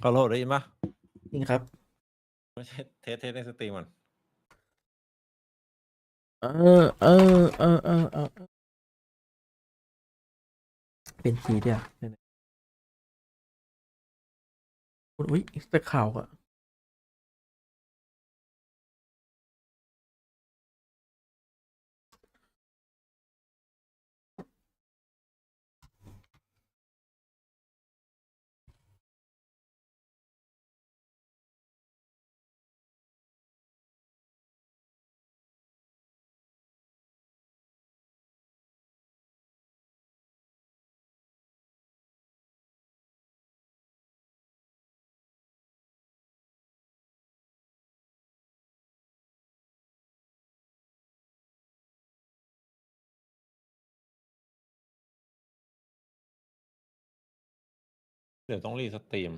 ฮัลโหลได้ยินปะ จริงครับ ไม่ใช่เทสในสตรีมก่อน เป็นทีเดียวอุ้ยแต่ข่าวอะเดี๋ยวต้องรีสตรีม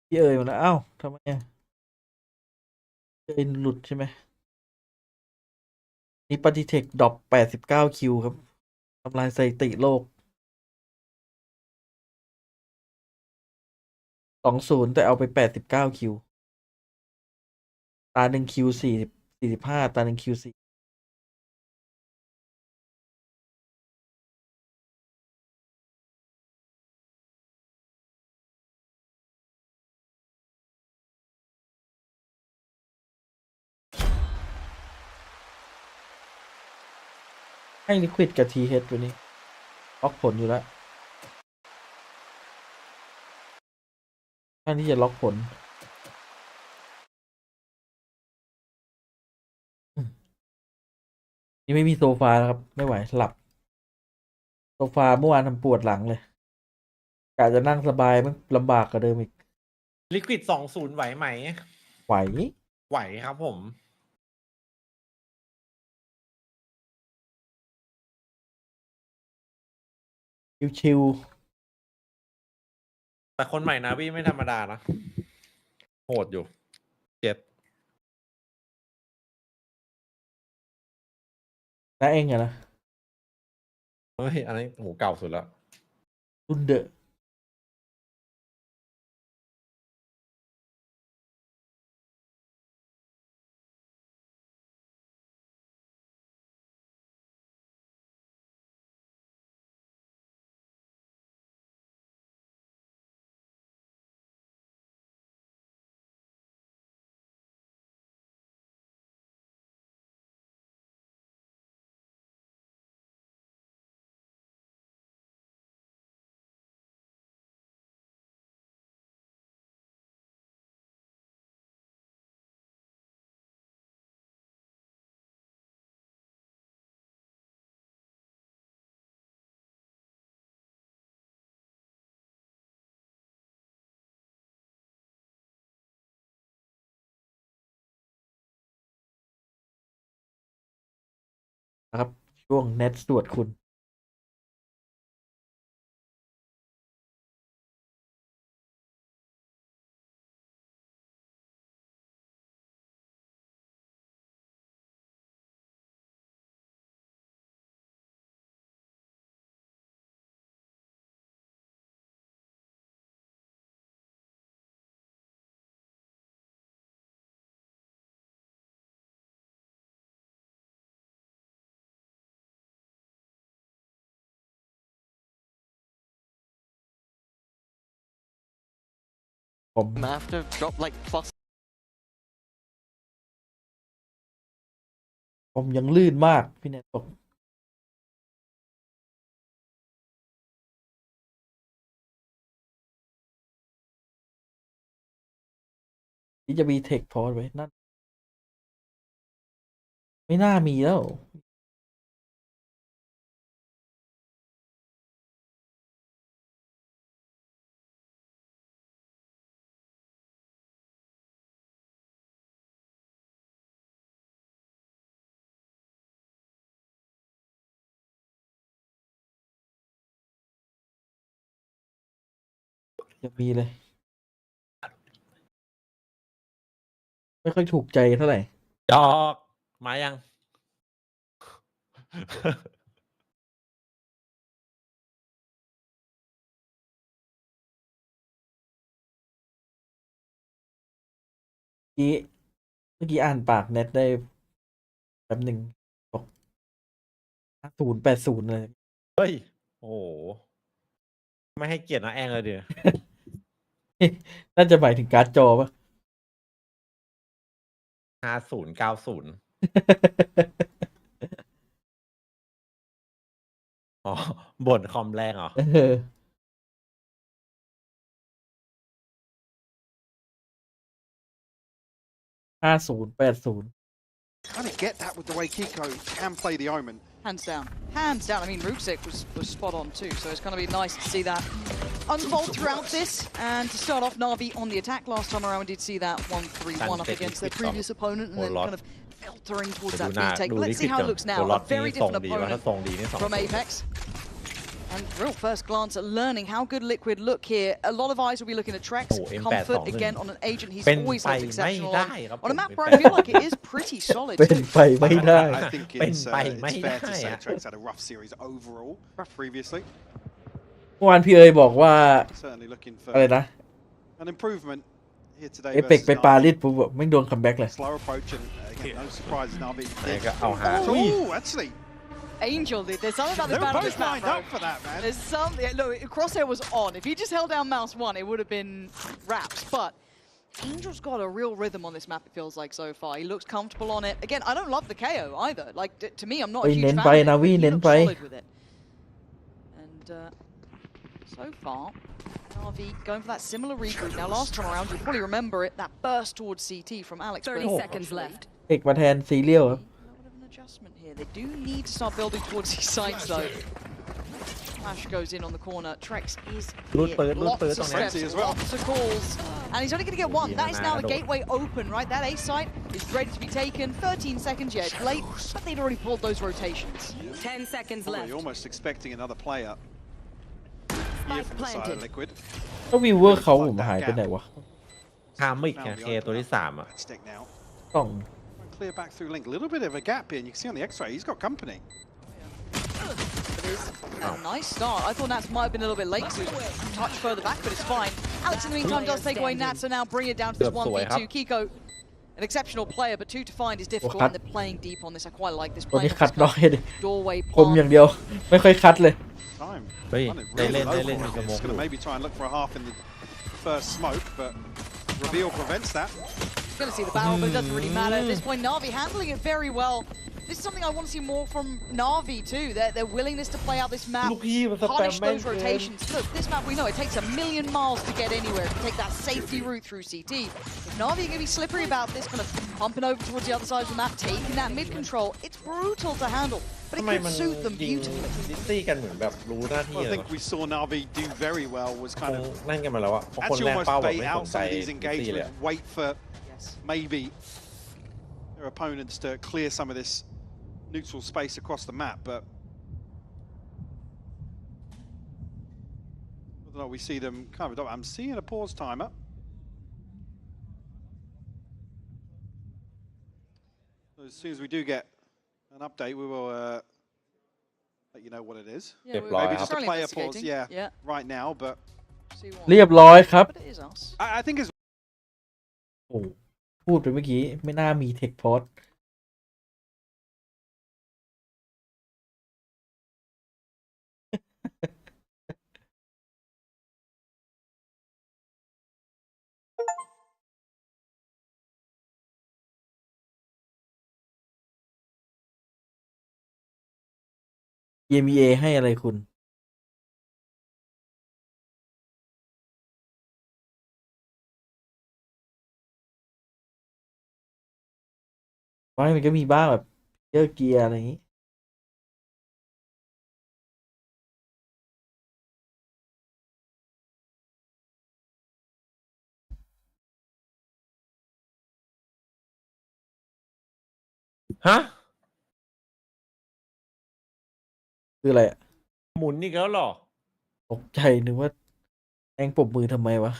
พี่เอ๋ยมาแล้วอ้าวทำไมอะเอ๋ยหลุดใช่ไหมนี่ปฏิเทคดรอป89 คิวครับทำลายสถิติโลก20แต่เอาไป89 คิวตา1 คิว45ตา1 คิว4ให้ลิควิดกับทีเฮดตัวนี้ล็อกผลอยู่แล้วท่านที่จะล็อกผลนี่ไม่มีโซฟาแล้วครับไม่ไหวหลับโซฟาเมื่อวานทำปวดหลังเลยกะจะนั่งสบายมันลำบากกว่าเดิมอีกลิควิด20ไหวไหม ไหว ไหวครับผม ชิว แต่คนใหม่นาวีไม่ธรรมดานะ โหดอยู่เจ็ด ๆนะเองอะนะ เฮ้ย อันนี้โหเก่าสุดแล้ว รุ่นเดอะนะครับ ช่วงเน็ตสวดคุณผม After drop like plus ผมยังลื่นมาก พี่เน็ตบอกที่จะมีเทคพอร์ตไว้ นั่น ไม่น่ามีแล้ว จะมีเลย ไม่ค่อยถูกใจเท่าไหร่ ดอกมายัง กี้เมื่อกี้อ่านปากเน็ตได้แป๊บหนึ่งบอก080เลย เฮ้ย โอ้โห ไม่ให้เกียรตินะแองเลยเดี๋ยว น่าจะหมายถึงการ์ดจอปะ 5090อ๋อบ่นคอมแรงเหรอ เออ5080 Kind of get that with the way Kiko can play the Omen. Hands down. Hands down. I mean, Rubsik was spot on too, so it's going to be nice to see that unfold throughout this. And to start off, Navi on the attack last time around, we did see that 1-3-1 up against their previous opponent and then kind of filtering towards that retake. But let's see how it looks now. A very different opponent from Apex. And real first glance at learning how good Liquid look here. A lot of eyes will be looking at Trex. Comfort again on an agent he's always looked exceptional on a map where I feel like it is pretty solid เป็น too. ไปไม่ได้ I think it's fair to say Trex had a rough series overall previously. เมื่อวานพี่เอ๋ยบอกว่า Certainly looking อะไร for นะ an improvement here today เอเปก versus ไปปา Navi. รีสปุ๊บแบบไม่โดนคัมแบ็กเลย Slow approach and again, no surprises. Navi. นี่ก็เอาหา Oh, actually, Angel did. There's something about they this were battle both this map, lined bro. up for that, man. There's something. Look, Crosshair was on. If he just held down mouse one, it would have been wraps. But Angel's got a real rhythm on this map. It feels like so far. He looks comfortable on it. Again, I don't love the KO either. Like to me, I'm not a เฮ้ย huge เน้น fan ไป of it. นา But วี he เน้น looks ไป solid with it. And so far, Navi going for that similar regroup. Now, last time around, you'll probably remember it. That burst towards CT from Alex. 30 seconds left. เอกมาแทนซีเรียลครับ A little bit of an adjustment here. They do need to start building towards these sites though. Flash goes in on the corner. Trex is Loot here. bird, loot Lots bird of on that. steps, as well. lots of calls, and he's only going to get one. That is now the gateway open, right? That A site is ready to be taken. 13 seconds yet, late, but they'd already pulled those rotations. 10 seconds Probably left. almost expecting another player here from the side of planted. Liquid. แล้ววิวเวอร์เขาผมหายไปไหนวะ ทามมิกไงเคตัวที่3อ่ะ That stick now. ต้อง Clear back through Link. A little bit of a gap here, and you can see on the X-ray he's got company. It is a nice start. I thought Nats might have been a little bit late to touch further back, but it's fine. Alex, in the meantime, does take away Nats, so now bring it down to this 1v2. Kiko, an exceptional player, but 2 to find is difficult, and they're playing deep on this. I quite like this ตัว playing นี้ off คัด this น้อย kind ดิ of doorway คมอย่างเดียว ไม่ค่อยคัดเลย Time. Hey, Run it they really let- they low let for me him. come He's off going to loop. maybe try and look for a half in the first smoke, but reveal prevents that. Going to see the barrel, but it doesn't really matter. At this point, Navi handling it very well. This is something I want to see more from Navi too. Their willingness to play out this map, ลูกพี่มันสแปม punish แม่ง those เกิน rotations. Look, this map we know it takes a million miles to get anywhere. To take that safety route through CT. If Navi are going to be slippery about this, kind of pumping over towards the other side of the map, taking that mid control, it's brutal to handle, but it ทำไม could มัน suit them ยิง beautifully. ดิสตี้กันเหมือนแบบรู้หน้าที่ Well, I เลย think we saw Navi do very well was ค kind ง of เล่นกันมาแล้วอะเพราะคน actually แรก almost เป้าแบบ bait ไม่สน out ใจ some of these ดิสตี้เลย engagements, wait for Yes. maybe their opponents to clear some of this neutral space across the map, but whether or not we see them kind of, I'm seeing a pause timer. So as soon as we do get an update, we will let you know what it is. Yeah, Maybe we're just a currently player pause, investigating. yeah. Right now, but See what- เรียบร้อยครับ But it is us. I think it's โอ้พูดไปเมื่อกี้ไม่น่ามีเทคพอร์ต EMEA ให้อะไรคุณ ไม่มันก็มีบ้างแบบเยอะเกียร์อะไรอย่างนี้ ฮะ คืออะไรอะ หมุนอีกแล้วเหรอ ตกใจนึกว่า แองปรบมือทำไมวะ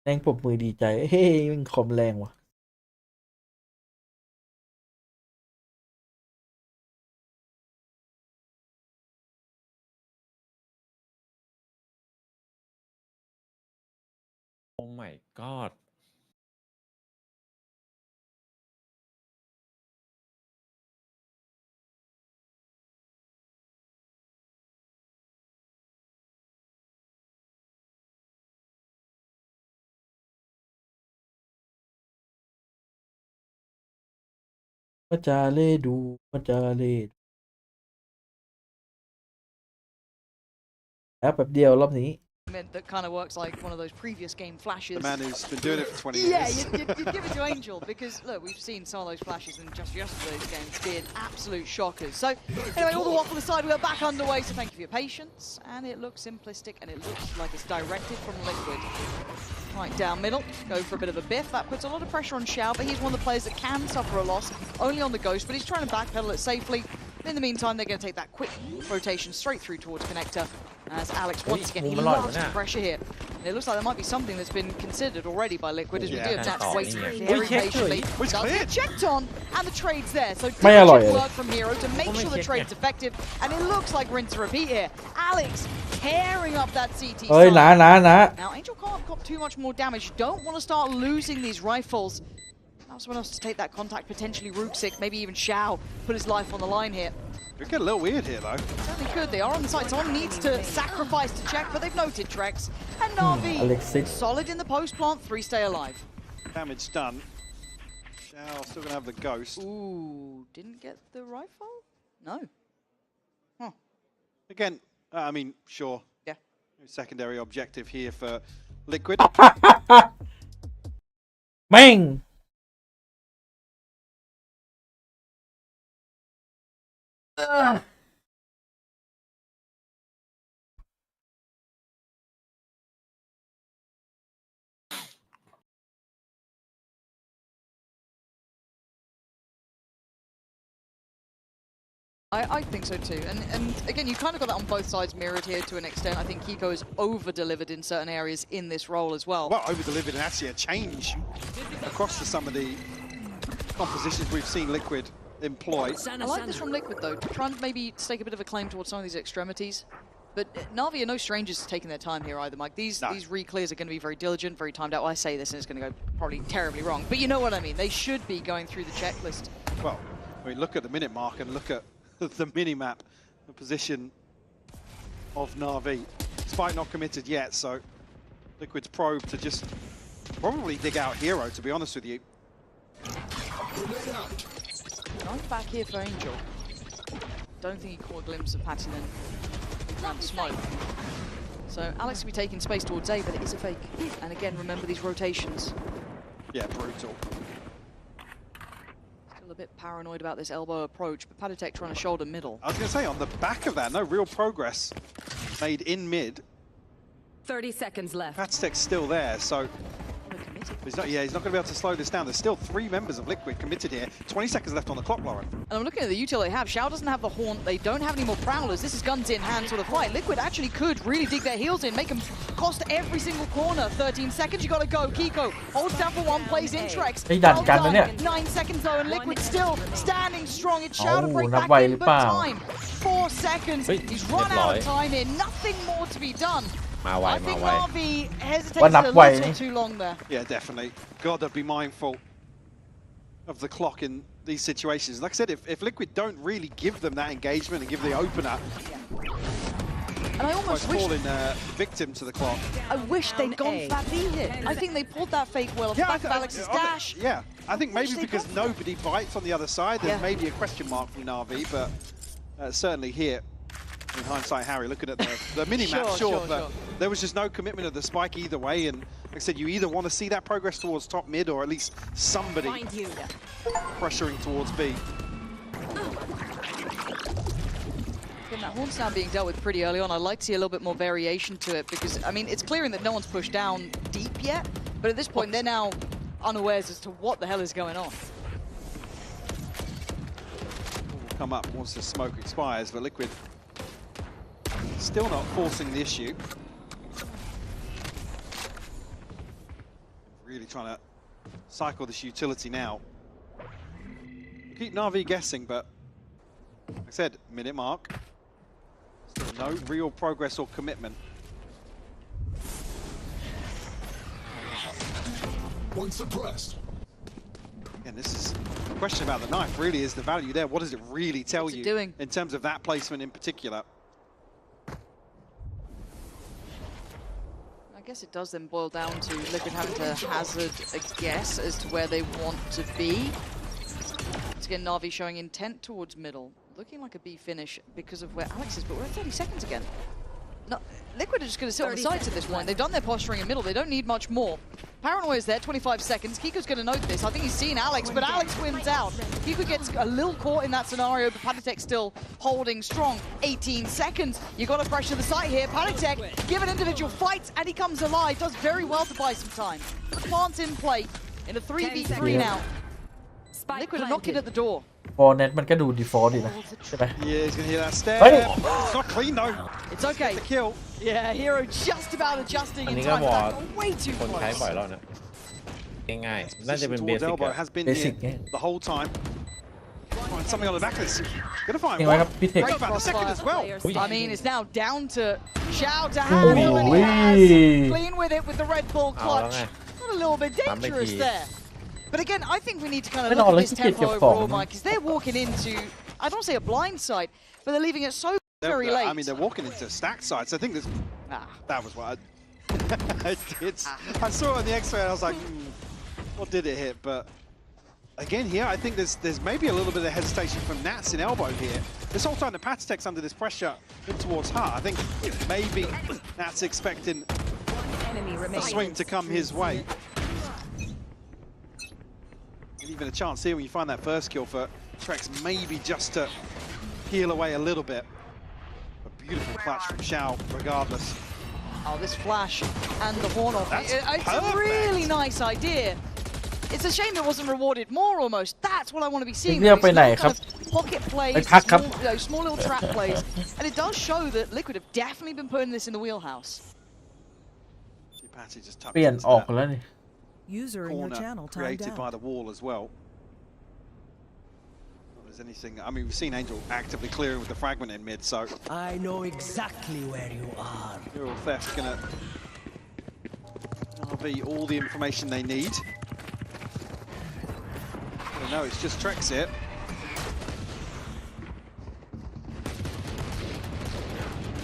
แองปรบมือดีใจเฮ้ยมันคอมแรงว่ะโอ้ my godมาจาเล่ดูมาจาเล่แล้วแบบเดียวรอบนี้ That kind of works like one of those previous game flashes. The man who's been doing it for 20 Yeah, years. you'd give it to Angel because look, we've seen some of those flashes in just yesterday's games being absolute shockers. So anyway, all the waffle aside, we're back underway. So thank you for your patience, and it looks simplistic and it looks like it's directed from Liquid. Right down middle, go for a bit of a biff. That puts a lot of pressure on Xiao, but he's one of the players that can suffer a loss only on the Ghost. But he's trying to backpedal it safely. In the meantime, they're going to take that quick rotation straight through towards Connector. As Alex, once again, he loves the pressure here. And it looks like there might be something that's been considered already by Liquid as we do have to wait very patiently. Does get checked on, and the trade's there. So diligent work from Hero to make sure the trade's effective. And it looks like rinse and repeat here. Alex tearing up that CT side. Now, Angel can't cop too much more damage. You don't want to start losing these rifles. Now someone else to take that contact, potentially Rooksick, maybe even Xiao, put his life on the line here. Could get a little weird here, though. Certainly could. They are on the side. Someone needs to sacrifice to check, but they've noted Trex. And NAVI, solid in the post plant, 3 stay alive. Damage done. Xiao still gonna have the Ghost. Ooh, didn't get the rifle? No. Huh. Again, I mean, sure. Yeah. Secondary objective here for Liquid. แม่งI think so too. And again, you kind of got that on both sides mirrored here to an extent. I think Kiko has over-delivered in certain areas in this role as well. Well, over-delivered and actually a change across to some of the compositions we've seen Liquid employ. I like this from Liquid though, trying to maybe stake a bit of a claim towards some of these extremities. But NAVI are no strangers to taking their time here either, Mike. These re-clears are going to be very diligent, very timed out. Well, I say this and it's going to go probably terribly wrong. But you know what I mean. They should be going through the checklist. Well, I mean, look at the minute mark and look at the mini-map, the position of NAVI. Despite not committed yet, so Liquid's probe to just probably dig out Hero, to be honest with you. Nice back here for Angel. Don't think he caught a glimpse of Patty then around the smoke. So Alex will be taking space towards A, but it is a fake. And again, remember these rotations. Yeah, brutal. Still a bit paranoid about this elbow approach, but Padatek trying to shoulder middle. I was going to say, on the back of that, no real progress made in mid. 30 seconds left. Padatek's still there, so he's not going to be able to slow this down. There's still 3 members of Liquid committed here. 20 seconds left on the clock, Lauren. And I'm looking at the util they have. Xiao doesn't have the Haunt. They don't have any more Prowlers. This is guns in hand sort of fight. Liquid actually could really dig their heels in, make them cost every single corner. 13 seconds, you got to go. Kiko holds down for 1, plays in Trex. 9 seconds though, and Liquid still standing strong. It's Xiao to break back in, but time. 4 seconds. He's run out of time here. Nothing more to be done. I think NAVI hesitated a little too long there. Yeah, definitely. Gotta be mindful of the clock in these situations. Like I said, if Liquid don't really give them that engagement and give the opener, and I almost wish falling victim to the clock. I wish they'd gone flat B here. I think they pulled that fake well off the back of Alex's dash. Yeah, I think maybe because nobody bites on the other side, there's maybe a question mark from NAVI, but certainly here. In hindsight, Harry, looking at the mini-map, sure, but there was just no commitment of the spike either way, and like I said, you either want to see that progress towards top mid, or at least somebody pressuring towards B. Again, that Haunt's now being dealt with pretty early on. I'd like to see a little bit more variation to it, because, I mean, it's clearing that no one's pushed down deep yet, but at this point, they're now unawares as to what the hell is going on. Come up once the smoke expires, but Liquid still not forcing the issue. trying to cycle this utility now. Keep NAVI guessing, but like I said, minute mark. Still no real progress or commitment. One suppressed. And this is the question about the knife. Really, is the value there? What does it really tell What's it you doing? in terms of that placement in particular? I guess it does then boil down to Liquid having to hazard a guess as to where they want to be. Once again, NAVI showing intent towards middle. Looking like a B finish because of where Alex is, but we're at 30 seconds again. No, Liquid are just going to sit on the sides at this point. They've done their posturing in middle. They don't need much more. Paranoia's there, 25 seconds. Kiko's going to note this. I think he's seen Alex, but Alex wins out. Kiko gets a little caught in that scenario, but Panitek still holding strong. 18 seconds. You got to pressure the site here. Panitek given individual fights, and he comes alive. Does very well to buy some time. The plant's in play in a 3v3 now. Liquid are knocking at the door. พอเน็ตมันก็ดู default ดีนะใช่ไหม Yeah, he's going to hear that step. Hey! It's not clean though. It's okay. The kill. Yeah, Hero just about adjusting อัน in นี้ก็ time, วอ but ร์ that's way too คนใช้ close. บ่อยแล้วนะง่ายๆน่าจะเป็น Position เบ towards สิก elbow อะ has been Basic, here yeah. the whole time. Find something on the back of this. Gonna find ยังไง one. ครับพี่เทค Think about the second as well. I mean, it's now down to Xiao to handle, and he has clean with it with the Red Bull เอาแล้ว clutch. ไง Got a little bit Bam dangerous Becky. there. But again, I think we need to kind of But look no, at let's this get tempo your overall, phone. Mike, because they're walking into, I don't say a blind side, but they're leaving it so very late. I mean, they're walking into stack sides. I think this. Ah. That was what I saw it on the X-ray and I was like, what did it hit? But again, here I think there's maybe a little bit of hesitation from Nats in elbow here. This whole time the Panitek's under this pressure in towards her. I think maybe Nats expecting Enemy a remaining. swing to come his way. And even a chance here when you find that first kill for Trex, maybe just to peel away a little bit. A beautiful clutch from Xiao, regardless. Oh, this flash and the horn off. That's It's a perfect. really nice idea. It's a shame it wasn't rewarded more almost. That's what I want to be seeing. เรียกไป These ไหน little ครับ kind of pocket plays, ไปพักครับ small, small little trap plays. And it does show that Liquid have definitely been putting this in the wheelhouse. Patty just tucked เปลี่ยน into ออก that แล้วนี่ User in your corner channel timed created by out. the wall as well. Not there's anything. I mean, we've seen Angel actively clearing with the fragment in mid, so I know exactly where you are. Neural Theft's gonna RV all the information they need. Oh, no, it's just Trex here.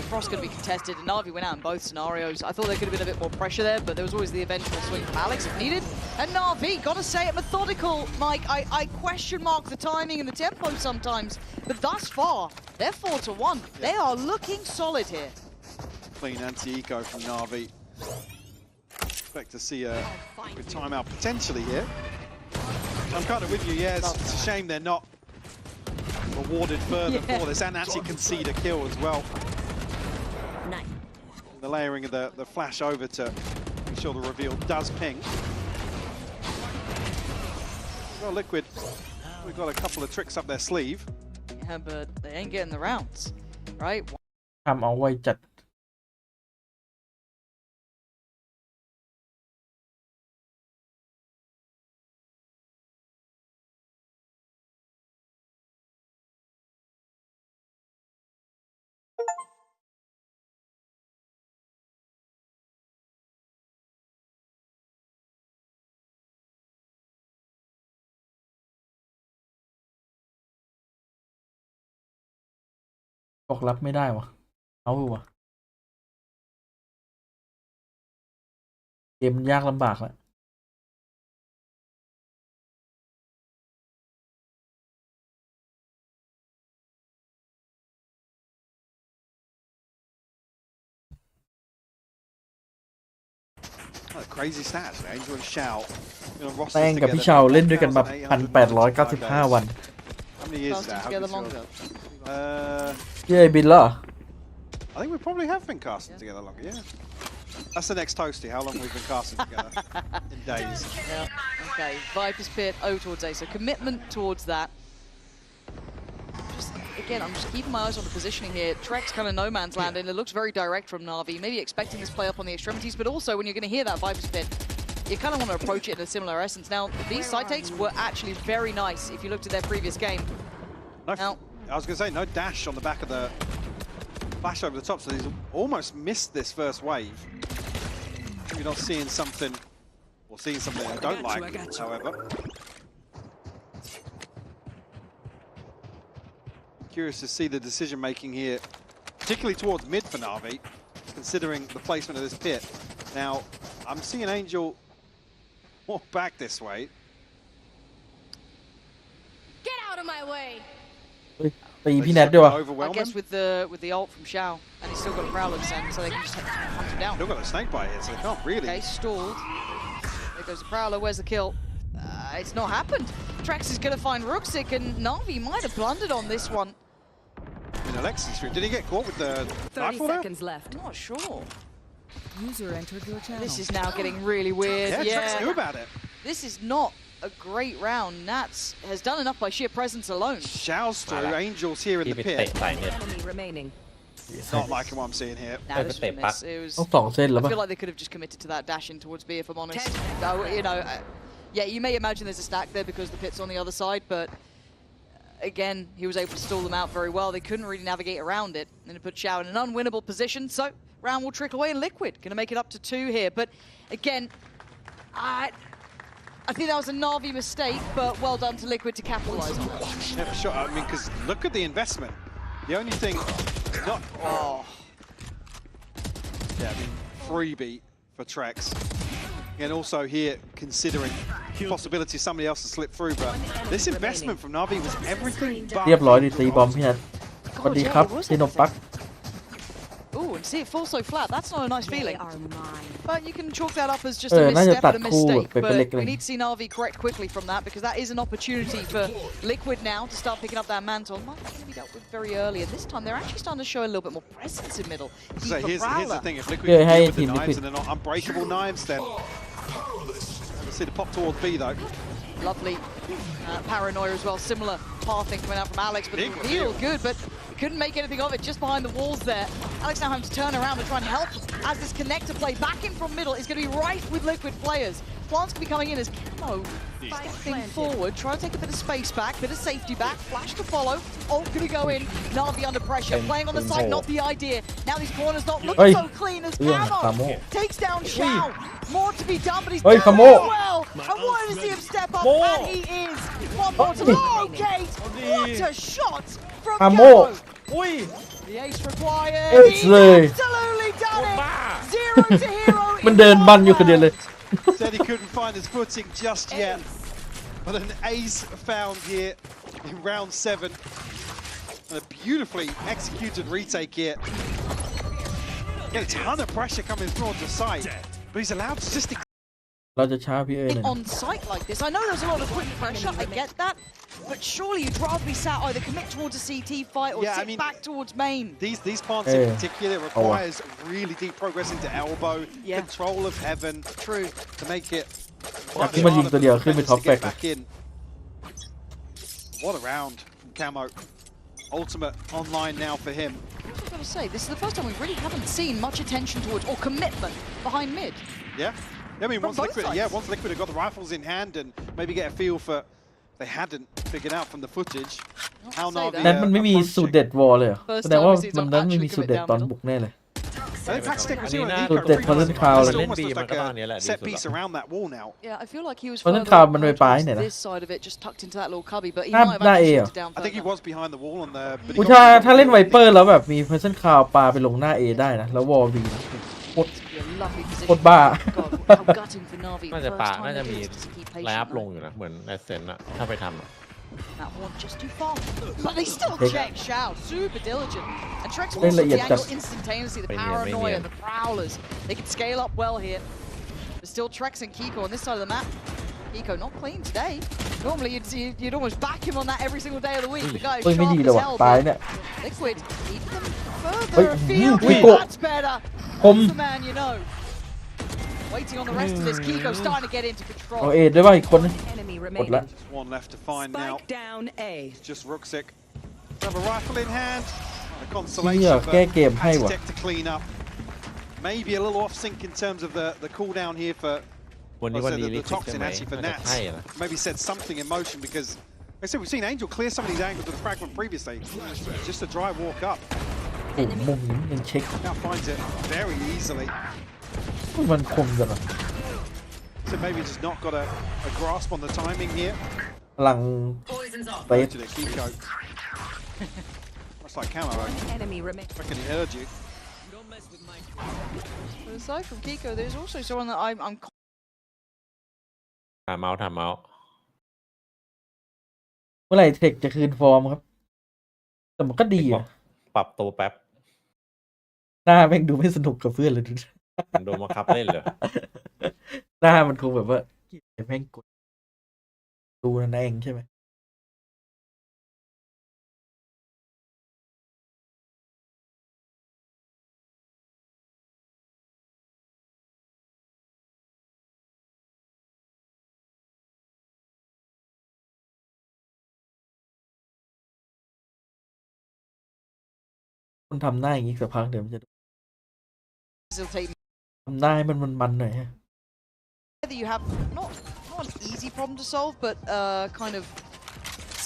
Cross going to be contested, and Navi went out in both scenarios. I thought there could have been a bit more pressure there, but there was always the eventual swing from Alex if needed. And Navi, gotta say it, Methodical, Mike. I question mark the timing and the tempo sometimes, but thus far, they're 4-1. They are looking solid here. Clean anti-eco from Navi. Expect to see a good timeout potentially here. I'm kind of with you, yeah, it's a shame they're not rewarded further for this, and actually concede a kill as well. Nice. The layering of the flash over to make sure the reveal does ping. Well, Liquid, we've got a couple of tricks up their sleeve. Yeah, but they ain't getting the rounds, right? ทำเอาไว้จัด บอกรับไม่ได้วะเอาวะเกมมันยากลำบากแล้วCrazy stats, Angel and Xiao. แป้งกับพี่เชาเล่นด้วยกันมา 1,895 วัน How many years is Casting that? How together many longer. years? เย้บินแล้วเหรอ I think we probably have been casting together longer, yeah. That's the next toasty, how long we've been casting together in days. Yeah, okay. Viper's Pit, O towards A, so commitment towards that. Just, again, I'm just keeping my eyes on the positioning here. Trex kind of no man's land, and it looks very direct from Navi. Maybe expecting this play up on the extremities, but also when you're going to hear that Viper's Pit, you kind of want to approach it in a similar essence. Now, these side takes were actually very nice if you looked at their previous game. No, Now, I was going to say, no dash on the back of the flash over the top, so he's almost missed this first wave. Maybe not seeing something, or seeing something I don't like, however. Curious to see the decision making here, particularly towards mid for Navi, considering the placement of this pit. Now, I'm seeing Angel walk back this way. Get out of my way. ตีพี่แนทด้วยวะ I Overwhelm guess him. with the ult from Xiao, and he's still got a Prowler to send, so they can just hunt him down. Still got a snake bite here, so they can't really. Okay, stalled. There goes the Prowler. Where's the kill? It's not happened. Trax is going to find Ruxic, and Navi might have blundered on this one. In Alexis stream, did he get caught with the 30 rifle there? seconds left. I'm not sure. User entered your channel. This is now getting really weird. Yeah, Trax knew about it. This is not a great round. Nats has done enough by sheer presence alone. Shouts through, Angel's here in ที่ the ไปเตะ pit. ใส่เนี่ย Enemy remaining. Not liking what I'm seeing here. Now this was a miss. It was. ต้อง2 เส้นแล้ว I ปะ feel like they could have just committed to that dash in towards B, if I'm honest. You know, yeah, you may imagine there's a stack there because the pit's on the other side, but again, he was able to stall them out very well. They couldn't really navigate around it, and it put Xiao in an unwinnable position. So round will trickle away in Liquid. Going to make it up to 2 here, but again, I think that was a Navi mistake, but well done to Liquid to capitalize on that. Yeah, for sure. I mean, because look at the investment. The only thing, not. Oh. Yeah, I mean, freebie for Trax. And also here, considering the possibility somebody else to slip through, but this investment from Navi was everything but. เรียบร้อยดิตีบอมพี่แนทสวัสดีครับพี่นมปัก Ooh, and see it fall so flat. That's not a nice They feeling. are mine. But you can chalk that up as just a น่าจะ misstep ตัด and a คู่ mistake. ไปเป็นเล็ก But เล we ย need to see Navi correct quickly from that because that is an opportunity for Liquid now to start picking up that mantle. Might be going to be dealt with very early, and this time they're actually starting to show a little bit more presence in middle. So here's the thing: if Liquid Yeah, can hey, deal with the Team knives Liquid. and they're not unbreakable knives, then let's see the pop towards B though. Lovely paranoia as well. Similar pathing coming out from Alex, but the Big reveal reveal. good, but couldn't make anything of it just behind the walls there. Alex now having to turn around and try and help as this connector play back in from middle is going to be rife with Liquid players. Plants can be coming in as Camo stepping forward, trying to take a bit of space back, bit of safety back, flash to follow. Ult going to go in, Navi under pressure, playing on the side, not the idea. Now these corners not looking so clean as Camo takes down Xiao. More to be done, but he's done Camo. it well. I wanted to see him step up, and he is. One more to low gate. What a shot from Camo. Camo. อุ้ย The ace required. It's He'sเลย absolutely done it. บ้า Zero to hero. มันเดินบันอยู่คนเดียวเลย Said he couldn't find his footing just yet, but an ace found here in round 7. And a beautifully executed retake here. Get a ton of pressure coming through onto site, but he's allowed to just เราจะช้าพี่เอ้ยหน่อย on site like this. I know there's a lot of quick pressure. I get that, but surely you'd rather be sat either commit towards a CT fight or Yeah, I sit mean, back towards main. these plants in particular requires really deep progress into elbow, Yeah. control of heaven. True. To make it จากที่มันยิงตัวเดียวขึ้นไปท็อป to แฟก get back in. What a round from Camo. Ultimate online now for him. I've got to say, this is the first time we really haven't seen much attention towards or commitment behind mid. Yeah. I mean, From once both Liquid, sides. once Liquid had got the rifles in hand and maybe get a feel for, they hadn't figured out from the footage how say Navi. that. นั้นมันไม่มีสูตรเด็ดวอลเลยเหรอ First แสดงว่า time we see มัน someone นั้นไม่ actually มีสูตรเด็ด commit ตอน down บุกแน่เลย I think Paxton was doing Good bit, Position Cloud. It's almost Maybe likeมันก็ตอนนี้แหละ a ดี set สุด piece ละ around that wall now. Yeah, I feel like he was Wasn't further Cloud มันไป towards ปลายไหนนะ this side of it, just tucked into that little cubby, but he หน้า might have หน้า actually A shifted down I think he further. was behind the wall on the. but he กู got ถ้า the- เล่นไวเปอร์แล้วแบบมีเพอร์เซนคาวปลาไปลงหน้า A ได้นะ แล้ววอลบีนะโคตร Be a lovely โคตร position. บ้า God, how gutting for Navi. น่าจะ First ป่า time น่าจะ they มี lose, just keep ไลน์อัพ patient. ลงอยู่นะ เหมือนในเซนอะถ้าไปทำอะ That one just too far. But they still check Xiao. Super diligent. And Trex Lên wants là the giật angle chặt. instantaneously. The Bên hiểm, bên paranoia, hiểm. the prowlers. They can scale up well here. There's still Trex and Kiko on this side of the map. Kiko not clean today. Normally you'd almost back him on that every single day of the week. The guy เฮ้ย is ไม่ดี sharp เลย as ว่ะ hell. ตาย But เนี่ย Liquid keep them เฮ้ย further afield. Kiko That's better. ผม That's the man you know. Waiting on the rest of this. Kiko starting to get into เอา control. เอได้ป่ะอีกคนนึง Enemy หมดละ remaining. Just one left to find now. Spike down A. Just Ruxic. Have a rifle in hand. A เฮีย consolation, แก้ but เกมให้ว่ะ Aztec to clean up. Maybe a little off sync in terms of the cooldown here for วันนี้ I'll วัน say ดี that ลิ the ขิตใช่ toxin ไหม actually for น่าจะใช่นะ Nats maybe set something in motion because like I said we've seen Angel clear some of these angles with the fragment previously. Just a dry walk up. โอ้มุมนี้ยังเช็ค Now finds it very easily. มันคมจังอะ So maybe just not got a grasp on the timing here. พลังเตะ To the Kiko. Much like Camo. Enemy remain. I reckon he heard you. But aside from Kiko, there's also someone that I'm ถามเมาส์ถามเมาส์ เมื่อไหร่เทคจะคืนฟอร์มครับ แต่มันก็ดีอะ ปรับตัวแป๊บ หน้าแม่งดูไม่สนุกกับเพื่อนเลย มันโดนบังคับเล่นเหรอ หน้ามันคงแบบว่าแม่งกดดูนั่นเองใช่ไหมคนทำหน้าอย่างนี้สักพักเดี๋ยวมันจะ facilitate ทำหน้าให้มันหน่อยฮะ that you have not an easy problem to solve, but kind of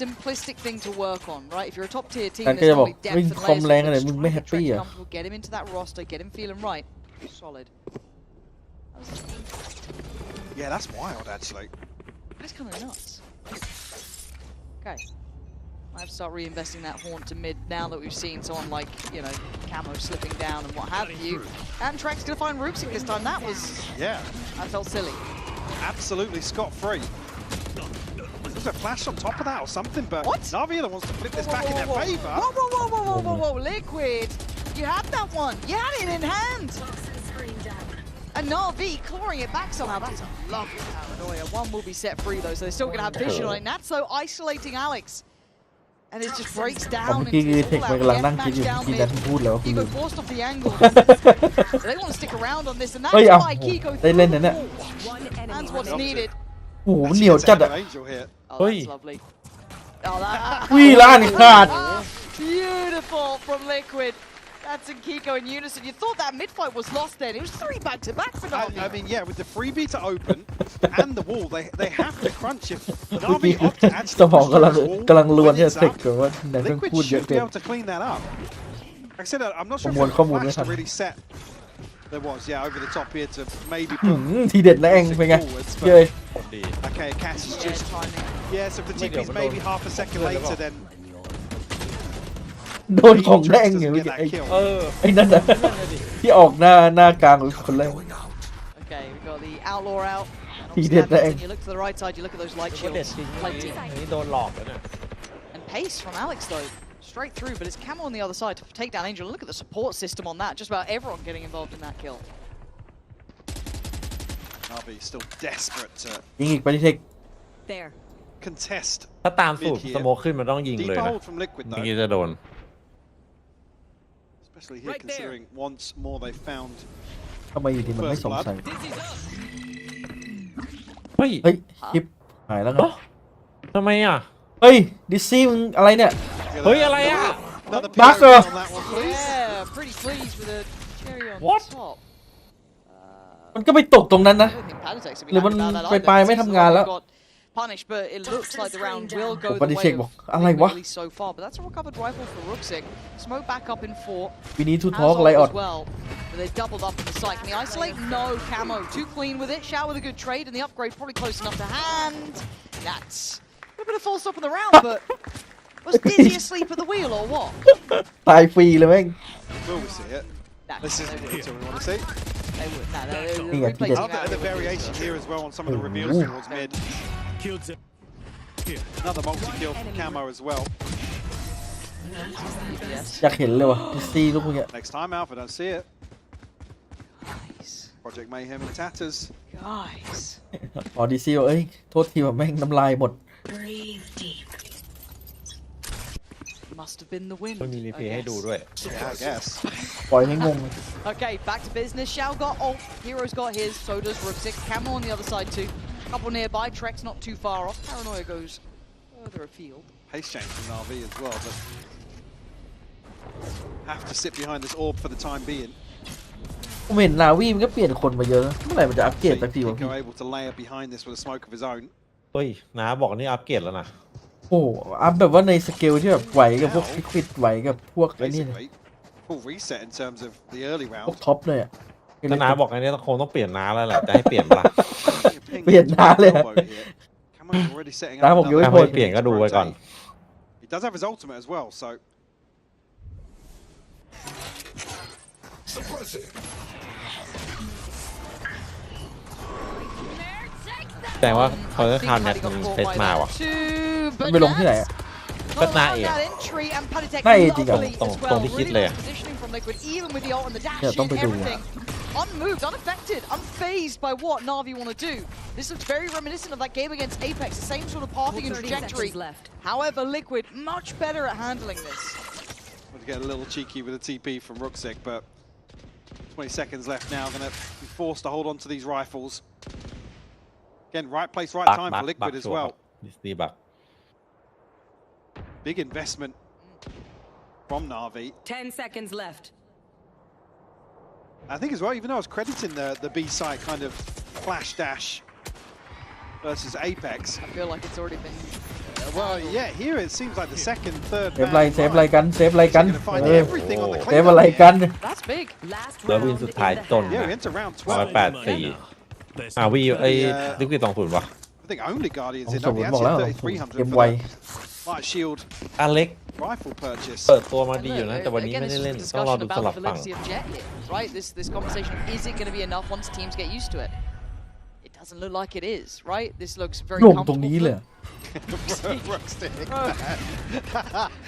simplistic thing to work on, right? If you're a top tier team, การก็ there's จะบอก probably depth วิ่ง and คอม layers. แรงอะไร Just มึง try ไม่ to แฮ get ปปี้ Trex อ่ะ comfortable, get him into that roster, get him feeling right. Solid. Yeah, that's wild actually. That's kind of nuts. Okay. I have to start reinvesting that horn to mid now that we've seen someone like, you know, Camo slipping down and what have you. And Trex gonna find Rooksik this time. That was, Yeah, that felt silly. absolutely scot-free. There's a flash on top of that or something, but What? Navi wants to flip this back in their favour. Whoa, Liquid! You had that one. You had it in hand. And Navi clawing it back somehow. That's a lovely paranoia. One will be set free though, so they're still going to have vision on it. That's so isolating Alex. And it just breaks ผม down เมื่อกี้ into เทค this มัน all-out กำลัง death นั่งคิด match อยู่ down กิน mid. ดันพูดแล้วคือ Kiko forced off the angle. They want to stick around on this, and เฮ้ย that's เอา why Kiko ได้เล่นนะเนี่ย One enemy That's what's remaining. needed. โอ้โหมัน Actually, เหนียว that's จัด a อ่ะ Angel here. Oh, Oi. that's lovely. Oh, that. วิ่งล้านขาด Beautiful from Liquid. That's in Kiko in unison. You thought that mid-fight was lost then. It was 3 back-to-back for Navi. I mean, yeah, with the freebie to open and the wall, they have to crunch if Navi opt to ส actually มอง push กำลัง through the wall กำลังล้วน when เนี่ย it's เทค up. แบบว่าไหนต้อง Liquid พูดเยอะ should เกิ be น able to clean that up. Like I said, I'm not sure if ประมวล there ข้อ was มู a ลไม่ flash ทัน to really set. There was, yeah, over the top here to maybe หื put มทีเด็ดนะเองเป็นไง forwards, เย้ย but ดี okay, Cass is Yeah, just timing. yeah. So if the TP's maybe half a second later, then โดนของแดง Trex อย่าง doesn't เงี้ get ยไอ้ that kill. ไอ้นั่นน่ะที่ออกหน้ากลางคนแรก Going out. Okay, we've got the Outlaw out. He did that. You look to the right side, you look at those light ก็เด็ด shields. จริงเมื่อกี้ Plenty. นี่โดนหลอกแล้วเนี่ย And pace from Alex though. Straight through, but it's Camo on the other side to take down Angel. Look at the support system on that. Just about everyone getting involved in that kill. Navi still desperate to ยิงอีกไปที่เทค There. contest. ถ้าตามสูตรสโมคขึ้นมันต้องยิง Deep เลยนะ hold from Liquid เมื่อ though, กี้จะโดน especially here considering once more they found ทำไมอยู่ดีมันไม่สงสัย เฮ้ย เฮ้ยคลิปหายแล้วไง ทำไมอ่ะ เฮ้ยดิซซี่มึงอะไรเนี่ย เฮ้ยอะไรอ่ะ another Back POV off. on that one, please. Yeah, pretty pleased with a cherry on What? top. มันก็ไปตกตรงนั้นนะ I don't think Panatek's gonna be หรือมัน happy about that ไป either. ปลายไม่ทำงานแล้ว Got punished, but it looks like the round will go ผม the ปฏิเส way ธบอก of อะไรวะ at least so far. But that's a recovered rifle for Rooksik. Smoke back up in 4. ปีนี้ทูทอ Has ล์กไลออ ult ด as well. But they doubled up in the site. Can they isolate? No. Camo too clean with it. Shout with a good trade, and the upgrade probably close enough to hand. That's a bit of full stop in the round, but was Dizzy asleep at the wheel or what? ตายฟรีเลยแม่ง Will we see it? No, This is they what wouldn't. we want to see. They would. No, the Yeah, replays yeah. I came love out. the variation here as well on some of the reveals Ooh. towards mid. Killed them. Another multi-kill from Camo as well. Yes. อยากเห็นเลยว่ะดิซซี่ลูกเมื่อกี้ Next time, Alpha, don't see it. Guys. Project Mayhem in tatters. Guys. อ๋อดิซซี่บอกเอ้ยโทษทีว่าแม่งน้ำลายหมด Breathe deep. Must have been the wind. มันมีรีเพย์ให้ดู I ด้วย Yeah, I guess. ปล่อยให้งง guess. Okay, back to business. Shao got ult. Hero's got his. So does Rooksik. Camo on the other side too. Couple nearby. Trex not too far off. Paranoia goes further afield. Pace change from RV as well, but have to sit behind this orb for the time being. ผมเห็นนาวีมันก็เปลี่ยนคนมาเยอะนะเมื่อไหร่มันจะอัปเกรดสักทีวะพี่ Pico able to layer behind this with a smoke of his own. เฮ้ยน้าบอกนี่อัปเกรดแล้วนะ โอ้อัพแบบว่าในสเกลที่แบบไหวกับพวกลิควิดไหวกับพวกไอ้นี่ Basically, full reset in terms of the early พวก round. ท็อปเลยอ่ะ ถ้าน้าบอกอันนี้คงต้องเปลี่ยนน้าแล้วแหละจะให้เปลี่ยนปะล่ะ เปลี่ยนน้าเลยอะ Cameron's already setting น้า up บอกยังไม่ ถ้า พ้น ไม่เปลี่ยนก็ดูไว้ก่อน He does have his ultimate as well, so Suppressing. แต่ว่าเขาจะทำเนี่ยมันเซตมาว่ะ มันไปลงที่ไหนอ่ะ ก็หน้าเอ หน้าเอจริงเหรอ ตรงที่คิดเลยอะ เนี่ยต้องไปดูอะ Unmoved, unaffected, unfazed by what Navi want to do. This looks very reminiscent of that game against Apex, the same sort of pathing and 30 trajectory. seconds left. However, Liquid much better at handling this. want to get a little cheeky with a TP from Ruxic, but 20 seconds left now. Going to be forced to hold on to these rifles. Again, right place, right time for Liquid as well. ดีบัก Big investment from Navi. 10 seconds left. I think as well, even though I was crediting the B side kind of flash dash versus Apex. I feel like it's already been. Well, yeah, here it seems like the second, third. เซฟไรเซฟไรกันเซฟไรกัน Gonna find เออ everything on the เซฟ clean อะไร up กัน here. That's big. Last แล้ววิน round สุ in ดท้าย the จน half. Yeah, we're into round 12. 184วีไอ้ลิควิด20วะ I think only Guardians ผม in สม Navi มติบอกแล้ว actually เกม $3,300 ไว for Light Shield อเล็ก rifle purchase. เปิดตัวมาดีอยู่นะ Look, แต่วันนี้ again, ไม่ this ได้ is เล่น a ต้องรอ discussion ดูส about ลับ the ฝั่ง validity of Jet here, right? This conversation, is it going to be enough once teams get used to it? It doesn't look like it is, right? This looks very หน่วง comfortable. ตรงนี้เลย Ruxstick.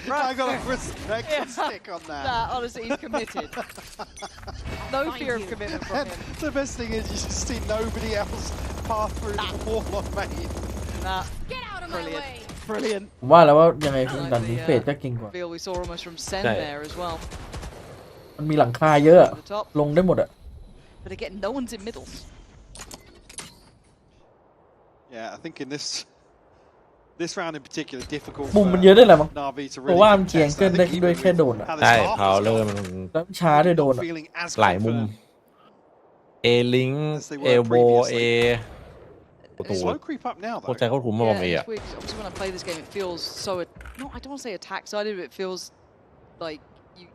Bro. I got a respect stick on that. Nah, honestly, he's committed. No fear of commitment from And him. the best thing is you just see nobody else pass through the wall on main. Nah, Get out of my Brilliant. way. brilliant. ผมว่าแล้วว่ายังไงดันนี้เฟดก็เก่งกว่า Feel we saw almost from Sen Yeah. there as well. มันมีหลังคาเยอะ At the top. ลงได้หมดอ่ะ But again, no one's in middle. Yeah, I think in this round in particular, difficult มุม for มันเยอะด้วยแหละมั้ง Navi to เพราะ really ว่ามันเกียง contest. เกิน I ได้ think ด้วย even แค่ with โดนอ่ะ how this ใช่ half พาว has เลอร์ gone, มัน แล้วช้าด้วยโดน not อ่ะ feeling as หลายมุม confident. เอลิงเอลโบเอประตู Slow creep up now โคตร though. ใจเขาถุมมาบอกเอ Yeah, อะ it's weird 'cause obviously when I play this game, it feels so. No, I don't want to say attack-sided, but it feels like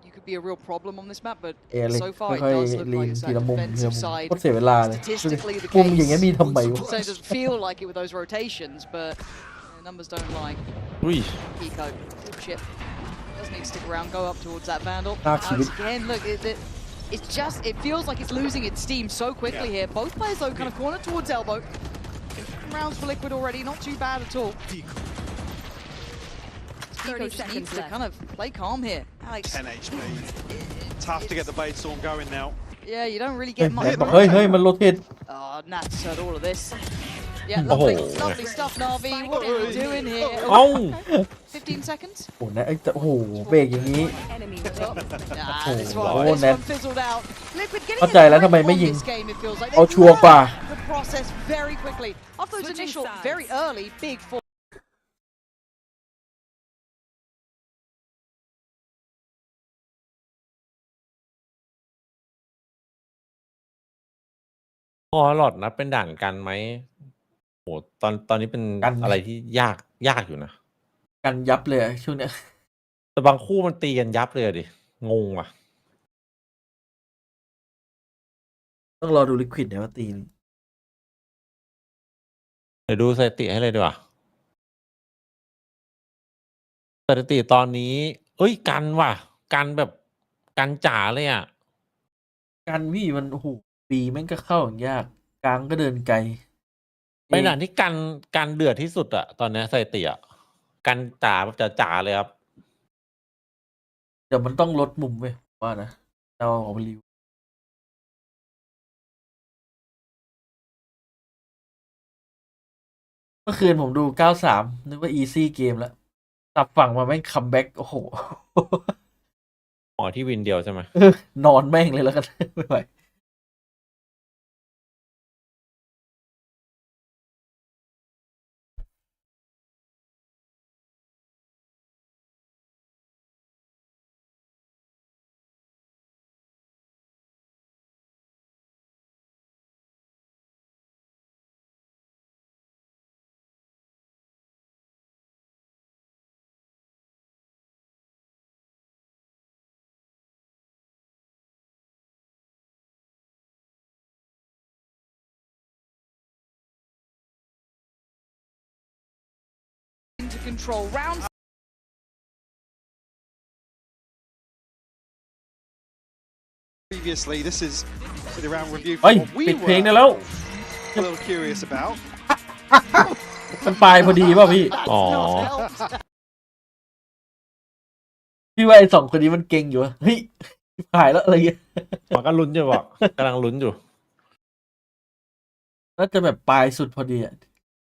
you could be a real problem on this map. But เอลิ so far, it ค่อย does look ๆลี like น it's ที that ละมุมทีละ defensive มุม side. โคตรเสียเวลาเลย Statistically, the มุมอย่างเงี้ย case. มีทำไมวะ So it doesn't feel like it with those rotations, but the numbers don't lie. อุ้ย Pico, good chip. Doesn't need to stick around. Go up towards that Vandal. Dark Alex Shield. again, look, it's just, it feels like it's losing its steam so quickly here. Both players though kind of cornered towards elbow. Rounds for Liquid already, not too bad at all. Pico 30 just seconds needs to left. kind of play calm here. Alex, 10 HP. Tough to get the Blade Storm going now. yeah, you don't really เฮ้ย get much. เฮ้ยเฮ้ยมันโรเทต Oh, Nats heard all of this. Yeah, Oh. lovely, lovely stuff, Navi. What are you doing here? เอ้า 15 seconds? โอ้โหนะไอ้โอ้โหเบรกอย่างนี้ Enemy Top. remaining. Nah, Oh, this Lord. one Net. fizzled out. Liquid getting เข้าใจแล้วทำไมไม่ยิง this game, it feels like. เอาชัวร์กว่า The process very quickly. After those Switching initial, sides. very early, big four. พอหลอดนะเป็นด่านกันไหมโหตอนนี้เป็น กัน อะไรที่ยากอยู่นะ กันยับเลยอะช่วงเนี้ย แต่บางคู่มันตีกันยับเลยอะดิ งงว่ะ ต้องรอดูลิควิดเนี่ยว่าตีน เดี๋ยวดูสถิติให้เลยดีกว่าสถิติตอนนี้ เอ้ยกันว่ะ กันแบบกันจ๋าเลยอ่ะ กันพี่มันโอ้โหปีแม่งก็เข้าอย่างยากกลางก็เดินไกล เป็นด่านที่กันเดือดที่สุดอะตอนนี้สถิติอะกันจ๋าแบบจ๋าเลยครับ เดี๋ยวมันต้องลดมุมเว้ยผมว่านะเราออกไปรีวิวเมื่อคืนผมดู 93 นึกว่า easy เกมแล้วตับฝั่งมาแม่งคัมแบ็กโอ้โห หมอที่วินเดียวใช่ไหม นอนแม่งเลยแล้วกัน ไม่ไหว into control. Round previously, this is the round review เฮ้ย for what we ปิดเพลง were ได้แล้ว a little curious about. มันปลายพอดีป่ะพี่ that's Aw. not helped. พี่ว่าไอ้สองคนนี้มันเก่งอยู่อะเฮ้ยหายแล้วอะไรเงี้ย มันก็ลุ้นอยู่บอกกำลังลุ้นอยู่ น่าจะแบบปลายสุดพอดีอ่ะ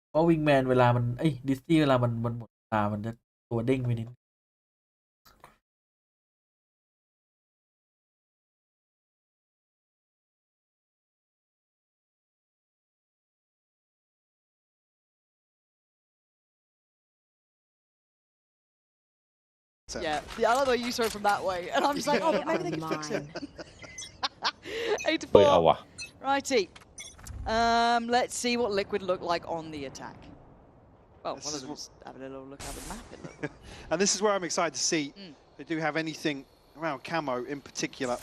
เพราะวิงแมนเวลามันดิสตี้เวลามันหมดตามันจะตัวเด้งไปนิด Yeah, I love the way you saw it from that way, and I'm just like, oh, but maybe they can fix it. 8 to เฮ้ยเอา 4. วะ Righty. Let's see what Liquid look like on the attack. Well, This one of is them's having a little look at the map. It looked. And this is where I'm excited to see if they do have anything around camo in particular.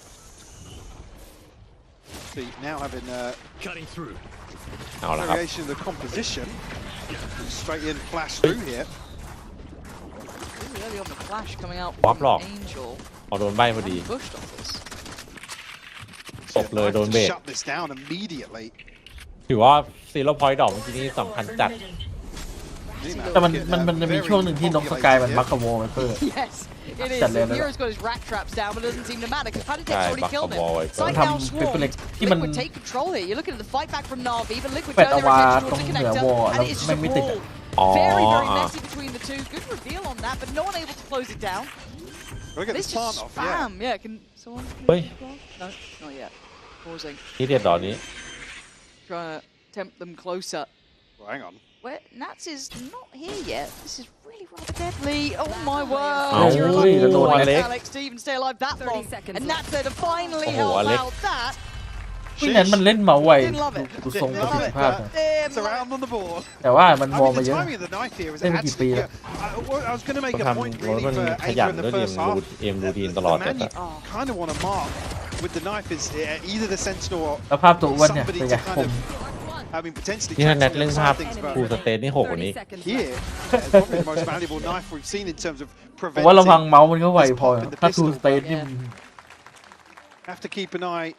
See, now having Cutting through. เอาละครับ variation of the composition. Straight in, flash through here. Really early on the flash coming out Wap from lock. Angel. พอโดนใบพอดี Pushed off this. ตบเลยโดนเบรก Shut this down immediately. ถือว่าซีโร่พอยต์ดอกเมื่อกี้นี้สำคัญจัด แต่มันจะมีช่วงหนึ่งที่นกสกายมันบักกะโวมันเพิ่ม Yes, it is. Chặt The lên rồi. Hero's got his rat traps down, but it doesn't seem to matter because Padic's Rồi, already bắt killed con bò rồi. him. Sight Thăm now cái swarm. Felix khi Liquid mình- take control here. You're looking at the fight back from NAVI, but Liquid แปด turn เอา their วา attention ตรง towards the เหนือ connector, วอล and แล้ว it is ไม่ just ไม่ a ติด brawl. อ๋อ Very, very อ่ะ messy between the two. Good reveal on that, but no one able to close it down. Look at This this plant just off, yeah. spam. Yeah, can someone? Oi. No, not yet. Pausing. ที่เด็ดดอกนี้ Trying to tempt them closer. Well, hang on. Where Nats is not here yet. This is really rather deadly. Oh my Oh, word! ui, You're đồ lucky Alex. Alex to even stay alive that 30 long, seconds and Nats there to finally Oh, help Alex. out that. ไม่งั้นมันเล่นเมาส์ไว Didn't love it. ดูทรงประสิทธิภาพนะ It's around on the board. แต่ว่ามัน I วอล mean, มา the เยอะ timing of the knife here is Đây là kỳ absolutely. pì I was going to make ต้อง a point ทำรถ really มัน for ขยัน Anger in ด้ the วยดิ first half. เอ็มรูทีนตลอด The แต่ man you kind of want to mark with the knife is either the Sentinel or แล้วภาพตัวอ้วนเนี่ย somebody เป็นไง to kind ผม of, I mean, potentially นี่ถ้า track แนท some เล่น of ภาพ the things, ฟูล but สเตทนี่โหดกว่า 30 นี้ seconds here left. it's probably the most valuable knife we've seen in terms of ผมว่าลำพัง preventing. เมาส์มันก็ไวพอถ้าทูสเตทนี่มัน Have to keep an eye.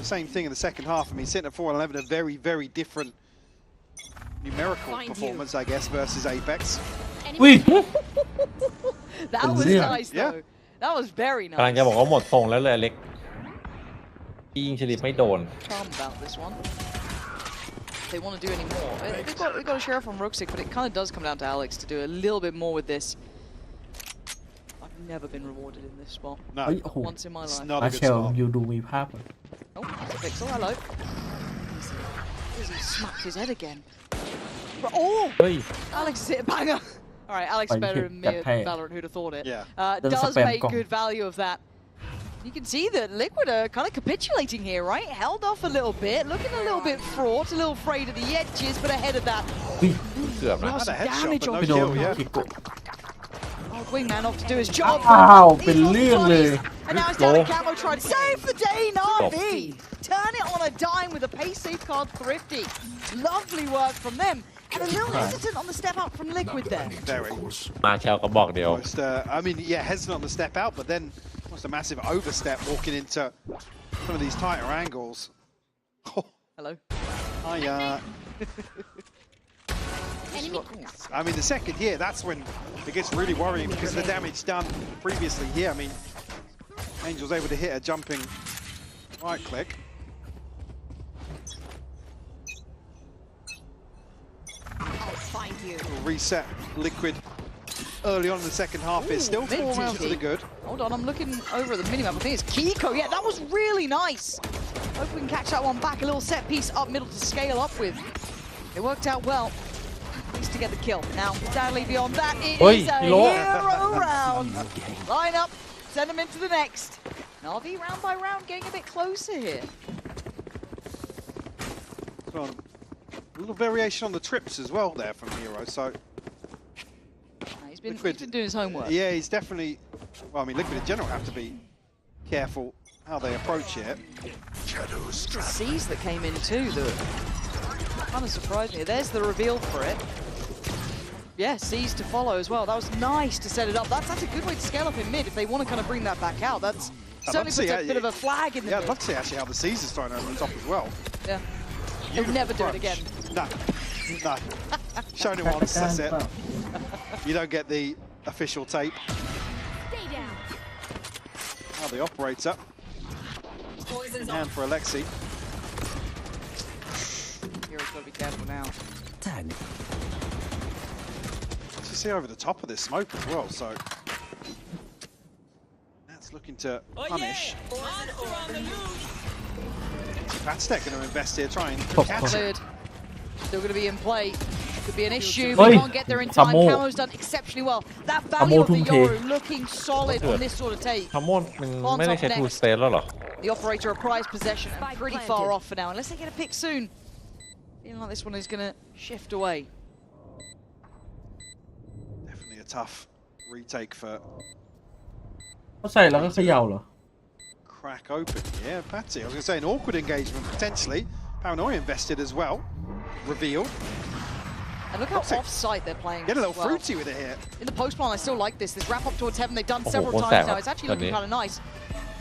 The same thing in the second half. I mean, sitting at 4-11, a very, very different numerical Find you. performance, I guess, versus Apex. อุ้ย That was Yeah. nice Yeah. though. That was very กำลัง nice. จะบอกว่าหมดทรงแล้วเลยอเล็กที่ยิงชลิปไม่โดน Calm about this one. If they want to do any more. They've got a sheriff on Rooksik, but it kind of does come down to Alex to do a little bit more with this. I've never been rewarded in this spot. No, เฮ้ยโอ้โห Once in my it's life. not มา a เช good ล spot. อยู่ดูมีภาพเหรอ Oh, Pixel, hello. He smacked his head again. Oh! เฮ้ย Alex is hitting banger. All right, Alex is Fine, better hit than me that at pay. Valorant. Who'd have thought it? Yeah. Doesn't Does spam make gong. good value of that. You can see that Liquid are kind of capitulating here, right? Held off a little bit, looking a little bit fraught, a little frayed at the edges, but ahead of that, เกือบนะ Had a headshot, damage but on ไป no โดน kill, yeah. คิโกะ oh, Wingman off to do his job. อ้าว He's เป็น got เรื่องเลย bodies, and now it's down to Camo trying to save the day, NAVI. Turn it on a dime with a pace safe card thrifty. Lovely work from them. And a little hesitant on the step up from Liquid there. Very. Course. มาแชลก็บอกเดียว Almost, I mean, yeah, hesitant on the step out, but then almost a massive overstep walking into some of these tighter angles. Oh, Hello. I mean, the second here, that's when it gets really worrying because of the damage done previously here. I mean, Angel's able to hit a jumping right click. I'll find you. Reset Liquid early on in the second half. It's still 4 mid-tier. rounds to the good. Hold on, I'm looking over at the minimap. I think it's Kiko. Yeah, that was really nice. Hope we can catch that one back. A little set piece up middle to scale up with. It worked out well. At least to get the kill. Now, sadly beyond that, it Oi, is a Lord. hero round. Line up, send them into the next. NAVI round by round getting a bit closer here. So, a little variation on the trips as well there from Hero. So, He's been Liquid. doing his homework. yeah, he's definitely. Well, I mean, Liquid in general have to be careful how they approach it. Shadows The C's that came in too that kind of surprised me. There's the reveal for it. yeah, C's to follow as well. That was nice to set it up. That's a good way to scale up in mid if they want to kind of bring that back out. That's certainly puts a bit of a flag in the Yeah, mid. I'd love to see actually how the C's is thrown over the top as well. Yeah. They'll never do it again. No, no. Shown it once, that's it. You don't get the official tape. Stay down. Now the operator. And for Alexi. Hero's got to be careful now. You see over the top of this smoke as well, so that's looking to punish. Patstech going to invest here, try and catch it. Cleared. Still going to be in play. Could be an issue. Oi. We can't get there in time. Camo. Camo's done exceptionally well. That value of the Camo Yoru looking solid on this sort of take. ทามโมนมันไม่ได้ใช้ทูสเตนแล้วเหรอ The operator a prize possession and pretty far off for now. Unless they get a pick soon. Feeling like this one is going to shift away. Definitely a tough retake for เขาใส่แล้วก็เขย่าเหรอ crack open. Yeah, Patsy. I was going to say an awkward engagement potentially. Paranoia invested as well. Revealed. And look how off-site they're playing. Get a little as well. fruity with it here. In the post plan, I still like this. This wrap up towards heaven, they've done several what's times that? now. It's actually looking kind of nice.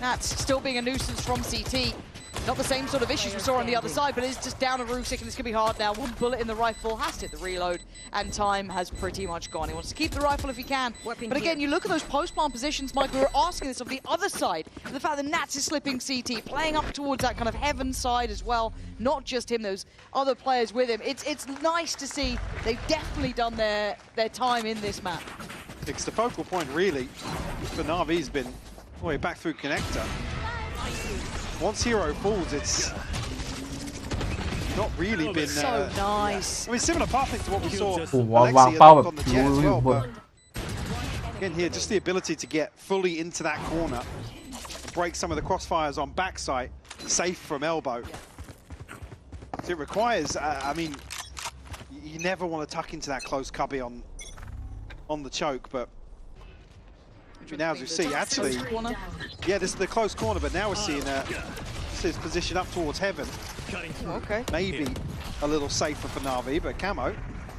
Nats still being a nuisance from CT. Not the same sort of issues we saw on the other side, but it's just down to Rusik, and it's going to be hard now. One bullet in the rifle has to hit the reload, and time has pretty much gone. He wants to keep the rifle if he can. But again, you look at those post-plant positions, Mike, we were asking this of the other side. The fact that Nats is slipping CT, playing up towards that kind of heaven side as well. Not just him, those other players with him. It's nice to see they've definitely done their time in this map. It's the focal point really for NAVI's been all the way back through connector. Once Hero falls, it's not really been So nice. I mean, similar pathing to what we saw โอ้โห Alexi วางเป้า had แบบ on the jet as อยู่ well. บน But again here, just the ability to get fully into that corner, break some of the crossfires on backside, safe from elbow. So it requires, I mean, you never want to tuck into that close cubby on the choke, but now as we see, actually, yeah, this is the close corner, but now we're seeing his position up towards heaven. Okay. Maybe a little safer for Navi, but Camo.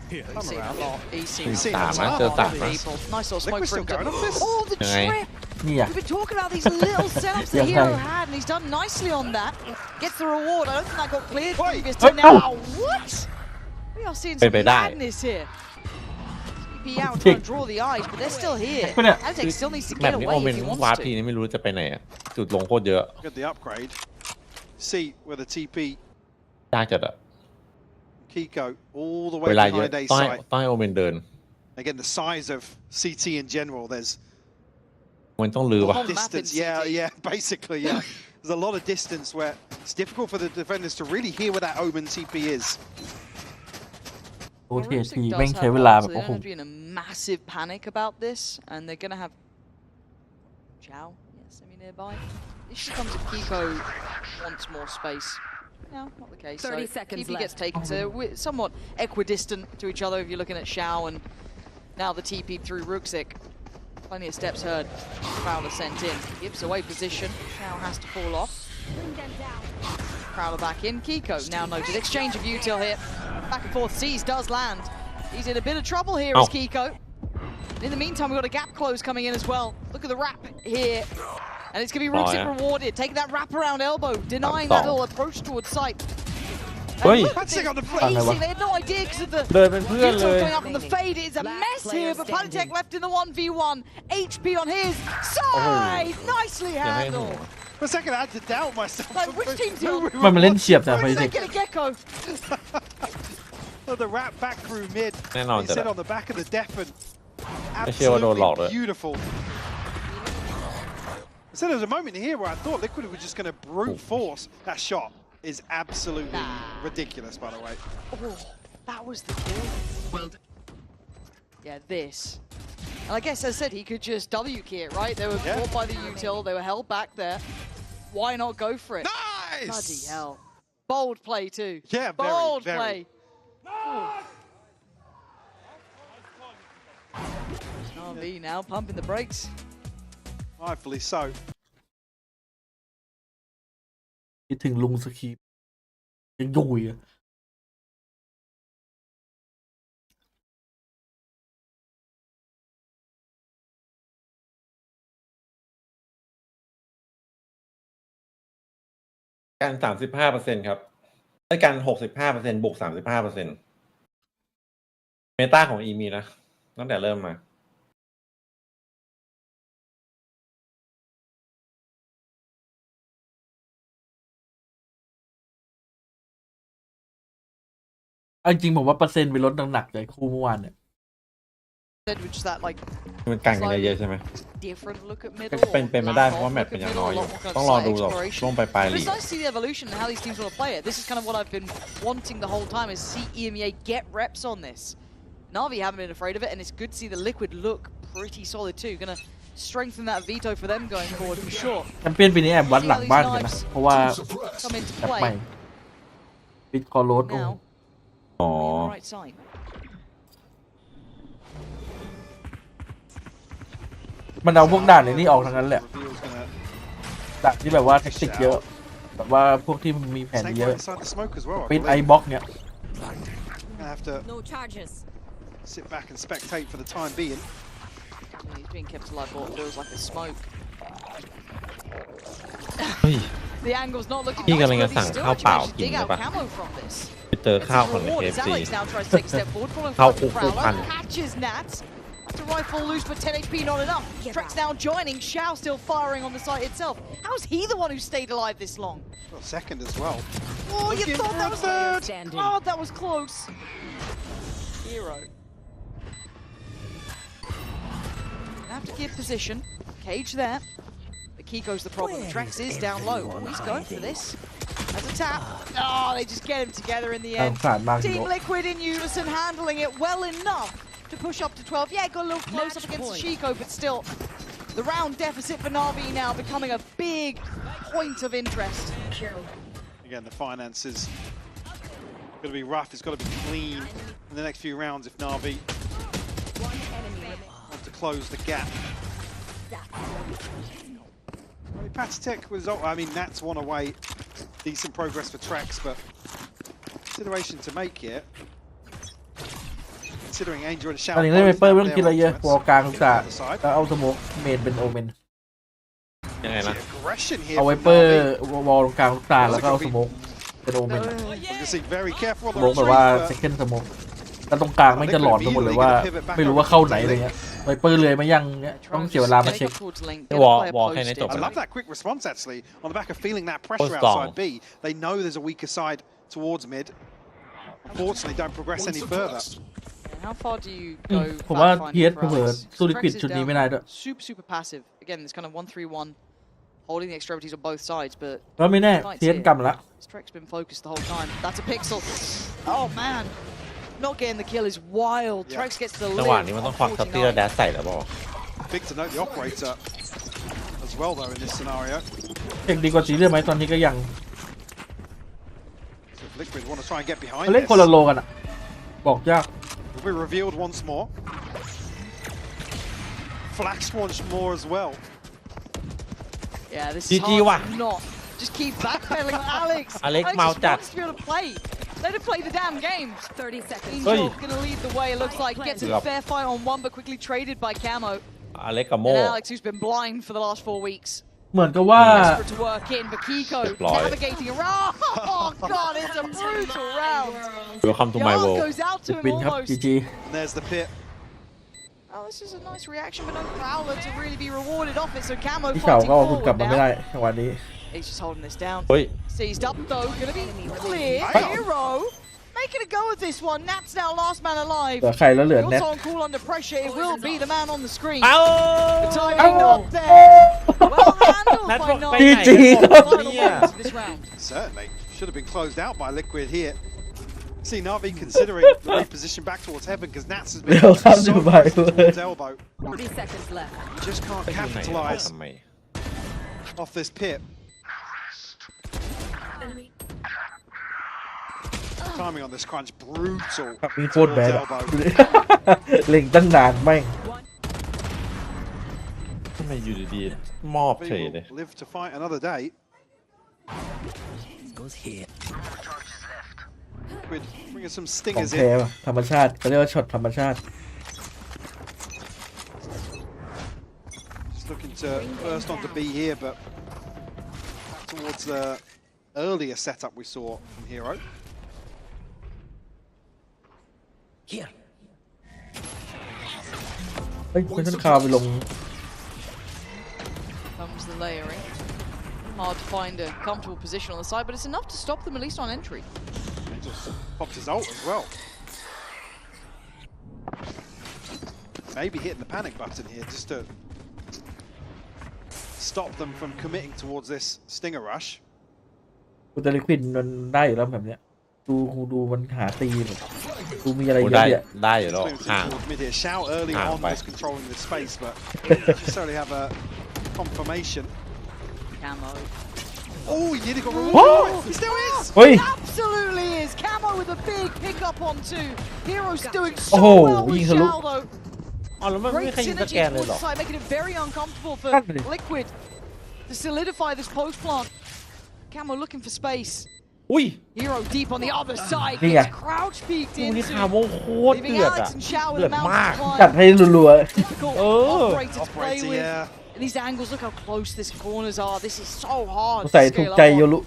Here. He's seen a lot. He's seen He's a seen lot a lot. of Tạm á. people. Nice little smoke Liquid's for him. still going off this. Oh, the Right. trip! เนี่ย We've been talking about these little setups that Yeah. Hero had, and he's done nicely on that. Gets the reward. I don't think that got cleared Wait. previous Oh, to now. no. What? We are seeing some Bye, bye, bye. madness here. CP out trying to draw the eyes, but they're still here. But, Aztec still needs to แม get ปนี้ away โอเมน if he วาร์ wants ปที to. นี้ไม่รู้จะไปไหนอะจุดลงโคตรเยอะ Got the upgrade. See where the TP ยากจัดอะ Kiko all the เว way ลาเยอะ behind A ต้อง side. ให้โอเมนเดิน Again, the size of CT in general. There's โอเมนต้องลือ a วะ lot of Whole map in distance. Yeah, CT. yeah, basically, yeah. There's a lot of distance where it's difficult for the defenders to really hear where that Omen TP is. โอ Well, เท Rusik ที does แม่ง have ใช้เวลา ult, แบ so บ they โอ้ don't โห have to be in a massive panic about this, and they're going to have Chow, yeah, semi nearby. This becomes if Kiko wants more space. No, not the case. 30 so seconds TP gets left. taken to we're somewhat equidistant to each other if you're looking at Shao, and now the TP through Ruxic. Plenty of steps heard. Crowder sent in. Gives away position. Shao has to fall off. Bring them down. Crowder back in. Kiko now noted. Exchange of util here. Back and forth. Seas does land. He's in a bit of trouble here as Oh. Kiko. In the meantime, we've got a gap close coming in as well. Look at the wrap here. And it's going to be Ruxic yeah. rewarded. Taking that wrap around elbow. Denying That's that all. little approach towards sight. Oi. And look at Patsy this on the flank. easy. They had no idea because of the เดินเป็นเพื่อนเล util ย going up on the fade. It's a Last mess player here, but standing. Palitech left in the 1v1. HP on his side. Nicely ยังให้หัว handled. For a second, I had to doubt myself. Like, which team's Who on? we were มันมาเล่นเฉียบแต่ watching. ไฟ They เด็ก get a gecko. Oh, the wrap back through mid. Hang on He to said that. on the back of the Defen. I see what all Absolutely over. beautiful. So there was a moment here where I thought Liquid was just going to brute force. That shot is absolutely ridiculous, by the way. Oh, that was the kill. Yeah, this. And I guess, as I said, he could just W key it, right? They were Yeah. caught by the util. They were held back there. Why not go for it? Nice! Bloody hell. Bold play, too. Yeah, very, Bold very. play. NAVI now pumping the brakes. Rightfully so. คิดถึงลุงสกียังอยู่อ่ะ กัน35%ครับได้กัน65%บวก35%เมตาของอีมีนะตั้งแต่เริ่มมาจริงๆผมว่าเปอร์เซ็นต์ไปลดหนักๆเลยคู่เมื่อวานเนี่ย which is that like มันกันกันเยอะใช่ไหม different look at ก็ middle เป็นไม่ได้เพราะว่าแมตช์มันยังน้อยอยู่ต้องรอดูหรอกช่วงปลาย But ลี it's ก nice to see the evolution and how these teams want to play it. This is kind of what I've been wanting the whole time is see EMEA get reps on this. NAVI haven't been afraid of it, and it's good to see the Liquid look pretty solid too. Gonna strengthen that veto for them going forward for sure. แชมเปี้ยนปีนี้แอบวัดหลังบ้านกันนะเพราะว่า Come into แบบใหม่ play ปิดคอโรส now. อ๋อ On the right side. มันเอาพวกด่านในนี่ออกทั้งนั้นแหละ Reveal's gonna ด่านที่แบบว่าแท็กติกเยอะแบบว่าพวกที่มีแผน snake เย right อะ inside the smoke as well. I ปิดไอ believe. บ็อกเนี่ย Gonna have to No charges. sit back and spectate for the time being. Yeah, he's being kept alive, but it feels like a smoke. เฮ้ย The angle's not looking พี่ nice, กำลัง but จะ he's สั่ง still ข้าวเปล่า managed to กิน dig ใช่ out ปะ camo from this. ไปเจอข้าวคนใน Reward เค as ฟซี Alex now tries to take a step forward, following How through cool Prowler, can. catches Nats. That's a rifle loose, but 10 HP not enough. Get Trex out. now joining, Shao still firing on the site itself. How is he the one who stayed alive this long? Well, second as well. Oh, you Looking thought for that a was third. Standing. Oh, that was close. Hero. Have to give position. Cage there. The Kiko's the problem. Trex is down low. Oh, he's going for this. As a tap. Oh, they just get him together in the น่าส end. งสารมากจริง Team Liquid in unison handling it well enough to push up to 12. Yeah, got a little close up against Chico, but still, the round deficit for NAVI now becoming a big point of interest. Again, the finance is going to be rough. It's got to be clean in the next few rounds if NAVI want to close the gap. Patitech was, I mean, Nats one away. Decent progress for Trex, but consideration to make here. Considering Angel and ต Shout อนนี้เล่นไวเปอร์ไม่ต้องคิดอะไรเยอะวอลกลางทุกตาแล้วเอาสโมกเมนเป็นโอเมน ยังไงนะ aggression here เอาไว from เปอร์ NAVI. วอลกลางทุกตาแล้วก็เอาสโมกเป็นโอเมน You see, very careful on ส the โมกแบบว่า retreat, เซคันด์สโมกแล้วตรงกลางไม่งจะหลอนไปหมดเลยว่าไม่รู้ว่าเข้าไหนอะไรเงี้ยไวเปอร์เลยมายังเงี้ยต้องเสียเวลามาเช็ค Wall can they but top I it? love that quick response actually. On the back of feeling that pressure What's outside down? B, they know there's a weaker side towards mid. Unfortunately, don't progress any further. How far do you go? ผมว่า fact เพีย finding ส for เผื่อ Alex? สู้ลิควิด Trex is ชุดนี้ down ไม่ได้ด้วย super passive. Again, it's kind of 1-3-1, holding the extremities on both sides, but ก็ไม่แน่เพียสกำละ Trex been focused the whole time. That's a pixel. Oh man, not getting the kill is wild. Yeah. Trex gets the จัง lead. หวะนี้มันต้องควักสตีลแล้วแดชใส่แล้วบอก Big to note the operator as well though in this scenario. เช็คดีกว่าสีเลือดไหมตอนนี้ก็ยัง So if Liquid want to try and get behind เล่น this, คนละโลกันอ่ะบอกยาก will be revealed once more. Flashed once more as well. Yeah, this is GG hardว่ะ to not. Just keep backpedaling, Alex. Alex just เมาจัด wants to be able to play. Let him play the damn game. 30 seconds. Angel gonna lead the way. It looks like gets a Yep. fair fight on one, but quickly traded by Camo. อเล็กกับโม And Alex, who's been blind for the last 4 weeks. เหมือนกับว่า Desperate to work in, but Kiko Right. navigating around. Oh god, it's a brutal round. Welcome to my Yard world goes out to him วินครับ almost. GG And there's the pit. Oh, this is a nice reaction, but no Prowler to really be rewarded off it. So Camo ที่เก่า fighting ก็เอาคุณกลับ forward มาไม่ได้ now. จังหวะนี้ He's just holding this down. เฮ้ย Seized up though, gonna be clear. Hero making a go of this one. Nat's now last man เห alive. ลือใครแล้วเหลือ You're แนท so cool under pressure. It will be the man on the screen. เอ้า The timing not there. Well handled Nat by บอก Nod. ไปไหน GG กันหมด Final เนี่ย moments of this round. Certainly. Should have been closed out by Liquid here. See Navi considering the reposition back towards heaven because Nats has been Welcome so to close my towards elbow. 30 seconds left. Just can't ไปอยู่ไหน capitalize ทำไม off this pit. Timing on this crunch brutal. มีโคตรแบด towards อะ elbow. เล็งตั้งนานแม่ง ทำไมอยู่ดีๆมอบเฉ Navi ยเลย will live to fight another day. Goes here. Liquid bringing some ของ stingers แท้ in. ว่ะธรรมชาติเขาเรียกว่าช็อตธรรมชาติ Just looking to burst onto B here, but towards the earlier setup we saw from Hero. Here. เฮ้ยเป็นท่านคาวไปลง Comes the layering. Hard to find a comfortable position on the side, but it's enough to stop them at least on entry. He just popped his ult as well. Maybe hitting the panic button here just to stop them from committing towards this stinger rush. กูแต่ลิควิดมันได้อยู่แล้วแบบเนี้ยดูมันหาตีแบบดูมีอะไร โอ้ เยอะ ได้ แยะ ได้อยู่แล้ว Moving ห่าง towards mid here. Shout early on was controlling the space, but didn't necessarily have a confirmation. Camo. Oh, he nearly got rewarded. He still is. เฮ้ย Absolutely is. Camo with a big pickup on two. Hero's doing so Oh, well withยิงทะลุ Shao though. อ๋อแล้วมันไม่มี Great ใครยิงส synergy แกนเลย towards เหรอ the side, making it very uncomfortable for นั่นดิ Liquid to solidify this post plant. Camo looking for space. อุ้ย Hero deep on the other side. นี่ไง Gets crouch peeked ดูนี่ into. คาโมโคตร Leaving เดือด Alex อ่ะ and Shao เดื with อ a ด mountain มาก to จัด climb. ให้รัว Difficult Oh. operator to play Operator, with. yeah. These angles, look how close these corners are. This is so hard ๆ to ใส่ถูก scale ใจ up โย on. รุ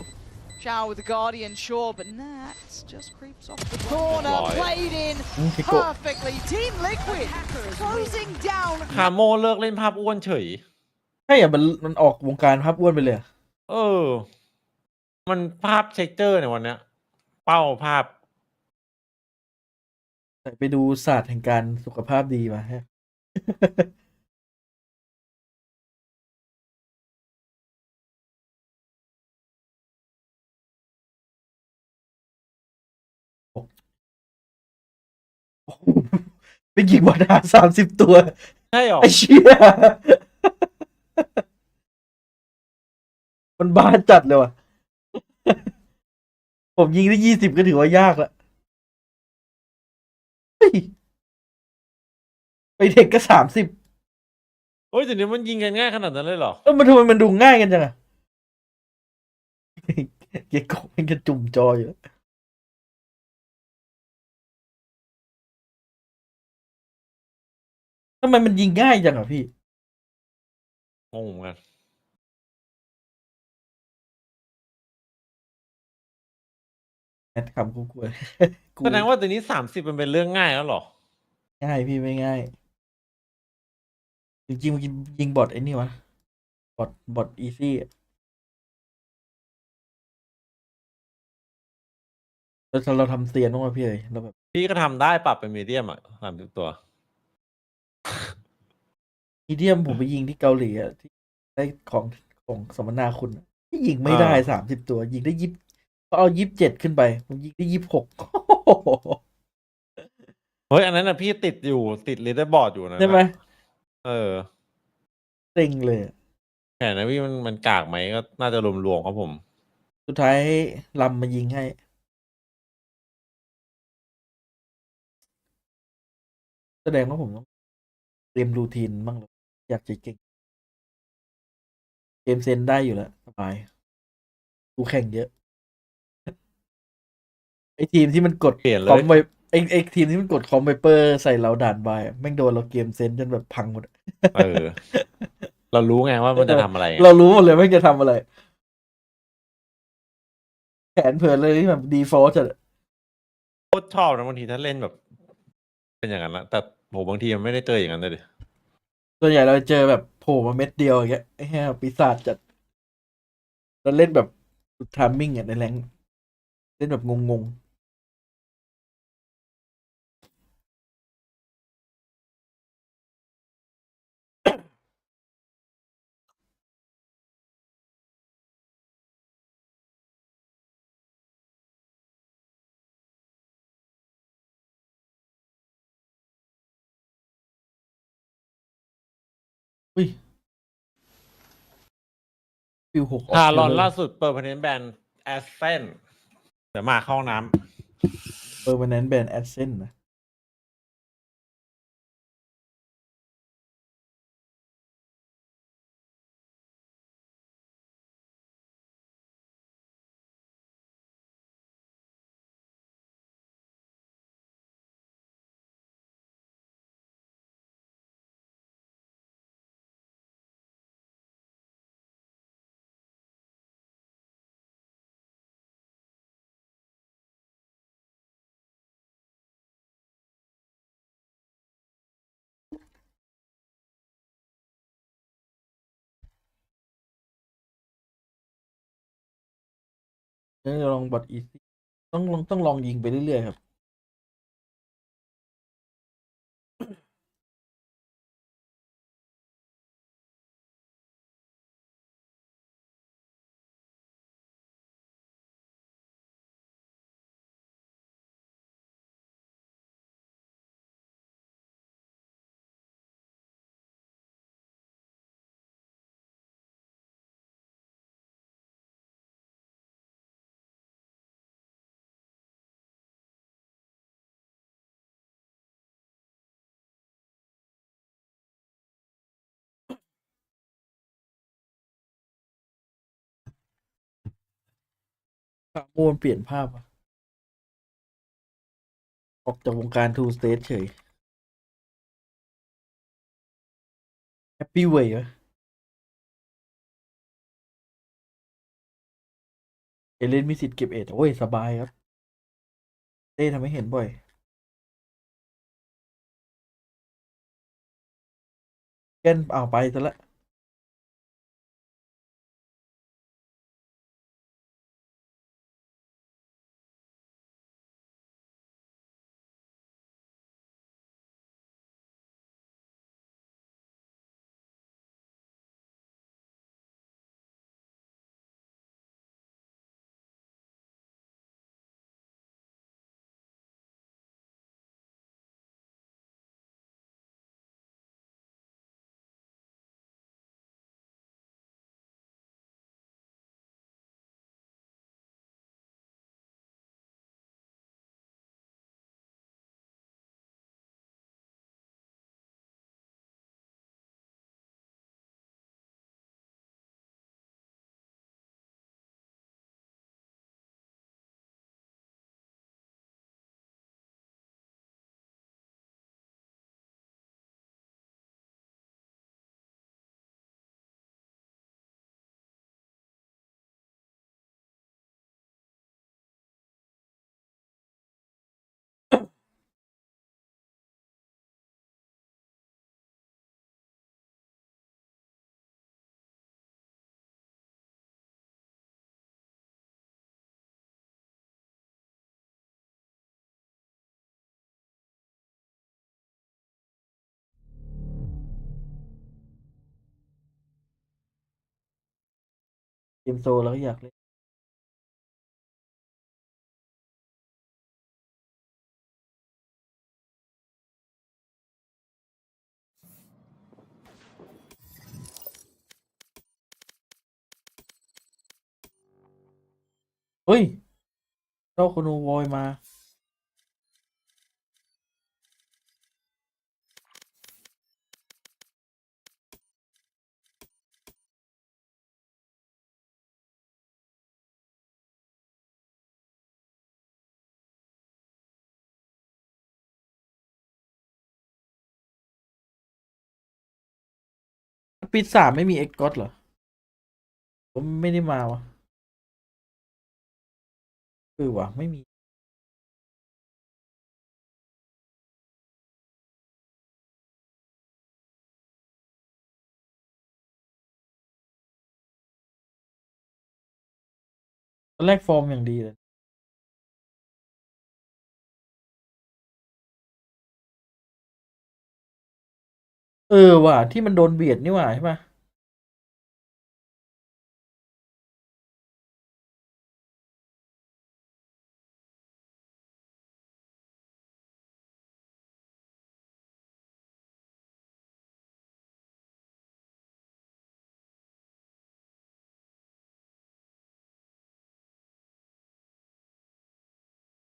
Shao with the Guardian, sure, but Nats just creeps off the corner. Right. Played in พี่โกะ perfectly. Team Liquid closing down. คาโมเลิกเล่นภาพอ้วนเฉย ใช่อ่ะมันออกวงการภาพอ้วนไปเลยอะ เออ มันภาพเช็คเจอร์ในวันเนี้ย เป้าภาพ แต่ไปดูศาสตร์แห่งการสุขภาพดีมาฮะ ไปยิงบอลหา30 ตัว ใช่หรอ ไอ้เชี่ย มันบ้าจัดเลยว่ะ ผมยิงได้20ก็ถือว่ายากละเฮ้ยไปเด็กก็30 โอ้ยแต่นี้มันยิงกันง่ายขนาดนั้นเลยเหรอ มันทำไมมันดูง่ายกันจังอะ เกโก้มันจะจุ่มจออยู่แล้วทำไมมันยิงง่ายจังอะพี่ งงเหมือนกัน แอดคำกูกลัว กู แสดงว่าตัวนี้30มันเป็นเรื่องง่ายแล้วเหรอ ง่ายพี่ไม่ง่าย จริงๆมันยิงบอทไอ้นี่วะบอทอีซี่แล้วเราทำเซียนบ้างวะพี่เลยเราแบบ พี่ก็ทำได้ปรับเป็นมีเดียมอ่ะ30 ตัว มีเดียมผมไปยิงที่เกาหลีอะที่ได้ของสมนาคุณอะที่ยิงไม่ได้ อ่า 30 ตัว ยิงได้เขาเอา27ขึ้นไป ผมยิงได้26 เฮ้ย อันนั้นนะพี่ติดลีดเดอร์บอร์ดอยู่นะ ใช่ไหม เออ เซ็งเลยอะ แค่นะพี่มันกากไหมก็น่าจะรวมๆครับผม สุดท้ายลำมายิงให้ แสดงว่าผมต้องเตรียมรูทีนบ้างเลยอยากจะเก่ง เกมเซนได้อยู่แล้วสบายกูแข่งเยอะ ไอทีมที่มันกด เปลี่ยนเลย คอมไวไอทีมที่มันกดคอมไวเปอร์ใส่เราด่านบายอะแม่งโดนเราเกมเซนจนแบบพังหมดอะ เออ เรารู้ไงว่ามันจะทำอะไรไง เรารู้หมดเลยว่าจะทำอะไร แผนเผินเลยที่แบบดีฟอลต์จะ โคตรชอบนะบางทีถ้าเล่นแบบ เป็นอย่างนั้นละแต่โหบางทีมันไม่ได้เจออย่างนั้นเลยดิ ส่วนใหญ่เราเจอแบบโผล่มาเม็ดเดียวอย่างเงี้ยไอ้เหี้ยปีศาจจัดเราเล่นแบบทามมิ่งอ่ะในแรงเล่นแบบงงๆอุ้ยฟิว6 ทารอนล่าสุดเปิดพเนนแบนแอสเซนเดี๋ยวมาเข้าห้องน้ำ เปอร์มานแนนต์แบนแอดเซนนะ ลองบอทอีซี่ต้องลองยิงไปเรื่อยๆครับโมนเปลี่ยนภาพอะออกจากวงการ Two Stage เฉย Happy Way วะเอเลนมีสิทธิ์เก็บเอ็ดโอ้ย สบายครับ เต้ทำให้เห็นบ่อยแกนเอาไปซะละ เกมโซแล้วก็อยากเล่นเฮ้ยเจ้าคนวอยมา ปีสามไม่มีเอ็กก็อตเหรอ ผมไม่ได้มาวะวะไม่มี ตอนแรกฟอร์มอย่างดีเลย ว่ะที่มันโดนเบียดนี่หว่าใช่ปะ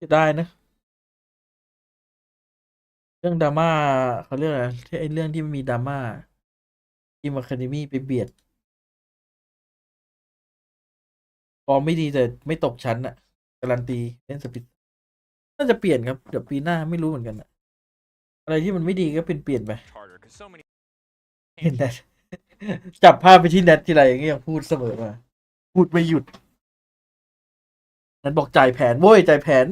จะได้นะ เรื่องดราม่าเขาเรียกอะไรที่ไอ้เรื่องที่มันมีดราม่าทีมอะคาเดมี่ไปเบียดฟอร์มไม่ดีแต่ไม่ตกชั้นอะการันตีเล่นสปิดน่าจะเปลี่ยนครับ เดี๋ยวปีหน้าไม่รู้เหมือนกันอะอะไรที่มันไม่ดีก็เปลี่ยนไป เห็นแนท จับภาพไปที่แนททีไรอย่างเงี้ยยังพูดเสมอมา พูดไม่หยุด นั้นบอกจ่ายแผนโว้ยจ่ายแผน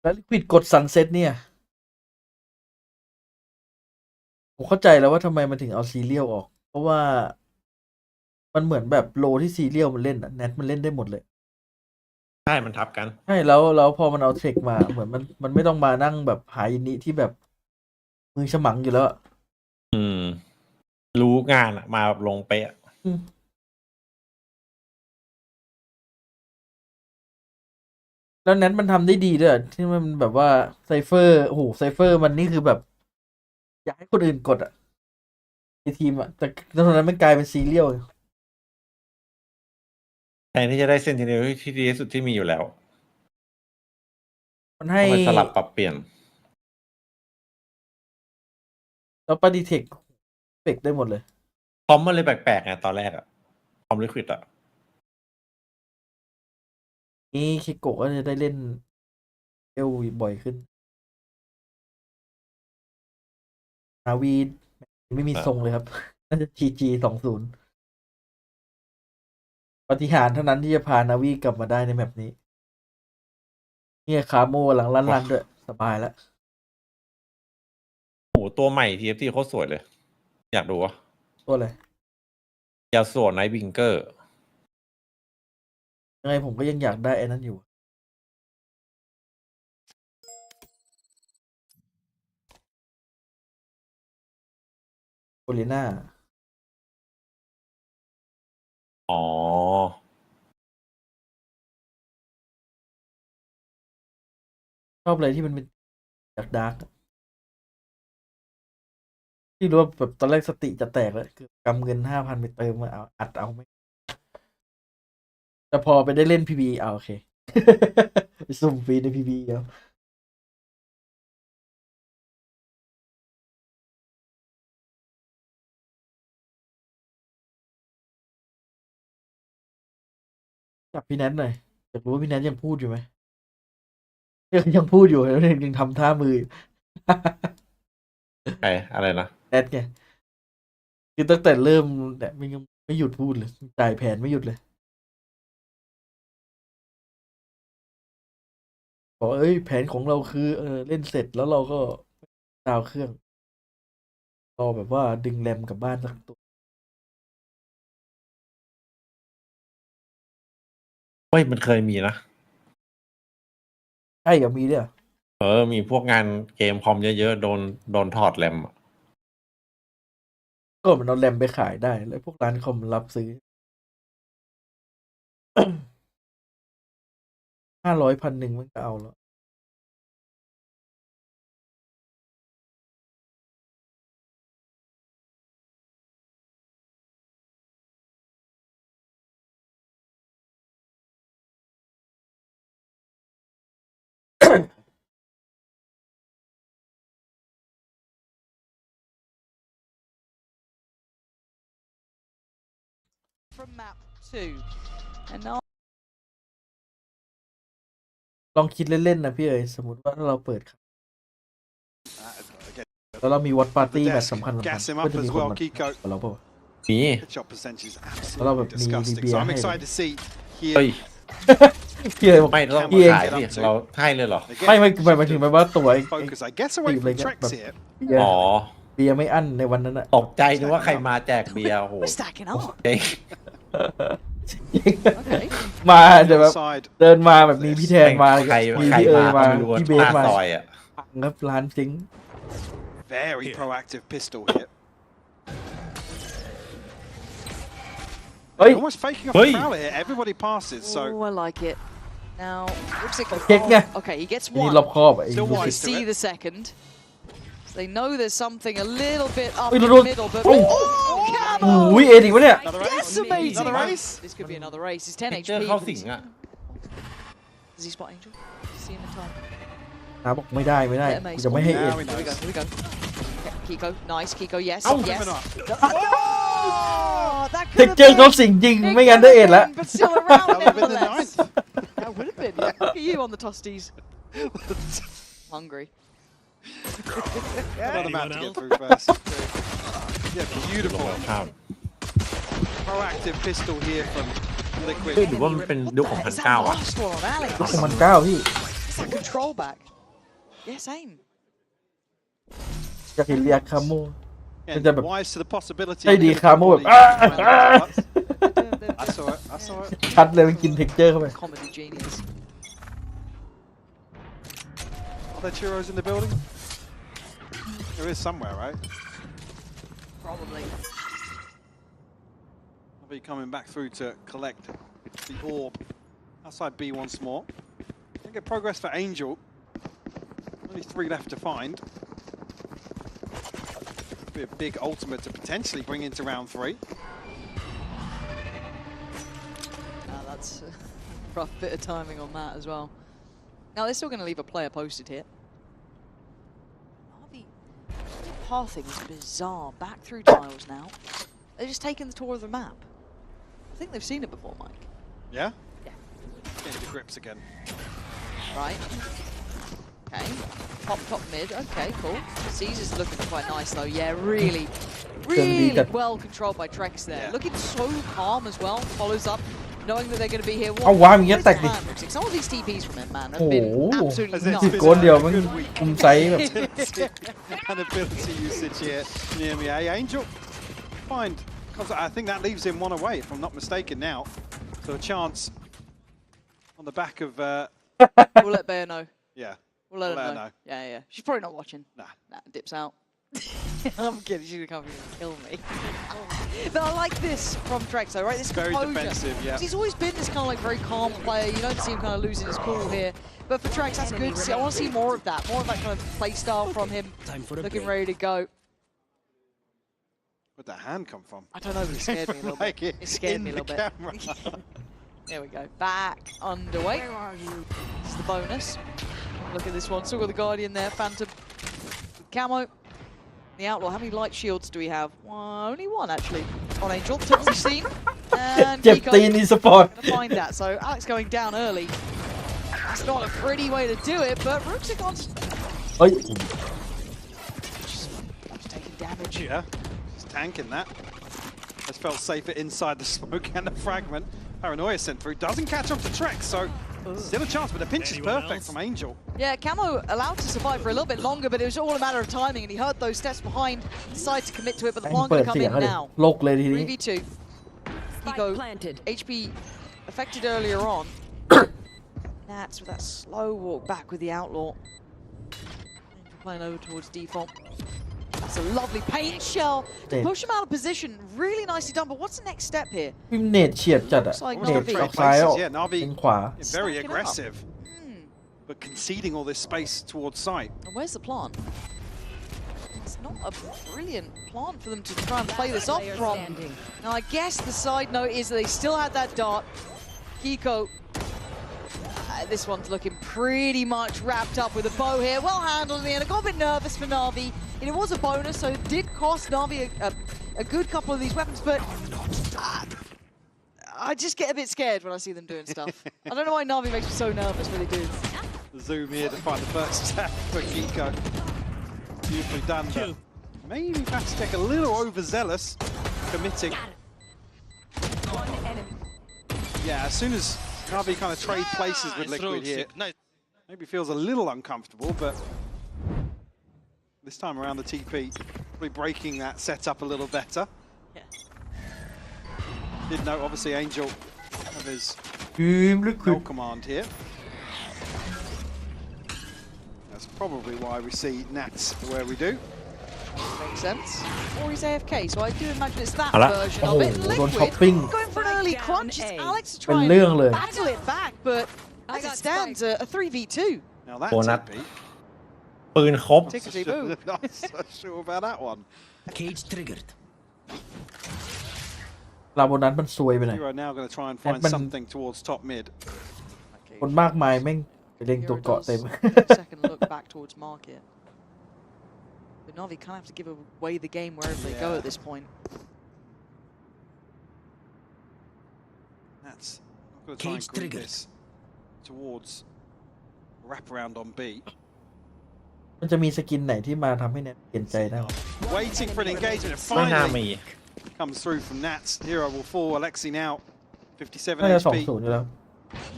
แล้วลิควิดกดซันเซ็ตเนี่ย ผมเข้าใจแล้วว่าทำไมมันถึงเอาซีเรียลออก เพราะว่ามันเหมือนแบบโลที่ซีเรียลมันเล่นอะแนทมันเล่นได้หมดเลย ใช่มันทับกัน ใช่แล้วพอมันเอาเทคมาเหมือนมันไม่ต้องมานั่งแบบหาอินิที่แบบมือฉมังอยู่แล้วอะ รู้งานอะมาแบบลงเป๊ะ แล้วนั้นมันทำได้ดีด้วยที่มันแบบว่าไซเฟอร์โอ้โหไซเฟอร์มันนี่คือแบบ อยากให้คนอื่นกดอ่ะในทีมอ่ะแต่ตอนนั้นมันกลายเป็นซีเรียล แทนที่จะได้เซนติเนลที่ดีที่สุดที่มีอยู่แล้ว มันให้ ต้องไปสลับปรับเปลี่ยน แล้วปฏิเทคเฟกได้หมดเลย คอมมันเลยแปลกๆไงตอนแรกอะคอมลิควิดอะ นี่คิโกะก็จะได้เล่นเอลบ่อยขึ้นนาวีไม่มีทรงเลยครับ น่าจะ GG 20ปาฏิหาริย์เท่านั้นที่จะพานาวีกลับมาได้ในแมปนี้เนี่ยคาโมหลังลั่นๆด้วยสบายแล้ว โอ้โหตัวใหม่ TFT โคตรสวยเลย อยากดูวะ ตัวอะไร ยาสวไนท์วิงเกอร์ ยังไงผมก็ยังอยากได้ไอ้นั้นอยู่โอลิน่า อ๋อ ชอบอะไรที่มันเป็นดาร์กที่รู้ว่าแบบตอนแรกสติจะแตกแล้วคือกำเงิน5,000ไปเติมมาเอาอัดเอาไหมแต่พอไปได้เล่น PB เอาโอเค ไปสุ่มฟรีใน PB เอาจับพี่แนทหน่อยอยากรู้ว่าพี่แนทยังพูดอยู่ไหมยังพูดอยู่แล้วยังทำท่ามืออยู่ อะไรนะ แนทไงคือตั้งแต่เริ่มเนี่ยมันยังไม่หยุดพูดเลยจ่ายแผนไม่หยุดเลยบอกเอ้ยแผนของเราคือเล่นเสร็จแล้วเราก็ดาวน์เครื่องรอแบบว่าดึงแรมกลับบ้านสักตัว เฮ้ย มันเคยมีนะ ใช่กับมีด้วยเหรอ มีพวกงานเกมคอมเยอะๆ โดนถอดแรมอะ ก็มันเอาแรมไปขายได้แล้วพวกร้านคอมมันรับซื้อ 500 1,000มันก็เอาแล้ว from map 2 and now ลองคิดเล่นๆนะพี่เอ๋ยสมมติว่าถ้าเราเปิดครับแล้วเรามีวอตปาร์ตี้แบบสำคัญ Gas him ก็ up จะมี as คน well, มา Kiko. กับเราเปล่าวะ มี Headshot percentage is Well, absolutely disgusting. So I'm excited to see เฮ้ย here. พี่เอ๋ยบอก ไม่ต้อง พี่เอง ขายดิเราให้เลยเหรอ ไม่หมายถึงแบบว่าตัวไอ้ Focus, I guess, away from like Trex that, here. เบียร์ อ๋อ เบียร์ไม่อั้นในวันนั้นอะ ตกใจนึกว่าใครมาแจกเบียร์โอ้โห we're stacking up เจ๊ง okay มาเดี๋ยวแบบ Side. เดินมาแบบมีพี่แทนมา ใคร มี ใคร พี่เอ๋ย มา มา ไม่รู้ พี่เบ ห ส น้า มา ซอยอ่ะ ครับร้านจริง Very proactive pistol here. เฮ้ย Almost faking off Hey. the prowler here. Everybody passes, so oh I like it now looks like Check nha. okay he gets อันนี้ one รอบครอบไอ้ Still ลูก wide. ศิษย์ see the second they know there's something a little bit up Ui, in lột the lột. middle but Ui. oh โอ้ camo ยเอ็ดอีกวะเนี่ย Another ace. decimating Another ace. this could be another race it's 10 เจอ HP เข้าสิงอ่ะ does he spot Angel see him in time น้าบอกไม่ได้ Let him กู ace จะไม่ให้ Now เอ็ด we know. here we go Kiko nice Kiko yes Oh, yes coming up. oh that เทค could เจอ have ร์เขา been สิงจริง It ไม่งั้น could ได้ have เอ็ดแล้ว been, but still around That would have been the nevertheless. ninth. That would have been. Look at you on the tosties. Hungry. Another map to Anyone get else? through first. Yeah, ลง beautiful มาข้าม proactive pistol here from เฮ้ย Liquid. หรือว่ามันเป็น What ยุ the คของ heck? พัน Is เก้า that อ่ะ last one on Alex? มันเก้าพี่ It's that control back. Yeah, same. อยากเห็นเรียกคาโม And Is that a- wise to the possibility. ใช่ดี of คาโมแบบ Liquid. I I saw it. I saw it. ชัดเลยมันกินเท็กเจอร์เข้าไป Comedy genius. Are there churros in the building? There is somewhere, right? Probably. I'll be coming back through to collect the orb outside B once more. Don't get progress for Angel. Only 3 left to find. Be a big ultimate to potentially bring into round 3. That's a rough bit of timing on that as well. Now they're still going to leave a player posted here. The pathing is bizarre. Back through tiles now. They're just taking the tour of the map. I think they've seen it before, Mike. Yeah? Yeah. Getting the grips again. Right. Okay. Top mid. Okay, cool. Caesar's looking quite nice though. Yeah, really well controlled by Trex there. Yeah. Looking so calm as well. Follows up, knowing that they're going to be here. เอาวางอย่างเงี้ยแตกดิ Some of these TPs from him, man, โอ้ have โห been absolutely สิบ nuts. โกนเดียวมันคุมไซส์แบบ And ability usage here in the EMEA. Angel find. I think that leaves him 1 away, if I'm not mistaken now. So a chance on the back of. We'll let Bear know. Yeah. We'll let her her know. know. Yeah. She's probably not watching. Nah. Dips out. I'm kidding. She's gonna come here and kill me. But I like this from Trex, though, right? This Very composure. defensive, yeah. He's always been this kind of like very calm player. You don't see him kind of losing his cool here. But for Trex, that's good to see. I want to see more of that. More of that kind of play style from him. Looking ready to go. Where'd that hand come from? I don't know, but it scared me a little bit. It scared me a little bit. There we go. Back underway. This is the bonus. Look at this one. Still got the Guardian there. Phantom. Camo. The Outlaw. How many light shields do we have? Only 1, actually. On Angel. Typically seen. And เจ็บตีนอีสปอร์ต gonna find that. So Alex going down early. That's not a pretty way to do it, but Ruxicon's เฮ้ย just taking damage. Yeah. He's tanking that. Has felt safer inside the smoke and the fragment. Paranoia sent through. Doesn't catch on to Trex, so still a chance, but the pinch is perfect from Angel. Yeah, Camo allowed to survive for a little bit longer, but it was all a matter of timing, and he heard those steps behind, decided to commit to it, but the แม่ง plan เปิด gonna come เสียง in เขาดิ now. โลกเลยทีนี้ 3v2. Spike Ego, planted. HP affected earlier on. Nats with that slow walk back with the Outlaw. Angel playing over towards default. That's a lovely paint shell to push him out of position. Really nicely done, but what's the next step here? พิมเนตเฉียดจัดอะ Looks like เนต Navi. ออกซ้ายออก Yeah, Navi เป็นขวา very Stacking up. aggressive, but conceding all this space towards site. And where's the plant? It's not a brilliant plant for them to try and play this off Player from. standing. Now, I guess the side note is that they still had that dart. Kiko, this one's looking pretty much wrapped up with a bow here. Well handled in the end. I got a bit nervous for Navi. And it was a bonus, so it did cost Navi a good couple of these weapons, but I just get a bit scared when I see them doing stuff. I don't know why Navi makes me so nervous when they do. Zoom here to find the first attack for Kiko. Beautifully done, but maybe Vatic a little overzealous, committing. One enemy. Yeah, as soon as Navi kind of trade places with Liquid here, maybe feels a little uncomfortable, but this time around the TP, probably breaking that setup a little better. Yeah. Did note, obviously, Angel of his ทีมลิควิ no ด command here. That's probably why we see Nats where we do. Makes sense. Or he's AFK, so I do imagine it's that เอาละ version โอ้ of โห it. โดนช้อปปิ้ง Liquid going for an early crunch. It's Alex to เป็น try เรื่อง and เลย battle it back, but as it stands, a 3v2. Now that Bonus. TP, ปืนครบ Tickety boo. not so sure about that one. Cage triggered. ลาโบนัสมันซวยไปหน่อย Hero now going to try and find Edmund. something towards top mid. คนมากมายแม่งไปเล็งตัวเกาะเต็ม Second look back towards market. But Navi kind of have to give away the game wherever they go at this point. That's not going to try and Cage group triggered. this towards wraparound on B. มันจะมีสกินไหนที่มาทำให้เนี่ยเปลี่ยนใจได้ Waiting for an engagement. ไม่น่า Finally มี comes through from Nats. Hero will fall. Alexi now 57 น่าจะ HP. 2-0 อยู่แล้ว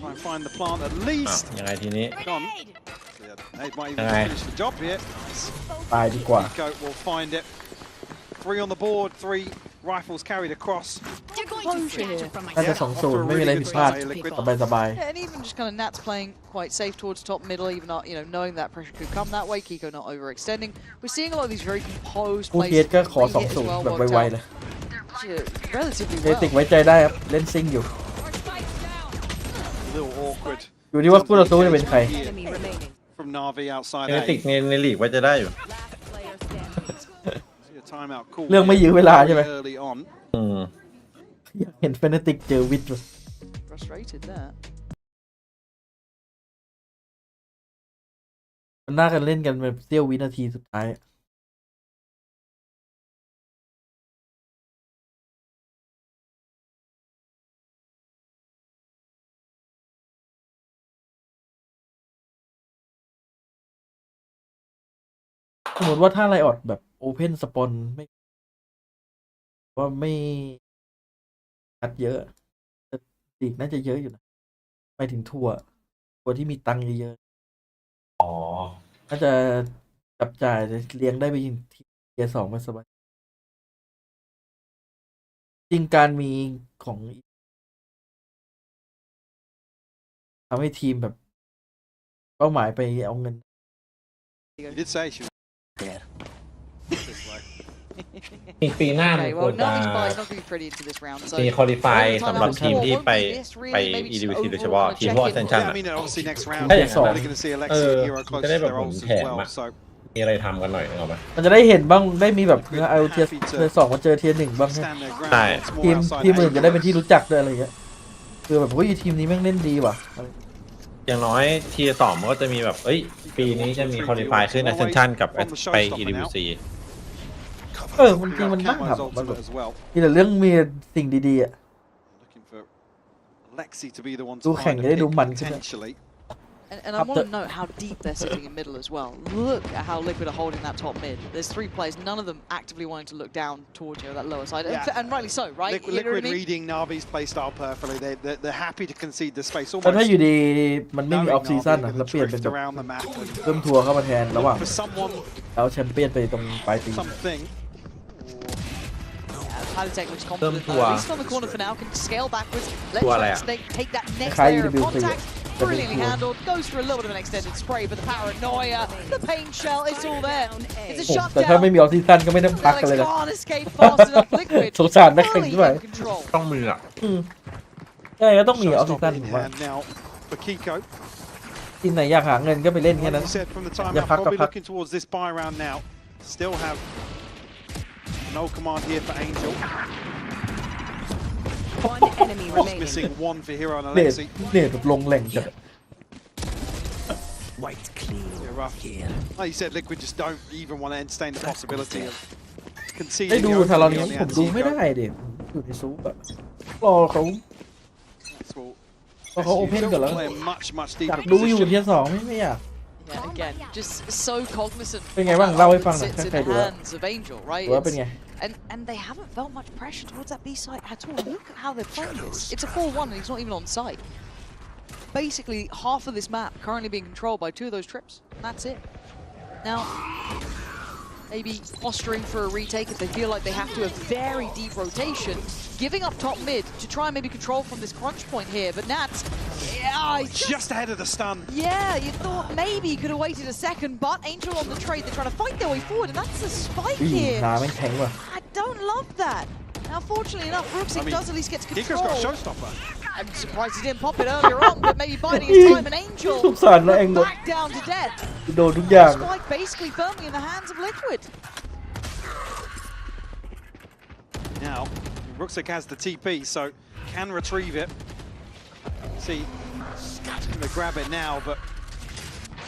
Try and find the plant at อ่ะ least. ยังไงทีนี้ Gone. Yeah, they might even Alright. finish the job here. ตายดีกว่า Nico will find it. 3 on the board, 3 rifles carried across. composure here. น่าจะ2-0 ไม่มีอะไรผิดพลาดสบาย Yeah, and even just kind of Nats playing quite safe towards top middle, even not, knowing that pressure could come that way. Kiko not overextending. We're seeing a lot of these very composed ผู้ plays. เกตก็ขอ Free hit as 2-0 well, แบบ worked ไว out ๆเลย relatively เอติก well. ไว้ใจได้ครับเล่นซิงอยู่ A little awkward อยู่ที่ว่าคู่ต่อสู้จะเป็นใคร Enemy remaining. from NAVI outside เอ A. ติกในลีกว่าจะได้อยู่ Last player standing. See a timeout call เรื่องไม่ยื้อเวลาใช่ไหม early on. อืม อยากเห็นเฟนติกเจอวิทย์ Frustrated there. มันน่ากันเล่นกันแบบเสี้ยววินาทีสุดท้ายสมมติว่าถ้าไลออดแบบโอเพนสปอนไม่คัดเยอะแต่ลีกน่าจะเยอะอยู่นะไปถึงทัวร์ที่มีตังค์เยอะ อ๋อ ๆน่าจะจับจ่ายเลี้ยงได้ไปถึงเทียร์2มาสบายจริงการมีของทำให้ทีมแบบเป้าหมายไปเอาเงิน You did say she was There. this way. อีกปีหน้ามัน Okay, ควร well, จะ Navi's buy is not going to be pretty into this round. So มีคอลิฟาย Only สำหรับ timeout ทีม four ที่ won't ไป be this, really. ไป Maybe just EDVC โดยเฉ overall พาะ kinda ทีม check พวก in. เซนชั่น Yeah, I อะ mean, obviously next round, Hey, we're so- probably going to see Alexi and Hero จะ close ได้ to แบบ their ผม roles แถ as ม well. อะ So มีอะไรทำกันหน่อยเอาไหม มันจะได้เห็นบ้างได้มีแบบเอาเทียร์2มาเจอเทียร์1บ้างใช่ stand their ground. Right. It's more ทีม outside ทีมอื่น A. จะได้เป็นที่รู้จักด้วยอะไรอย่างเงี้ยคือแบบเฮ้ยทีมนี้แม่งเล่นดีว่ะ อย่างน้อยทีสองมันก็จะมีแบบเอ้ย ปีนี้จะมีคอลิฟายขึ้นในเซนชั่นกับไป EDVC มันจริงมันน่า Camo's ทำมันแบบ ultimate as well. มีแต่เรื่องมีสิ่งดีๆอ่ะ Looking for Alexi to be the one ดู to แข่ง find จะ a ได้ดู pick มันขึ้นนะ potentially. And I want to note how deep they're sitting in middle as well. Look at how Liquid are holding that top mid. There's 3 players, none of them actively wanting to look down towards that lower side. Yeah. And rightly so, right? Liquid, You know what I Liquid mean? reading Navi's playstyle perfectly. They're happy to concede the space แต่ถ้า almost. อยู่ดีมันไม่มีออฟ knowing ซีซั่น Navi อ่ะ are แล้ว gonna เปลี่ยนเป็น drift แบบ around the map and เพิ่มทัวร์เข้ามาแทนระหว่าง look for someone, แล้วแชมเปี้ยนไปตรงปลายปี something. Palitech looks confident Thumb though. to, At least on the corner for now, can scale backwards. Let to Shots Alea. they take that next Kai layer of EWP. contact. Brilliantly EWP. handled. Goes for a little bit of an extended spray, but the paranoia, the pain shell, it's all there. It's a แต่ถ้า shutdown. ไม่มีออฟซีซั่นก็ไม่ต้องพัก Alex กันเลยนะ can't escape fast enough. Liquid สงสารนักแข่ง fully ด้วย in control. ต้องมืออ่ะ ใช่ก็ต้องมีออฟซี Showstopper ซั่น in ผมว่า hand now for Kiko. ทีมไหนอยากหาเงินก็ไปเล่นแค่ Like นั้น you said from the time Yeah, out, pack, probably pack. looking towards this buy round now. Still have no command here for Angel. One enemy Just remaining. missing one for Hero and เนต Alexi. เนตแบบลงแหล่งจัด White clean. Yeah, rough. Here. Like you said, Liquid just don't even want to entertain the possibility of ได้ conceding ดู the ทารอน opening นี้ on ผม the ดูไม่ anti-go. ได้เด็กอยู่ในซูปอะรอเขา That's what- เพราะเขาโอเพน Still กันแล้ว playing much อยาก deeper ดูอยู่ position. เทียร์2ไม่อยาก Yeah, again, just so cognizant. เป็นไงบ้าง of เล่า how ให้ it ฟังหน่อย sits ถ้า in ใคร the ดูแล้ว hands of Angel, right? ว่าเป็นไง And they haven't felt much pressure towards that B side at all. Look at how they're playing this. It's a 4-1 and he's not even on site. Basically, half of this map currently being controlled by 2 of those trips. And that's it. Now, maybe posturing for a retake if they feel like they have to a very deep rotation, giving up top mid to try and maybe control from this crunch point here. But Nats, yeah, he's Just ahead of the stun. yeah, you thought maybe he could have waited a second, but Angel on the trade, they're trying to fight their way forward, and that's the spike อุ้ย here. นาแม่งแข็งว่ะ I don't love that. Now, fortunately enough, Brooksy I mean, does at least get to Kiko's control. got a showstopper. I'm surprised he didn't pop it earlier on, but maybe biding his time. And สง Angel สารนะเองแบบ back down to death. โดนทุกอย่าง Spike basically firmly in the hands of Liquid. Now, Ruxic has the TP, so can retrieve it. See, going to grab it now, but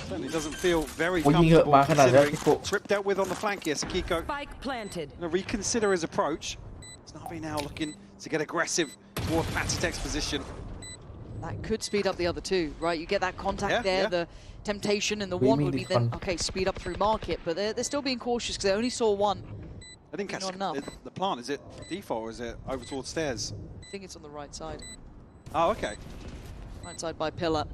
certainly doesn't feel very โอ้ยยิงเหอะ comfortable มาขนาดนี้ considering พี่โก trip dealt with on the flank here. So Kiko Spike planted. going to reconsider his approach. Snavi now looking to get aggressive towards Patitech's position. That could speed up the other 2, right? You get that contact Yeah, there, yeah. the temptation, and the We one mean would be the then, con- okay, speed up through market, but they're still being cautious because they only saw 1. I didn't catch Not enough. the plant. Is it default or is it over towards stairs? I think it's on the right side. Oh, okay. Right side by Pillar.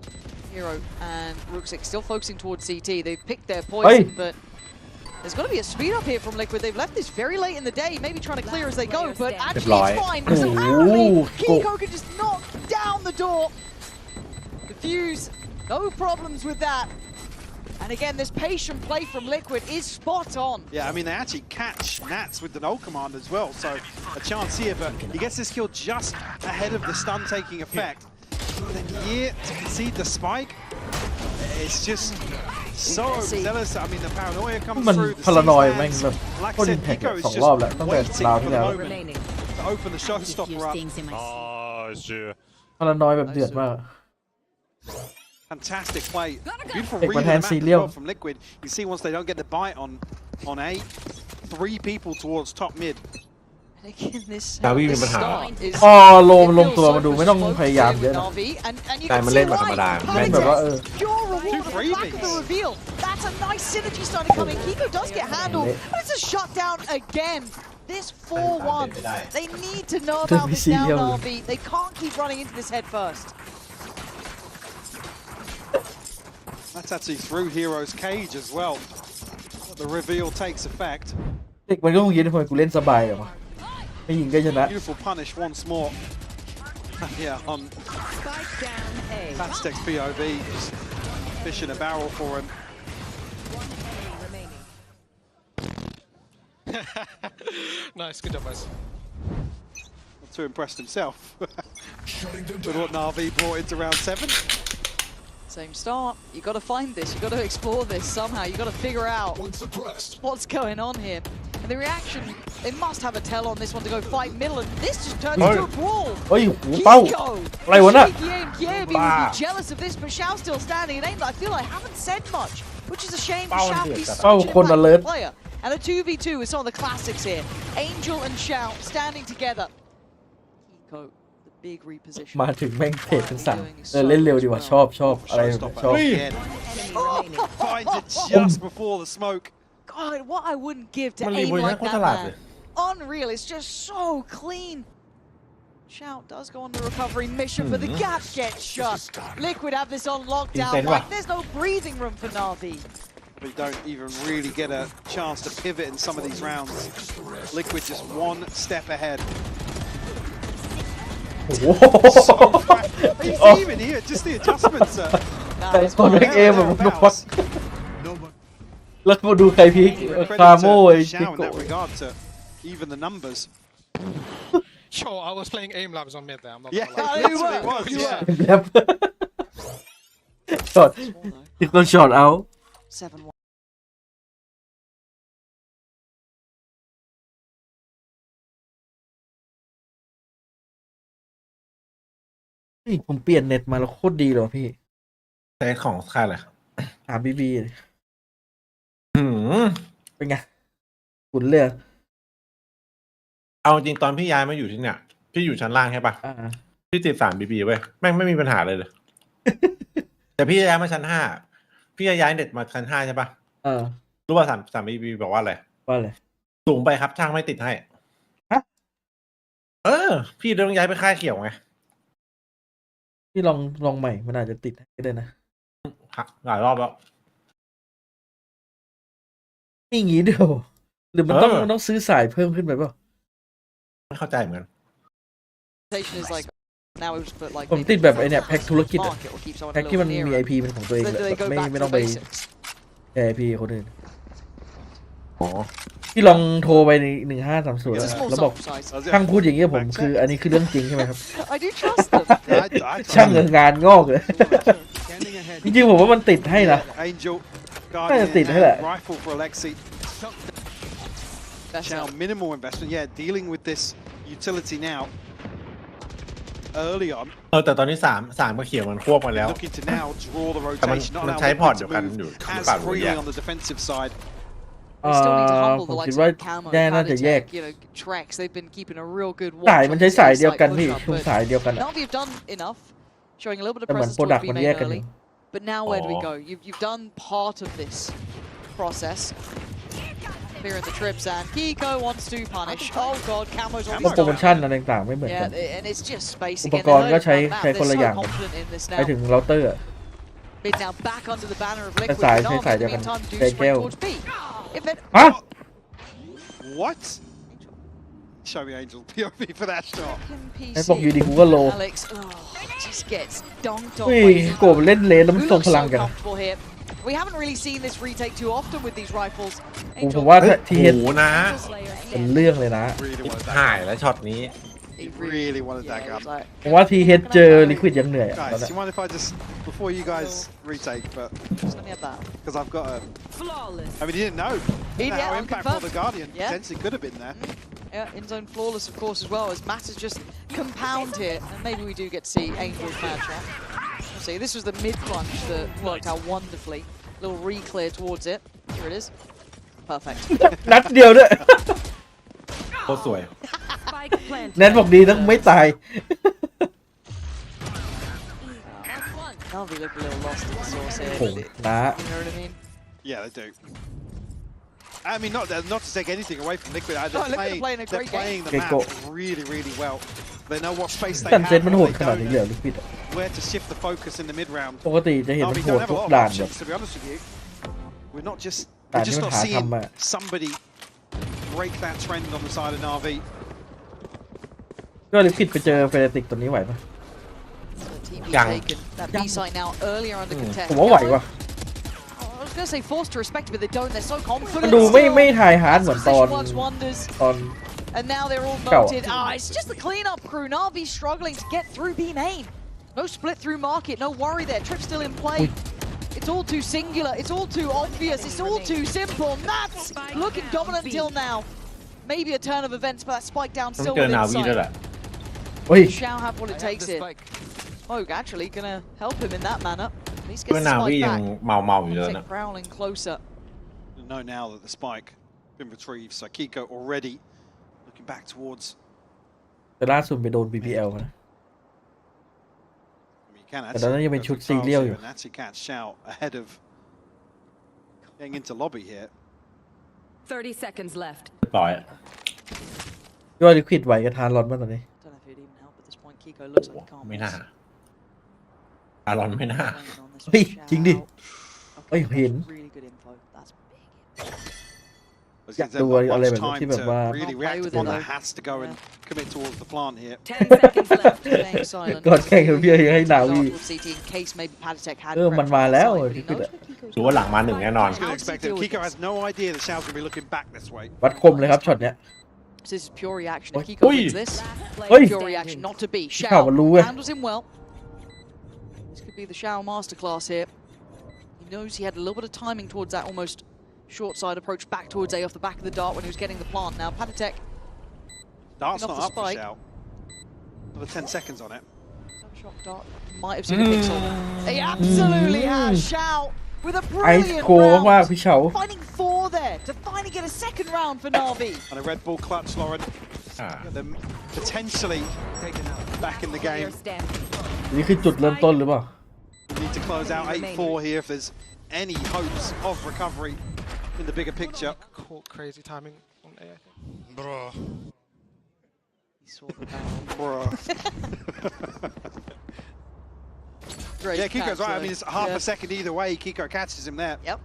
Hero and Ruxic still focusing towards CT. They've picked their Hey. poison, but There's got to be a speed up here from Liquid. They've left this very late in the day, maybe trying to clear as they go, but actually it's fine because apparently Kiko can just knock down the door. Defuse, no problems with that. And again, this patient play from Liquid is spot on. Yeah, I mean, they actually catch Nats with the null command as well, so a chance here, but he gets this kill just ahead of the stun taking effect. But then here to concede the spike, it's just so overzealous. I mean, the paranoia comes มัน through. พารานอยแม่งแบบ Like โคตร I อิ said, มแพค Kiko is 2 just รอบแล้วตั้งแต่ waiting ราว for ที่ the แล้ว moment remaining. to open the showstopper up. shit. พารานอยแบบเดือดมาก Fantastic play. Beautiful Take read one of the hand, map see as Leo. well from Liquid. You see once they don't get the bite on A, 3 people towards top mid. And again, this NAVI มี this ปัญหา start is พอโลมันลงตัวมาดูไม่ต้องพยายามเยอะนะ and you กลาย can มา see เล่นแบบธรร why. มดา แม่งแบบว่าPure reward Two at the back of the freebies. reveal. That's a nice synergy starting to come in. Kiko does get handled, but it's a shutdown again. This 4-1. They need to know about this now, NAVI. They can't keep running into this head first. That's actually through Hero's cage as well. The reveal takes effect. เด็กมันก็คงยินทำไมกูเล่นสบายเหรอวะไม่ยิงก็ชนะ Beautiful punish once more. Yeah, on Spike down A. Fastex's POV, just fish in a barrel for him. One enemy remaining. Nice, good job, guys. Not too impressed himself with what NAVI brought into round 7. Same start. You got to find this. You got to explore this somehow. You got to figure out what's going on here. And the reaction, they must have a tell on this one to go fight middle, and this just turns into a brawl. เฮ้ยหูเป้า อะไรวะน่ะ Shaky would be jealous of this, but Xiao still standing. And I feel I haven't said much, which is a shame for Xiao. He's such an impactful player. And a 2v2 with some of the classics here. Angel and Xiao standing together. Kiko, the big reposition. มาถึงแม่งเทรดเป็นสั่งเล่นเร็วดีกว่าชอบอะไรแบบชอบ Again. Enemy remaining. Finds it just before the smoke. God, what I wouldn't give to มัน aim รีโว like โคตร that ฉลาดเลย man. Unreal, it's just so clean. Shout does go on the recovery mission, but the gap gets shut. Liquid have this on lockdown. Insane, Like, there's no breathing room for NAVI. We don't even really get a chance to pivot in some of these rounds. Liquid just one step ahead. โอ้โห He's even here, just the adjustments. แต่คนแม่งเอมแบบมันวัดแล้วมาดูใครพีคคาโม่ไอ้ Xiao พิ in โก้ that regard to even the numbers. Sure, I was playing aim labs on mid there. I'm not Yeah, gonna lie. it literally was. Yeah. แล้วช็อตที่คนช็อตเอา 7-1. นี่ผมเปลี่ยนเน็ตมาแล้วโคตรดีเลยพี่ เซตของค่ายอะไร 3BB หืม เป็นไงขุนเลย เอาจริงตอนพี่ย้ายมาอยู่ที่เนี่ย พี่อยู่ชั้นล่างใช่ปะ อ่า พี่ติด 3BB เว้ยแม่งไม่มีปัญหาเลย แต่พี่ย้ายมาชั้น 5 พี่ย้ายเน็ตมาชั้น 5ใช่ปะ รู้ว่า3BB บอกว่าอะไร ว่าอะไร สูงไปครับช่างไม่ติดให้ ฮะ พี่ต้องย้ายไปค่ายเขียวไง พี่ลองใหม่มันอาจจะติดก็ได้นะ หลายรอบแล้ว นี่งี้เดียวหรือมันต้องซื้อสายเพิ่มขึ้นไปเปล่า ไม่เข้าใจเหมือนกัน Is like, now we just put like ผมติดแบบไอเนี่ยแพ็คธุรกิจอะ market or keep someone แพ็ค a ที่มัน little มี nearer. IP เป็นของตัวเอง So เลย they go ไม่ back ไม่ to ต้องไป basics. แชร์ IP คนอื่น อ๋อ พี่ลองโทรไปใน1530 It's a small แล้วบอก sample size. ช่างพูดอย่างเงี้ยผมคืออันนี้คือเรื่องจริงใช่ไหมครับ I do trust them. I ช่างงานงอกเลย Standing ahead. จริงๆผมว่ามันติดให้นะ Angel, Guardian, Guardian, and and rifle for Alexi. That's Xiao, minimal investment. Yeah, dealing with this utility now. Early on, แต่ตอนนี้3กับเขียวมันควบกันแล้ว looking to now draw the แต่มัน rotation. Not มัน allow ใช้พอร์ต Liquid เดียว to กัน move อยู่หรือ as เปล่าหรือ freely แยก on the defensive side. They still need to humble ผ the ม likes คิดว่า of Camo, แย่น่าจะแยก Valorant, you know, Trex. They've been keeping a real good สาย watch มัน on ใช้ this สายเดียว site กันพี่ push-up, ชุม but สายเดียวกันอะ NAVI have done enough, showing a little bit of แต่เหมือน presence โปรดัก towards ต์ B มันแย main กกันอ early. ยู่ But now where do we อ๋อ go? You've done part of this process. Clearing the trips, and Kiko wants to punish. Oh god, Camo's พวก already โปรโม stolen. ชั่นอะไรต่างๆไม่เหมือนกัน Yeah, and it's just space อุป again. กรณ์ก็ใช้ They're คนละอย่าง so กัน confident in this ไป now. ถึงเราเตอร์ Mid now back under the banner of แต่ Liquid. สาย but ใช้ Na'Vi สาย in เดี the ยวกัน meantime do ใจแก้ sprint ว towards B. If it ฮะ What? Show me Angel POV for that shot. ไอ้บอกอยู่ดีกูก็โล Alex just gets dunked on เฮ้ย by โกบเล่นเลนแล้วมันทรงพลังกัน comfortable here. We haven't really seen this retake too often with these rifles. ผมว่าทีเฮด โอ้นะ เป็นเรื่องเลยนะ Really wanted หาย that. แล้วช็อตนี้ He Really wanted that yeah, it gun. was like, ผมว่าทีเฮดเจอลิควิดยังเหนื่อยอะตอน Guys, นั้ do น you mind if I just before you guys retake, but just let me have that. because I've got a. Flawless. I mean, you didn't know Yeah, how I'm impactful confirmed. the Guardian Yeah. potentially could have been there. Yeah, in zone flawless, of course, as well as Matt has just compound here, and maybe we do get to see Angel's bad shot. We'll see. This was the mid plunge that worked out wonderfully. Little re-clear towards it. Here it is. Perfect. นัดเดียวด้วย โคตรสวย Spike planted. แนทบอกดีนะไม่ตาย Navi look a little lost in the source here. โอ้นะ You know what I mean? Yeah, they do. I mean, not to take anything away from Liquid. No, Liquid are playing a they're great playing the game. map really, really well. They know what space they สัน have. เซ็ตมันโหด They ขนาดนี้เลยเหร know อลิควิด where to shift the focus in the mid round. ปกติจะเห็นมัน Navi โหด don't have ทุ a ก lot of ด่านแบบ options, to be honest with you. We're not just ด่าน we're ที่ just มัน not หา seeing ทำมา somebody break that trend on the side of Navi. ก็ลิควิดไปเจอเฟเนติกตัวนี้ไหวปะ The TP Young. taken. That B site now earlier under contest. ผมว่าไหวว่ะ I was going to say forced to respect it, but they don't. They're so confident. มันดูไม่ทายฮาร์ดเหมือนตอน Position works wonders. ตอน And now they're all Go. noted. It's just the cleanup crew. Navi struggling to get through B main. No split through market. No worry there. Trip's still in play. It's all too singular. It's all too obvious. It's all too simple. Nats looking dominant until now. Maybe a turn of events, but that spike down ต้อง still เจอ within นาวีด้วยแห sight. ละ เฮ้ย Shall have what it takes here. Smoke actually gonna help him in that manner. At least เพื่อ gets นา the วี spike ยัง back. เมาอยู่เลยนะ Take prowling closer. You know now that the spike been retrieved, so Kiko already looking back towards. แต่ล่าสุดไปโดน BBL นะ I mean, you can แต่ตอนนั้นยังเป็นชุดซีเรียลอยู่ Natty can't shout ahead of getting into lobby here. 30 seconds left. ปล่อย ก็ลิควิดไหวกับทารอนมาตอนนี้ Don't know if it'd even help at this point. Kiko looks like he can't ไม่ miss. น่าอารอนไม่น่า Playing on this เฮ้ย one. จริงดิ Shout. เฮ้ยเห็น Really good info. That's big info. But Yeah, gives them do I- muchอะไรแบบ time ที่แบบว่า to really I'll play react with upon it, that. though. Has to go and commit towards the plant here. 10 seconds left. Staying silent. ก่อนแข่งกับพี่ให้นาวี Towards CT in case maybe Paditech had มัน crept มา from แล้ว outside, but he Liquid knows อะ what Kiko's ดูว่าหลังมาหนึ่งแน่นอน He's going to expect it. Kiko has no idea that Shao's going to be looking back this way. วัดคมเลยครับช็อตเนี้ย This is pure reaction. If Oi. Kiko Oi. wins this, Last Oi. player pure reaction, standing. not to be. Kiko Shao mà lú ấy. handles him well. This could be the Shao masterclass here. He knows he had a little bit of timing towards that almost short side approach back towards A off the back of the dart when he was getting the plant. Now Paditech, Dart's Off not the up for spike. Shao. Another 10 seconds on it. shot dart, might have seen a pixel. He absolutely has. Shao with a ไอซ์ brilliant โคมาก round. ๆพี่เฉา Finding 4 there to finally get a second round for Navi. And a Red Bull clutch, Lauren. อ่า Get them potentially back in the Player game. standing. นี่คือจุดเริ่มต้นหรือเปล่า We need to close out 8-4 here if there's any hopes of recovery in the bigger picture. Caught crazy timing on A, I think. He saw the barrel. Bruh. Great Yeah, Kiko's catch, right. I though. mean, it's half Yeah. a second either way. Kiko catches him there. Yep.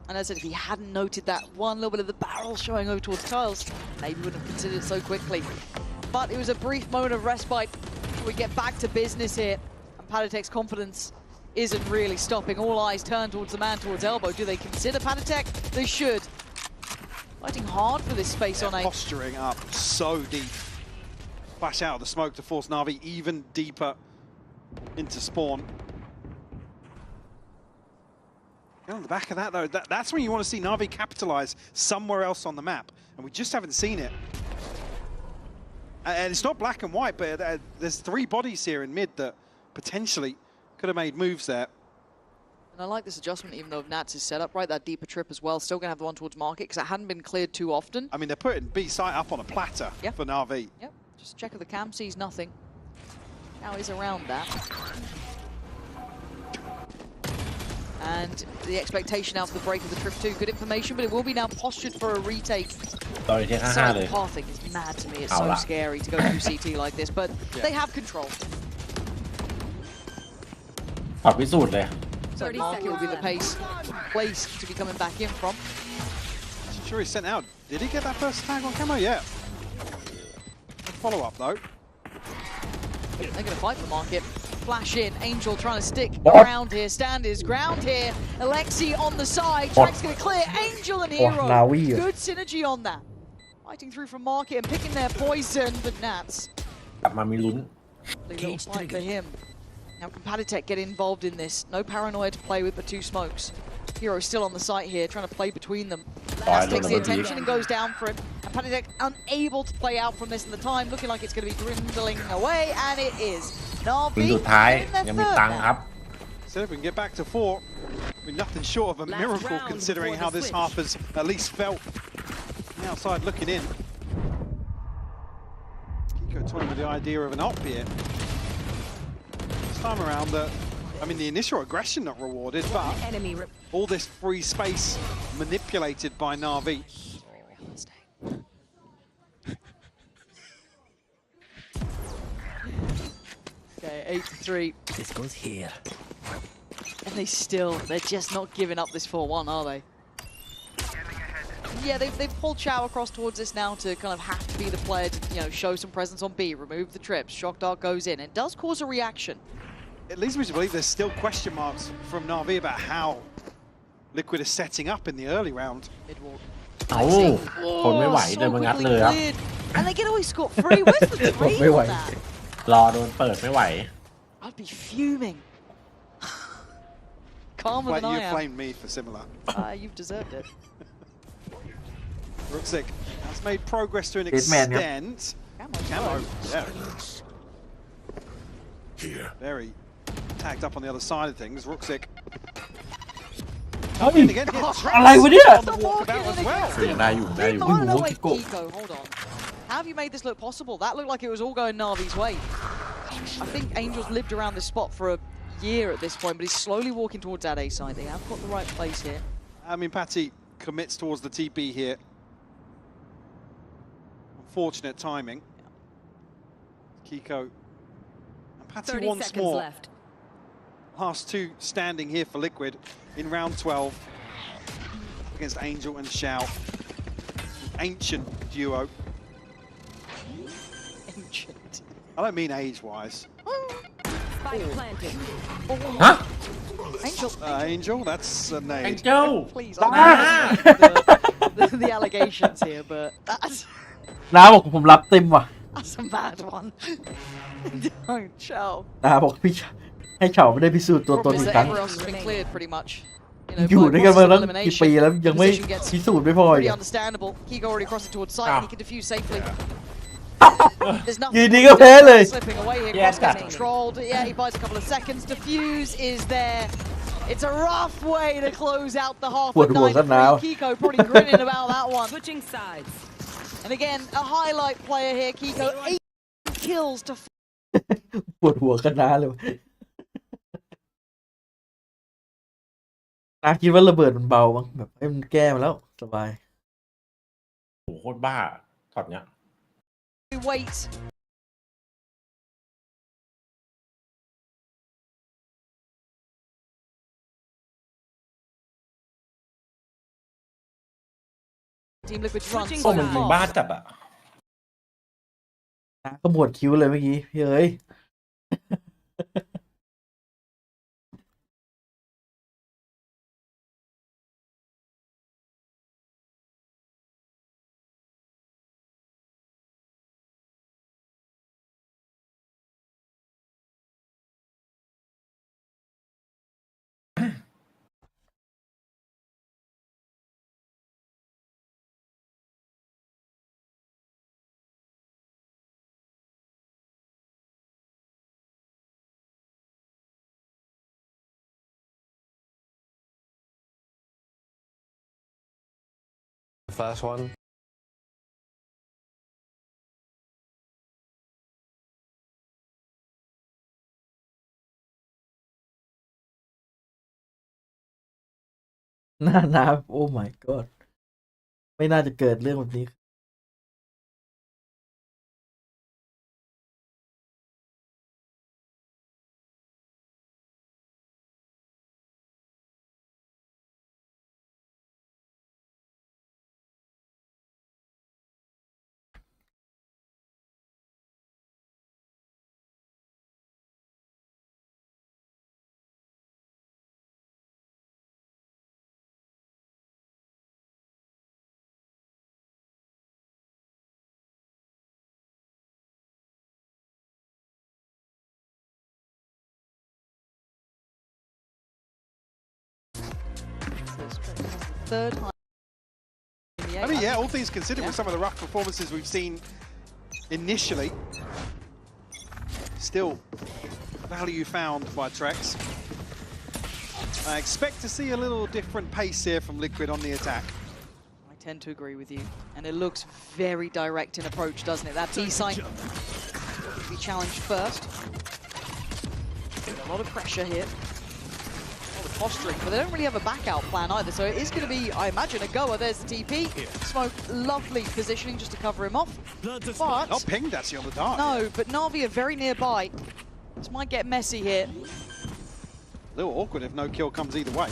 And as I said, if he hadn't noted that one little bit of the barrel showing over towards tiles, maybe wouldn't have considered it so quickly. But it was a brief moment of respite. We get back to business here. And Paditech's confidence isn't really stopping. All eyes turn towards the man towards elbow. Do they consider Paditech? They should. Fighting hard for this space on A. Posturing up so deep. Flash out of the smoke to force Navi even deeper into spawn. And on the back of that, though, that's when you want to see Navi capitalize somewhere else on the map. And we just haven't seen it. And it's not black and white, but there's 3 bodies here in mid that potentially could have made moves there. And I like this adjustment, even though Nats is set up right, that deeper trip as well. Still going to have the one towards market because it hadn't been cleared too often. I mean, they're putting B site up on a platter Yeah. for Navi. Yep, just check if the cam sees nothing. Now he's around that. And the expectation out for the break of the trip too. Good information, but it will be now postured for a retake. ตอนนี้เทค5 เลย Silent pathing is mad to me. It's so Aula. scary to go through CT like this, but they have control. ปรับพิสูจน์เลย So 30 market will be the seconds pace. place to be coming back in from. Sure, he sent out. Did he get that first tag on camo? Yeah. Follow up though. They're going to fight for market. Flash in. Angel trying to stick around here. Stand his ground here. Alexi on the side. Track's going to clear. Angel and Hero. Good synergy on that. Fighting through from market and picking their poison, but Nats. กลับมามีลุ้น Little fight for him. Now can Paditech get involved in this? No paranoia to play with, but 2 smokes. Hero still on the site here, trying to play between them. Nats takes the attention and goes down for him. And Paditech unable to play out from this in the time, looking like it's going to be dwindling away, and it is. คน NAVI สุดท้าย in their ยังมี third ตังค์ครับ now. So if we can get back to 4, I mean, nothing short of a Last miracle round considering before how the this switch. half has at least felt. On the outside looking in. Kiko toying with the idea of an op here. This time around, I mean, the initial aggression not rewarded, but Enemy all this free space manipulated by NAVI. Okay, 8-3. This goes here. And they're just not giving up this 4-1, are they? Yeah, they've pulled Chow across towards this now to kind of have to be the player to, you know, show some presence on B, remove the trips. Shock Dart goes in. It does cause a reaction. It leads me to believe there's still question marks from NAVI about how Liquid is setting up in the early round. Midwalk. เอ้าทนไม่ไหว So เดินมางัด quickly เลยครับ cleared. And they get away scot-free. Where's the trade ไม่ไหว on that? รอโดนเปิดไม่ไหว I'd be fuming. Calmer But than you I am. flamed me for similar. You've deserved it. Ruxic has made progress to an Richman, yep. extent. Camo, yeah. Very tagged up on the other side of things. Ruxic. เฮ้ย Again, hit Trax อะไรวะเนี่ย on the walkabout as well. ยังได้อยู่ได้อยู่ No, no, wait, Kiko. Kiko, hold on. How have you made this look possible? That looked like it was all going Navi's way. I think Angel's lived around this spot for a year at this point, but he's slowly walking towards that A side. They have got the right place here. I mean, Patty commits towards the TP here. Unfortunate timing. Kiko. And Patty 30 once seconds more. left. Last 2 standing here for Liquid in round 12 against Angel and Shao. Ancient duo. Ancient. I don't mean age-wise. Spike planted. Huh? Angel. Angel, that's a name. แองเจิล Please, บ้า the allegations here, but that's น้าบอกผมรับเต็มว่ะ a bad one. Don't show. น้าบอกพี่ให้เฉาไม่ได้พิสูจน์ตัวตน Problem อี is ก that ครั้ง everyone else has been cleared pretty much. อยู่ด้วยกันมาตั้ง once กี่ปีแล้วยังไม่พิสูจน์ไม่พออีก Pretty understandable. Kiko already crossing towards site and he can defuse safely. There's ยืน nothing ดีก็แพ้เลย slipping away here. Yeah, Cross gets got it. controlled. Yeah, he buys a couple of seconds. Defuse is there. It's a rough way to close out the half ปวด of หัวกันแล้ว 9-3. Kiko probably grinning about that one. Switching sides. And again, a highlight player here. Kiko, 8 kills to ปวดหัวกันน้าเลยน้าคิดว่าระเบิดมันเบาบ้างแบบให้มันแก้มาแล้วสบาย โหโคตรบ้าช็อตเนี้ย wait. Team Liquid run โอ้ so มันยิง fast. บ้าจัดอ่ะ น้าก็หมวดคิ้วเลยเมื่อกี้พี่เอ้ยFirst one.น้าโอ้ my god ไม่น่าจะเกิดเรื่องแบบนี้ Third high. I mean, yeah, all things considered, with some of the rough performances we've seen initially, still value found by Trex. I expect to see a little different pace here from Liquid on the attack. I tend to agree with you, and it looks very direct in approach, doesn't it? That B site will be challenged first. A lot of pressure here. A lot of posturing, but they don't really have a back out plan either, so it is going to be, I imagine, a goer. There's the TP. Smoke, lovely positioning just to cover him off. But Not pinged actually on the dart. no, but NAVI are very nearby. This might get messy here. A little awkward if no kill comes either way.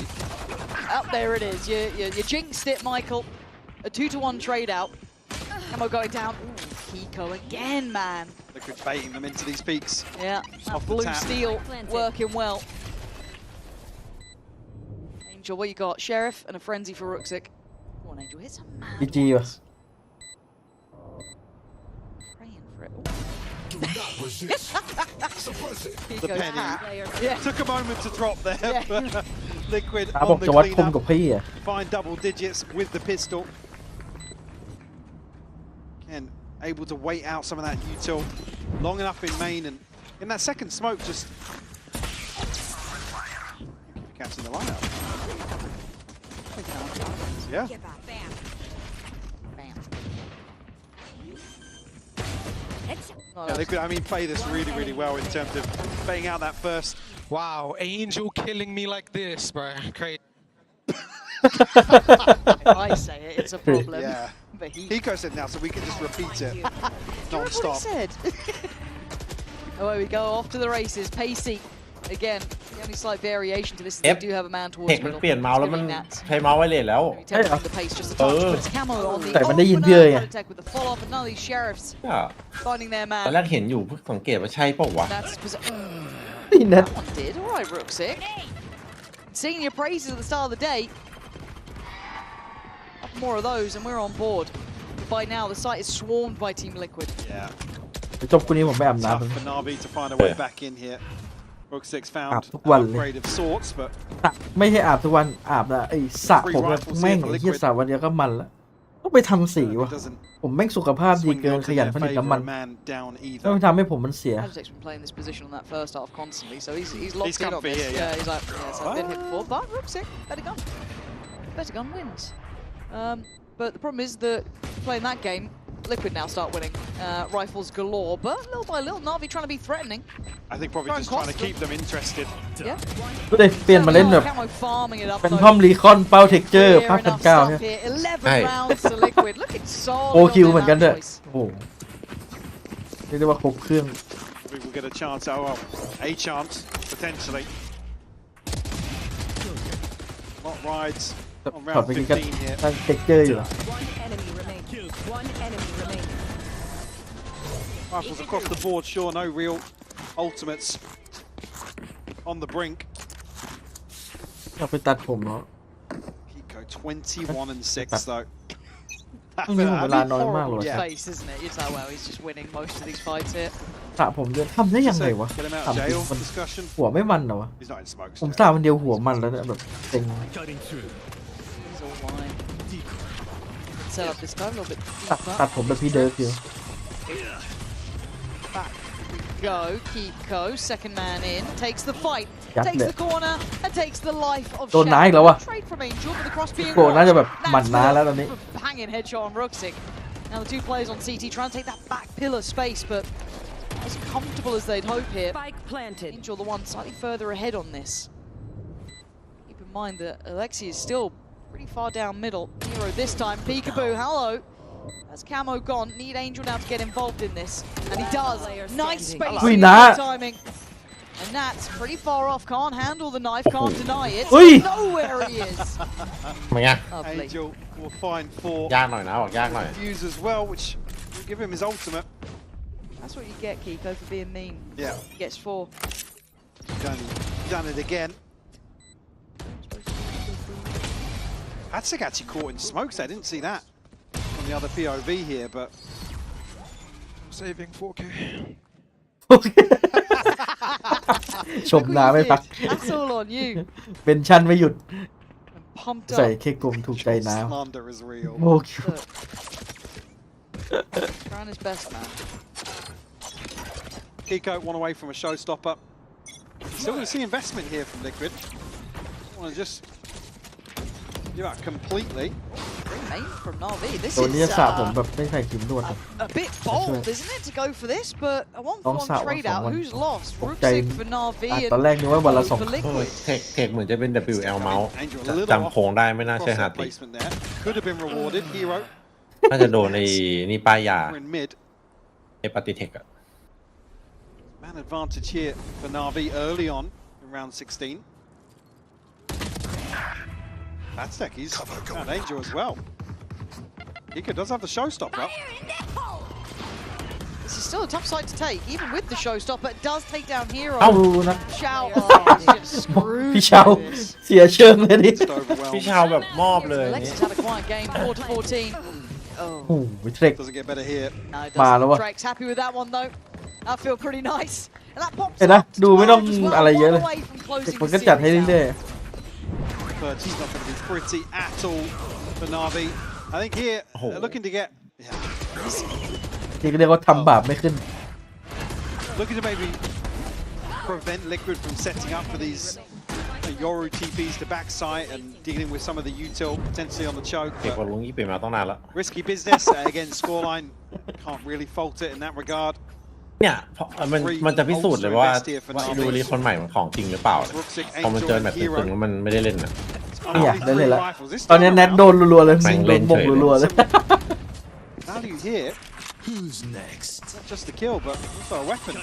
Up there it is. You jinxed it, Michael. A 2-to-1 trade out. Camo going down. Ooh, Kiko again, man. Liquid baiting them into these peaks. Yeah, that Off the blue tap. steel working well. Angel, what you got? Sheriff and a frenzy for Ruxic. Come on, Angel, hit some mad GGว่ะ praying for it. The penny. Yeah. Took a moment to drop there. Yeah. But Liquid ตาบอ on ก the จะวัดคม cleanup. กับพี่อ่ะ Find double digits with the pistol. Again, able to wait out some of that util long enough in main, and in that second smoke, just catching the line out. Yeah. Bam. Yeah, Liquid, I mean, play this really, really well in terms of baiting out that first. Wow, Angel killing me like this, bro. Crazy. If I say it, it's a problem. Yeah. But Hiko said now, so we can just repeat it What he non-stop. said. Away we go, off to the races. Pacey. Again, the only slight variation to this is they do have a man เท towards คมัน middle. เปลี่ยนเมาส์แล้วมัน It's gonna be Nats. ใช้เมาส์ไวเลสแล้ว Maybe tempering the pace just a touch, but it's Camo on the แต่มันได้ยินพี่เอ้ย opener. Attack with the follow-up, but none of these sheriffs ก็ finding their ตอนแร man. กเห็นอยู่เพิ่งสังเกตว่าใช่เปล่าวะ That's นี่นะ that one did. All right, Ruxic. Singing your praises at the start of the day. More of those, and we're on board. But by now, the site is swarmed by Team Liquid. Yeah. จบกูนี้ผมไปอาบ Tough น้ำ for NAVI to find a way back in here. Ruxic found Ah, an well. upgrade of sorts, but ไม่ใช่อาบทุกวันอาบนะไอ้สระผมอะแม่งไอ้เหี้ยสระวันเดียวก็มันละต้องไปทำสีวะ it doesn't ผมแม่งสุขภาพดี swing เกิน onto ขยัน their ผลิต favour น้ำมัน a man down ต้อง either. ทำให้ผมมันเสีย Magic's been playing this position on that first half constantly, so he's locked He's in on comfy, this. yeah. He's like, yes, I've been here before, but Ruxic, better gun wins. But the problem is that playing that game, Liquid now start winning. Rifles galore, but little by little, NAVI trying to be threatening. I think probably Try and just trying to cost keep them interested. Yeah. ก็เลยเปลี่ยนมาเล่นแบบ Camo farming it up. เป็น though. พอมรีคอนเป้าเทคเจอร์ Clear ภาค enough เก้า stuff เนี่ย here. 11 rounds to Liquid. Looking solid. โอคิว on เหมือนกัน their ด้วย map choice. โอ้โหเรียกได้ว่าครบเครื่อง We will get a chance, oh well, a chance, potentially. Lot rides ช็อต on เมื่อ round กี้ก็ 15 here. ตั้งเทคเจอร์อยู่ One enemy remaining. One enemy remaining. Rifles across the board, sure, no real ultimates on the brink. เราไปตัดผมเนาะ Kiko 21 and 6 though. ต้องมีเวลาน้อยมากเลย Horrible ครับ face, isn't it? It's like, well, he's just winning most of these fights here. สระผมเดือนทำได้ยังไงวะ Get him out ทำ of จริง jail มัน discussion. หัวไม่มันเหรอวะ He's not in smokes. ผมสระวันเดียวหัวมันแล้วเนี่ยแบบเต็ง He's all wine. Set up this time a little bit ตัด deeper. ผมแบบพี่เดิร์กอยู่ Back we go. Kiko, second man in, takes the fight, Chắc takes đấy. the corner, and takes the life of Đồn Shep. nái đâu à? Trade from Angel, but the cross being โกรธน่าจะแบบ won. หมั่น That's น้า the แล้วตอนนี้ banging headshot on Ruxic. Now the two players on CT trying to take that back pillar space, but as comfortable as they'd hope here. Spike planted. Angel the one slightly further ahead on this. Keep in mind that Alexi is still pretty far down middle. Hero this time, peekaboo, hello. That's Camo gone. Need Angel now to get involved in this. And he does. Nice space. Ui, good Nat. timing. And Nat's pretty far off. Can't handle the knife. Can't deny it. Ui. Know where he is. ทำไมอ่ะ Lovely. Angel will find 4. ยากหน่อยนะบอกยากหน่อย Fuse as well, which will give him his ultimate. That's what you get, Kiko, for being mean. Yeah, He gets 4. done it again. Hatsik actually caught in smokes. I didn't see that from the other POV here, but I'm saving 4K. โอเค ชม Look น้า what ไม่ you พัก did. That's all on you. เป็นชั้นไม่หยุด pumped ใส่ up. เคกลมถูกใจน้ slander is real. ำโมคิว Look. Trying his best, man. Kiko, one away from a showstopper. Still going to see investment here from Liquid. Want to just give out completely. Great main from Navi. This ตัว is นี้สระผมแบบไม่ใส่ครีมนวด a bit bold, isn't it, to go for this? But a 1-for-1 สระ trade out. วัน Who's lost? ตกใจ Ruxic for Navi ตอนแรกนึกว่าวันละ and สอง for โอ้ย Liquid. เทคเหมือนจะเป็น WL เมาส์ Angel a little จำโค้งได้ไม่น่า off ใช่ cross ฮา that ติ placement there. Could have been rewarded. Hero น่าจะโดนในนี่ป้ายยา in mid. ในปฏิเทคอะ Man advantage here for Navi early on in round 16. Aztec, he's found Angel as well. Kiko does have the showstopper. This is still a tough side to take, even with the showstopper. It does take down Hero. เอ้านะ Shao, oh, he's just screwed พี่เชา through this. เสียเชิงเลยดิ Just overwhelmed. พี่ชาวแบบมอบเลยนี่ Alexis had a quiet game, 4-14. โอ้ Oh, โหเทรก Doesn't get better here. no, it Mà doesn't. luôn. Drake's happy with that one, though. That feel pretty nice. And that pops เห็นนะ up ดูไม่ต้อง 12 as well, อะไรเยอะ one เลย away from closing มัน the ก็จัดให้ series เรื่อย out. But he's not going to be pretty at all for Navi. I think here, looking to get, yeah, ๆที่เรียกว่าทำบาปไม่ขึ้น looking to maybe prevent Liquid from setting up for these Yoru TPs to backside and dealing with some of the util potentially on the choke. เด็ก But กว่าลุงยี่เป็นมาต้องนานแล้ว risky business. Again, scoreline can't really fault it in that regard. เนี่ยเพราะมันจะพิสูจน์เลยว่าดูรีคนใหม่มันของจริงหรือเปล่าเนี่ย Ruxic, พอมันเจอ Angel, แบบ and ตึง Hero. ๆมันไม่ได้เล่นนะ เนี่ย Only ได้เลย three ละ rifles this ตอนนี้ time แนท around. โดนรัวๆเลย แม่ง โด เล่ น น บ่ง เฉยเลย รัวๆเลย Value here. Who's next? Not just a kill, but also a weapon.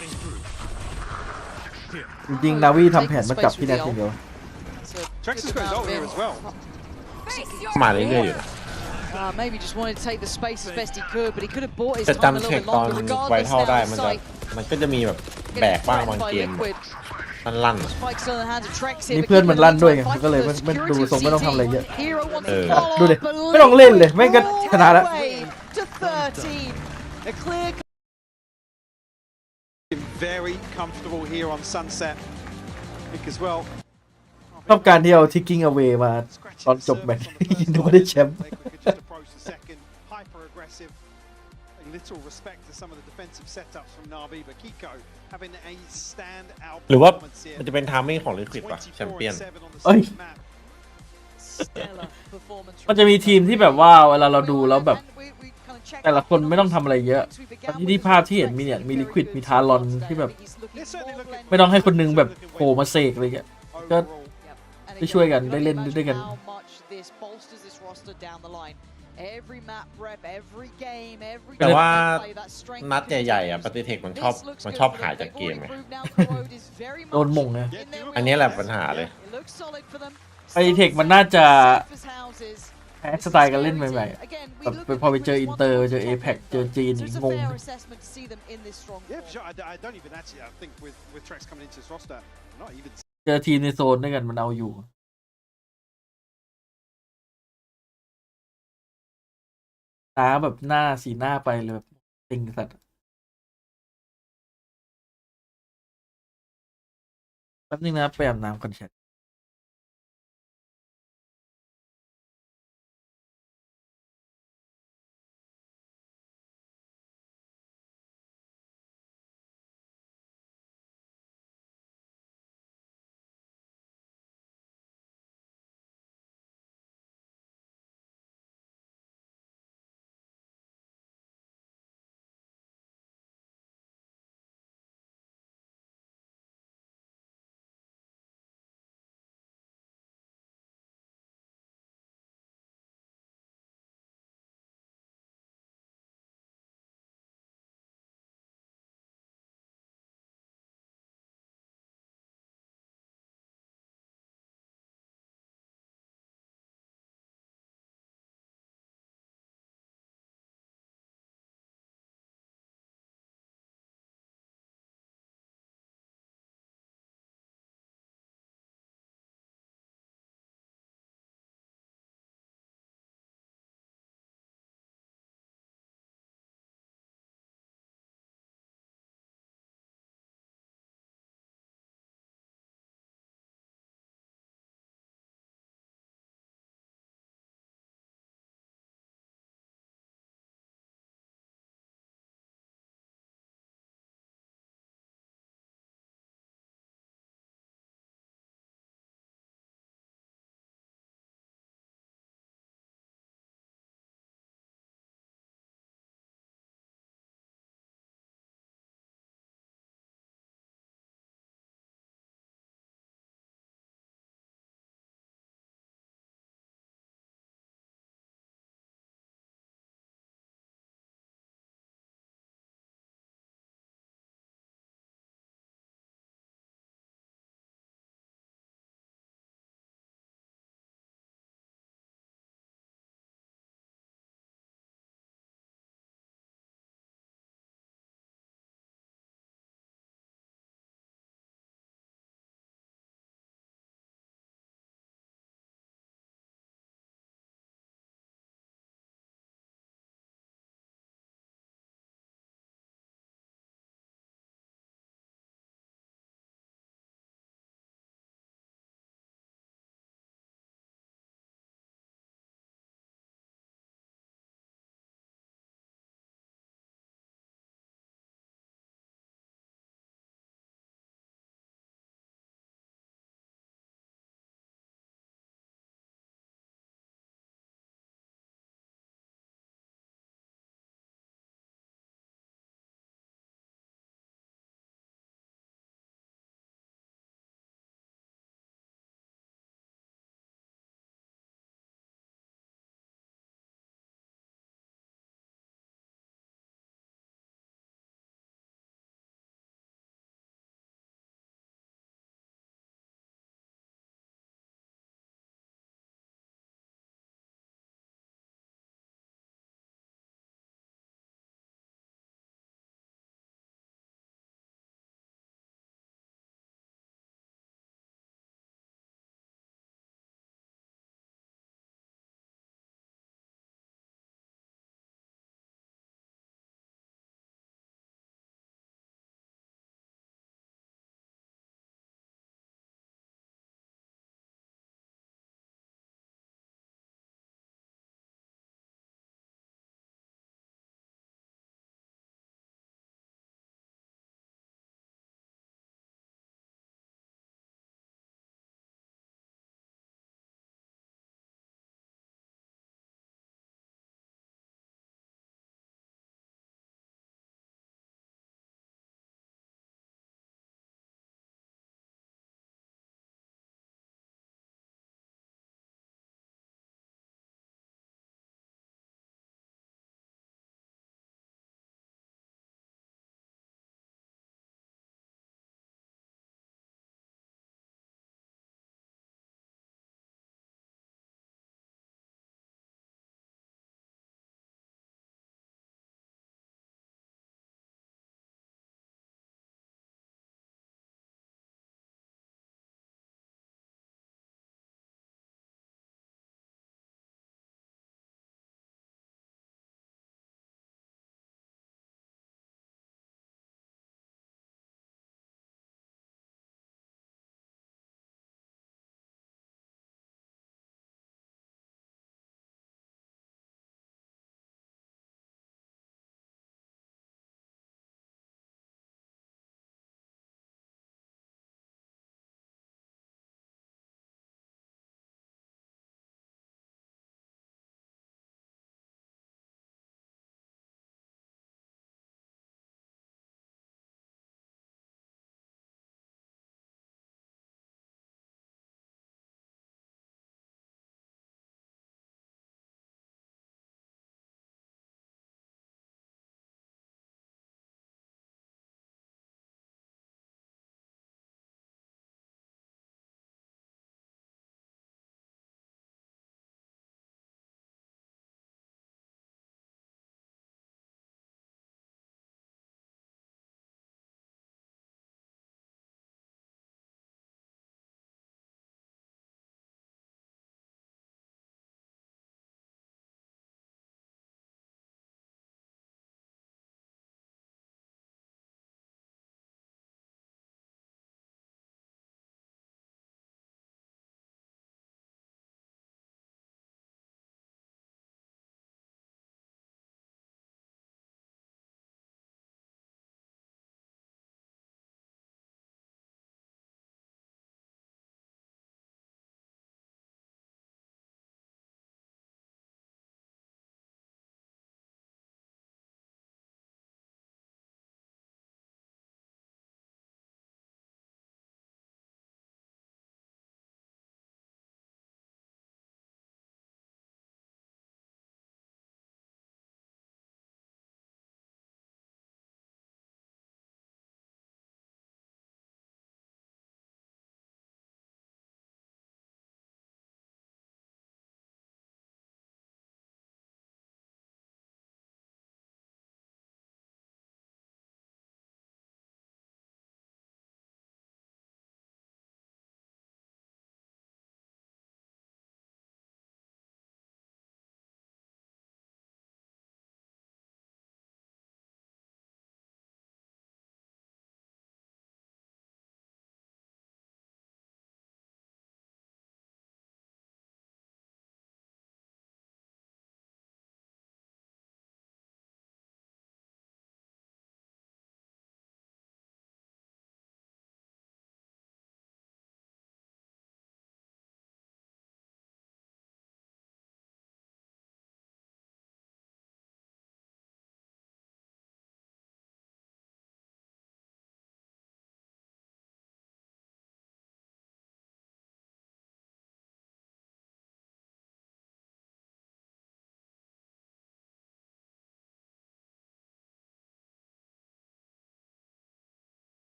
จริงๆนาวีทำแผนมาจับพี่แนทอย่างเดียว So, Trex has good got his ult amount here of as well. มาเรื่อยๆอยู่นะ maybe just wanted to take the space as best he could, but he could have bought his จะ time a จำ little เทค bit ตอน longer. ไว Regardless เท่าได้ now, มันก็จะมีแบบแบก getting บ้าง threatened บาง by เกม Liquid. ลั่นๆอะ Spike still in the hands of Trex here. นี่ but เพื่อนมัน Kiko ลั่นด้วยไง fighting ก็เลย for the ไม่ดู security ทรงไม่ต้อง of ทำอะไรเยอะ CT. Hero wants to เออ follow ดูดิ up, but ไม่ต้องเล่นเลยแม่งก็ชนะแล้ว all the way to 13. A clear Very comfortable here on Sunset. Pick as well. ชอบการที่เอาทิกกิ้งเอาเวมา ตอนจบแมตช์ ยิงดูไม่ได้แชมป์ Hyper aggressive. Little respect to some of the defensive setups from Navi, but Kiko having a stand-out หรือว่า performance here. มันจะเป็นทามมิ่งของลิควิดป่ะแชมเปี้ยน 24/7 on the เอ้ย second map. stellar performance. มันจะมีทีมที่แบบว่าเวลาเราดูแล้วแบบ แต่ละคนไม่ต้องทำอะไรเยอะที่ภาพที่เห็นมีเนี่ยมีลิควิดมีทารอนที่แบบ ไม่ต้องให้คนนึงแบบโผล่มาเสกอะไรเงี้ย ก็ ได้ช่วยกันได้เล่นด้วยกัน แต่ว่านัดใหญ่ๆอ่ะปฏิเทคมันชอบหายจากเกมไง โดนมงนะ อันนี้แหละปัญหาเลย ไอเทคมันน่าจะแพ้สไตล์การเล่นใหม่ๆแบบพอไปเจออินเตอร์เจอเอแพคเจอจีนอีกงง Yeah, for sure. I don't even actually. I think with Trex coming into this roster, not even เจอทีมในโซนด้วยกันมันเอาอยู่ตาแบบหน้าสีหน้าไปเลยแบบติงสัตว์แป๊บนึงนะไปอาบน้ำก่อนแชท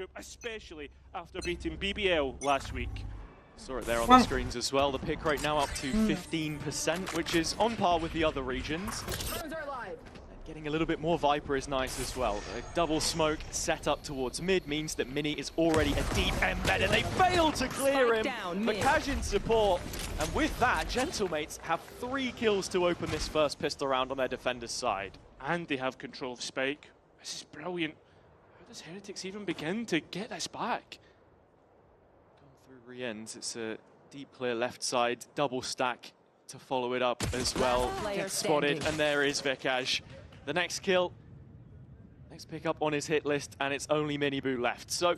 group, especially after beating BBL last week. Saw it there on the screens as well. The pick rate now up to 15%, which is on par with the other regions. Getting a little bit more Viper is nice as well. A double smoke set up towards mid means that Mini is already a deep embed, and they fail to clear him. But Kajin support, and with that, Gentlemates have 3 kills to open this first pistol round on their defender's side. And they have control of Spike. This is brilliant. How does Heretics even begin to get this back? Going through re-ends, it's a deep clear left side, double stack to follow it up as well. Gets spotted, and there is Vikaj. The next kill, next pick up on his hit list, and it's only Miniboo left. So,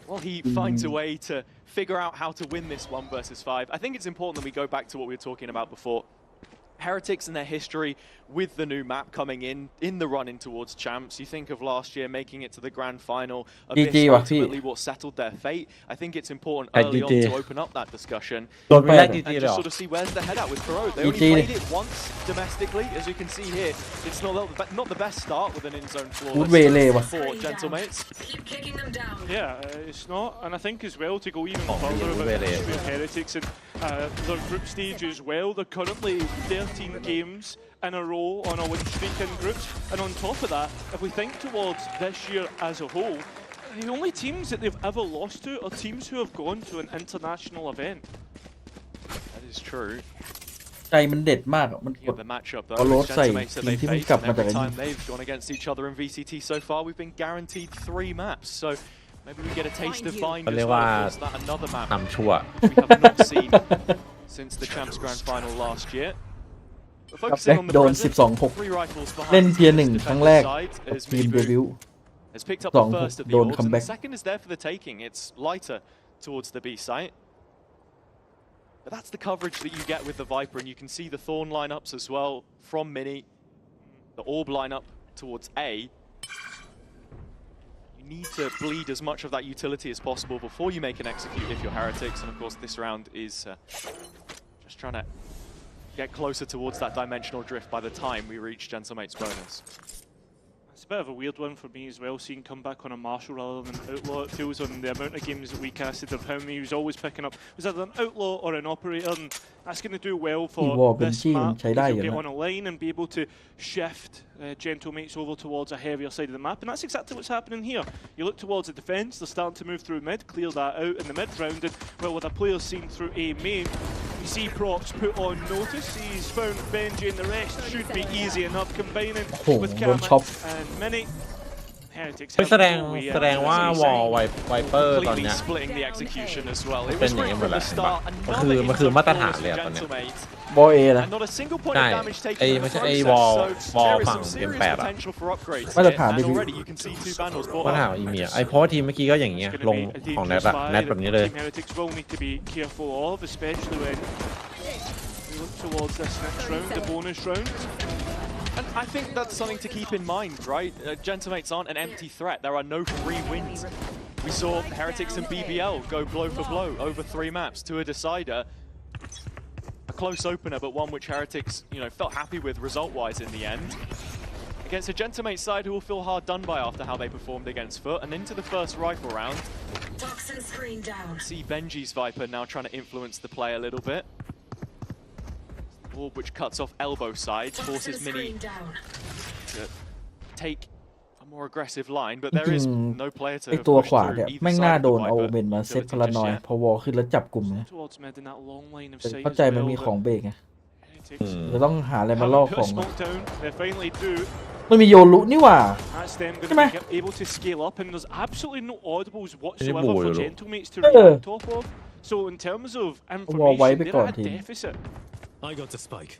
well, he finds a way to figure out how to win this 1 versus 5. I think it's important that we go back to what we were talking about before. Heretics and their history with the new map coming in the run-in towards champs. You think of last year making it to the grand final, a bit ultimately what settled their fate. I think it's important early on to open up that discussion and just sort of see where's the head at with Perot. They only played it once domestically, as you can see here. It's not the best start with an in-zone flawless for Gentlemates. Yeah, it's not, and I think as well to go even further about the history of Heretics and their group stage as well. They're currently 13 games in a row on a win streak in groups, and on top of that, if we think towards this year as a whole, the only teams that they've ever lost to are teams who have gone to an international event. That is true. ใจมันเด็ดมากมันกด The matchup เอา though รถ with ใส่ Gentlemates that ทีม they ที่มัน faced, กลับ and มาจาก every ไอ้นี่ time they've gone against each other in VCT so far, we've been guaranteed 3 maps. So maybe we get a taste of Bind as well. Is that another map we have not seen since the Champs Grand Final last year? โดน 12-6 เล่นเทียร์ 1 ครั้งแรกทีมเดบิวต์ has picked up the first of the orbs, and the second is there for the taking. It's lighter towards the B site. But that's the coverage that you get with the Viper, and you can see the Thorn lineups as well from Mini. The Orb lineup towards A. You need to bleed as much of that utility as possible before you make an execute if you're Heretics, and of course this round is just trying to get closer towards that dimensional drift by the time we reach Gentlemate's bonus. It's a bit of a weird one for me as well, seeing come back on a Marshall rather than Outlaw. It feels on the amount of games that we casted of him, he was always picking up, was either an Outlaw or an Operator, and that's going to do well for this map, because you'll get on a line and be able to shift Gentlemates over towards a heavier side of the map, and that's exactly what's happening here. You look towards the defence, they're starting to move through mid, clear that out in the mid round, and well, with a player seen through A main, you see Prox put on notice, he's found Benji, and the rest should be easy enough, combining with Kamat and Mini. Heretics แสดงว่าวอลไวเปอร์ตอนเนี้ย splitting the execution as well. เป็นอย่างนี้หมดแล้วมันคือมาตรฐานเลยตอนเนี้ย บอลเอนะ ใช่ไม่ใช่วอลฝั่งเกม8อะ มาตรฐานดิพี่ มาตรฐาน อีเมียเพราะว่าทีมเมื่อกี้ก็อย่างเงี้ยลงของแนทอะแนทแบบนี้เลย Heretics will need to be careful of, especially when we look towards this next round, the bonus round. And I think that's something to keep in mind, right? Gentlemates aren't an empty threat. There are no free wins. We saw Heretics and BBL go blow for blow over 3 maps to a decider. A close opener, but one which Heretics, felt happy with result-wise in the end. Against a Gentlemates side who will feel hard done by after how they performed against Foot, and into the first rifle round. See Benji's Viper now trying to influence the play a little bit. Orb which cuts off elbow side, forces Mini to take a more aggressive line, but there is no player to ไอตัว push ขวา through เนี่ย either แม่งน่า side โด of น the เอา Viper เมนมาเซต ability พลานอย just yet. พอวอลขึ้นแล้วจับกลุ่มนะ Towards mid in that long line of แต่ sight เข้า as ใจมันมี well, ของเบรกไง Heretics จะต้องหาอะไรมาล่อ haven't ขอ put ง smoke down, they finally do. มันมีโยรุนี่หว่า That's them going ใช่ไหม to be able to scale up, and there's absolutely no audibles whatsoever Maybe for more. Gentlemates to react on top of. So in terms of wipe information, it they're on at a team. deficit. I got the spike.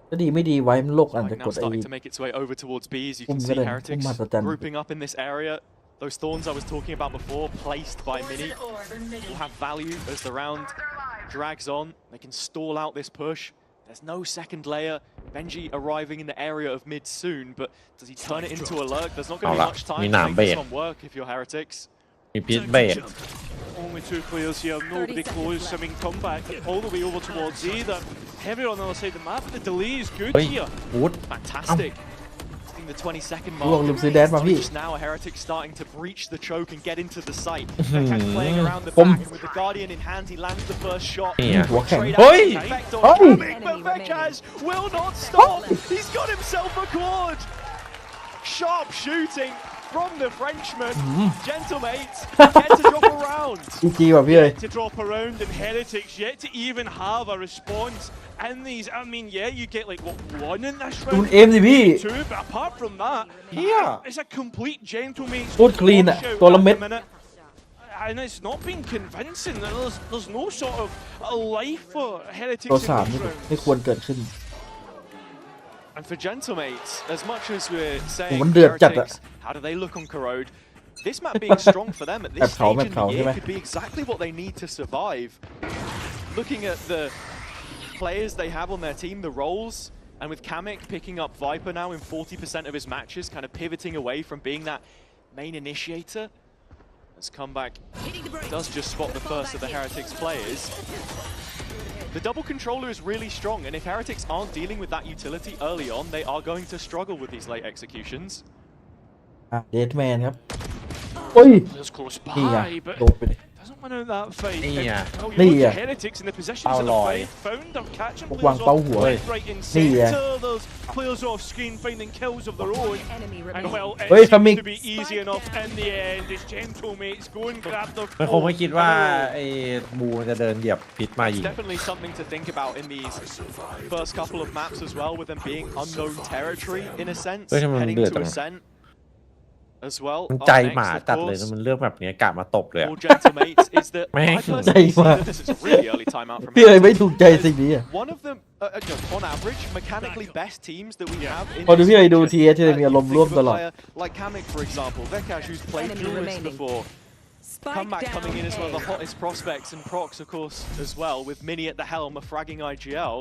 ก็ดีไม่ดีไว้มันโลกอาจ Like จะ now กดไอ้ starting to make its way over towards B, as you can see Umgada, Heretics ummatatan. grouping up in this area. Those thorns I was talking about before, placed by Mini, will have value as the round drags on. They can stall out this push. There's no second layer. Benji arriving in the area of mid soon, but does he turn it into a lurk? There's not going to be much time to make this one work if you're Heretics. มีพิษเบรก Only 2 players here, nobody close. I mean, come back all the way over towards A. They're heavier on the other side of the map. The delay is good เฮ้ย here. วูด Fantastic. the 20-second ลวง mark. ลืมซื้อแดนมาพี่ Just now, a heretic starting to breach the choke and get into the site. Vekash playing around the back, and with the Guardian in hand, he lands the first shot. หัวแข็ง Straight เฮ้ out ย the effect on เฮ้ย Kamik, but Vekash will not stop. He's got himself a quad. Sharp shooting from the Frenchman. Gentlemate get to drop around. จีจีว่ะพี่เอ้ย To drop around, and Heretics yet to even have a response in these. I mean, yeah, you get like what, one in this ดู round, เอมสิพี่ two, but apart from that, it's a complete Gentlemate โคตร clean อะ washout ตัวละ at เม็ด the minute. And it's not been convincing. There's no sort of a life for ตัว Heretics in สาม these นี่ rounds. ไม่ควรเกิดขึ้น And for Gentlemates, as much as we're saying Ủa, được chặt ạ. Heretics, how do they look on Corrode? This map being strong for them at this Map khẩu, stage map in khẩu the chứ year mày. could be exactly what they need to survive. Looking at the players they have on their team, the roles, and with Kamik picking up Viper now in 40% of his matches, kind of pivoting away from being that main initiator. As Comeback does just spot the first of the Heretics players. The double controller is really strong, and if Heretics aren't dealing with that utility early on, they are going to struggle with these late executions. เดดแมนครับโอ้ย It's close นี่ไง by, but โดนไปดิ doesn't win out that fight. Yeah. And, well, youนี่ look ไง at Heretics in the positions of the Alloy. fight, found are catching พวกวาง players เป้า off หัว left, right, and นี่ไง centre. There's players off screen finding kills of their own. Enemy And remaining. well, it Ôi, seems Kamik. to be easy enough in the end. As Gentlemates go and grab their มันคงไม่คิดว่าไอ้บูมันจะเดินเหยียบพิษมายิ It's ง definitely something to think about in these first couple of maps as well, with them being unknown territory in a sense, Ôi, sao mà heading lừa to tao? Ascent as well. มัน Up ใจ next, หมา of จัดเลย course, นะมันเลือกแบบเนี้ยกะมาตบเลยอะ for Gentlemates is that I Man. personally see ใจหมา that this is a really early timeout from พี่เอ้ยไม่ Heretics. ถูกใจสิ่งนี้อะ One of the, on average, mechanically best teams that we have in พอดู this พี่เอ้ยดู region. ทีเอสจะมีอารมณ์ร่วม Think of ต a ลอด player like Kamik, for example, Vekash, who's played Enemy duelist remaining. before. Spike Comeback down coming in as one of the A. hottest prospects, and Prox, of course, as well, with Mini at the helm, a fragging IGL.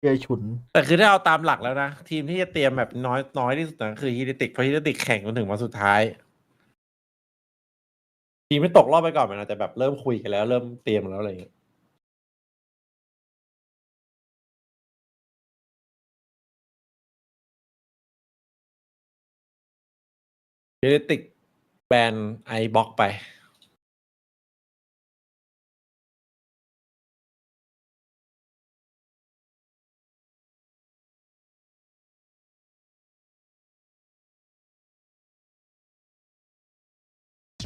พี่เอ้ยฉุน แต่คือถ้าเอาตามหลักแล้วนะ ทีมที่จะเตรียมแบบน้อยที่สุดนะคือฮีเดติกเพราะฮีเดติกแข่งจนถึงวันสุดท้าย ทีมไม่ตกรอบไปก่อนมันอาจจะแบบเริ่มคุยกันแล้ว เริ่มเตรียมแล้วอะไรอย่างเงี้ยฮีเดติกแบนไอบล็อกไป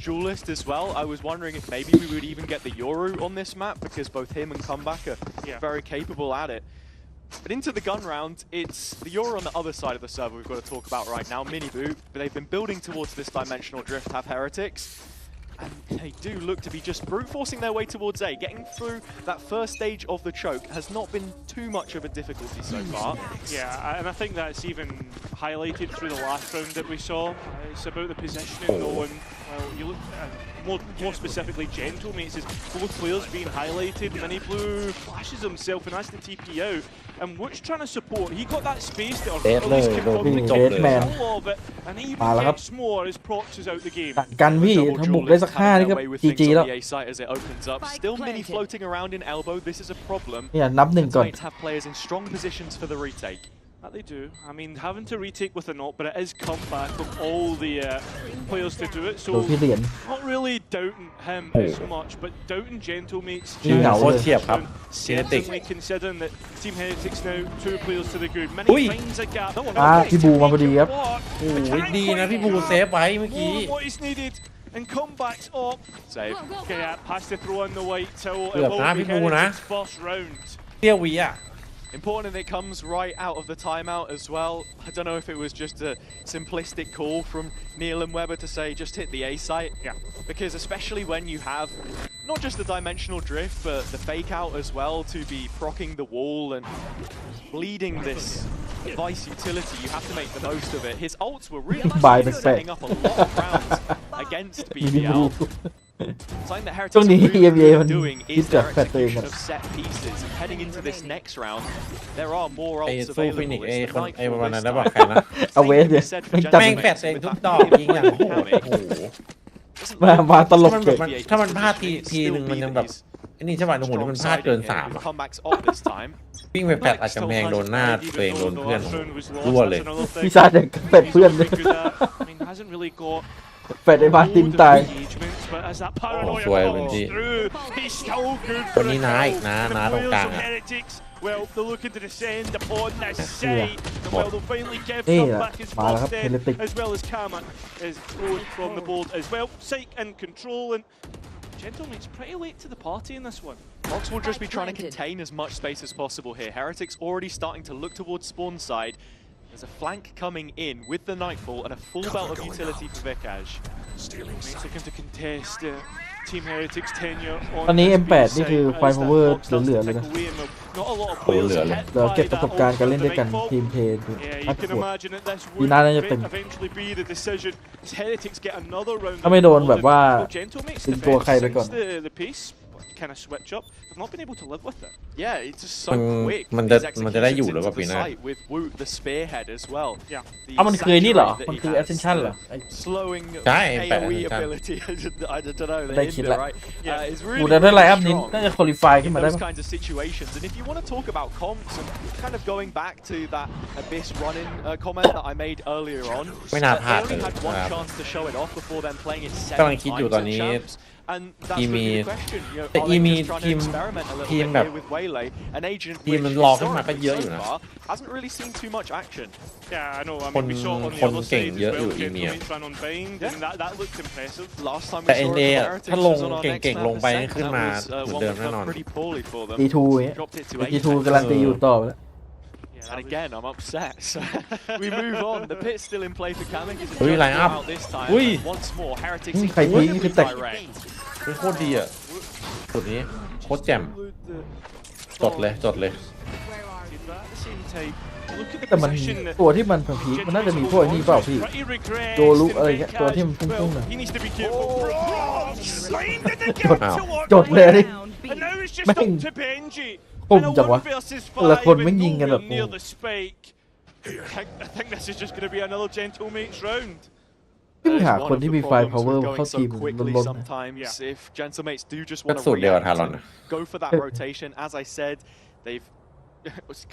Duelist as well. I was wondering if maybe we would even get the Yoru on this map, because both him and Comeback are very capable at it. But into the gun round, it's the Yoru on the other side of the server we've got to talk about right now, Mini Boot. But they've been building towards this dimensional drift, have Heretics. And they do look to be just brute forcing their way towards A. Getting through that first stage of the choke has not been too much of a difficulty so far. Yeah, and I think that's even highlighted through the last round that we saw. It's about the positioning though, and well, you look more specifically Gentlemates is both players being highlighted. Mini Blue flashes himself and has to TP out. And Wood's trying to support. He got that space there. Dead At leastเลย kept โดน on พี่ the เดดแมน control of it, and he มาแล้วครับ gets more as Prox is out the game. กันพี่ Double ถ้าบุกได้สัก duelists 5 นี่ having ก็ their way with จี things จี on แล้ว the A site as it opens up. Still Mini floating around in elbow. This is a problem. เนี่ยนับหนึ่งก่อน Gentlemen have players in strong positions for the retake. That they do. I mean, having to retake with a knock, but it is comeback of all the players to do it. ดู So พี่เหรียญ not really doubting him as much, but doubting Gentlemates. นี่เหงา โค เล ตร ย เทียบครับฮีเดติก Certainly considering that Team Heretics now 2 players to the good. Many Ui. finds a gap. พี่บูมาพอดีครับ โอ้ยดีนะพี่บูเซฟไว้เมื่อกี้ More what is needed. And comebacks up. Save. Okay, pass the throw on the white till it เกือบ will นะ be พี่บูนะ Heretics' first round. เตี้ยวีอ่ะ Important that it comes right out of the timeout as well. I don't know if it was just a simplistic call from Neil and Weber to say just hit the A site. Yeah. Because especially when you have not just the dimensional drift, but the fake out as well to be procking the wall and bleeding this Vice utility, you have to make the most of it. His ults were really Bye, setting up a lot of rounds against มีบู BBL. Something that ช่วง Heretics นี้ are really EMEA มัน doing คิด is กับ their แฟนตัวเอง execution อะ of set pieces. And heading into this next round, there are more ไอ้ ults สู้ฟินิก available. ไอ้ It's ค the น night ไอ้ประมาณ for นั้น this แล้วบอก time. ใครนะ เอาเวสเนี่ย Said for แม่งจำ แม่ง Gentlemen แฟดใส่ with ทุก that ดอก pivot ยิงอย่าง from โหด Kamik. โอ้โห มาตลก ถ้ามันพลาดทีนึงมันยังแบบนี่ใช่ป่ะโอ้โหนี่มันพลาดเกิน3อ่ะวิ่งไปแปดอาจจะแมงโดนหน้าตัวเองโดนเพื่อนรั่วเลยพี่ชายจะแปดเพื่อนเลยแปดในบ้านทีมตายโอ้สวยเป็นที่คนนี้น้าอีกน้าตรงกลางอ่ะ Well, they're looking to descend upon this site. Well, they'll finally give Yeah. them back his Wow, first that's death, big. as well as Kama is thrown from the board as well. Psych in control, and gentlemen, it's pretty late to the party in this one. Fox will just be trying to contain as much space as possible here. Heretics already starting to look towards spawn side. There's a flank coming in with the Nightfall and a full belt of utility for Vikaj. Mates looking to contest Team Heretics tenure on ตอนนี้ this M8 B นี่คือ side ไฟ as พาว the เวอร์ Fox starts เหลือ to ๆเลยนะ take away, and not a lot of โอ้ players เหลือ are เลย hit เดี๋ยว by เก็บประสบการณ์การเล่นด้วยกัน ultimate ทีมเพย์ Yeah, น่า you ก can ลัว imagine that this ปี would หน้าน่าจะตึง eventually be the decision. As Heretics get another round. ถ้าไม่โดนแบบว่า Gentlemates เป็นตัวใครไปก่อน the pace kind of switch up. They've not been able to live with it. Yeah, it's just so มัน quick. มัน These จะได้อยู่ executions หรือเปล่า into ปี the หน้า site with Woot, the spearhead as well. Yeah. The เอามันคือนี่เหรอ saturate that มัน he คือ has, ascension เหรอ slowing ใช่ AoE Ascension ability. I don't know. The ได้คิด hinder, ละ right? Is โอ้ really, แต่ถ้าไลน์อัพ really นี้ strong น่าจะคุริฟายขึ้น in มาได้ those ปะ kinds of situations. And if you want to talk about comps and kind of going back to that Abyss run-in comment that I made earlier on, ไม่น่าพลาด they เลย only had one นะครับ chance to show it off before then playing it กำลัง 7 คิดอยู่ times ตอน at นี้ champs. And that's ที really มี the question. You know, แต่ are อี they มี just trying ที to ม experiment a little ทีม bit แบบ here with Waylay, an agent ทีม which มันรอขึ้นมาก็เยอะอยู่ so นะ far hasn't really seen too much action. Yeah, I know. I คน mean, we saw it on the คน other เก่ง side เย as อะอยู่ well. อีเมีย Gentlemen ran on bind, and that looked impressive. Last time แต่ we saw NA it อะ for ถ้า Heretics ลง was on our next เก่งๆ ลง map ไป descent. ขึ้น That มา was เหมือน one เดิม that แน่นอน went pretty poorly for them. D2 อย่างเงี้ย Dropped it to ดี 8. ทูการันตีอยู่ต่อไปแล้ว Yeah, And that was- again, I'm upset. So we move on. The pit's still in play for Kamek. He's Ui, line up. out this time. Ui. And once more, Heretics Ui, phải tí incredibly cái tạch. direct. เป็นโคตรดีอ่ะสุดนี้โคตรแจ่มจดเลย But at the same time, look at แต่ the มัน position that ตัวที่มันพีคมันน่าจะมีพวกไอ้นี่เปล่าพี่ pretty regressed โจลุอะไรเงี้ย in ตัวที่ Vikaj. มันพุ่งๆ Well, น่ะ he needs to be careful. Slimed it to จด get to what จดเลยดิ And now it's just แม่ง up to Benji. ปุ่ม And a จังวะ 1 versus แต่ละ 5 คน with ไม่ยิงกันแบบ nowhere near the spike. I think this is just going to be another Gentlemates round. พี่หา That is คน one ที่ of มี the ไฟ problems พาวเวอ with ร์ going เข้า so ทีม quickly ล้นๆนะ sometimes. Yeah. If Gentlemates do just ก็ want to สูตรเดียวกับ react ทารอน and นะ go for that rotation, as I said, they've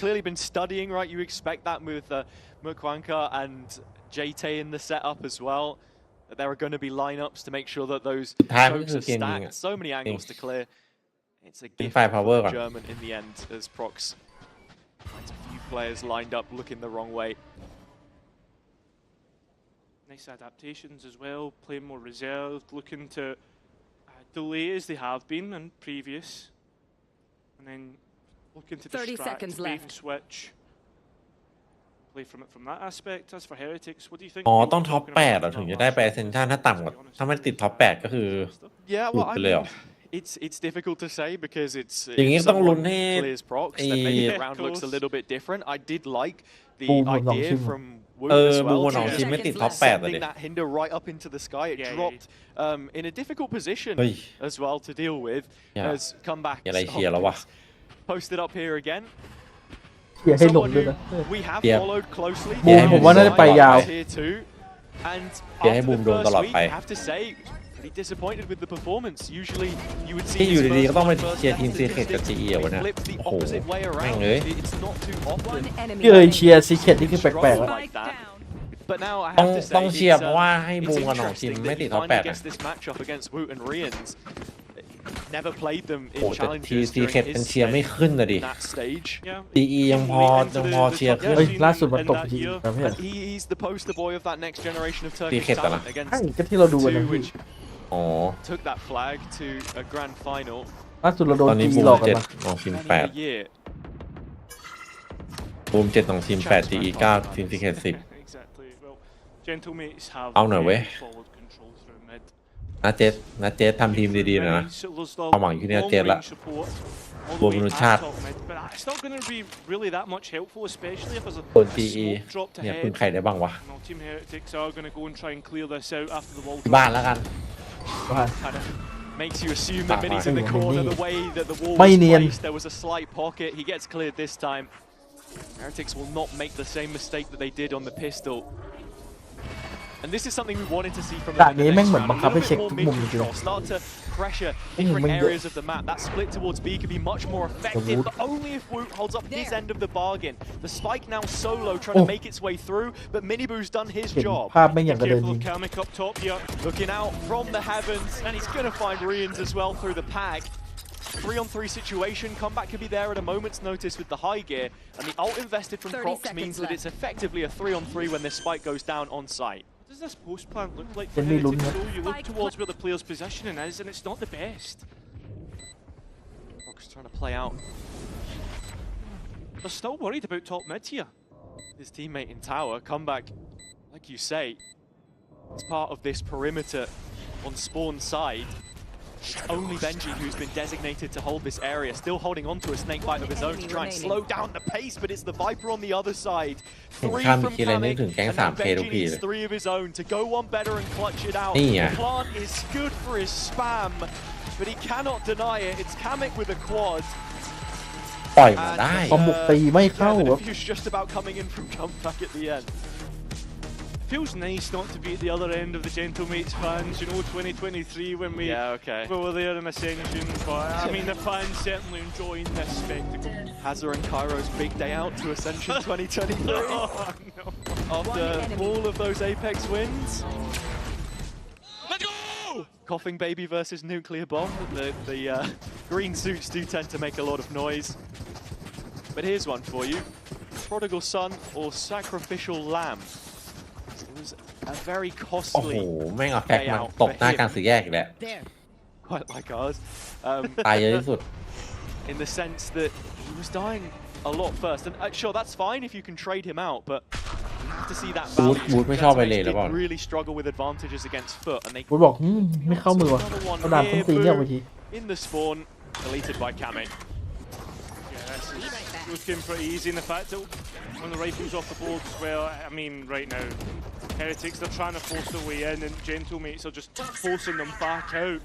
clearly been studying, right? You expect that with Mukwanka and JT in the setup as well. That there are going to be lineups to make sure that those สุดท้ายมัน chokes คือ are เกมยิง stacked. อ่ะ So many angles to clear. It's a gift firepower for ก่อน German in the end as Prox finds a few players lined up looking the wrong way. Nice adaptations as well, playing more reserved, looking to delay as they have been in previous, and then looking to 30 distract, seconds bait left. and switch. Play from it from that aspect. As for Heretics, what do you think? อ๋อ We were ต้องท็อป talking 8 about เหรอ in ถึง our จะได้ไป last Ascension ถ้า to be ต่ำกว่า honest. ถ้าไม่ติดท็อป 8 ก็คือ Yeah, Good well, I player. mean, it's difficult to say because it'sอย่างงี้ if ต้องลุ้น someone ให้ clears Prox, ไอ้ then maybe the Yeah, round of looks a course. little bit different. I did like the Boom, boom, idea boom. from Woot เออ as บู well. มของ to ทีมไม่ติดท็อป 8 อ่ะดิ sending that hinder right up into the sky. It Yeah, yeah, dropped in a difficult position เฮ้ย as well to deal with. Yeah. As comeback อะไรเชียร์แล้ววะ posted up here again. เชียร์ให้ลง Someone ด้วย who นะ we have Yeah. followed closely. บูมผมว่าน่าจะไปยาว Here too. And เชียร์ให้ after บู the มโดน first ตลอด week, ไป I have to say, pretty disappointed with the performance. Usually, you would see ที่อยู่ his ดีๆ first ก็ต้องไป one, first เชียร์ทีม death ซี in เค this กับ stage. จีอ่ะวันเนี้ย Flips the โอ้โห opposite way แม่ง around. เลย It's not too often. One enemy พี่เอยเชียร์ remaining. ซีเคทนี่คือแปลกๆ struggle อะ like that. But now I ต้อง have to say, ต้องเชียร์ it's, เพราะว่าให้ it's บูมกับหนองทีม interesting ไม่ that ติด he ท็อป finally 8 อ่ะ gets this matchup against Woot and Rians. Never played them โอ้ in แต่ที challenges ซีเค during เป็น his เชียร์ไม่ stint ขึ้นนะดิ in that stage. Yeah, ดีอียังพอ late into ยังพอ the เชียร์ top ขึ้น เฮ้ย scene ล่าสุดมัน in ตก that จริง year. นะพี่ And he's the poster boy of that next generation of Turkish Ticket talent นะ against ใช่ก็ที่เราดูกันนะ two, พี่ which อ๋อ took that flag to a grand final ล่าสุดเราโด ต น อนนี้ จี บูม หลอกกัน 7 มา หนองทีม early in 8 the year. บูม7หนองทีม8 GE 9ทีมซีเค 10 Exactly. Well, Gentlemates have เอาหน่อยเว้ย forward control through mid. นะเจสทำทีมดีๆหน่อยนะ So there's the ความหวังอยู่ที่เนี่ยเจ็ดละ long-range support all the รวม way มนุษย at ชาติ top mid, but it's not going to be really that much helpful, especially if there's a, ส่วน a GE smoke drop to เนี่ย head. พึ่งใครได้บ้างวะ Well, Team Heretics are going to go and try and clear this out after the wall ที่ drop. บ้านแล้วกัน ว่า Kind of makes you assume that Ah, Minnie's right. in the Minnie. corner. The way that the wall Mai was niên. placed, there was a slight pocket. He gets cleared this time. Heretics will not make the same mistake that they did on the pistol. And this is something we wanted to see from ด่าน them in นี้ the แม่ง next เหมือน round. บั A งคับ little ให้เช็ค bit more ทุกมุมจริง mid-control, start to pressure ๆ different มันเยอะ areas of the map. That split towards B could be much more effective, but only if Woot holds up his end of the bargain. The spike now solo trying to make its way through, but Miniboo's done his เห็น job. ภาพแม่งอย่างกระเดิน Careful ยิง of Kamek up top here. Looking out from the heavens, and he's going to find Rians as well through the pack. 3-on-3 situation. Comeback could be there at a moment's notice with the high gear, and the ult invested from 30 Crocs seconds means that left. it's effectively a 3-on-3 when this spike goes down on site. What does this post plan look like for Then we Heretics lose, though? You look Spike towards where the player's positioning is, and it's not the best. Crocs trying to play out They're still worried about top mid here. his teammate in tower. Comeback, like you say, it's part of this perimeter on spawn side. It's only Benji who's been designated to hold this area, still holding on to a snake bite of his own to try and slow down the pace, but it's the Viper on the other side. เห็น Three ข้าม from ทีไรนึก Kamek, ถึงแก๊ง and now 3K ทุก Benji ที needs เลย three of his own to go one better and clutch it out. นี่ไง The plant is good for his spam, but he cannot deny it. It's Kamek with a quad. ปล่อยมาได้ พอบุกตีไม่เข้า Yeah, ค the รับ defuse just about coming in from comeback at the end. Feels nice not to be at the other end of the Gentlemates fans, you know, 2023 when we were there in Ascension, but I mean the fans certainly enjoying this spectacle. Hazard and Cairo's big day out to Ascension 2023 Oh, no. after all of those Apex wins. Let's go! Coughing Baby versus Nuclear Bomb. The green suits do tend to make a lot of noise. But here's one for you. Prodigal Son or Sacrificial Lamb. It was a very โอ้โห costly, แม่งเอาแฟกมาตกหน้ากลางสี่แยกอีกแล้ว There. quite like ours, ตายเยอะที่สุด in the sense that he was dying a lot first. And sure, that's fine if you can trade him out, but you have to see that value. Wood ไม่ชอบไปเลย Gentlemen หรือเปล่า did really struggle with advantages against Foot, and they กูบอกไม่เข้ามือว่ะเอาดาบส้นตีนเนี่ยไปที in the spawn, deleted by Kamek. Yeah, this is looking pretty easy, and the fact that when the rifle's off the board as well, I mean, right now, Heretics, they're trying to force their way in, and Gentlemates are just forcing them back out.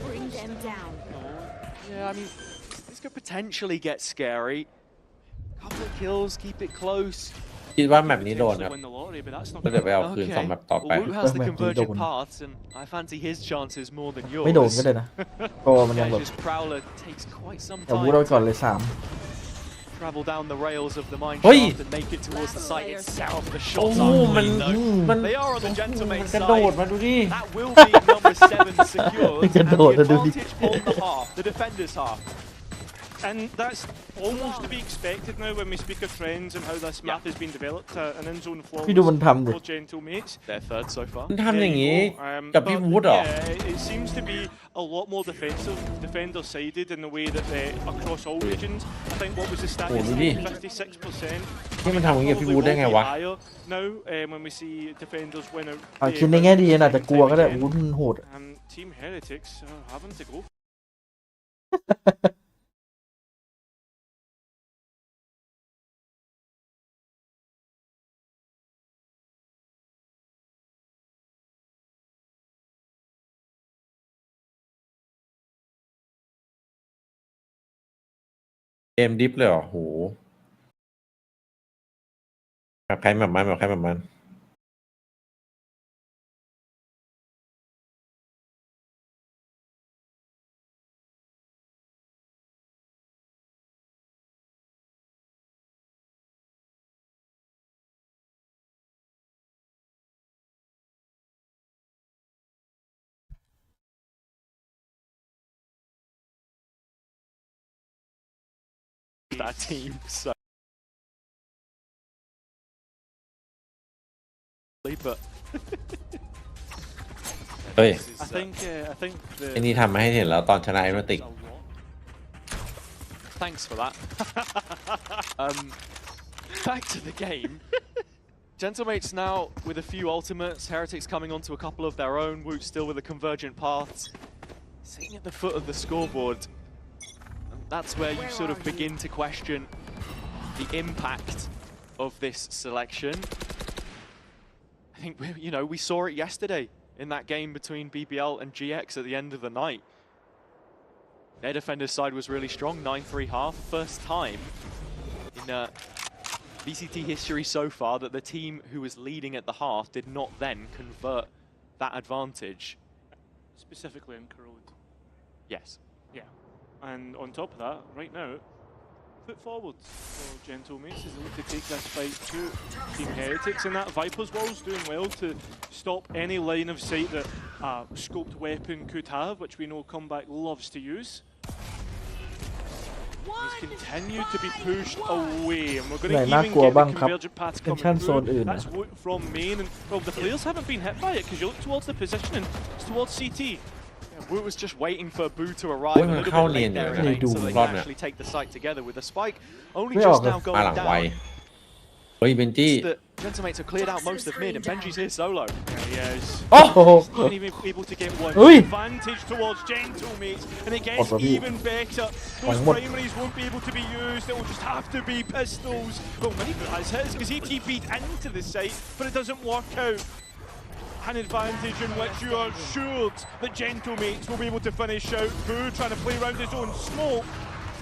Bring them down. Yeah, I mean, this could potentially get scary. Couple of kills, keep it close. คิดว่าแมปนี้โดนครับ Win the lottery, but that's not ก็เดี๋ยวไปเอาคืนสองแมปต่อไป Well, Woot has the Map convergent doon. paths, and I fancy his chances more than yours. ไม่โดนก็ได้นะก็มันยังแบบ Just Prowler takes quite some แต่วูดเอา time ก่อนเลย3 travel down the rails of the mine Oi! shaft and make it towards the site itself. The โอ้ shots โห are มัน clean, though. มัน They are on the มัน Gentlemates กระโดด side. มาดูดิ That will be number 7 secured, and กระโดด the มาดูดิ advantage on the half, the defender's half. And that's almost to be expected now when we speak of trends and how this map has been developed. An in-zone flawless พี่ดูมันทำดิ for Gentlemates. They're third so far. มันทำอย่างนี้ Um, กับพี่ but วูดเหรอ yeah, it seems to be a lot more defensive, defender-sided in the way that across all regions. I think what was the stat? Oh, really? 56%. ที่มันทำอย่างนี้กับพี่วูดได้ไงวะ Higher now when we see defenders win out. คิดในแง่ดีอาจจะกลัวก็ได้วูดมันโหด Team Heretics are having to go.เกมดิฟเลยเหรอโหแบบใครแบบมันแบบใครแบบมันThat team, so. But เฮ้ย I think ไอ้นี่ทำมาให้เห็นแล้วตอนชนะเอเมติก thanks for that. Back to the game. Gentlemates now with a few ultimates. Heretics coming onto a couple of their own. Woot still with the convergent paths. Sitting at the foot of the scoreboard. And that's where you sort of begin to question the impact of this selection. I think, you know, we saw it yesterday in that game between BBL and GX at the end of the night. Their defender's side was really strong, 9-3 half, first time in VCT history so far that the team who was leading at the half did not then convert that advantage. Specifically in Corrode. Yes. Yeah. And on top of that, right now, foot forward for Gentlemates as they look to take this fight to Team Heretics, and that Viper's Wall's doing well to stop any line of sight that a scoped weapon could have, which we know Comeback loves to use. He's continued to be pushed away, and we're going to even get the convergent paths coming through. That's Woot from main, and well, the players haven't been hit by it because you look towards the positioning, it's towards CT. Woot was just waiting for Boo to arrive a little bit late there in the game so they can actually take the site together with the spike. Only just now going down. เฮ้ยเบนจี้ The Gentlemates have cleared out most of mid, and Benji's here solo. Yeah, he is. โอ้โห Not even able to get one advantage towards Gentlemates, and it gets even better. Those primaries won't be able to be used, it will just have to be pistols. Well, Miniboo has his because he TP'd into the site, but it doesn't work out. An advantage in which you are assured that Gentlemates will be able to finish out. Boo trying to play around his own smoke,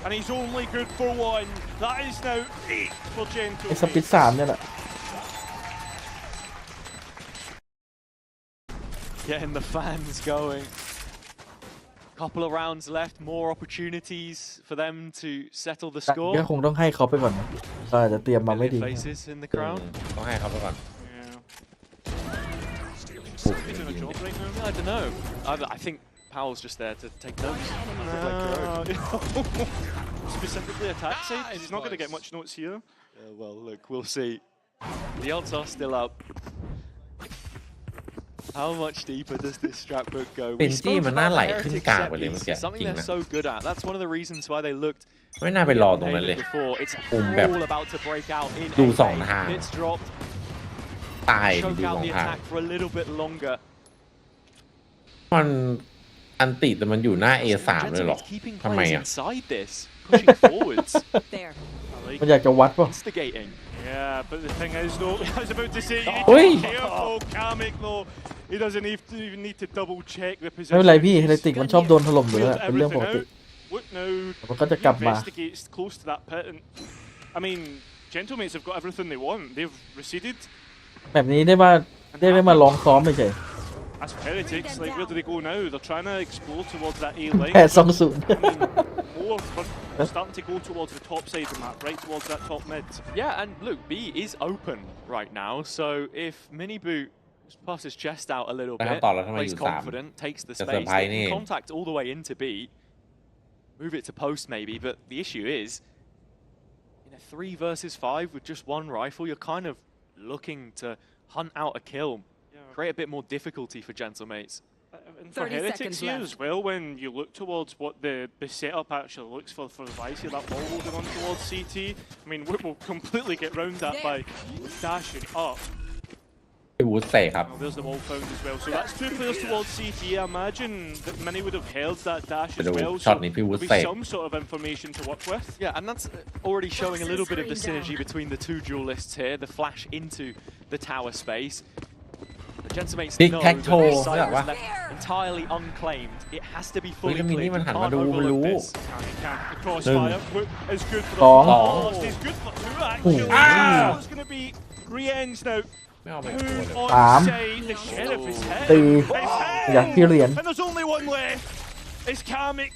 and he's only good for one. That is now 8 for ไอ้ส Gentlemates. ปิด3เนี่ยแหละ Getting the fans going. Couple of rounds left, more opportunities for them to settle the score. ก็คงต้องให้เขาไปก่อนนะเราอาจจะเตรียมมาไม่ดี Faces in the crowd. ต้องให้เขาไปก่อน He's doing a job right now. I don't know. I think Powell's just there to take notes. Specifically attack side, he's not going to get much notes here. Well, look, we'll see. The odds are still up. How much deeper does this scrapbook go? เบนจี้มันน่าไหลขึ้นกลางไปเลยเมื่อกี้ Something จริง they're นะ so good at. That's one of the reasons why they looked ไม่น่าไปรอตรงนั้นเลย before. It's แบบ all about to break out in ดูสองทาง It's dropped. ตายดู Choke ส out อง the ทาง attack for a little bit longer. มันอันติแต่มันอยู่หน้า A3 เลยหรอ Keeping ทำไม players อ่ะ inside this, pushing forwards, There. มันอยากจะวัดป่ะ instigating. Yeah, but the thing is though, I was about to say, you need Oi. to be careful, Kamek though. He doesn't even need to double check the ไม่ position. เป็นไรพี่เฮเลติกมันชอบโดนถล่มอยู่แล้วเป็นเรื่องปกติ Woot now มันก็จะกลับมา investigates close to that pit, and I mean, Gentlemates have got everything they want. They've receded. แบบนี้ได้มาลองซ้อมไปเฉย As for Heretics, like where do they go now? They're trying to explore towards that A line. แพ้2-0 I mean, more we're starting to go towards the top side of the map, right towards that top mid. Yeah, and look, B is open right now, so if Miniboo puffs his chest out a little bit, plays confident, takes the space, they can contact all the way into B, move it to post maybe, but the issue is, in a 3 versus 5 with just one rifle, you're kind of looking to hunt out a kill, create a bit more difficulty for Gentlemates. And for Heretics here as well, when you look towards what the setup actually looks for the Vice here, that wall holding on towards CT, I mean, Woot will completely get round that by dashing up. พี่วูดเตะครับ Well, there's the wall found as well, so that's 2 players towards CT. I imagine that many would have held that dash as well, so there'll be some sort of information to work with. Yeah, and that's already showing a little bit of the synergy between the 2 duelists here, the flash into the tower space. The Gentlemates know that this site was left entirely unclaimed. It has to be fully cleared. You can't overlook this. The crossfire is good for the first. It's good for 2 actually. So it's going to be Rien's now. ไม่เอาไป On side, the sheriff is hit. อยากที่เหรียญ And there's only one left. It's Kamek.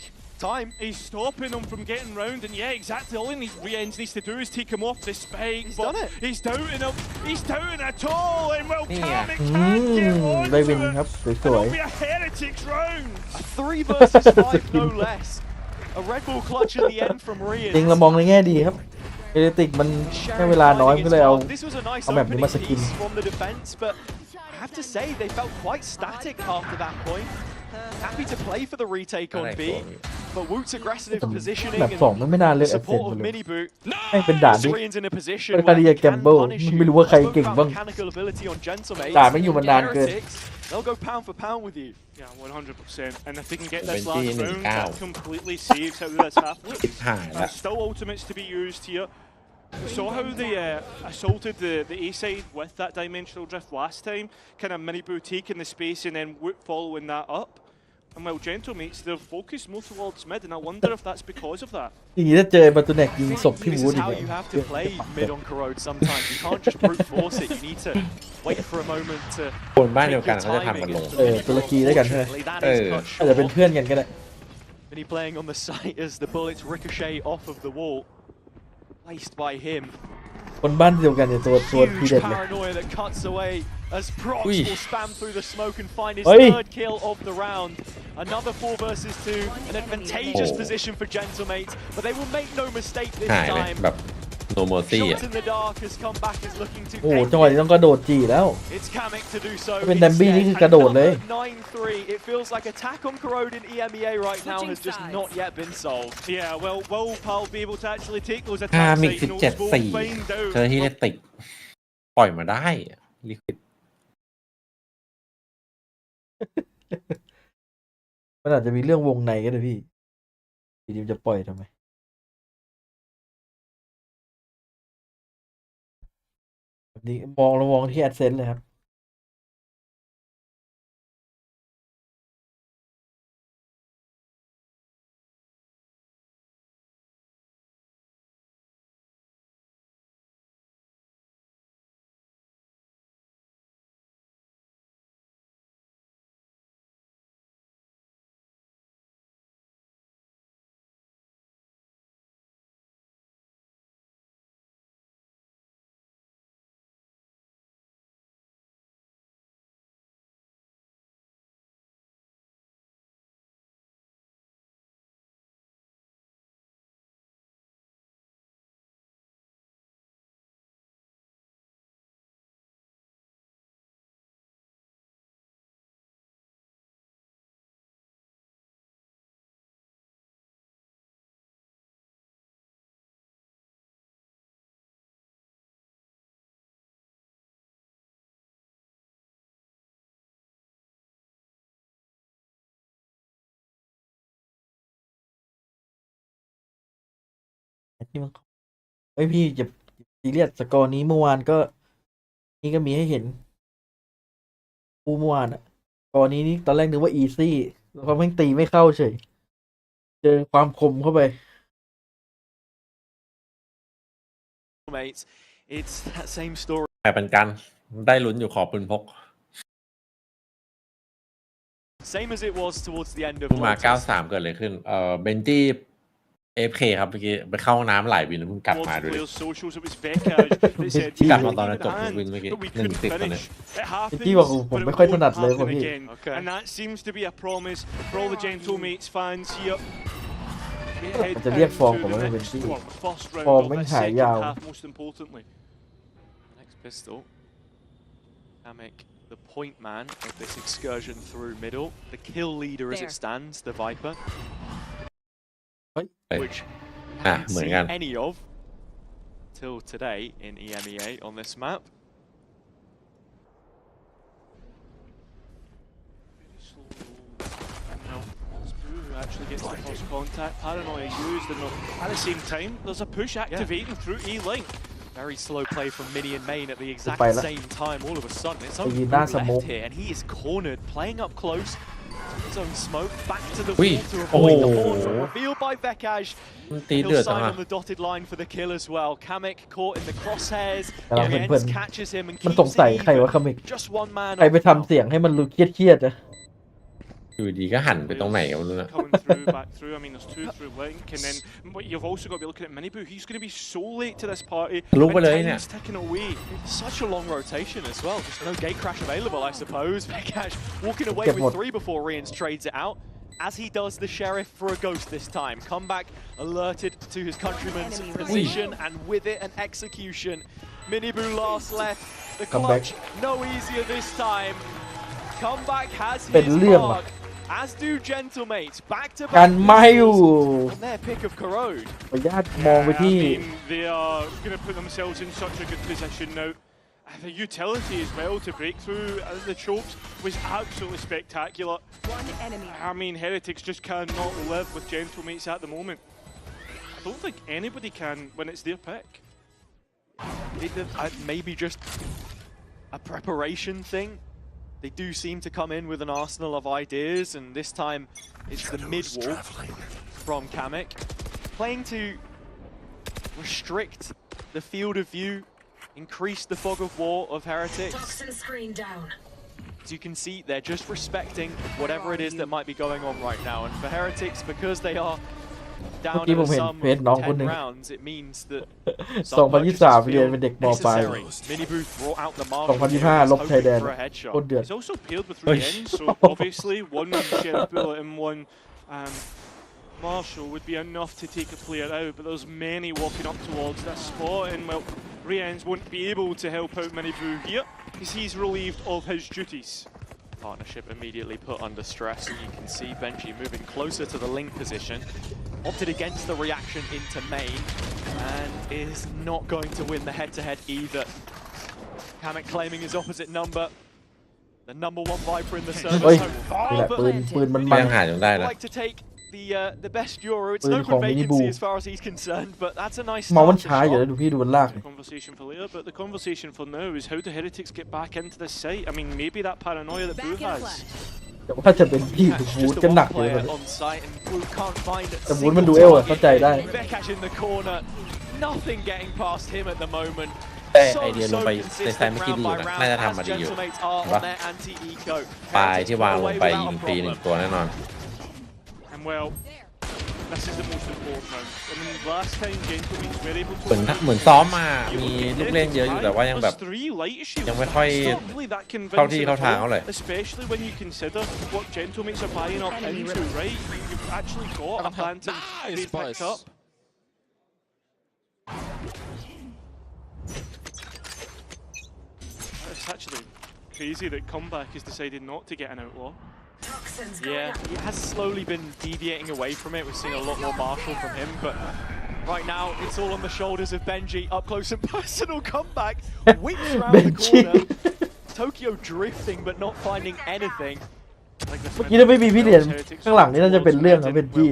Time. He's stopping him from getting round, and yeah, exactly. All Rien's needs to do is take him off the spike. He's done it. He's doubting him. He's doubting at all, and well, Kamek can't get on ได้ to วิน it. ครับส It'll วย be a Heretics round. A 3 versus 5, no less. A Red Bull clutch at the end from ๆ Rian. จริงเรามองในแง่ดีครับเฮเลติกมันแค่เวลาน้อยก็เลยเอา This was a nice แบบนี้ opening มาสกิน piece from the defense, but I have to say they felt quite static after that point. Happy to play for the retake on B, but Woot's aggressive positioning แบบ2มันไม่น่าเลือก and แอสเซน support ต์ of เลย Miniboo. ให้เป็นด่านที่ Rian's in a position เป็น where คดี he แกม can เบิล punish ไม่ you. รู้ว่าใคร Spoke เก่ง about บ้าง mechanical ability on Gentlemates. ด่านไม่อยู่มานานเกิน Heretics, they'll go pound for pound with you. Yeah, 100%. And if they can get this Benji last in round, cow. that completely saves how this half looks. หายละ Still ultimates to be used here. We saw how they assaulted the A side with that dimensional drift last time. Kind of Miniboo taking the space and then Woot following that up. And while Gentlemates, they're focused more towards mid, and I wonder if that's because of that. อย่างนี้ถ้าเจอประตูแนกยิงศพที่ This วูด is อีก how เนี่ย you have to play mid on corrode sometimes. You can't just brute force it. You need to wait for a moment to คนบ้านเดียวกันเขาจะทำกันลง ตุรกีด้วยกันใช่ไหม That is cut อาจจะเป็น short. เพื่อนกันก็ได้ Mini playing on the site as the bullets ricochet off of the wall. Placed by him. คนบ้านเดียวกันเนี่ยตัวที Huge เด็ดเลย paranoia that cuts away as Prox Ui. will spam through the smoke and find his Oi. third kill of the round. Another 4 versus 2, an advantageous Oh. position for Gentlemates, but they will make no mistake this หายเลย time. แบบ no mercy Shots อ่ะ in the dark as comeback is looking to โอ้โห end จังหวะนี้ it. ต้องกระโดดจีแล้ว It's Kamek to do so. ถ้าเป็น Dambi นี่คือกระโดดเลย Another 9-3. It feels like attack on corrode in EMEA right now has just not yet been solved. Yeah, well, will Pal be able to actually take those ห้า attacks? มิ Like, สิบ no, เจ็ด we'll สี่ find out. เจอที่ได้ติดปล่อยมาได้ลิควิด มันอาจจะมีเรื่องวงในก็ได้พี่ทีนี้จะปล่อยทำไมแบบนี้มองที่แอดเซนเลยครับนี่มันเฮ้ยพี่จะซีเรียสสกอร์นี้เมื่อวานก็นี่ก็มีให้เห็นเมื่อวานอะสกอร์นี้นี่ตอนแรกนึกว่าอีซี่แล้วเขาแม่งตีไม่เข้าเฉยเจอความคมเข้าไป Mates, it's that same story. แต่เป็นกันได้ลุ้นอยู่ขอปืนพก Same as it was towards the end of มา Lotus. 93 เกิดอะไรขึ้นเบนจี้ AFK ครับเมื่อกี้ไปเข้าห้องน้ำหลายวินแล้วเพิ่งกลับมาดูดิ Players' socials, it was Vekaj that said, ที่กลับ "We มาตอนนั้น had จบ hand, วินเมื่อกี้ but we 1-10 couldn't ตอนนี้ finish. It happens, ที่บอกผม but it ไม่ค่อยถ won't นัดเลย happen ว่ะพี่ again. Okay. And that seems to be a promise for all the Gentlemates fans here. มันจะเรียกฟอร์มผมว่าเป็นที่ First round ฟอร์ม of แม่ง the หาย second ยาว half, most importantly. Next pistol. Kamek, the point man of this excursion through middle. The kill leader as it stands, the Viper. Which we haven't เหมือน seen กัน any of till today in EMEA on this map. Very slow. Well, Spoo actually gets the first contact. Paranoia used, and at the same time, there's a push activating through E-Link. Very slow play from Mini and Main at the exactไปละ same time. All of a sudden, it's ไปยื only นหน้า Boo สโมก left here, and he is cornered, playing up close. His own smoke back to the Ui. wall to avoid the Oh. horn, but revealed by Vekaj. มันตีเดือ He'll ดจัง sign อะ on the dotted line for the kill as well. Kamek caught in the crosshairs. กำลัง Jens เพลิน catches him and ๆมัน keeps สงสัย it ใคร even. วะคามิก Just one man ใครไป off ทำ now. เสียงให้มันรู้เครียดๆอะ อยู่ดีก็หันไปตรงไหนกันไม่รู้นะ Coming through, back through. I mean, there's two through Link, and then but you've also got to be looking at Miniboo. He's going to be so late to this party. ลุกไป and เลยเนี่ย time's ticking away. Such a long rotation as well. Just no gate crash available, I suppose. Vekaj walking away Get with one. 3 before Rians trades it out. As he does the Sheriff for a ghost this time. Comeback alerted to his countryman's position, and with it, an execution. Miniboo last left. The Comeback. clutch, no easier this time. Comeback has เป็น his เรื่องว่ะ mark. As do Gentlemates. Back to กัน back ไม่อยู่ pistols on their pick of corrode. ขออนุญาตมองไปที่ I mean, they are going to put themselves in such a good position now. The utility as well to break through the chokes was absolutely spectacular. One enemy. I mean, Heretics just cannot live with Gentlemates at the moment. I don't think anybody can when it's their pick. Maybe just a preparation thing. they do seem to come in with an arsenal of ideas, and this time it's the mid wall from Kamek, playing to restrict the field of view, increase the fog of war of Heretics. As you can see, they're just respecting whatever it is that might be going on right now, and for Heretics, because they are down at a sum of 10 rounds, it means that 2023 เรียนเป็นเด็กม.ปลาย Minibooth brought out the marshal 2025 ลบชายแดน for a headshot. โคตรเดือด He's also paired with 3 ends, so obviously one sheriff bullet and one marshal would be enough to take a player out, but there's many walking up towards that spot, and well, Riens won't be able to help out Miniboo here, because he's relieved of his duties. Partnership immediately put under stress, and you can see Benji moving closer to the link position. Opted against the reaction into main, and is not going to win the head-to-head either. Kamek claiming his opposite number. The number 1 Viper in the service. นี่แหละปืนมัน ยังหาจนได้นะ like to take the best Euro. It's an open vacancy as far as he's concerned, but that's a nice มอง start มัน to ช้าอยู่ shot. แล้วดูพี่ดูมันลาก Conversation for later, but the conversation for now is how do Heretics get back into this site? I mean, maybe that paranoia that Boo has. แต่ว่าจะเป็นพี่กับวูด Just จะ the หนัก one เลย player on site, and Boo can't find a แต่วูดมัน single ดูเอลอะ target. เข้าใจได้ Vekash in the corner, nothing getting past him at the moment. แต่ So ไอเดียลงไปในไซ consistent ด์เมื่อกี้ round ดีอยู่ by นะ round น่าจะทำ as มาดีอยู่ Gentlemates are เห็นปะ on their anti-eco. ปลายที่วางลงไป Heretics ยิง away ฟรี without a 1 ตัวแน่นอน And well, this is the most important round. I mean, last time Gentlemates were able to เหมือนซ้อมมามีลูกเล่นเยอะอยู่แต่ว่ายังแบบ ยังไม่ค่อยเข้าที่เข้าทางเขาเลย Especially when you consider what Gentlemates are buying up into, right? You've actually got a phantom they picked up. It's actually crazy that Comeback has decided not to get an outlaw. Yeah, he has slowly been deviating away from it. We've seen a lot more Marshall from him, but right now it's all on the shoulders of Benji. Up close and personal comeback, whips around the corner. Tokyo drifting but not finding anything. เมื่อกี้ถ้าไม่มีพี่เหรียญข้างหลังนี่น่าจะเป็นเรื่องนะเป็นจี้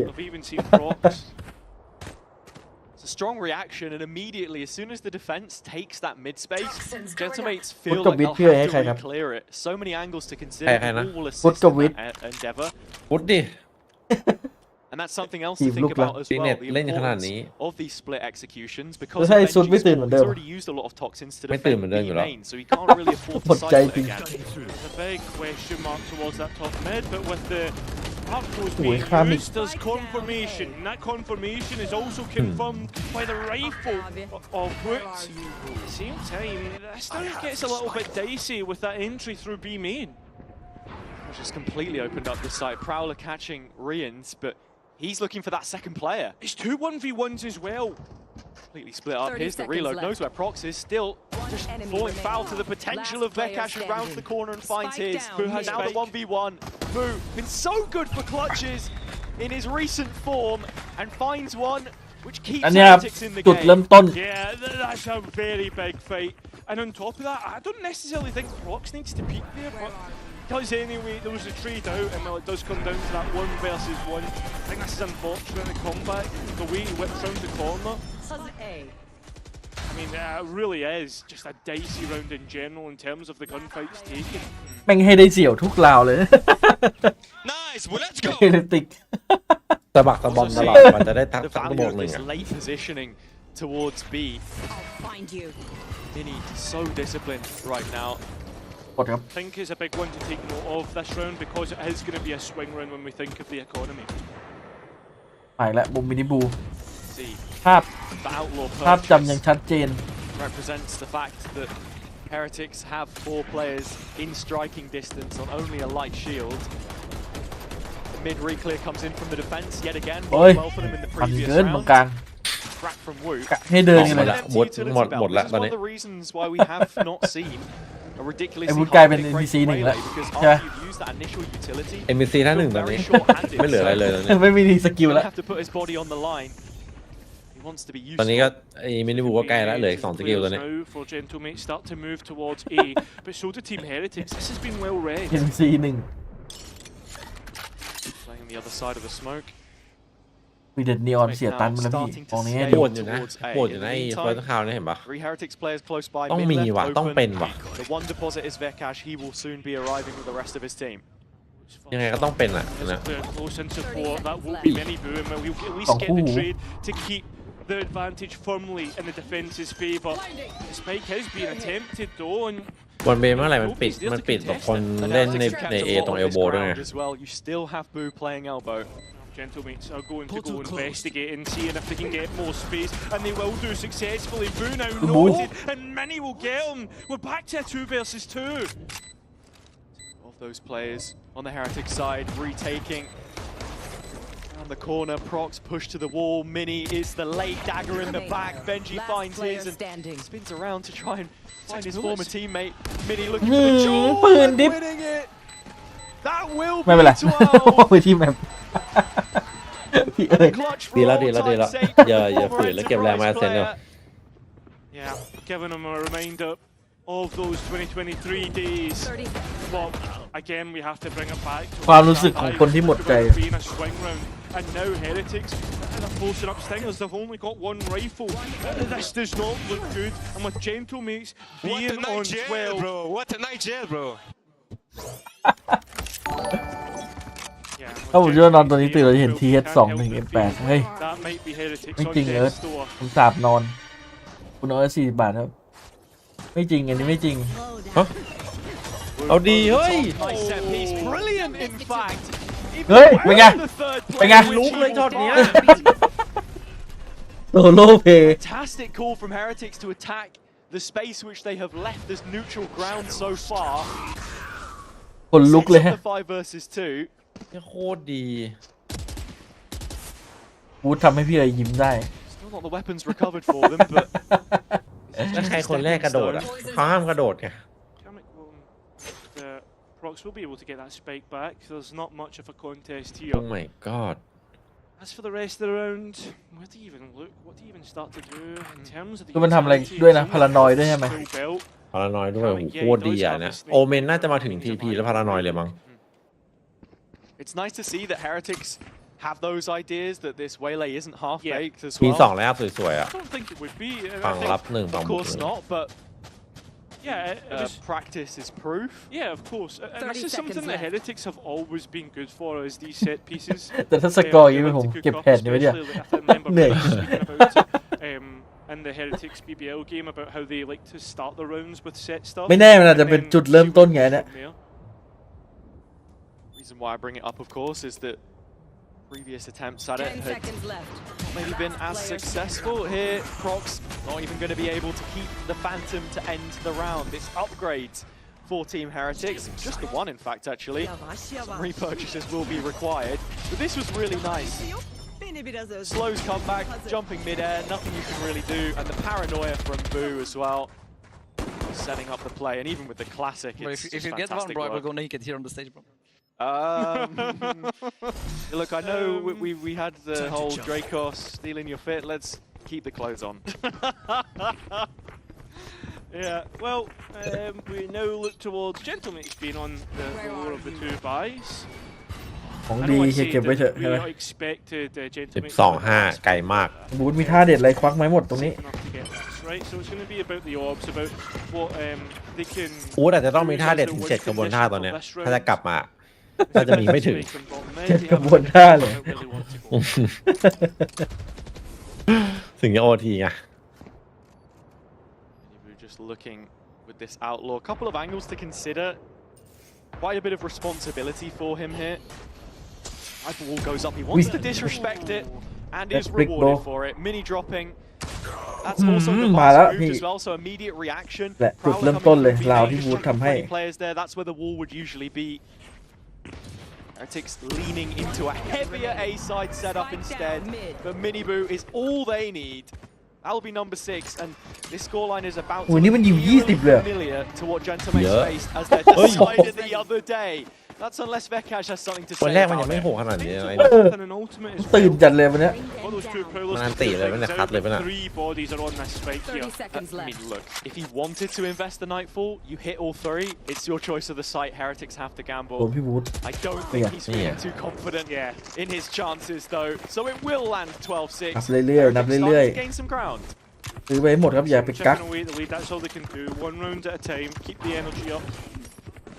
It's a strong reaction, and immediately, as soon as the defense takes that mid space, Gentlemates feel Put like the they'll width have to clear it. So many angles to consider. All will Put assist the in width. that endeavor. พุดดิ And that's something else to think about as well. The importance of these split executions, because Benji's already used a lot of toxins to defend the main, so he can't really afford to cycle it again. There's a big question mark towards that top mid, but with the Arcos Ui, being Kami. used, there's confirmation, and that confirmation is also confirmed by the rifle of Woods. At the same time, this still gets a little bit dicey with that entry through B main. Which just completely opened up the site. Prowler catching Rians, but he's looking for that second player. It's 2 1v1s as well. Completely split up. Here's the reload. Knows where Prox is. Still just falling foul to the potential of Vekash, who rounds the corner and finds his. Boo has now the 1v1. Boo been so good for clutches in his recent form and finds one which keeps Heretics in the จุดเริ่ม game. ต้น Yeah, that's a very big fight. And on top of that, I don't necessarily think Prox needs to peak there, but because anyway, there was a trade out, and well, it does come down to that 1 versus 1. I think this is unfortunate, the comeback, the way he whips round the corner. I mean, it really is just a dicey round in general in terms of the gunfights taken. แม่งให้ได้เสี่ยวทุกราวเลย Nice, well let's go. เฮเลติก สะบักสะบอมตลอดมันจะได้ทัก The สัก value โมง of หนึ่ง this อะ late positioning towards B. Find you. Mini so disciplined right now. กดครับ I think it's a big one to take note of this round because it is going to be a swing round when we think of the economy. ไปแล้วบุมมินิบู See, ภาพ the outlaw ภาพจำยัง purchase ชัดเจน represents the fact that Heretics have 4 players in striking distance on only a light shield. The mid re-clear comes in from the defense yet again. โอ้ย Well for them in the พัน previous เกินตรง round. กลาง Crack from Wu. กะให้เดินกัน หม เล ด ย ละหมดละ This ตอน is one นี้ of the reasons why we have not seen a ridiculously ไอ้วุฒิกลายเป็น high pick rate NPC หนึ่ง from แล้ว Waylay because ใช่ไหม after you've used that initial utility, MBC ท่านหนึ่งตอนนี้ very short-handed. ไม่เหลืออะไรเลยตอนนี้ ไม่มีสกิล He'll แล้ว have to put his body on the line. He wants to be ตอนนี้ useful. ก็ไอ้มินิบูก็ใกล้แล้วเหลืออีก2สกิลตอนนี้ Now for Gentlemates start to move towards A, but so do Team Heretics. This has been well read. เอ็นซีหนึ่ง Playing the other side of the smoke. มีเด็ดนีออนเสียตันมาแล้วพี่มองนี้ให้ โห ดี ดอยู่นะโหดอยู่นะไอ้เฟิร์สคาวนี่เห็นปะ Three Heretics players close by. ต้องมีว่ะต้องเป็นว่ะ The one deposit is Vekash. He will soon be arriving with the rest of his team. ยังไงก็ต้องเป็นอ่ะนะ Close in support. That won't be many boom. We'll at least get the trade to keep the advantage firmly in the defense's favour. The spike has been attempted though, and บอลเบย์เมื่อไหร่มันปิดแบบคนเล่นในเอตรงเอลโบด้วยไง As well, you still have Boo playing elbow. Gentlemates are going to go investigating, seeing if they can get more space, and they will do successfully. Boo now noted, and many will get him. We're back to a 2 versus 2. Of those players on the Heretic side, retaking around the corner. Prox pushed to the wall. Mini is the late dagger in the back. Benji finds his and spins around to try and find his former teammate. Mini looking for the jewel, winning it. That will be 12. ไปที่แมปพี่เอ้ย ดีแล้วอย่าฝืนแล้วเก็บแรงมาเซนเนอะ Yeah, giving them a reminder of those 2023 days. But again, we have to bring it back. ความรู้สึกของคนที่หมดใจ Being a swing round, and now Heretics are posting up stingers. They've only got one rifle. This does not look good. And with Gentlemates being on 12, bro. What a night jail, bro. ถ้าผมจะนอนตัวนี้ตื่นเราจะเห็น TH2 ถึง M8 เฮ้ย that might be Heretics ไม่ on จริงเอิร์ธ death's door. ผมสาบนอนคุณเอา40 บาทครับไม่จริงอันนี้ไม่จริง เอาดีเฮ้ย Nice set piece, brilliant in fact. เฮ้ยเป็นไงเป็นไง ลุกเลยช็อตเนี้ย โซโล่เพย์ Fantastic call from Heretics to attack the space which they have left as neutral ground so far. คนลุกเลยฮะ Sets up the 5 versus 2. โคตรดี วูดทำให้พี่เอ๋ยยิ้มได้ Still not the weapons recovered for them, but แล้วใครคนแรกกระโดดอ่ะเขาห้ามกระโดดไง Prox will be able to get that spike back. There's not much of a contest Oh here. my god As for the rest of the round, where do you even look? What do you even start to do in terms of the คือมันทำอะไรด้วยนะพารานอยด้วยใช่ไหม พารานอยด้วยโอ้โหโคตรดีอ่ะเนี่ยโอเมนน่าจะมาถึงทีพีแล้วพารานอยเลยมั้ง it's nice to see that Heretics have those ideas that this waylay isn't half baked as มี well. 2แล้วสวยๆอ่ะ I don't think it would be. ฝั่งรับหนึ่งฝั่ง Of บุก course หนึ่ง not, but yeah, practice is proof. yeah, of course. And this is something that Heretics have always been good for, is these set pieces. แต่ถ้าสกอร์อยังไม่ผมเก็บแผ่นนี่ไว้เนี่ย เหนื่อย in the Heretics BBL game about how they like to start the rounds with set stuff. ไม่แน่มันอาจจะเป็นจุดเริ่มต้นไงเนี่ย Reason why I bring it up, of course, is that previous attempts at it had maybe been as successful. Here, Prox not even going to be able to keep the Phantom to end the round. This upgrade for Team Heretics, just the one in fact actually. Some repurchases will be required, but this was really nice. Slows comeback, jumping mid-air, nothing you can really do, and the paranoia from Boo as well. Setting up the play, and even with the classic, it's if you get one, bro, I will go naked here on the stage, bro. Look, I know we had the whole Dracos stealing your fit. Let's keep the clothes on. Yeah, well, we now look towards Gentlemates being on the lower of the 2 buys. ของดีเก็บไว้เถอะใช่ไหม 12-5 ไกลมาก บูธมีท่าเด็ดอะไรควักไหมหมดตรงนี้ Right, so it's going to be about the orbs, about what they can. อู๊ดอาจจะต้องมีท่าเด็ดถึง7กระบวนท่าตอนเนี้ยถ้าจะกลับมาน่าจะมีไม่ถึง 7กระบวนท่าเลย ถึงจะโอทีไง Just looking with this outlaw, a couple of angles to consider. Quite a bit of responsibility for him here. Rifle wall goes up. He wants to disrespect it, and is rewarded for it. Mini dropping. That's also the last move as well. So immediate reaction. และจุดเริ่มต้นเลยลาวที่บูธทำให้ Players there. That's where the wall would usually be. Heretics leaning into a heavier A side setup instead. But Mini Boo is all they need. That'll be number 6, and this scoreline is about to look familiar to what Gentlemates faced as they decided the other day. That's unless Vekaj has something to วัน say แรกมันยัง about ไม่ it. โหดขนาดนี้อะไร And an ultimate as ตื่น well. จัดเลยวันเนี้ย Got those two prowlers Man, to takeเลย things คัด out, เลยป่ะ but น่ะ three bodies are on this spike here. 30 seconds I mean, left. look, if he wanted to invest the Nightfall, you hit all three. It's your choice of the site. Heretics have to โดน gamble. พี่วูด I don't think he's feeling Yeah. too confident Yeah. in his chances, though. So it will land 12-6. นับเรื่อยๆนับ Heretics เรื่อย starting to gain some ground. ๆซื้อไปให้หมดครับอย่าไปกัก Chipping away at the lead, that's all they can do. One round at a time, keep the energy up.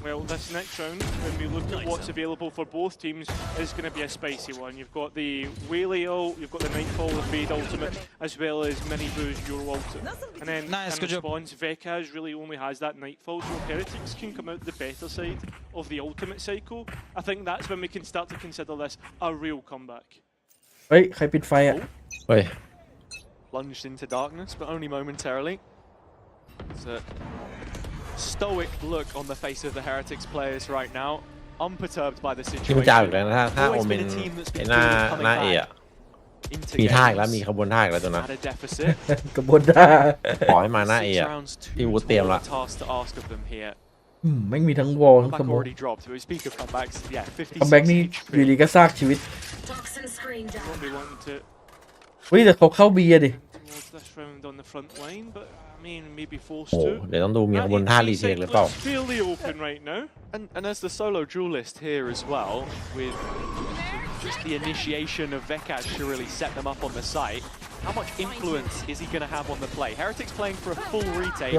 Well, this next round, when we look at what's available for both teams, is going to be a spicy one. You've got the Waylay ult, you've got the Nightfall, the Fade ultimate, as well as Mini Boo's Euro ultimate. And then Nice, in good job. response, Vekaj really only has that Nightfall, so if Heretics can come out the better side of the ultimate cycle, I think that's when we can start to consider this a real comeback. เฮ้ยใครปิดไฟอ่ะ เฮ้ย Plunged into darkness, but only momentarily. It's a stoic look on the face of the Heretics players right now, unperturbed by the ที่มันจะเอาอีก situation. แล้วนะถ้าโอ Always เมน been a team that's ไอ้ been หน้า good at coming หน้าเอ back อะ into มีท่าอีกแล้ว games มีขบวนท่าอีกแล้วตัวนั้น at a deficit. กระบวนท่า ขอให้มาหน้าเอ 6 อะ rounds, too พี่วูดเตรียม tall ละ a task to ask of them here. แม่งมีทั้งวอลทั้งส Comeback มอง already dropped. We speak of comebacks. Yeah, 56 คัมแบ็กนี่ HP. อยู่ดีก็ซากชีวิต Toxin screen down. Won't be wanting to เฮ้ยแต่เขาเข้าบีอะดิ towards this round on the front line, but I mean, maybe โอ้ forced โห to. เดี๋ยวต้องดูมีขบวนท่ารีเทคหรือเปล่า Looks fairly open right now. And as the solo duelist here as well, with just the initiation of Vekaj to really set them up on the site, how much influence is he going to have on the play? Heretics playing for a full retake,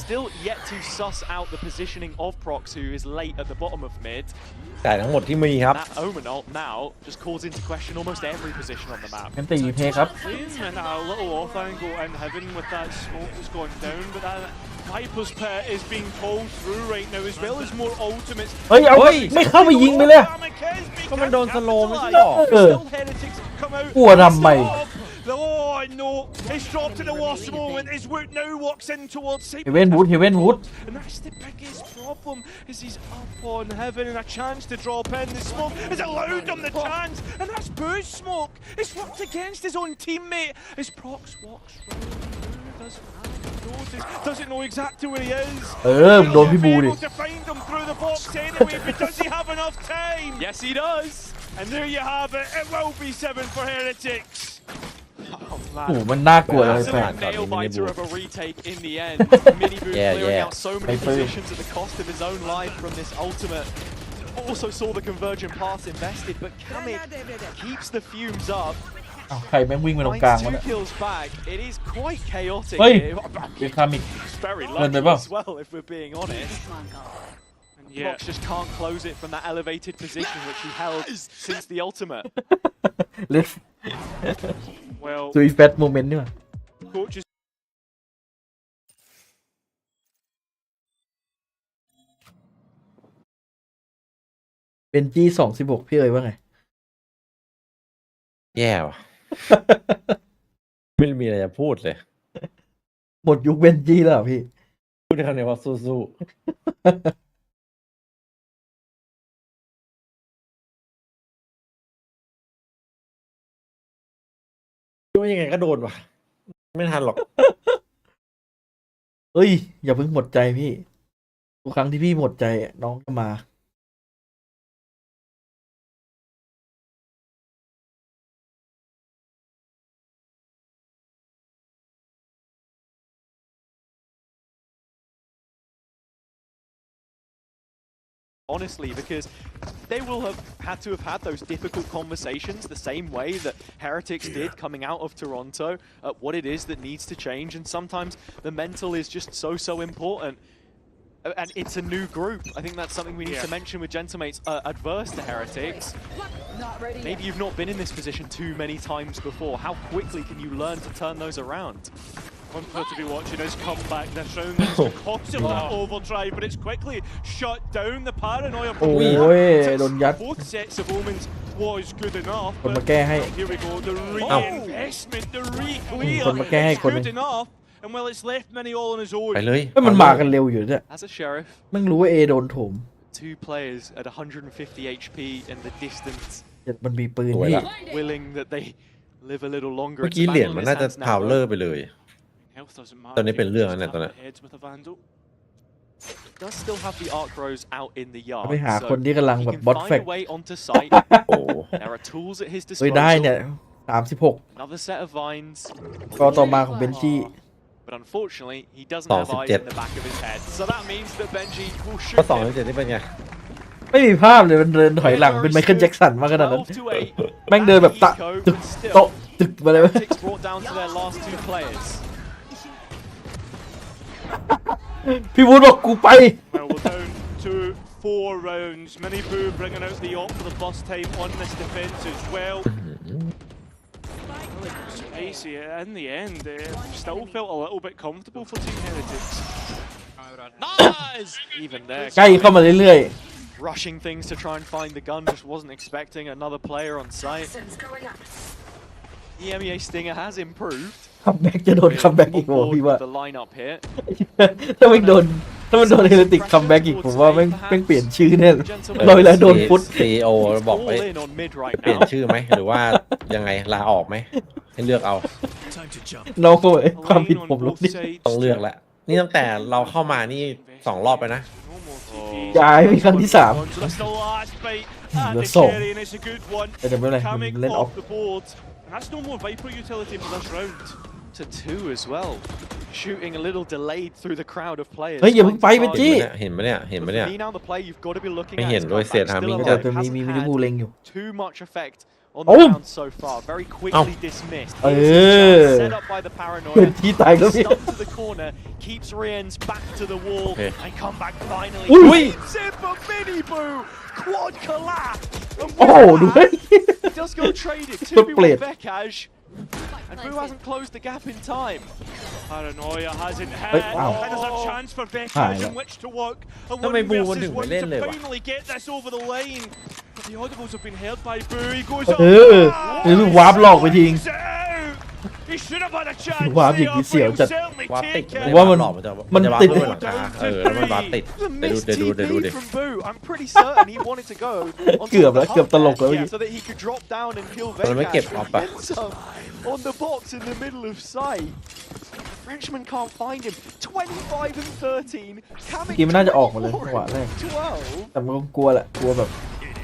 still yet to suss out the positioning of Prox, who is late at the bottom of mid. จ่ายทั้งหมดที่มีครับ That Omen ult now just calls into question almost every position on the map. งั้นตีเพครับ And a little off angle in heaven with that smoke that's gone down, but that Viper's Pit is being called through right now, as well as more ultimates. เฮ้ยเอาไม่เข้าไปยิงไปเลย ก็มันโดนสโลว์ไม่ใช่หรอ Still Heretics come out. กลัวทำไม Oh no, it's dropped to the last moment. His Wood now walks in towards Cyber. เฮเว่นวูดเฮเว่นวูด And that's the biggest problem, is he's up on heaven and a chance to drop in. The smoke has allowed him the chance, and that's Boo's smoke. It's worked against his own teammate as Prox walks round. Doesn't know exactly where he is. โดนพี่บูดิ Able to find him through the box anyway, but does he have enough time? Yes, he does. And there you have it. It will be 7 for Heretics. Oh โอ้ man. มันน่ากลัวเลย Absolute nail biter of a retake in the end. Mini Boo clearing out so many positions at the cost of his own life from this ultimate. Also saw the convergent pass invested, but Kamik keeps the fumes up. ใครแม่งวิ่งไปตรงกลาง Finds วะ 2 เนี่ย kills back. It is quite chaotic เฮ้ย here. เบคามิก It's very Run the lucky ball. as well, if we're being honest. And yeah, Prox just can't close it from that elevated position which he held since the ultimate. เลส well, ซุยแฟตโมเมนต์นี่ว่ะ coaches. เป็นจี26พี่เอ๋ยว่าไง แย่ว่ะ ไม่มีอะไรจะพูดเลย หมดยุคเบนจีแล้วเหรอพี่ พูดในคำนี้ว่าสู้ๆว่ายังไงก็โดนว่ะ ไม่ทันหรอก เอ้ย อย่าเพิ่งหมดใจพี่ ทุกครั้งที่พี่หมดใจน้องจะมา Honestly, because they will have had those difficult conversations the same way that Heretics did coming out of Toronto at what it is that needs to change, and sometimes the mental is just so important. And it's a new group. I think that's something we need to mention with Gentamates adverse to Heretics. Maybe you've not been in this position too many times before. How quickly can you learn to turn those around? One player to be watching is come back this round. It's the cost of that overdrive, but it's quickly shut down. The paranoia from โอ้ยโดนยัด both sets of omens was good enough. คนมาแก้ให้ Here we go. The reinvestment, the re-clear คนมาแก้ให้คนหนึ is ง good enough. And well, it's left Mini all on his own. ไปเลย มันมากันเร็วอยู่เนี่ย As a sheriff, แม่งรู้ว่าเอโดนโถม 2 players at 150 HP in the distance, มันมีปืน สวย พี่ ละ willing that they live a little longer. เมื่อ It's กี้เหรียญ back มั in น his น่าจะ hands now, พาวเลอ though. ร์ไปเลย Health doesn't matter. ตอนนี้เป็นเรื่องแล้ว Just เนี่ยตอน tap นี้ the heads with a vandal. does still have the arc rows out in the yard. ไปหาคนที่กำลังแบบบอทแฟก way onto site. โอ้ There are tools at his เฮ้ยได้เนี่ย disposal. 36 Another set of vines. ก็ต่อมาของเบนจี้ But unfortunately, he doesn't have eyes in the back of his head. So that means that Benji will ก็ shoot 2-7นี่เป็นไง ไม่มีภาพเลยมันเดินถอยหลังเป็นไมเคิลแจ็คสันมากขนาดนั้น แม่งเดินแบบตะตึกโตะตึกมาเลย brought down to their last 2 players. พี่วูดบอกกูไป Well, we're down to 4 rounds. Mini Boo bringing out the op for the first time on this defense as well. Spicy in the end. Still felt a little bit comfortable for Team Heretics. Nice! Even there. ใกล้เข้ามาเรื่อย Rushing things to try and find the gun. Just wasn't expecting another player on site. The EMEA Stinger has improved. คัมแบ็กจะโดนคัมแบ็กอีกโว้พี่ว่า The lineup here. ถ้ามันโดนเฮเลติกคัมแบ็กอีกผมว่าแม่งเปลี่ยนชื่อแน่ลอยแล้วโดนฟุต CEO บอกไปเปลี่ยนชื่อไหมหรือว่ายังไงลาออกไหมให้เลือกเอา น้องก็บอกความผิดผมลบดิ ต้องเลือกแหละนี่ตั้งแต่เราเข้ามานี่2 รอบไปนะ ย้ายมีครั้งที่ 3 That's the last bite. The And the song. carry, and it's a good one. แต่ไม่เป็นไร Coming เล่นออฟ off the board. And that's no more Viper utility for this round. To 2 as well. Shooting a little delayed through the crowd of players. เฮ้ยอย่าเพิ่งไปเบนจี้ เห็นไหมเนี่ยเห็นไหมเนี่ย Me now the play you've got to be looking ไม่ at เห็น is ด้วย comeback. เสียทามิ่ง Still จัด alive, แต่มี hasn't ลิมู had เล็งอยู่ too much effect on Oh. the round so far. Very quickly dismissed. Set up by the เปิด paranoia. ที่ตายแล้วพี่ Stuck to the corner, keeps Rien's back to the wall, Okay. and come back finally. Ui. Hits it for Mini Boo! Quad collapse! And โอ้โหดูเฮ้ย he does go traded. Good 2v1 play. Vekaj. And Boo hasn't closed the gap in time. Paranoia hasn't Hey, had. wow. And there's a chance for Hi, Vekaj in look. which to work. A Sao mày 1 bù con versus đừng phải 1 lên to này vậy? finally get this over the line. But the audibles have been heard by Boo. He goes เออหรือวาร์ปหลอกไปทิ้ง He should have had a chance วาร์ปอย่างนี้เสียวจัด วาร์ปติด ผมว่ามัน หลอกมันจะ มัน จะวาร์ป ติด ด้วยหลังคาแล้วมันวาร์ปติด The เดี๋ยว missed ดู TP ดิ from Boo. I'm pretty certain he wanted to go onto เกือบแล้ว the เกือบตลกแล้ว yeah, so that he could drop down and kill มันไม่เก็บ Vekaj. ออฟอะ On the box in the middle of sight. Frenchman can't find him. 25 and 13. ทีมมันน่าจะออกมาเลยจังหวะแรก 12. แต่มันก็กลัวแหละกลัวแบบ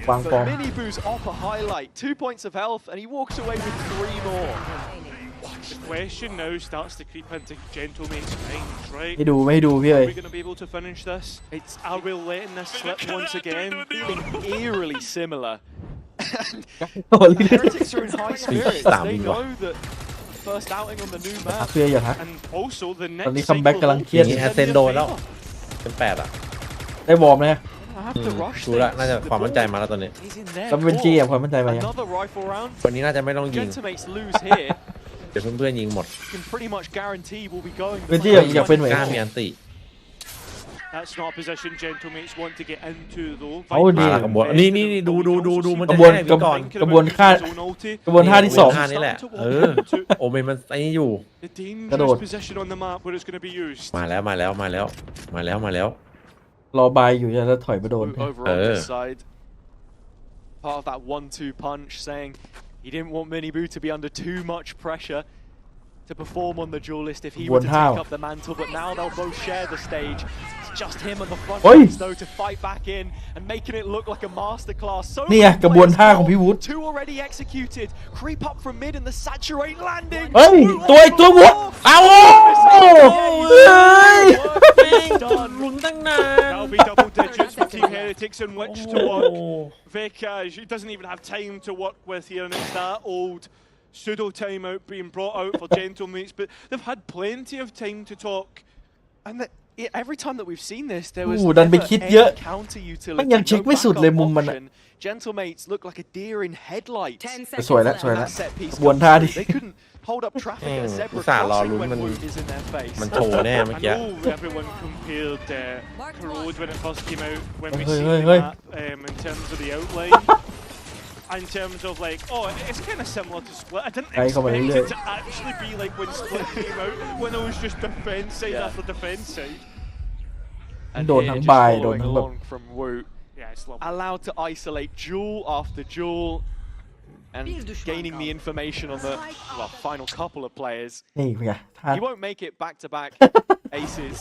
วางฟอร์ But ม Mini Boo's off a highlight. 2 points of health, and he walks away with 3 more. The question now starts to creep into Gentlemate's minds, right? ไม่ดูไม่ดูพี่เอ้ Are ย we going to be able to finish this? Are we letting this slip once again? Feeling eerily similar. โอ้ย Heretics are in high spirits. Tạm They đi know that first outing on the new ทัก map. เพื่ออย่าทัก And also the ตอนนี้ next คัมแบ็ก cycle กำลัง of เครียด นี่แอสเซนโดนแล้วเป็น8อ่ะ ได้วอร์มนะ I have to rush ดูละ things. น่าจะความมั่นใจมาแล้วตอนนี้ He's in there. ก็เป็นจี้อะความมั่นใจมายัง Another rifle round. วันนี้น่าจะไม่ต้องยิง Gentlemates lose here. เดี๋ยวเพื่อนๆยิงหมด You can pretty much guarantee we'll be going. เป็นจี้อยากเป็นเหมือน กล้ามีอันติ That's not a position Gentlemates want to get into though. เอาดิ มาละกระบวนนี่ดูมัน ก จะ ระบวน ได้ กระบ ก่ ว อน น กระบวนท่ากระบวนท่าที่สอง ท่านี้แหละ โอเมนมันไอ้นี่อยู่ The กระโดด dangerous position on the map where it's going to be used. มาแล้ว รอบายอยู่จะถอยไปโดน Over on this side. Part of that 1-2 punch saying he didn't want Mini Boo to be under too much pressure to perform on the duelist if he were to take up the mantle, but now they'll both share the stage. It's just him on the front lines though to fight back in and making it look like a masterclass. So นี่ไงกระบวนท่าของพี่วูด two already executed. Creep up from mid and the saturate landing. เฮ้ยตัววูดเอาเฮ้ย ลุ้นตั้งนาน That'll be double digits for Team Heretics in which to work. Vekaj, he doesn't even have time to work with here, and it's that old pseudo timeout being brought out for Gentlemates, but they've had plenty of time to talk. And every time that we've seen this, there was ดันไปคิดเยอะ counter มัน utility. ยังเช็คไม่สุดเลยมุมมันอะ Gentlemates look like a deer in headlights. สวยแล้ว That set piece กระบวนท่าที่ They couldn't hold up traffic at a zebra อุตส่าห์รอ crossing ลุ้น when มัน Wood is in their face. มันโชว์แน่เมื่อ I กี้ know everyone compared Corrode when it first came out when we Hey, see hey, the hey. map in terms of the outline. In terms of like, oh, it's kind of similar to Split. I didn't expect it to actually be like when Split came out, when it was just defense side after defense side. And โดน here ทั้ง just บาย following โดนทั้งแบบ along from Woot. Yeah, it's lovely. Allowed to isolate jewel after jewel. and gaining the information on the final couple of players. นี่ไง He won't make it back-to-back aces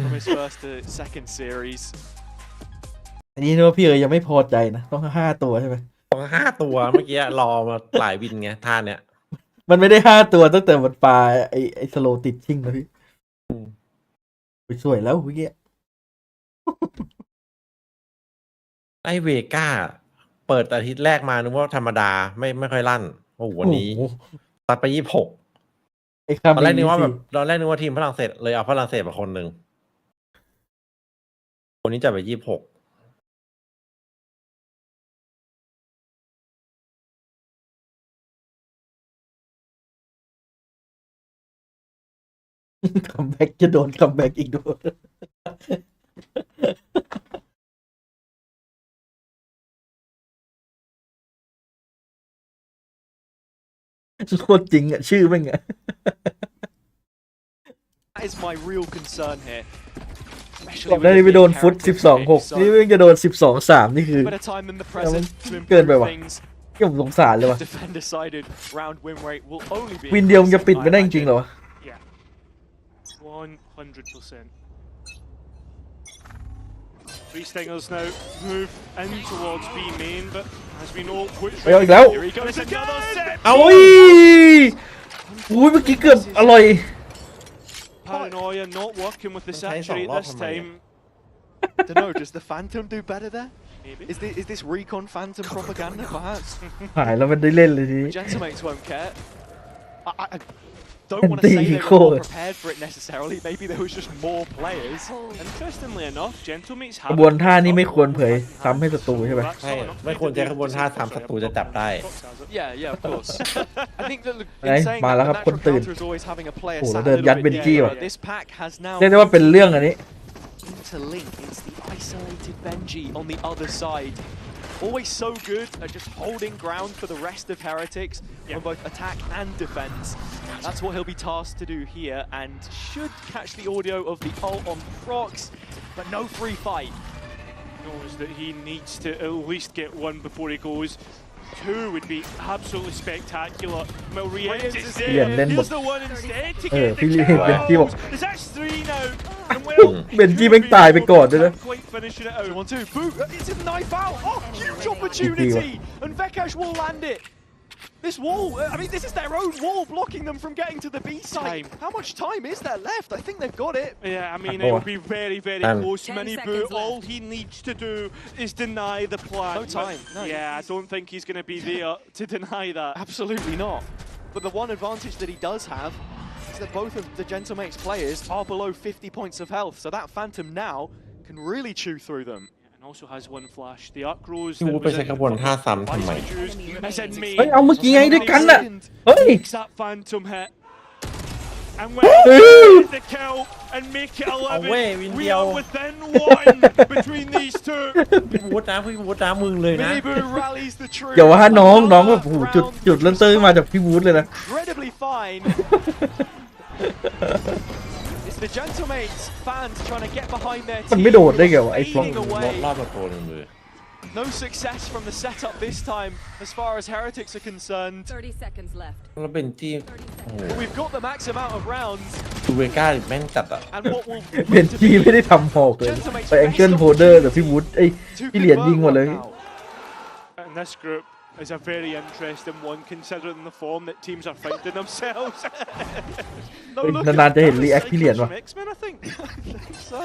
from his first to second series. อันนี้นึกว่าพี่ยังไม่พอใจนะต้อง5 ตัวใช่ไหมต้อง5 ตัวเมื่อกี้รอมาหลายวินไงท่าเนี้ยมันไม่ได้5 ตัวตั้งแต่มันปลาไอสโลติดชิ่งนะพี่สวยแล้วเมื่อกี้ไอเวก้าเปิดอาทิตย์แรกมานึกว่าธรรมดาไม่ค่อยลั่นโอ้โหวันนี้ตัดไป26ตอนแรกนึกว่าทีมฝรั่งเศสเลยเอาฝรั่งเศสมาคนหนึ่งคนนี้จะไป26คัมแบ็กจะโดนคัมแบ็กอีกด้วยโคตรจริงอ่ะชื่อแม่งอ่ะ That is my real concern here. ได้ไปโดนฟุต12-6นี่แม่งจะโดน12-3นี่คือเกินไปว่ะที่ผมสงสารเลยว่ะวินเดียวจะปิดไม่ได้จริงเหรอ 100%. Three Stingers now move in towards B main, but as we know, here he goes another set. เอาอุ้ยเมื่อกี้เกือบอร่อย Paranoia not working with the saturate this time. Don't know, does the Phantom do better there? Maybe. Is this Recon Phantom propaganda, perhaps? หายแล้วมันได้เล่นเลยทีนี้ Gentlemakes won't care. I don't want to say they were more prepared for it necessarily. Maybe there was just more players. Interestingly enough, Gentlemates ขบวนท่านี้ไม่ควรเผยซ้ำให้ศัตรูใช่ไหมใช่ไม่ควรใช้ขบวนท่าซ้ำศัตรูจะจับได้ Yeah, of course. I think that มาแล้วครับคนตื่น is always having a player โอ้โห sat เดิน a ยัด little เบน bit จี้ deeper. ว่ะ This pack has now เรียกได้ว่าเป็นเรื่องอันนี้ interlinked. It's the isolated Benji on the other side. Always so good at just holding ground for the rest of Heretics on both attack and defense. That's what he'll be tasked to do here and should catch the audio of the ult on Prox, but no free fight. Knows that he needs to at least get one before he goes. 2 would be absolutely spectacular. Milriens is there. Here's the one instead to get the kill. There's actually 3 now. เบนจี้แม่งตายไปก่อนด้วยนะ Quite finishing it out. 1-2, boot. It's a knife out. Oh, huge opportunity. And Vekash will land it. This wall, I mean, this is their own wall blocking them from getting to the B side. How much time is there left? I think they've got it. Yeah, I mean, it will be very, very close. Mini Boot, all he needs to do is deny the plan. No time. No, yeah, I don't think he's going to be there to deny that. Absolutely not. But the one advantage that he does have is that both of the Gentlemates players are below 50 points of health. So that Phantom now can really chew through them. Also has one flash. The arc rose. พี่วูไปใช้ขบวนท่าซ้ำทำไม เฮ้ยเอาเมื่อกี้ไงด้วยกันน่ะเฮ้ย That Phantom hit. And we'll get the kill and make it 11. We are within 1 between these two. พี่วูนะมึงเลยนะ Miniboo rallies the troops. เดี๋ยวว่าน้องแบบโอ้โหจุดเริ่มต้นมาจากพี่วูดเลยนะ Incredibly fine. It's the Gentlemates fans trying to get behind their team. มันไม่โดดได้ไงวะไอ้ฟลอง รอดมาตัวหนึ่งเลย No success from the setup this time as far as Heretics are concerned. 30 seconds left. แล้วเป็นจี้ We've got the max amount of rounds. ดูเวก้าแม่งจัดอ่ะ And what will เบนจี้ไม่ได้ทำหอกเลยไปแองเกิลโฮเดอร์แต่พี่วูดไอ้พี่เหรียญยิงหมดเลย And this group is a very interesting one considering the form that teams are finding themselves. นานๆจะเห็นรีแอคพี่เหรียญว่ะ X-Men, I think. so.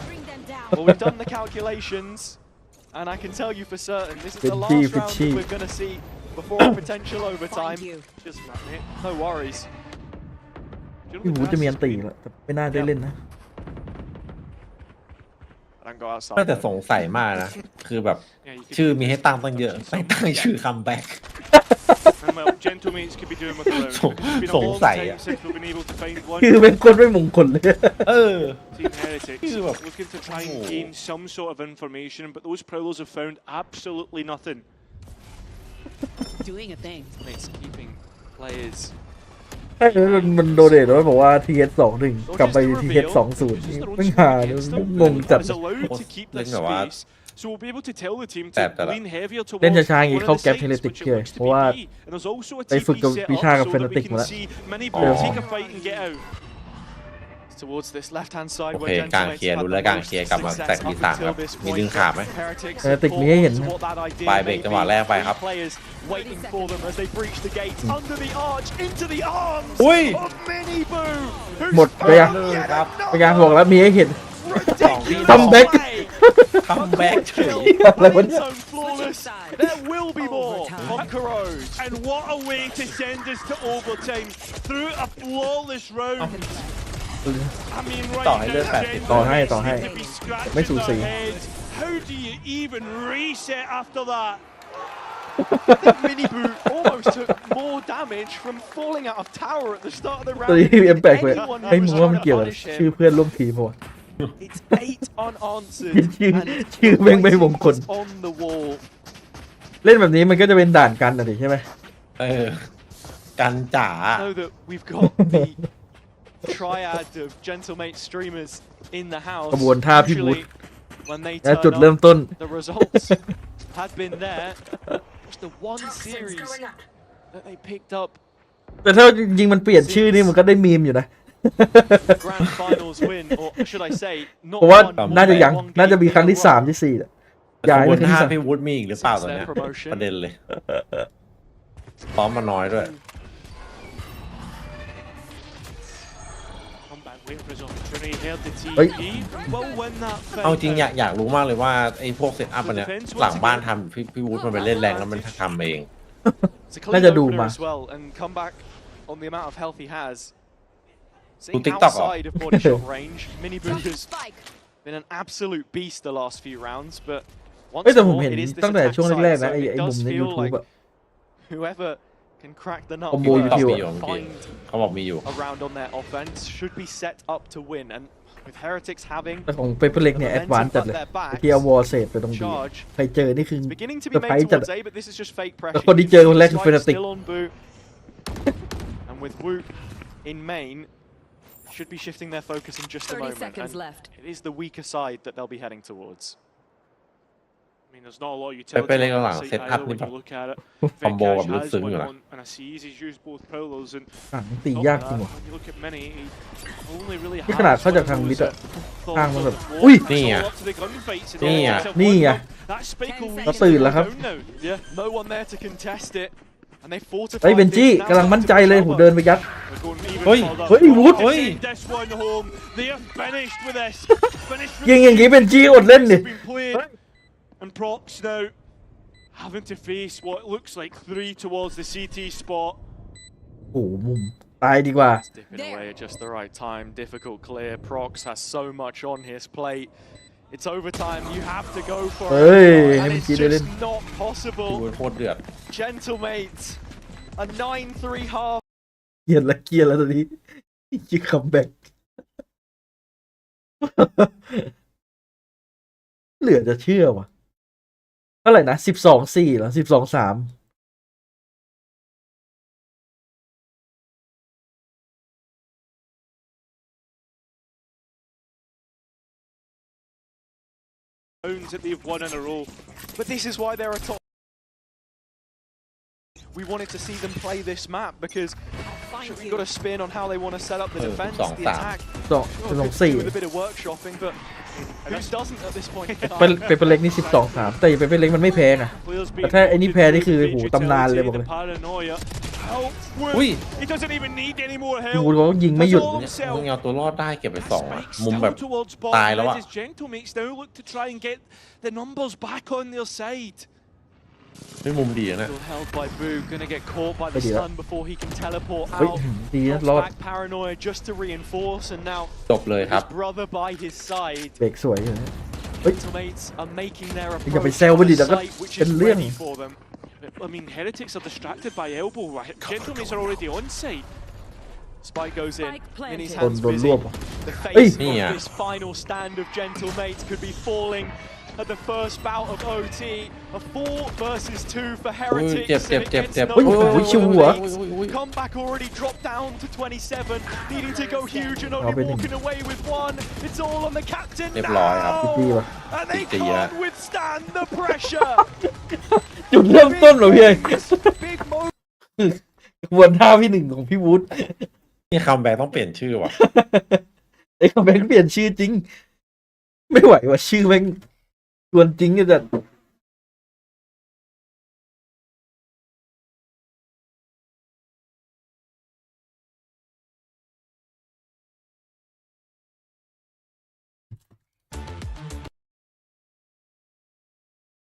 Bring them down. Well, we've done the calculations, and I can tell you for certain this is the last round that we're going to see before a potential overtime. Just that, mate. No worries. พี่วูดจะมีอันตีแล้วแต่ไม่น่าได้เล่นนะ น่าจะสงสัยมากนะคือแบบชื่อมีให้ตั้งเยอะไม่ตั้งชื่อคัมแบ็ก Well, Gentlemates could be doing with the round. It's been a long time since we've been able to find one. คือเป็นคนไม่มงคลเลย Team Heretics looking to try and gain some sort of information, but those prowlers have found absolutely nothing. Doing a thing. It's keeping players. ใช่มันโดเดทแล้วบอกว่า TS21 กลับไป TS20 ไม่หาเลยงงจัด Is allowed to keep this space. So we'll be able to tell the team to lean heavier towards เล่นช้าๆอย่างนี้ one of เข้า the แก๊ป sites เทเลติก which it เพื่อ looks to เพราะว่า be B. And there's also a ไปฝึก TP กับ set วิชา up กับ so เฟน that ติ we กมา can แล้ว see many B take a fight and get out. Towards this left-hand side โอ where เค Gentleman's กลางเคลียร์ had ดู the แล้วกลาง most เคลียร์กลับมา success แตก up ที่3 ครับ until this มี point. ดึงขาดไหม Heretics เทคนี้ให้เห็น called what that idea ปลายเบรก may จังหวะ be. แรกไปครับ Three players waiting for them as they breach the gates under the arch into the arms อุ้ย of Mini Boo. หมดไปยัง ครับ ไปยังบอกแล้วมีให้เห็น Ridiculous Comeback. play. คัมแบ็กเฉย อะไรวะเนี่ย Zone flawless. There will be more from Corrode. And what a way to send us to overtime through a flawless round. I mean, right ต่อให้เลือด now, 80 ต่อให้ต่อให้ seem to be scratching ไม่สูสี their heads. How do you even reset after that? Mini Boo almost took more damage from falling out of tower at the start of the ตัว round. นี้เอ็มแปลกเลย Anyone who ให้มึ was งว่ามัน trying to เกี่ยวกับ punish him. ชื่อเพื่อนร่วมทีมป่ะ It's 8 unanswered. ชื่อ and ชื่อแม่งไม่มงคล writings on the wall. เล่นแบบนี้มันก็จะเป็นด่านกันนะดิใช่ไหม กันจ๋า Know that we've got the triad of Gentlemate streamers in the house. กระบวนท่าพี่บูธ Usually, when they และ turn จุดเริ่ม up, ต้น the results had been there. Just the one series that they picked up แต่ถ้าจริงๆมันเปลี่ยนชื่อนี่มันก็ได้มีมอยู่นะ grand finals win, or should I say, not เพราะว่า one น่าจะยัง one น่าจะมี game ครั้งที่ in a row. 3 ที่ 4แหละ ข ย้าย บ ไป วน ครั้ง ท่า ที่ พี่วุฒิมีอีกหรือเปล่าตอนเนี้ย promotion ประเด็นเลยซ้อมมาน้อยด้วย Come back, waiting for his opportunity. Held the Oi. TP. Will win that fight. เอาจริงอยากรู้มากเลยว่าไอ้พวกเซตอัพอันเนี้ยหลังบ้านทำพี่วุฒิมันไปเล่นแรงแล้วมันทำเอง It's a น่า clean จะดู opener มา as well, and come back on the amount of health he has. Do Seeing TikTokเหรอ outside of body shot range, Mini Boo has been an absolute beast the last few rounds, but เอ้ย once แต่ผม more เห็น it is this ตั้งแต่ attack ช่วง side, แรกๆนะ so ไอ้ it มุม does ใน feel YouTube like อะ whoever can crack the nut คอมโบ first อยู่ มี อะ อยู่ find เขาบอกมีอยู่ a round on their offense should be set up to win, and with Heretics having แต่ของเปเปอร์เล็กเนี่ยแอดวานซ์จัดเลยที่เอาวอลเซตไปตรงดี charge ใครจอนี่คือ it's beginning to เซอ be ร์ไพร made ส์จัด towards A, but this is just fake แล้ว pressure. คนที่เจอคนแรกคือเฟนาติก Still on Boo, and with Woot in main, should be shifting their focus in just a 30 moment. seconds And left. it is the weaker side that they'll be heading towards. I mean, there's not a lot of utility ไปเล่นข้างหลั on ง the เซ site ตอัพ either นี่ when แบบ you look at it. คอมโบแบบ Vikash ลึก has ซึ้งอยู่ one นะ on and I see he's used both prowlers and อ่ะตียากจริงว่ะ when you look at Mini, he only really นี่ has ขนาดเข้าจาก one ทาง of มิด those อะ thoughts ข้างมัน on แบบ the อุ้ย wall. นี่ It's ไง all up to the gunfights and นี่ไง all himself นี่ไง one now. That spike will เราตื่นแล้วครับ down now. Yeah, no one there to contest it, and they เฮ้ย fortified เบนจี้ this. Now กำลังมั่นใจเลย it's ผม up เดิ to นไปยัด They're going even เฮ้ย further. เฮ้ยวุฒิ To เฮ้ย send this one home. They are finished with this. Finished with ยิงอย่างนี้เบนจี้อดเล่นดิ It's been played. And Prox now having to face what looks like 3 towards the CT spot. โอ้โหมุมตายดีกว่า Dipping away at just the right time. Difficult clear. Prox has so much on his plate. It's overtime. You have to go for เฮ้ย it. ให้ And มัน it's กินได้เล่น just not พี่ possible. วุฒิโคตรเดือด Gentlemate. A 9-3 half. เกลียดละเกลียดแล้วตอนนี้ยิงคัมแบ็ก เหลือจะเชื่อวะเท่าไหร่นะ12-4เหรอ12-3 Rounds that they've won in a row. But this is why they're a top. We wanted to see them play this map because we've got a spin on how they want to set up the defense, the attack. 2 Could do with a bit of workshopping, but who doesn't at this point? เปเปอร์เล็กนี่12-3แต่เปเปอร์เล็กมันไม่แพ้นะ Players แต่ถ้าไอ้นี่แพ้นี่คือโหตำนานเลยบอก the เลย paranoia. Help! อุ้ย He doesn't even need any more ดู help. เขายิงไม่หยุด มึงเอาตัวรอดได้เก็บไป2อ่ะ Spike มุม still แบบ towards ตาย bottom แล้ว as อ่ะ his Gentlemates now look to try and get the numbers back on their side. ไม่มุมดีนะ Still held by Boo, gonna get caught by the Ready stun before he can teleport เฮ้ย out. ดีนะ Knocks รอด back paranoia just to reinforce, and now จบเลยครับ his brother by his side. เบรกสวยอยู่นะ Gentlemetes are making their อย่าไป approach แซว to มันดิ the แล้วก็ site, which เป็น is เรื่อง ready for them. I mean, Heretics are distracted by elbow. Gentlemates are already on site. Spike goes in. Spike planted. Minnie's โดน hands โดน busy. รวบ The Hey. face Yeah. of this final stand of Gentlemates could be falling at the first bout of OT. A 4 versus 2 for Heretics. Jep, jep, and it jep, gets jep. no Ui, further ui, chiêu eliminates. ui. Comeback already dropped down to 27. Needing to go huge andเอา only ไปหนึ่ง walking away with 1. It's all on the captain เรียบร้อยครับ now. ดีว่ะ and they can't withstand the pressure. จุดเริ่มต้นเหรอพี่เอกวนท่าพี่หนึ่งของพี่วูด นี่คัมแบ็กต้องเปลี่ยนชื่อว่ะ ไอ้คัมแบ็กเปลี่ยนชื่อจริงไม่ไหวว่ะชื่อแม่งชวนจริงก็จะ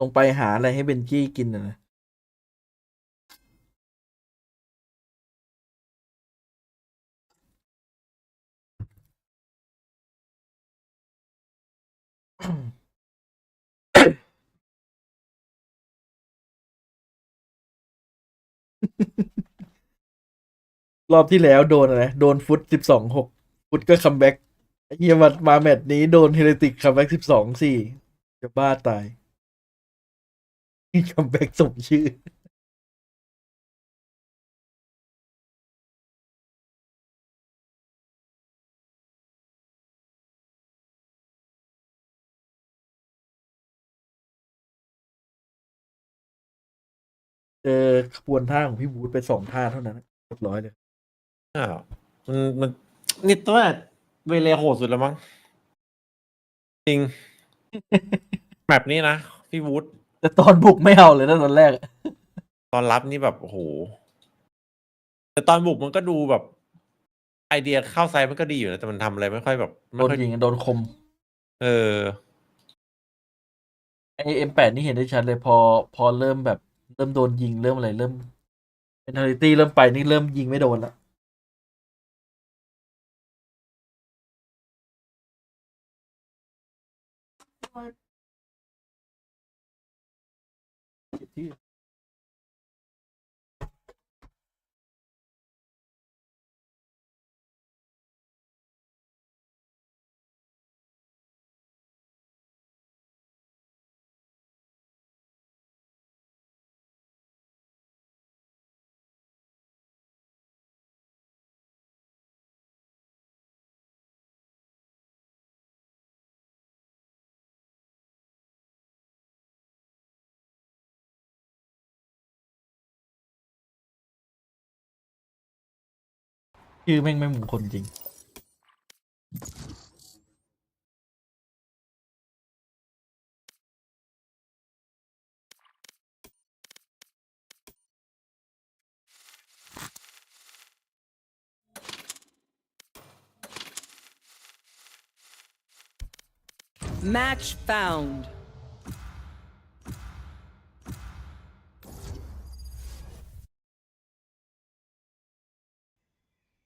ลงไปหาอะไรให้เบนจี้กินนะ รอบที่แล้วโดนอะไรโดนฟุต12-6ฟุตก็คัมแบ็กเฮียมาแมตช์นี้โดนเฮเรติกคัมแบ็ก12-4จะบ้าตายคัมแบ็กสมชื่อเจอขบวนท่าของพี่บูธไป2 ท่าเท่านั้นเรียบร้อยเลย อ้าวมันนี่ตัวเวเลโหดสุดแล้วมั้งจริง แบบนี้นะพี่วูด แต่ตอนบุกไม่เอาเลยนะตอนแรก ตอนรับนี่แบบโอ้โหแต่ตอนบุกมันก็ดูแบบ ไอเดียเข้าไซด์มันก็ดีอยู่นะแต่มันทำอะไรไม่ค่อยแบบ โดนยิงโดนคม ไอM8นี่เห็นได้ชัดเลยพอเริ่มแบบเริ่มโดนยิงเริ่มอะไรเริ่มเมนทาลิตี้เริ่มไปนี่เริ่มยิงไม่โดนแล้วชื่อแม่งไม่มงคลจริงMatch found.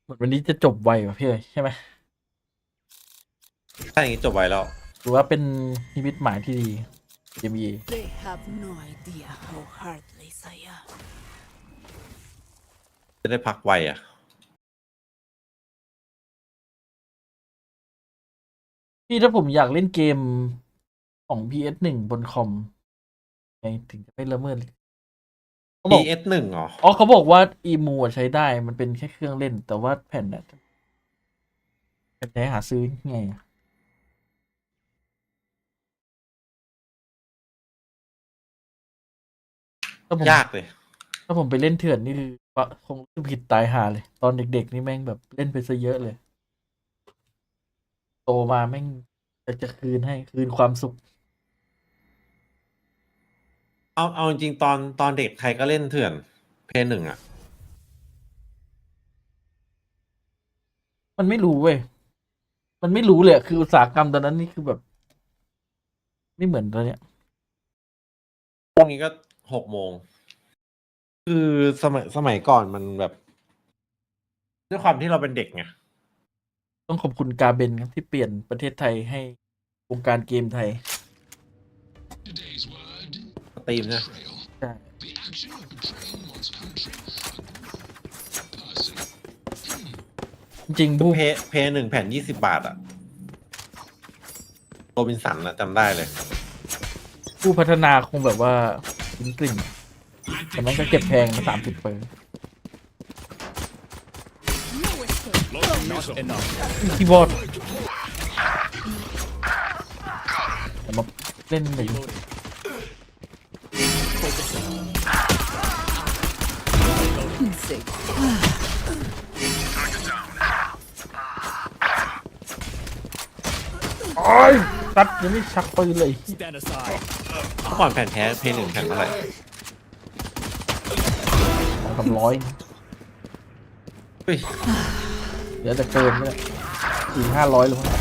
เหมือนวันนี้จะจบไวว่ะพี่ใช่ไหม ถ้าอย่างนี้จบไวแล้ว ถือว่าเป็นนิมิตหมายที่ดี EMEA They have no idea how heartless I am. จะได้พักไวอ่ะ พี่ถ้าผมอยากเล่นเกมของ PS1 บนคอมไงถึงจะไม่ละเมิดเขาบอก PS1 เหรอ อ๋อเขาบอกว่าอีมูใช้ได้มันเป็นแค่เครื่องเล่นแต่ว่าแผ่นน่ะจะหาซื้อไงยากเลย ถ้าผมไปเล่นเถื่อนนี่คือคงรู้สึกผิดตายหาเลย ตอนเด็กๆนี่แม่งแบบเล่นไปซะเยอะเลย โตมาแม่งจะคืนความสุข เอาจริงๆตอนเด็กใครก็เล่นเถื่อนเพย์ 1อ่ะ มันไม่รู้เว้ย มันไม่รู้เลยอะคืออุตสาหกรรมตอนนั้นนี่คือแบบ ไม่เหมือนตอนเนี้ย พวกนี้ก็6 โมง คือสมัยก่อนมันแบบด้วยความที่เราเป็นเด็กไง ต้องขอบคุณกาเบนครับที่เปลี่ยนประเทศไทยให้วงการเกมไทย สตรีมนะ ใช่จริงๆผู้ เพย์ 1 แผ่น 20 บาทอ่ะโรบินสันอ่ะจำได้เลย ผู้พัฒนาคงแบบว่าลิ้นกลิ่นแต่มันก็เก็บแพงมา30 เปอร์คีย์บอร์ด แต่มาเล่นหนึ่งโอ้ยตัดยังไม่ชักปืนเลย เมื่อก่อนแผ่นแท้เพลงหนึ่งแผ่นเท่าไหร่ 200-300 เฮ้ย เดี๋ยวจะเกินเนี่ย400-500หรือเปล่า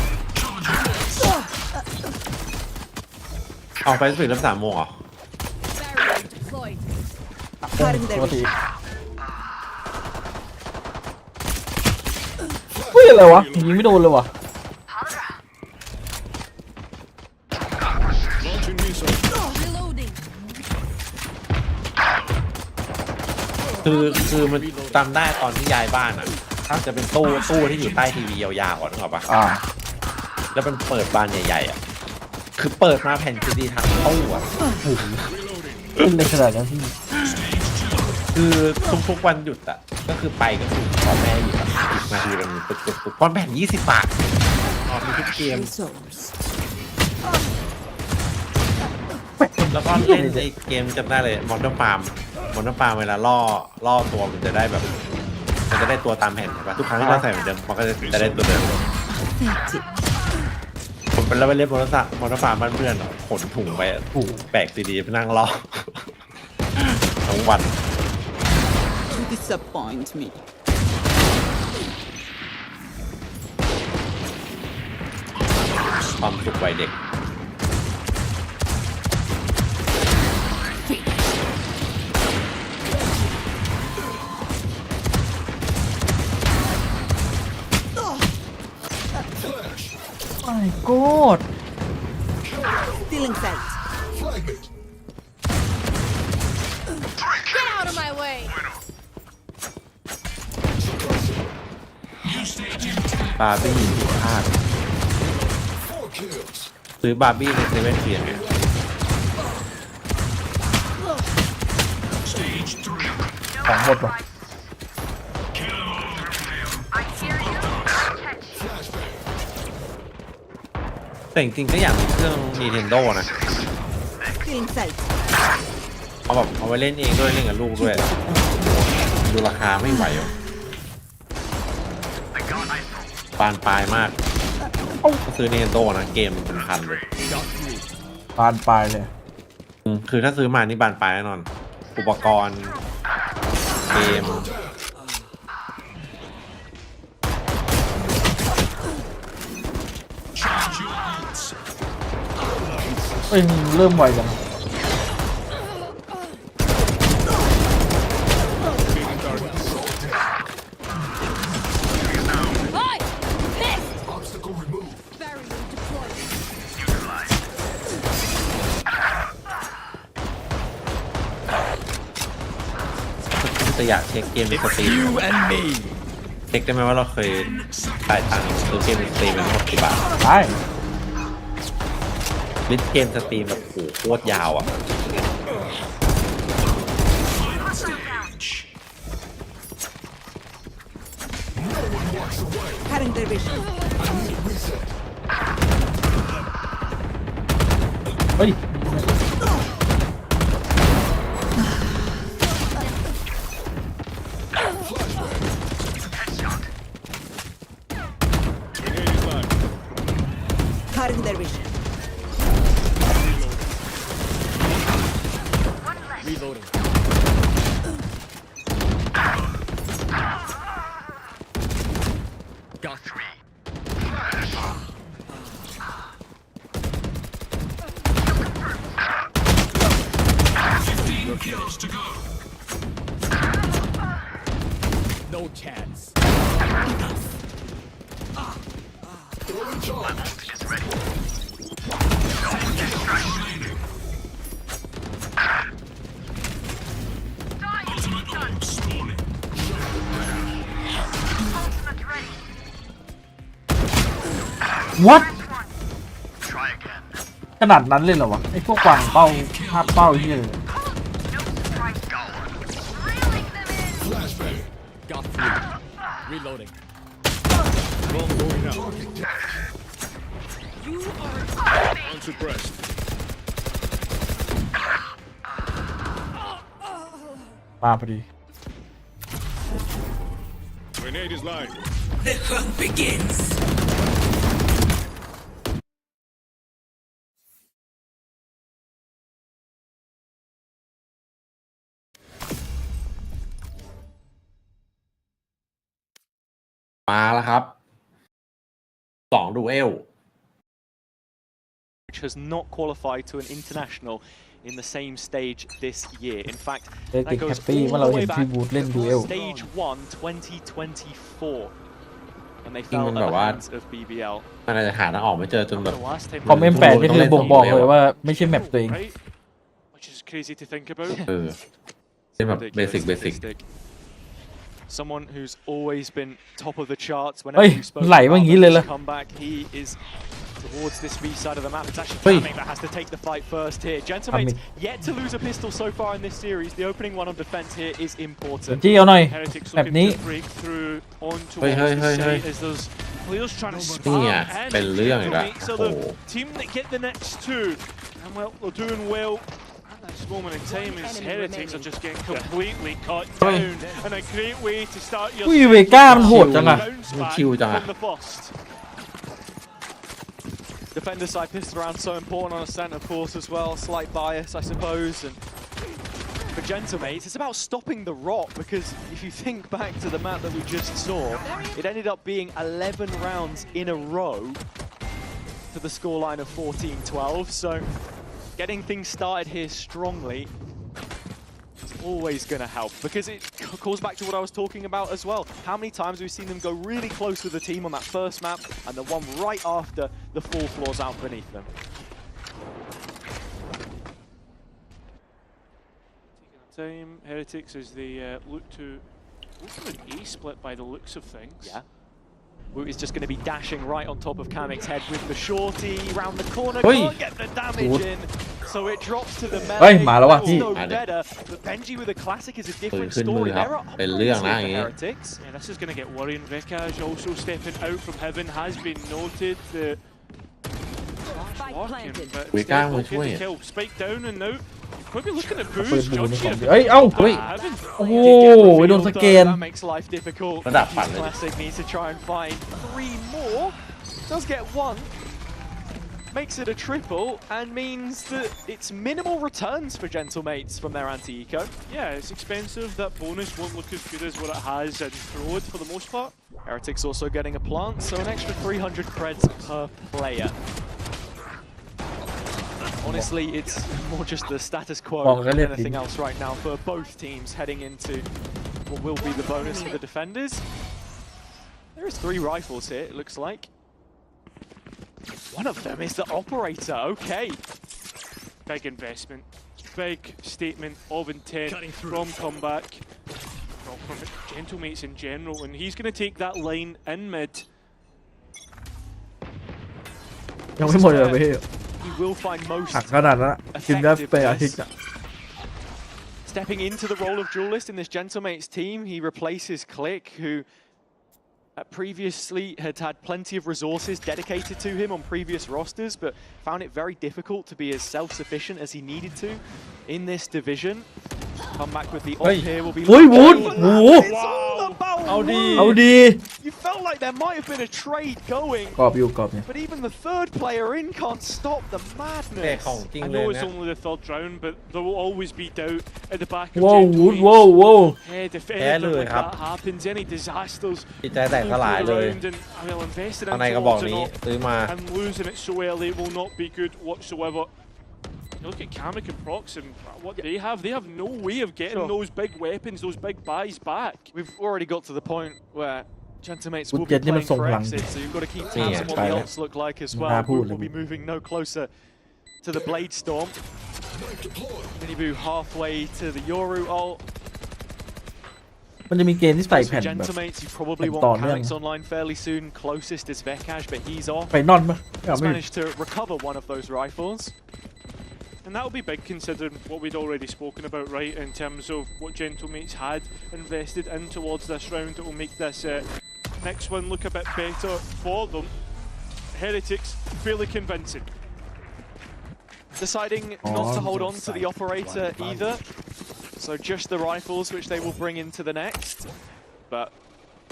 เอาไปสุดแล้ว3 โมงเหรอ ปกติเฮ้ยอะไรวะยิงไม่โดนเลยวะ คือมันจำได้ตอนที่ย้ายบ้านอ่ะถ้าจะเป็นตู้ที่อยู่ใต้ทีวียาวๆก่อนนึกออกปะแล้วมันเปิดบานใหญ่ๆอ่ะคือเปิดมาแผ่นซีดีทั้งตู้อ่ะขึ้นในขนาดนั้นพี่ คือทุกวันหยุดอ่ะก็คือไปก็คือพ่อแม่อยู่แบบ10 นาทีมันตึกก้อนแผ่น20 บาทมีทุกเกมแล้วก็เล่นในเกมจำได้เลยมอนเตอร์ฟาร์มเวลาล่อตัวมันจะได้แบบมันจะได้ตัวตามแผ่นใช่ปะทุกครั้งที่เราใส่เหมือนเดิมมันก็จะได้ตัวเดิมผมเป็นแล้วไปเล่นมอนเตอร์ฟาร์มบ้านเพื่อนขนถุงไปถูกแบกซีดีไปนั่งรอทั้งวัน disappoint me ความสุขวัยเด็กMy God Stealing sight Get out of my way บาร์บี้ผิดพลาดซื้อบาร์บี้ในเซเว่นเพียนเนี่ยของหมดว่ะแต่จริงๆก็อยากมีเครื่อง Nintendo นะ Stealing sight เอาไว้เล่นเองด้วยเล่นกับลูกด้วยดูราคาไม่ไหวหรอกปานปลายมากก็ซื้อ Nintendo นะเกมเป็นพันเลย บานปลายเลย คือถ้าซื้อมานี่บานปลายแน่นอนอุปกรณ์เกมเอ้ยเริ่มไวจังจะอยากเช็คเกมในสตรีมเช็คได้ไหมว่าเราเคยจ่ายตังค์ซื้อเกมในสตรีมเป็น60 บาทได้ลิสต์เกมสตรีมแบบโหโคตรยาวอ่ะเฮ้ยCutting their vision Reloading Got 3 kills to go No chance What ขนาดนั้นเลยเหรอวะไอ้พวกวางเป้าภาพเป้าเฮียเลย Got 3 Reloading Boom going up You are suppressed. มาพอดี Grenade is live. The hunt begins. มาแล้วครับ2ดูเอล which has not qualified to an international in the same stage this year. In fact, เด็ก that แฮ goes ปปี้เมื่อเรา all the เห็ way นพี่ back บูธเล่นดูเอล Stage 1 2024 and they จริง fell มั at น the แบบว่า hands of BBL. มันอาจจะหาทางออกไม่เจอจนแบบ The last time คอม M8 นี่คือบ่งบอกเลยว่าไม่ใช่แมปตัวเอง right? Which is crazy to think about. เป็นแบบเบ Ridiculous สิก statistic. Someone who's always been top of the charts เฮ้ whenever ย you spoke ไหลว่าอย่างนี้เลยเหรอ come back. He is towards this B side of the map. It's actually Hey. Kamik that has to take the fight first here. Gentlemate's yet to lose a pistol so far in this series. The opening one on defense here is important. จี้เอาหน่อย Heretics แบบ looking นี้ to break through onto Hey, hey, the hey, site hey. as there's players trying to spam นี่ไง in. เป็นเรื่องอีกแล้ว Gentlemates are the team that get the next two. And well, they're doing well. At this moment in time, as Heretics are just getting completely cut down. And a great way to start your อุ้ยเวก้ามันโหดจังอะ bounce มัน back คิวจังอะ from the first. Defender side pistol round so important on a scent, of course, as well. Slight bias, I suppose. And for Gentlemates, it's about stopping the rot, because if you think back to the map that we just saw, it ended up being 11 rounds in a row to the scoreline of 14-12. So getting things started here strongly is always going to help, because it calls back to what I was talking about as well. How many times have we seen them go really close with the team on that first map, and the one right after the 4 floors out beneath them. Time Heretics as they look to an A split by the looks of things. Yeah. Woot is just going to be dashing right on top of Kamik's head with the shorty round the corner. Oi. Can't get the damage in, so it drops to the เฮ้ย melee. มาแล้วว่ะ That's no better, but Benji with a classic is a different ขึ้นมือ story. ครับ There are เป็นเรื่องนะ options อย่าง here งี้ for Heretics. Yeah, this is going to get worrying. Vikaj also stepping out from heaven has been noted. Working, but Vikaj stillมา looking ช่วย to kill. Spike down and now could be looking at ปืน Boo's บูน judge ของ here. เฮ้ยเอ้าเฮ้ย Heaven. โอ้โหโดนสแกน That makes life difficult. ระดับปั่นเลย Classic needs to try and find 3 more. Does get 1. Makes it a triple and means that it's minimal returns for Gentlemates from their anti-eco. Yeah, it's expensive. That bonus won't look as good as what it has in Road for the most part. Heretics also getting a plant, so an extra 300 creds per player. Honestly, it's more just the status quo than anything else right now for both teams heading into what will be the bonus for the defenders. There is 3 rifles here, it looks like. One of them is the operator, okay. Big investment, big statement of intent from comeback, well, from Gentlemates in general, and he's going to take that line in mid. ยังไม่หมดเลยพี่ He will find most หักขนาดนั้นทีมได้ไปอาทิตย์อะ Stepping into the role of duelist in this Gentlemates team, he replaces Click, who previously had plenty of resources dedicated to him on previous rosters, but found it very difficult to be as self-sufficient as he needed to in this division. Come back with the op here will be... อุ้ยบูน It's โอ้ all about เอาดี Wood. เอาดี You felt like there might have been a trade going, กรอบอยู่กรอบเนี่ย but even the 3rd player in can't stop the แต่ madness. ของจริง I เลย know it's นะ only the 3rd round, but there will always be doubt at the back of ว้าววูด Gentlemates' ว้าวว้าว head if Yeah, anything look, likeครับ that happens, any disasters จิตใจแตกสลายเลย around and well, invested ข้างใน into กระบอก lots นี้ and ซื้อมา and losing it so early will not be good whatsoever. You look at Kamik and Prox and what they have no way of getting those big weapons, those big buys back. We've already got to the point where Gentlemates Wood will be Jetนี่มัน playing ส่ง for พลัง exit, so you've got to keep นี่ tabs on what ไป the แล้ว ults look like as น่า well. พูด Wood เลย will be moving no closer to the Blade Storm. Miniboo halfway to the Yoru ult. มันจะมีเกมที่ใส่แผ่น For แบบ Gentlemates, you probably แผ่น want ต่อเนื่อง Kamix online fairly soon. Closest is Vikaj, but he's off. ไปนอนปะไม่เอา He's ไม่ managed to recover one of those rifles. And that'll be big considering what we'd already spoken about, right, in terms of what Gentlemates had invested in towards this round that will make this next one look a bit better for them. Heretics, fairly convincing. deciding not to hold on to the operator either. So just the rifles, which they will bring into the next. But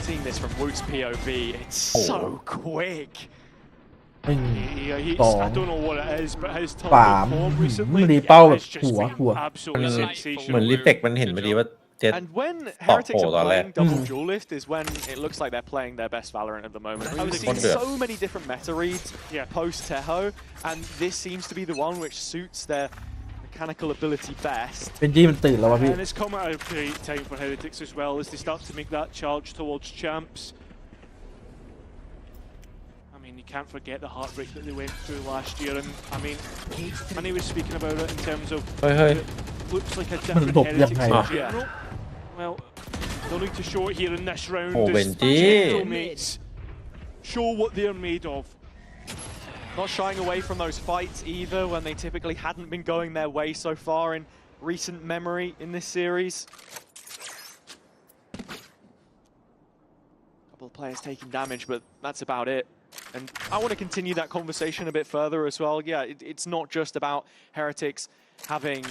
seeing this from Woot's POV, it's so quick. I don't know what it is, but his top form recently has just been absolutely sensational. เหมือนรีเฟกมันเห็นพอดีว่าเจ็ด And when Heretics are playing double duelist is when it looks like they're playing their best Valorant at the moment. I've seen so many different meta reads post Teho, and this seems to be the one which suits their mechanical ability best. เป็นจี้มันตื่นแล้ววะพี่ And it's come at a great time for Heretics as well as they start to make that charge towards champs. I mean, you can't forget the heartbreak that they went through last year, and I mean, Manny was speaking about it in terms of it looks like a different Heretics in general. Well, they'll need to show it here in this round. Mates show what they're made of. Not shying away from those fights either when they typically hadn't been going their way so far in recent memory in this series. A couple of players taking damage, but that's about it. And I want to continue that conversation a bit further as well. Yeah, it's not just about Heretics having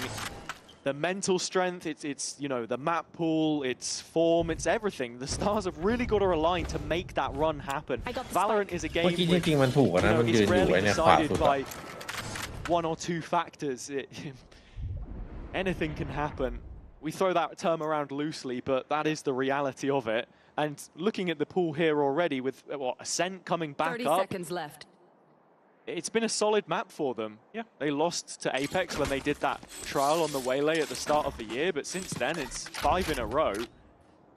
the mental strength, it's you know, the map pool, it's form, it's everything. The stars have really got to align to make that run happen. Valorant is a game which, you know, it's rarely decided by one or two factors. Anything can happen. We throw that term around loosely, but that is the reality of it. And looking at the pool here already with what, Ascent coming back 30 up. seconds left. It's been a solid map for them. Yeah, they lost to Apex when they did that trial on the Waylay at the start of the year, but since then it's 5 in a row.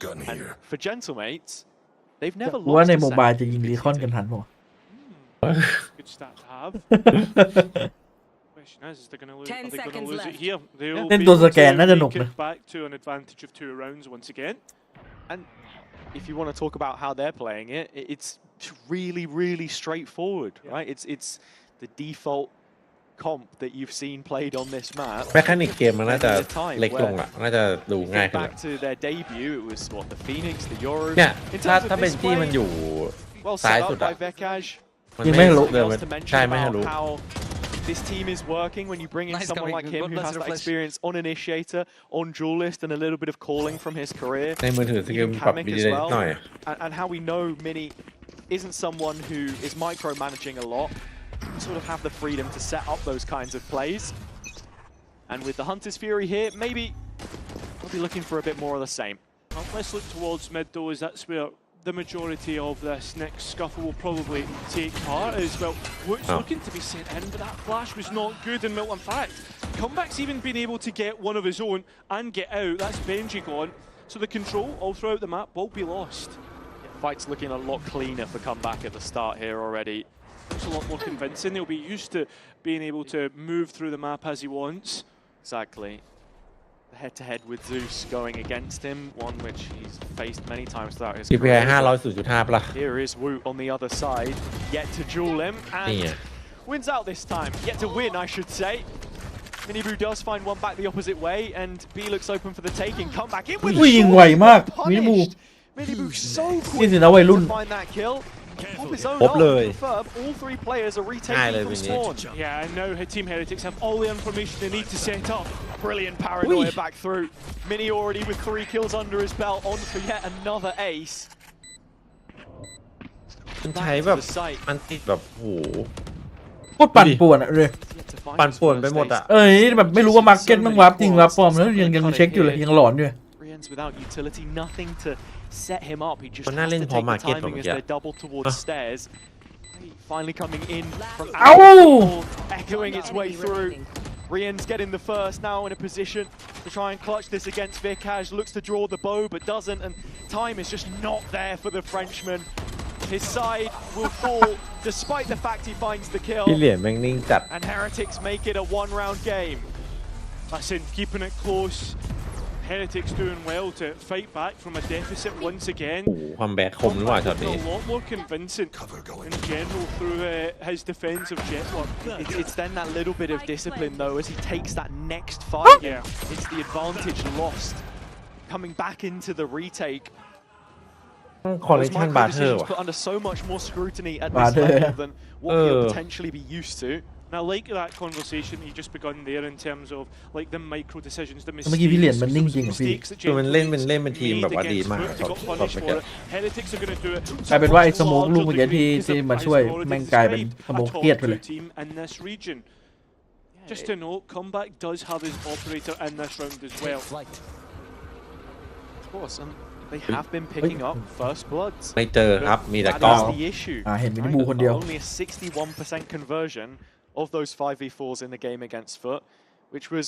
And for Gentlemates, they've never lost. ว่าในโมบายจะยิงรีคอนกันทันป่ะ Good stat to have. Question is they're going to lose? Are 10 they going to seconds lose it left. here? They will เล่น be ตัว able สแกนน่าจะหนุก to นะ get back to an advantage of 2 rounds once again. And if you want to talk about how they're playing it, it's really, really straightforward, right? It's the default comp that you've seen played on this map. แมคานิกเกมมันน่าจะเล็กลงอ่ะน่าจะดูง่ายขึ้น Back to their debut, it was what, the Phoenix, the Euros. เนี่ยถ้าเป็นจี้มันอยู่ซ้ายสุดอ่ะมันไม่รู้เลยใช่ไม่ให้รู้ This team is working when you bring in someone like him who has that experience on Initiator, on Duelist, and a little bit of calling from his career. ในมือถือสกิลปรับดีเลยหน่อย And how we know Mini isn't someone who is micromanaging a lot, sort of have the freedom to set up those kinds of plays. And with the Hunter's Fury here, maybe we'll be looking for a bit more of the same. Well, let's look towards mid though, as that's where the majority of this next scuffle will probably take part as well. Woot's looking to be sent in, but that flash was not good in Milton. In fact, Comeback's even been able to get one of his own and get out. That's Benji gone. So the control all throughout the map will be lost. Fight's looking a lot cleaner for Comeback at the start here already. It's a lot more convincing. He'll be used to being able to move through the map as he wants. Exactly. Head-to-head with Zeus going against him, one which he's faced many times throughout his career. Here is Woot on the other side, yet to duel him, and wins out this time. Yet to win, I should say. Miniboo does find one back the opposite way, and B looks open for the taking. Come back in with the punished. Miniboo so quick to find that kill. Off his own arm, all 3 players are retaking from spawn. Yeah, and now Team Heretics have all the information they need to set up. Brilliant paranoia back through. Mini already with 3 kills under his belt, on for yet another ace. มันใช้แบบมันติดแบบโห โคตรปั่นป่วนอะเลย ปั่นป่วนไปหมดอ่ะ แบบไม่รู้ว่ามาร์เก็ตมันวาร์ปจริงวาร์ปปลอมแล้วยังเช็คอยู่เลยยังหลอนอยู่ Rien's without utility, nothing to set him up. He just has has to to take take the the timing as they double towards stairs. Finally coming in from echoing its way through. Rien's getting the first, now in a position to try and clutch this against Vikaj. Looks to draw the bow, but doesn't, and time is just not there for the Frenchman. His side will fall, despite the fact he finds the kill. And Heretics make it a 1-round game. Listen, keeping it close. Heretics doing well to fight back from a deficit once again. ความแบกคมหรือเปล่าช็อตนี้ A lot more convincing in general through his defensive jet work. It's then that little bit of discipline though as he takes that next fight. It's the advantage lost. Coming back into the retake. คอลเลคชันบาร์เทอร์ put under so much more scrutiny at this level than what he'll potentially be used to. And I like that conversation you just begun there in terms of like the micro decisions, the เมื่อกี้พี่เหรียญ mistakes. มันนิ่งจริงเหรอพี่ mistakes that คือมันเล่น Gentleman's เป็นทีมแบบว่า made ดี against มาก Foot. They ช็อต got ช็อต punished เมื่อกี้ for it. Heretics are going to do it กลายเป็นว่าไอ้ to สโมก much ลูกเมื่อกี้ larger ที่ degree ที่มา because ช่วย I've already แม่งกลายเป็น described สโมก a เครียดไป top เลย 2 team in this region. Just to note, Comeback does have his operator in this round as well. Of course, and they have been picking up first bloods. ไม่เจอครับมีแต่ That กล้อง is the issue. เห็นมินิบูคนเดียว Only a 61% conversion of those 5v4s in the game against Foot, which was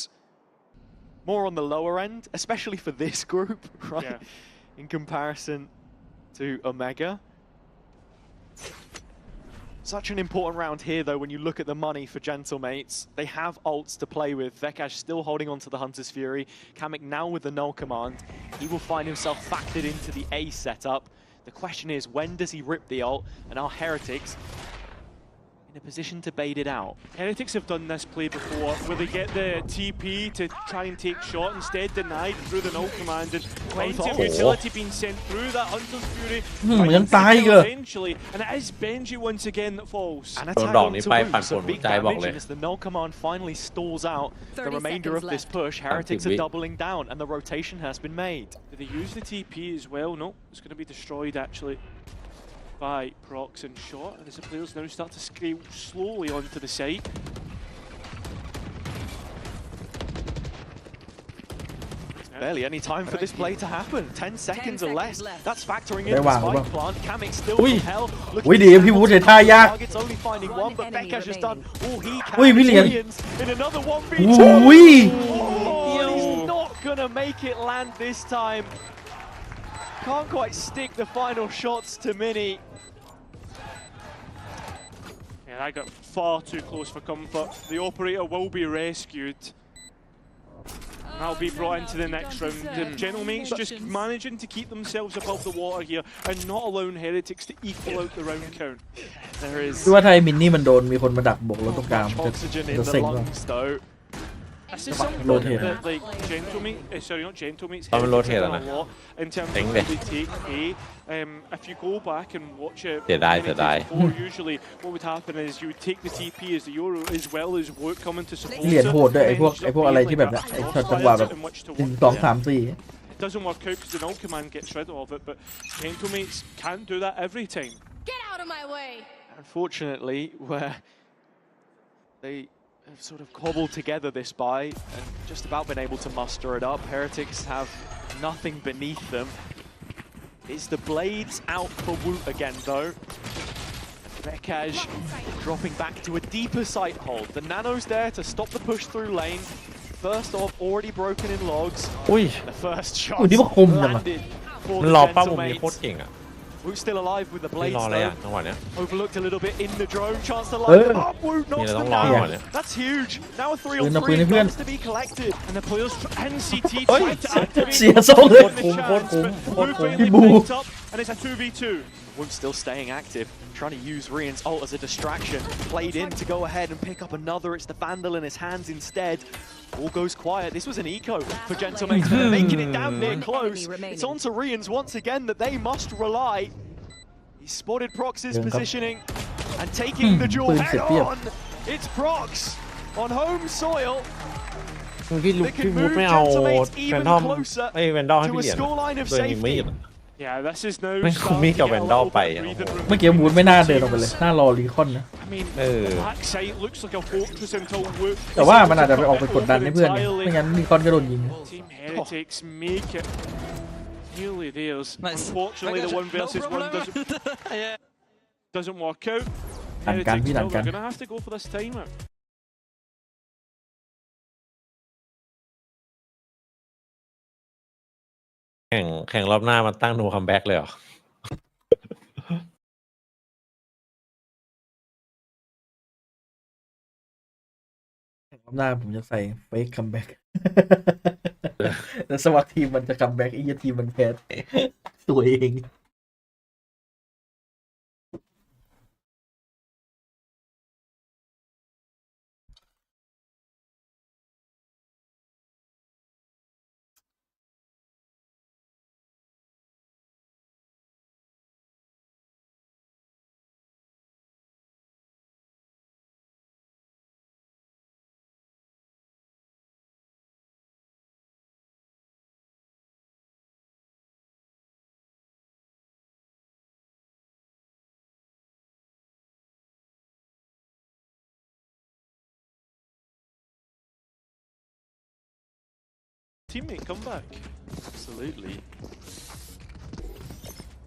more on the lower end, especially for this group, right? In comparison to Omega. Such an important round here, though, when you look at the money for Gentlemates. They have ults to play with. Vekash still holding on to the Hunter's Fury. Kamek now with the null command. He will find himself factored into the A setup. The question is, when does he rip the ult? And are Heretics in a position to bait it out? Heretics have done this play before, where they get the TP to try and take shot, instead denied through the null command, and plenty of utility being sent through that Hunter's Fury. ยังตายเหรอ Eventually, and it is Benji once again that falls. And a โดน tag ดอก on นี้ to ไป Wu, ปั่น so ป่วนหัว big ใจบอกเลย damage as the null command finally stalls out the 30 remainder of seconds this left. push. Heretics are doubling down, and the rotation has been made. Do they use the TP as well? No, it's going to be destroyed actually by Prox and Shot, and as the players now start to scale slowly onto the site. Barely any time for this play to happen. 10 seconds or less. That's factoring in ได้ the วางหรือเปล่า spike plant. Kamek still อุ้ย from hell. อุ้ยดีพี่วูดเห็นท่ายาก Target's only finding one, but Vekash has done all he can. อุ้ยพี่เหรียญ In another 1v2. อุ้ย Oh, and he's not gonna make it land this time. Can't quite stick the final shots to Mini. Yeah, that got far too close for comfort. The operator will be rescued. That'll be brought into the next round. The Gentlemates just managing to keep themselves above the water here and not allowing Heretics to equal out the round count. There is คือว่าไทยมินนี่มันโดนมีคนมาดักบกแล้วตรงกลาง much มันจะ oxygen in จะ the เซ็งว่ะ lungs, though. This is something Rotate. that like Gentlemates, sorry not Gentlemates, I'm Heretics rotate have done on a lot in terms Thing of there. how they take A. If you go back and watch it, They die, they die. usually what would happen is you would take the TP as the Euro as well as work coming to support เหรียญ it, โหดด้วย and ไอ้ then พวก just ไอ้พวกอะไร update ที่ like แบบเนี้ย that. ไอ้ There's ช็อต no จังหวะ limit แบบ in which to หนึ่ง work สอง with. สามสี่ It doesn't work out because the null command gets rid of it, but Gentlemates can't do that every time. Get out of my way. Unfortunately, where they have sort of cobbled together this buy and just about been able to muster it up. Heretics have nothing beneath them. Is the blades out for Woot again, though? Vekash dropping back to a deeper sight hold. The nano's there to stop the push through lane. First off, already broken in logs. อุ้ย The first shot อุ้ยนี่มันคมจังอะ landed for มัน the รอเป้ามุมนี้โคตร Gentlemates. เก่งอ่ะ Woot still alive with the ไม่ blades รออะไร though. อ่ะจังหวะเนี้ย Overlooked a little bit in the drone. Chance to Ơ. line them up. Woot knocks Nhìn là them đóng lo down. rồi nè. That's huge. Now a 3 onปืนนะ 3 ปืนนะเพื่อน guns to be collected. And the players in CT Ôi, try to activate เสียทรงเลย the chance, but Wu finally พี่บู picked up, and it's a 2v2. Woot still staying active, trying to use Rian's ult as a distraction. Played in to go ahead and pick up another. It's the Vandal in his hands instead. All goes quiet. This was an eco for Gentlemates, but they're making it damn near close. It's on to Rian's once again that they must rely. He spotted Prox's positioning and taking the duel ปืน head เสียเปรียบ on. It's Prox on home soil. พี่ลูก They พี่ can วูด move ไม่เอา Gentlemates แฟน even ทอม closer ไอ้แวนดอลให้ to พี่ a เหรียญ scoreline of ตัวเองมี safety. ด Yeah, this is now ไม่คุ้มมีกับ starting แว to น get ด a อล little ไป bit breathing room. เมื่อกี้วูดไม่น่าเดินออกไปเลยน่ารอรีคอนนะ I mean, Ừ. the backside looks like a fortress until Woot แต่ว่ามันอาจจะไปออกไปกดดันให้เพื่อนไงไม่งั้นรีคอนก็โดนยิง Team Heretics make it nearly theirs. Nice. Unfortunately, the one versus one doesn't work out. ดันกัน Heretics พี่ดัน still กั are น going to have to go for this timer. แข่งรอบหน้ามันตั้งโนคัมแบ็กเลยเหรอ รอบหน้าผมจะใส่เฟกคัมแบ็ก แล้วสวัสดทีมมันจะคัมแบ็กอีกทีมมันแพ้ตัวเอง teammate comeback. Absolutely.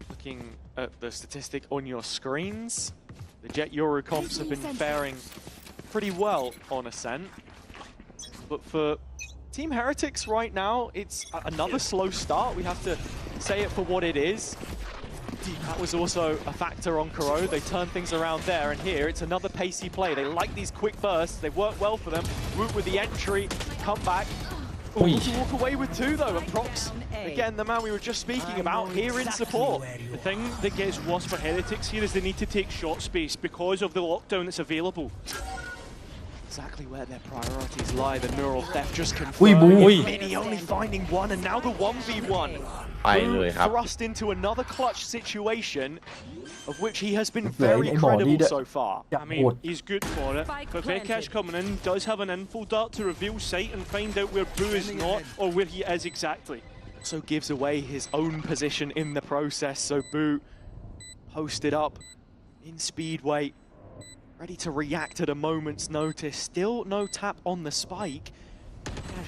Looking at the statistic on your screens, the Jet Euro comps have been faring pretty well on Ascent. But for Team Heretics right now, it's another slow start. We have to say it for what it is. That was also a factor on Kuro. They turned things around there, and here it's another pacey play. They like these quick bursts. They work well for them. Root with the entry, come back. Able to walk away with two though, and Prox, again, the man we were just speaking about, here in support. The thing that gets worse for Heretics here is they need to take shot space because of the lockdown that's available. Exactly where their priorities lie. The neural theft just confirmed. Mini only finding one, and now the 1v1. Thrust into another clutch situation, of which he has been very credible so far. I mean, he's good for it. But VCT coming in does have an info dart to reveal sight and find out where Boo is not, or where he is exactly. Also gives away his own position in the process, so Boo posted up in speedway, ready to react at a moment's notice. Still no tap on the spike.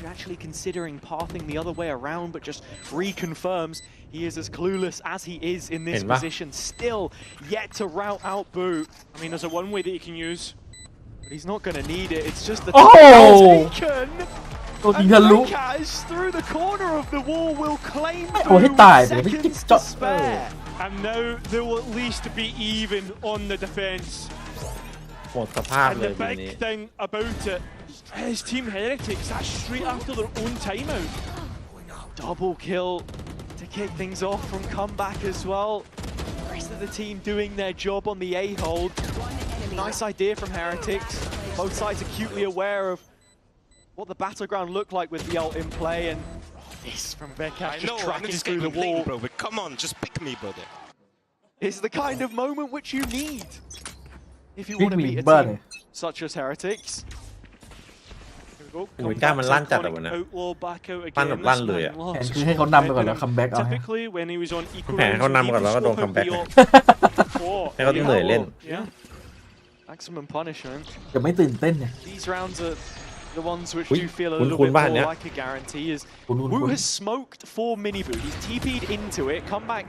Actually considering pathing the other way around, but just reconfirms he is as clueless as he is in this position. Still yet to route out Boo. I mean, there's a one way that he can use, but he's not going to need it. It's just the taken. And Vikash through the corner of the wall will claim seconds to spare. And now they will at least be even on the defense. And the big thing about it is Team Heretics, that's straight after their own timeout. Double kill to kick things off from comeback as well. The rest of the team doing their job on the A-hold. Nice idea from Heretics. Both sides acutely aware of what the battleground looked like with the ult in play, and this from Vikash just tracking through the wall. Bro, but come on, just pick me, brother. It's the kind of moment which you need if you want to beat a team such as Heretics. Outlaw back out again. Typically when he was on equal maximum punishment. จะไม่ตื่นเต้นเนี่ย These rounds are the ones which do feel a little bit more like a guarantee. As Wu has smoked for Mini Boo, he's TP'd into it, come back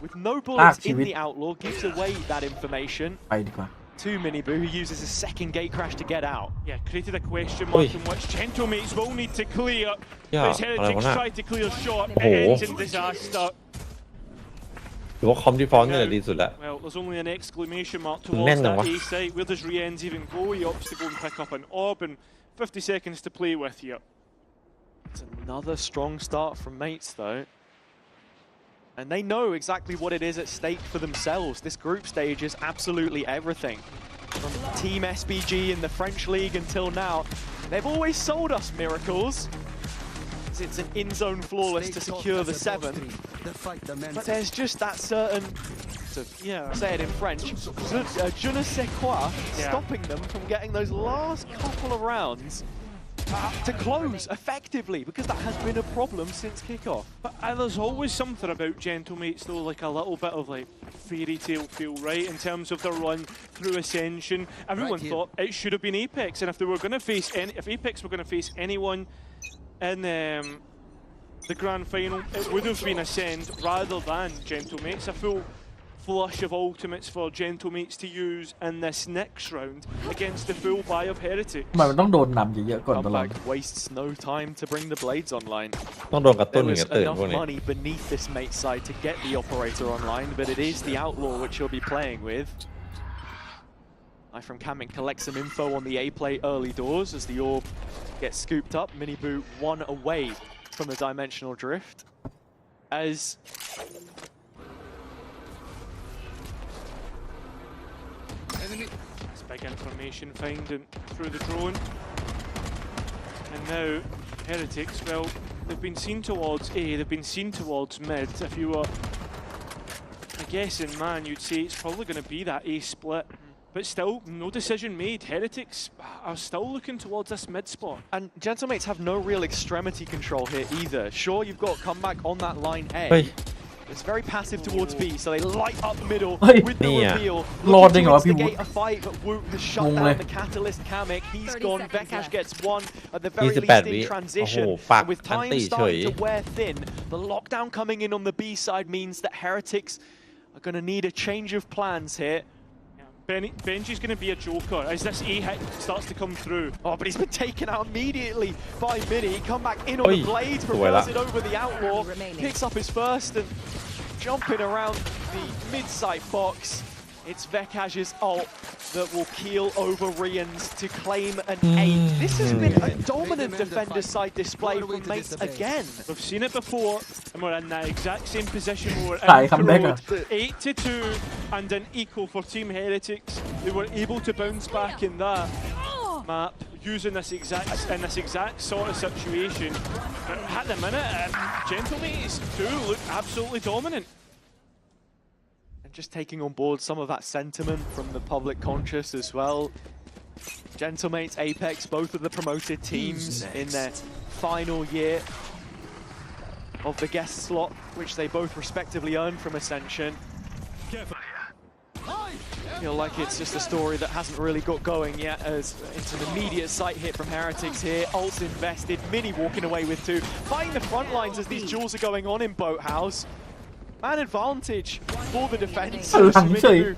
with no bullets in the outlaw, gives away that information. ไปดีกว่า To Mini Boo, who uses a second gate crash to get out. Yeah, created a question mark in which Gentlemates will need to clear. As Heretics try to clear shot, it ends in disaster. หรือว่าคอมที่ฟ้อนนี่แหละดีสุดละ Well, there's only an exclamation mark towards that A site. Where does Rienz even go? He opts to go and pick up an orb, and 50 seconds to play with here. It's another strong start from mates though. And they know exactly what it is at stake for themselves. This group stage is absolutely everything. From Team SBG in the French League until now, they've always sold us miracles. It's an in-zone flawless to secure the 7th. But there's just that certain, say it in French, je ne sais quoi, stopping them from getting those last couple of rounds to close effectively, because that has been a problem since kickoff. But there's always something about Gentlemates though, like a little bit of like fairy tale feel, right? In terms of their run through Ascension, everyone thought it should have been Apex, and if they were going to face if Apex were going to face anyone in the grand final, it would have been Ascend rather than Gentlemates. A full flush of ultimates for Gentlemates to use in this next round against the full buy of Heretics. มันต้องโดนนำเยอะๆก่อนตลอด wastes no time to bring the blades online. ต้องโดนกระตุ้นอย่างตื่นพวกนี้ There was enough money beneath this mate side to get the operator online, but it is the outlaw which he'll be playing with. From Kamek collects some info on the A play early doors as the orb gets scooped up. Mini Boo 1 away from the dimensional drift. As It's big information finding through the drone. And now Heretics, well, they've been seen towards A, they've been seen towards mid. If you were a guessing man, you'd say it's probably going to be that A split. But still, no decision made. Heretics are still looking towards this mid spot. And Gentlemates have no real extremity control here either. Sure, you've got comeback on that line A. It's very passive towards B, so they light up middle Hey. with the Yeah. reveal. Lord, Looking to Dingo, instigate Woot. a fight, but Woot has shut Wong down leh. the catalyst. Kamek, he's 30 gone. seconds Vekash left. gets one at the very 28 least วิ in โอ้โห transition. ปัก And with อัน time ตีเฉย starting to wear thin, the lockdown coming in on the B side means that Heretics are going to need a change of plans here. Benji's going to be a joker as this A hit starts to come through. Oh, but he's been taken out immediately by Mini. Come back in on the Oi. blades, Swear reverse that. it over the outlaw, Remaining. picks up his first and jumping around the mid-site box. It's Vekaj's ult that will keel over Rians to claim an 8. This has been a dominant defender side display from Mates again. We've seen it before, and we're in that exact same position where we're Aye, in come the back, road, 8-2, and an equal for Team Heretics. They were able to bounce back in that map using this exact sort of situation. But at the minute, Gentlemates do look absolutely dominant. And just taking on board some of that sentiment from the public conscious as well. Gentlemates, Apex, both of the promoted teams in their final year of the guest slot, which they both respectively earned from Ascension. I feel like it's just a story that hasn't really got going yet, as it's an immediate sight hit from Heretics here. Ult's invested, Mini walking away with 2. Fighting the front lines as these duels are going on in Boathouse. Man advantage for the defense. Mini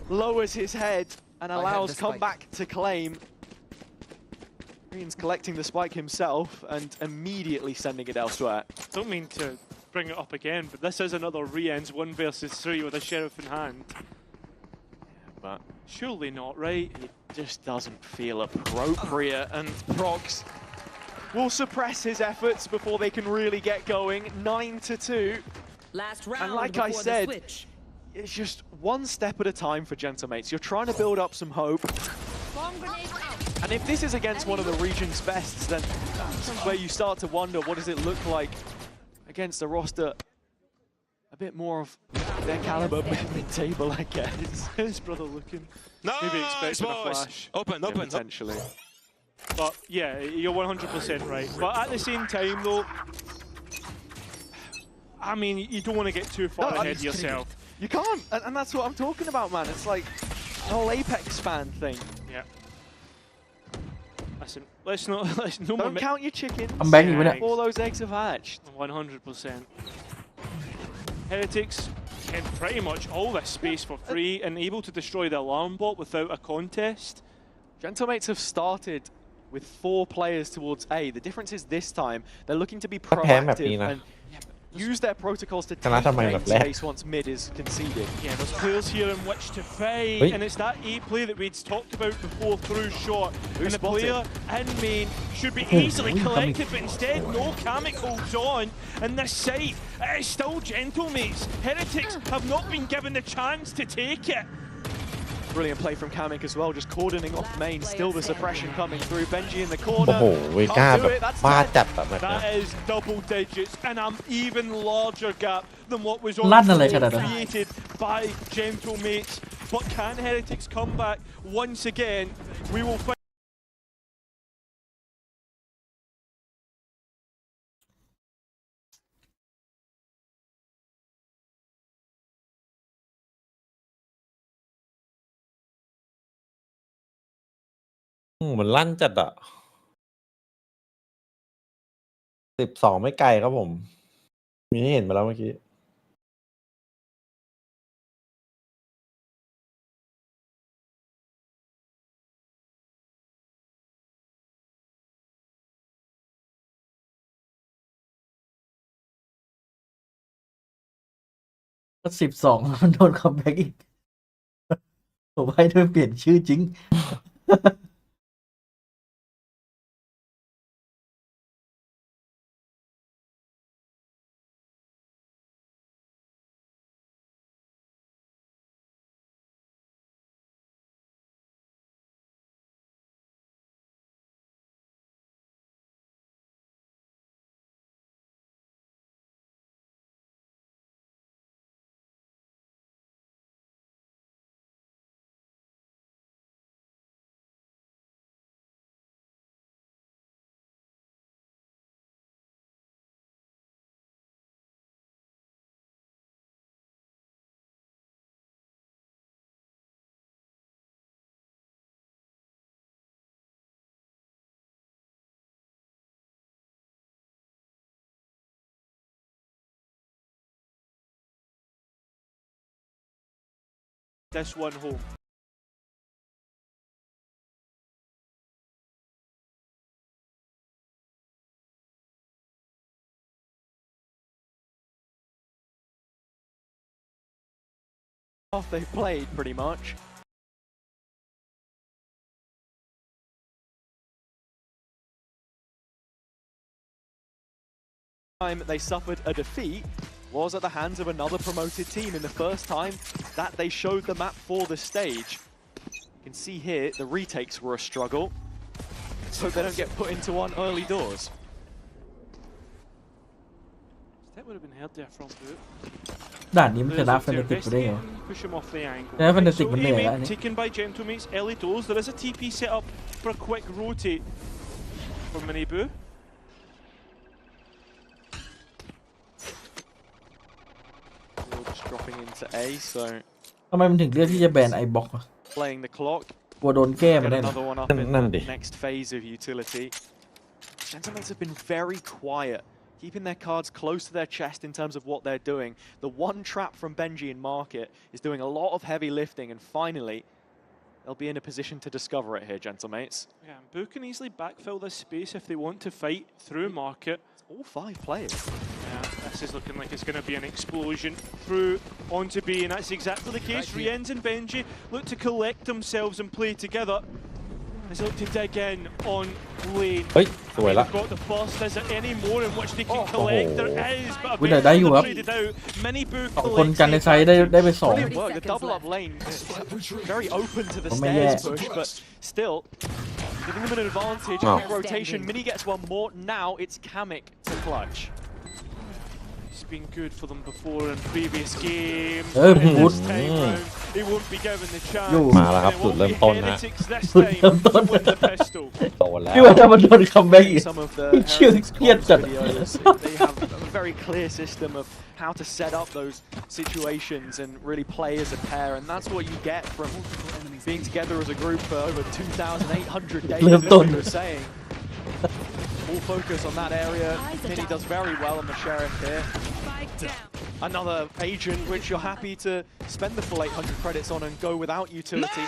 lowers his head and allows comeback to claim. Rian's collecting the spike himself and immediately sending it elsewhere. Don't mean to bring it up again, but this is another Rien's 1 versus 3 with a sheriff in hand. But Surely not, right? it just doesn't feel appropriate, and Prox will suppress his efforts before they can really get going. 9-2. Last round And like I before the said, switch. it's just one step at a time for Gentlemates. You're trying to build up some hope. Bomb grenade out. And if this is against one of the region's bests, then that's where you start to wonder, what does it look like against a roster a bit more of their caliber mid-table, I guess. His brother looking. Nice, Maybe expecting a boys. flash. Open, Yeah, open. potentially. But yeah, you're 100% right. But at the same time, though, I mean, you don't want to get too far No, ahead of yourself. You can't, and that's what I'm talking about, man. It's like the whole Apex fan thing. Yeah. Listen, let's not. Let's no more. Don't count your chickens. I'm begging with it. All those eggs have hatched. 100%. Heretics get pretty much all this space for free and able to destroy the alarm bot without a contest. Gentlemates have started with 4 players towards A. The difference is this time they're looking to be ก็แพ้แบบนี้ proactive นะ and use their protocols to ชนะ take ทำไมแบบ main แรก space once mid is conceded. Yeah, there's players here in which to fight, Wait. and it's that A play that we'd talked about before through shot. And the spotted? player in main should be easily collected, but instead no Kamek holds on. And this site, it is still Gentlemates. Heretics have not been given the chance to take it. Brilliant play from Kamek as well, just cordoning off main. Still the suppression coming through. Benji in the corner. โอ้โหเวก้า Can't แบ do บ it. That's บ้า dead. จัดแบบนั้น That is double digits and an even larger gap than what was ลั่นอะไรขนาด already นั้น created by Gentlemates. But can Heretics come back once again? We will find. เหมือนลั่นจัดอ่ะ12ไม่ไกลครับผม มีให้เห็นมาแล้วเมื่อกี้ก็12โดนคัมแบ็กอีกผมให้ด้วยเปลี่ยนชื่อจริง this one home. They've played pretty much. Time they suffered a defeat was at the hands of another promoted team in the first time that they showed the map for the stage. You can see here the retakes were a struggle. Let's hope they don't get put into one early doors. That would have been held there from boot. ด่านนี้มันชนะแฟนตาติกไปได้ไง Push him off the angle. แล้วแฟนตาติกมันเหนื่อยแล้ว Taken by Gentlemates, early doors. There is a TP set up for a quick rotate for Miniboo. Just dropping into A, so ทำไมมันถึงเลือกที่จะแบนไอบ็อก playing the clock. กลัวโดนแก้มาได้ Another one up in the next phase of utility. Gentlemates have been very quiet, keeping their cards close to their chest in terms of what they're doing. The one trap from Benji in market is doing a lot of heavy lifting, and finally, they'll be in a position to discover it here, Gentlemates. Yeah, and Boo can easily backfill this space if they want to fight through market. It's all 5 players. Yeah, this is looking like it's going to be an explosion through onto B, and that's exactly the case. Rienz and Benji look to collect themselves and play together. As they look to dig in on lane. They've got the first. Is there any more in which they can collect? There is, but a bit traded out. Mini Boo collects Brilliant work. The double up lane is very open to the stairs push, but still giving them an advantage. Quick rotation. Mini gets one more. Now it's Kamek to clutch. It's been good for them before in previous games. This time round, they won't be given the chance. มาแล้วครับจุดเริ่มต้นนะ จุดเริ่มต้น Win the pistol. โตแล้ว พี่ว่าถ้ามันโดนคัมแบ็กอีก Some of the ชื่อเครียดจัด videos, they have a very clear system of how to set up those situations and really play as a pair, and that's what you get from being together as a group for over 2,800 days, as we were saying. Full focus on that area. Mini does very well on the Sheriff here. Another agent which you're happy to spend the full 800 credits on and go without utility.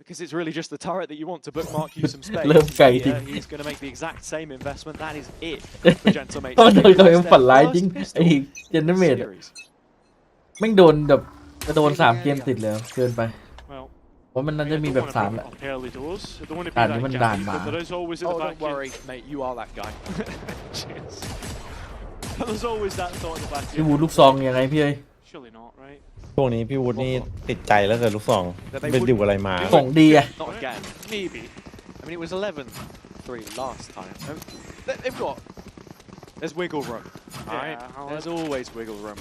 Because it's really just the turret that you want to bookmark you some space. He's going to make the exact same investment. That is it for Gentlemates. ฝันร้ายจริงไอ้เจนเนอร์เมดแม่งโดนแบบจะโดน3 เกมติดเลยเกินไปเพราะมันน่าจะมีแบบ3แหละด่านนี้มันด่านมา Oh, don't worry, mate. You are that guy. There's always that thought in the back. พี่วูลูกซองยังไงพี่เอ้ย Surely not, right? ช่วงนี้พี่วุฒินี่ติดใจแล้วเกิดลูกซองเป็นดิวอะไรมา ของดีอะ Not again. Maybe. I mean, it was 11-3 last time. They've got... There's wiggle room. Alright? There's always wiggle room.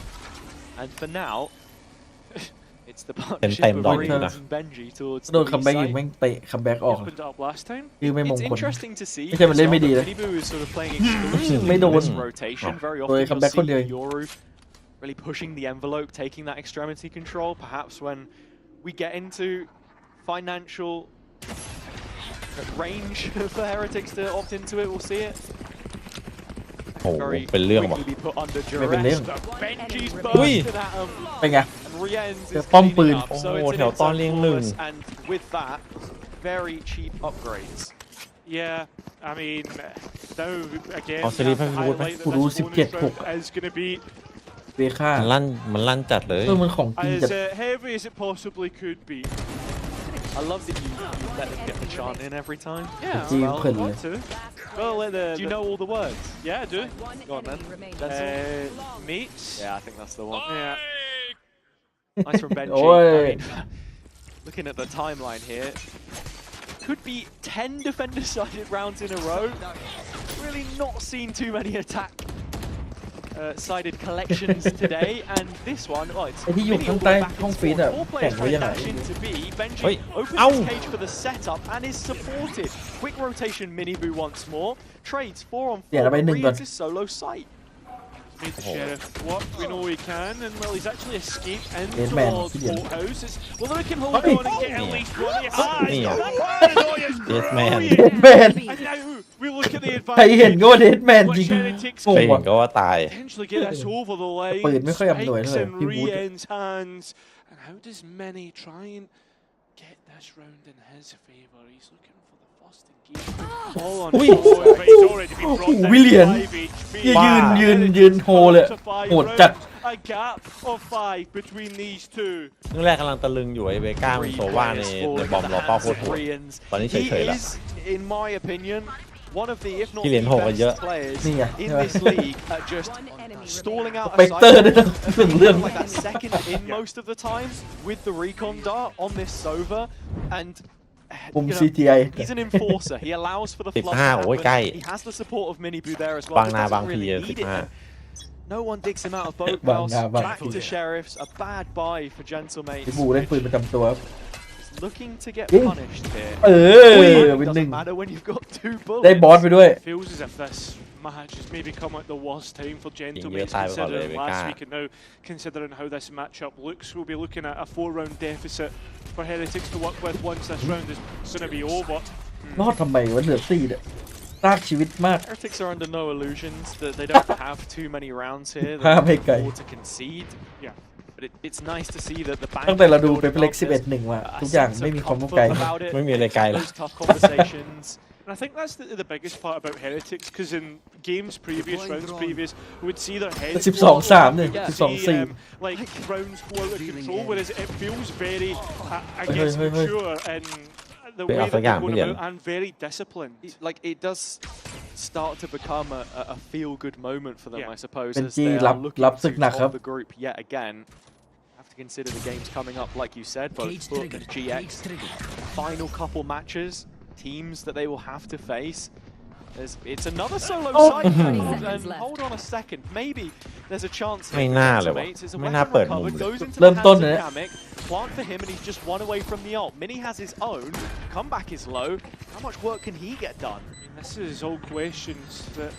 And for now, it's the partnership of Rienz and Benji towards โด the นคัมแบ็กอีก B แม่งเตะคัมแบ็กออก Opened it up last time. คือไม่มง It's คล interesting to see. ไม่ใช่มันเล่นไม่ดีเลย Miniboo is sort of playing exclusively ไม่โดน this rotation. Very โดย often คัมแบ็ก you'll คนเดียว see Yoru really pushing the envelope, taking that extremity control. Perhaps when we get into financial range for Heretics to opt into it, we'll see it. โอ้โหเป็นเรื่องว่ะ Quickly be put under ไม่เป็นเรื่อง duress, but Benji's อุ้ย bursted at him. เป็นไง And Rienz is ป้อมปืน cleaning up, so โอ้โห it's แถ an วต้อน inside เลี้ยงหนึ่ง flawless, and with that, very cheap upgrades. Yeah, I mean, now again, Oh, we Siri, have to Frank, highlight that Frank, this bonus Frank, round Frank. is going to be เบค่า มันลั่นจัดเลย มันของจริง as จัด heavy as it possibly could be. I love that you let them get the chant in every time. Yeah, Gee, well, couldn't want to. Well, let the, Do you know all the words? Yeah, I do. Go on then. Mates. Yeah, I think that's the one. Yeah. Nice from Benji. Oi. I mean, looking at the timeline here, could be 10 defender-sided rounds in a row. Really not seen too many attack-sided collections today, and this one, well, it's ไอ้ที่อยู่ Mini ข้าง all ใต้ the way back ห้อง and ฟีด forth. อะ Four แข่ง players ไว้ trying ยัง to ไง dash into B. Benji Oi. opens Ow. his cage for the setup and is supported. Quick rotation Miniboo once more. Trades 4 on 4. เดี๋ยวเราไปหนึ่งก่อน Reads his solo sight. Made the sheriff work, we know he can, and well, he's actually escaped in Deadman, towards brilliant. Boathouse. Well, they can hold Oi. on and get at least one. He has. Deadman. Deadman. And now we look at the ใครเห็น advantage. ก็ว่าเดดแมนจริง Which Heretics โง่ ไปเห็น ว่ะ ก็ว่าตาย potentially get us over the line. ปืนไม่ค่อยอำนวยเท่าไหร่ Spikes in พี่วูด Rien's hands. And how does Mini try and get this round in his favour? He's looking for the first engagement. Ball on forward, but he's already been brought down William. to 5 HP. ยืนโฮเลยโหดจัด A gap of 5 between these two. นึกแรกกำลังตะลึงอยู่ไอ้เวก้ามันโซว่าในบอมรอเป้าโคตรโหดตอนนี้เฉยๆแล้ว In my opinion, one of the if not ที่เหรียญ the หกกันเยอะ best players นี่ไง in this league at just stalling out a เปกเตอร์ด้วยนะ cycle, เรื่อง like that second in most of the times with the recon dart on this Sova, and ปุ่ม you know, CTI he's an enforcer. He allows for the flood to 15โอ้ยใกล้ happen. He has the support of Minibu there as well. บาง but นา doesn't บางพี really need it. 15 No one digs him out of boat บาง house. นาบาง Back พี to sheriffs. A bad buy for Gentlemate. พี่บูเล่นปืนประจำตัว Looking to get Yeah. punished here. เออ It เป็นหนึ่ง doesn't matter when you've got 2 bullets. ได้บอสไปด้วย Feels as if this match has maybe come at the worst time for Gentlemen, Yeah, time about considering it, last we week and now considering how this matchup looks. We'll be looking at a 4-round deficit for Heretics to work with once this round is going to be over. รอดทำไมวะเหลือ4เนี่ยซากชีวิตมาก Heretics are under no illusions that they don't have too many rounds here. ภาพ They ให้ไกล can afford to concede. Yeah. But it's nice to see that the bank ตั้งแต่เราดู building เป็นเล็ก up this, 11-1 ว่า a ทุกอย่าง sense ไม่ of มีความมุ่ง comfort ไกล about it. ไม่มีอะไรไกลหรอก Those tough conversations. And I think that's the biggest part about Heretics, because in games previous, rounds previous, we would see their heads 12-3 เนี่ย see, 12-4 like rounds go out of control, whereas it feels very, I Hey, guess, hey, hey, hey. mature in the Bit way off that the they're gap, going William. about and very disciplined. Like it does start to become a feel-good moment for them, Yeah. I suppose, Ben as they G are รับ looking ศึก to หนักครับ top the group yet again. Have to consider the games coming up, like you said, both Book and GX. Final couple matches, teams that they will have to face. It's another solo side kill, and hold on a second, maybe there's a chance here ไม่ for น่าเลยวะ Gentlemen. It's a ไม่น่า weapon เปิดมุม recovered, เลย goes into เริ่ม the ต้น hands เลย of นะ Namek. Plant for him, and he's just one away from the ult. Mini has his own. Comeback is low. How much work can he get done? This is all questions that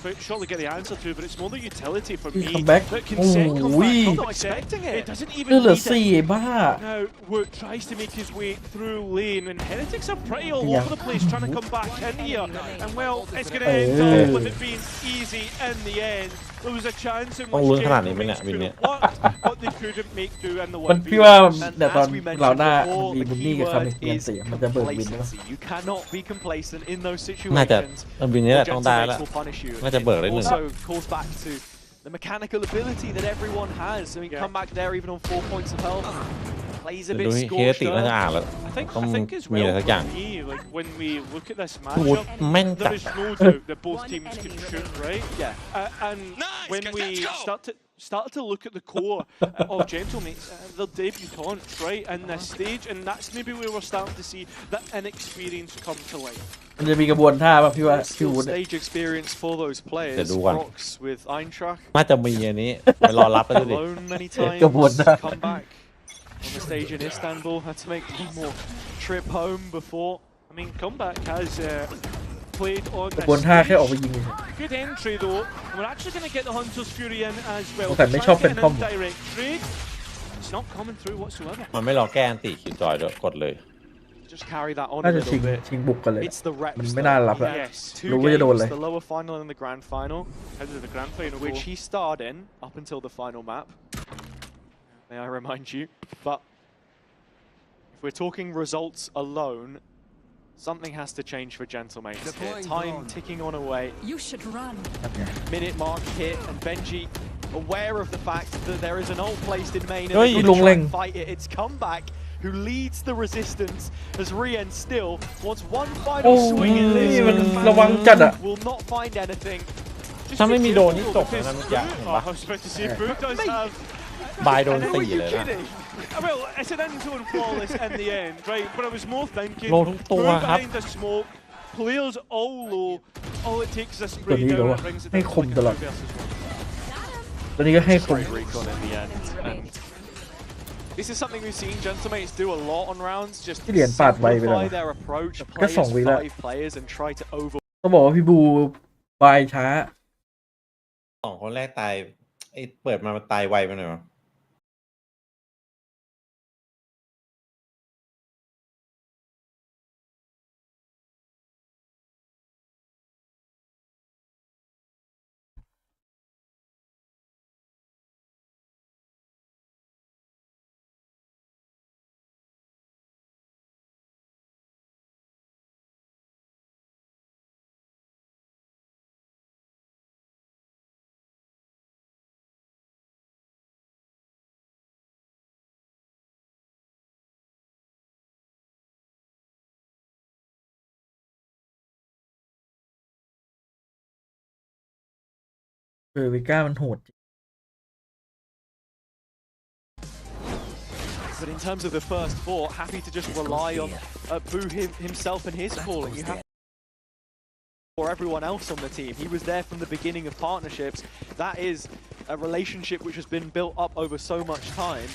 we'll surely get the answer to, but it's more the utility for me Comeback. that can set Oh, comeback. wee. Not Not expecting it. It doesn't เลือ even ดเหลือ need it. 4ไอ้บ้า Now, Wook tries to make his way through lane, and Heretics are pretty all Yeah. over the place trying to come back in here. And well, it's going to end Hey. up with it being easy in the end. There was a chance in ต้อง which ลุ้นขนาดนี้ไหม Gentlemen เนี่ยวิน could เนี่ย have worked, but they couldn't make do in the มัน 1v1. พี่ว่า And เดี๋ยวตอน as we mentioned เราหน้า before, มี the บุนนี่กับ key คาเม word เกียน is เสียมันจะเบิกวินแล้ว complacency. You cannot be complacent in those น่าจะ situations. วินนี้แหละ or ต้องได้ Gentlemen แล้ว will punish you. น่าจะเบิกได้หนึ่ง Also calls back to the mechanical ability that everyone has. I mean, Yeah. come back there even on 4 points of health. Plays a เดี๋ยว bit ดูเฮ scorched ติน่าจะ up. อ่านแล้ว I think ต้อง as มีอะไร well สักอย่าง for me, like when we look at this โอ้โห matchup, แม่นจัด there is no doubt that both teams can shoot, right? Yeah. And when we start to look at the core of Gentlemates, they're debutants, right, in this stage, and that's maybe where we're starting to see that inexperience come to life. มันจะมีกระบวนท่าป่ะพี่ว่า There's พี่ still วูดเนี่ย stage experience for those players. Để đu quanh. Prox with Eintracht น่าจะมีอันนี้ไปรอรับแล้วดิ alone many times. กระบวนท่า Come back on the stage in Istanbul. Had to make one more trip home before. I mean, Comeback has played on กระ this บวนท่าแค่ออก stage. ไปยิงเลย Good entry though. We're actually going to get the Hunter's Fury in as well. แต่ไม่ชอบ Trying to get an Phantom indirect trade. It's not coming through whatsoever. มันไม่รอแก้อันติคิดจอยด้วยกดเลย Just carry that on น่า a จะ little bit. ชิงบุกกันเลย It's the reps. มันไม่น่ารับอะ Yes. Two รู้ว่าจะโดน games, เลย the lower final and the grand final, How did the grand final which go? he starred in up until the final map. May I remind you? But if we're talking results alone, something has to change for Gentlemates here. Time ticking on away. You should run. Minute mark hit, and Benji aware of the fact that there is an ult placed in main and Oi, they're gonna Long try Leng. and fight it. It's Comeback who leads the resistance as Rien still wants one final โอ้ swing at ย this. มันระวังจัดอะ Will not find anything. Just ถ้าไม่ be มีโดน careful นี่จบ because นะเมื่อกี้ Boot- เห็น oh, ปะ I was about to say, Boot does have. บายโดน Are ตี you เลยนะ kidding? Well, it's an in-zone flawless in the end, right? But I was more thinking, โลทุกตัว Boot ครับ behind the smoke, players all low, all it takes is a ตัว spray นี้ down ก็ and ว่า it brings it ให้ down ค to ม like ต a ลอด 2 versus 1. ตัวนี้ก็ให้คม Great recon in the end. And this is something we've seen Gentlemates do a lot on rounds. Just ที่เหรียญปาดไวไปแล้ว simplify นะ their approach, ก็ play สอง as วิแล้ว 5 players and try to over. ต้องบอกว่าพี่บูบายช้า สองคนแรกตายไอ้เปิดมามันตายไวไปหน่อยวะ วิก้ามันโหด But in terms of the first four, happy to just rely on Boo himself and his calling. You have for everyone else on the team. He was there from the beginning of partnerships. That is a relationship which has been built up over so much time.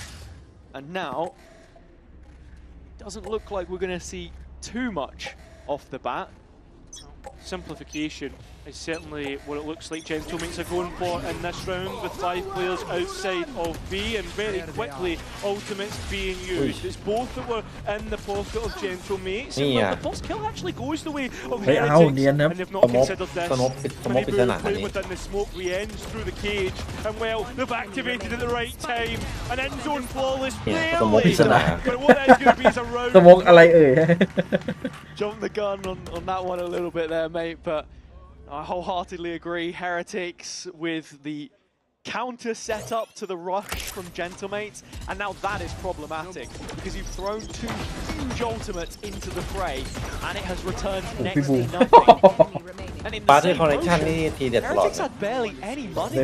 And now, it doesn't look like we're going to see too much off the bat. Simplification is certainly what it looks like Gentlemates are going for in this round, with 5 players outside of B, and very quickly ultimates being used. It's both that were in the pocket of Gentlemates, and well, the first kill actually goes the way of Heretics, and they've not considered this. Maniboo playing within the smoke re-ends through the cage, and well, they've activated at the right time. An end-zone flawless barely, but what that is going to be is a round. สโมกอะไรเอ่ย Jump the gun on that one a little bit there, mate, but I wholeheartedly agree. Heretics with the counter setup to the rush from Gentlemates, and now that is problematic because you've thrown 2 huge ultimates into the fray, and it has returned next to nothing. And in the same motion, Heretics had barely any money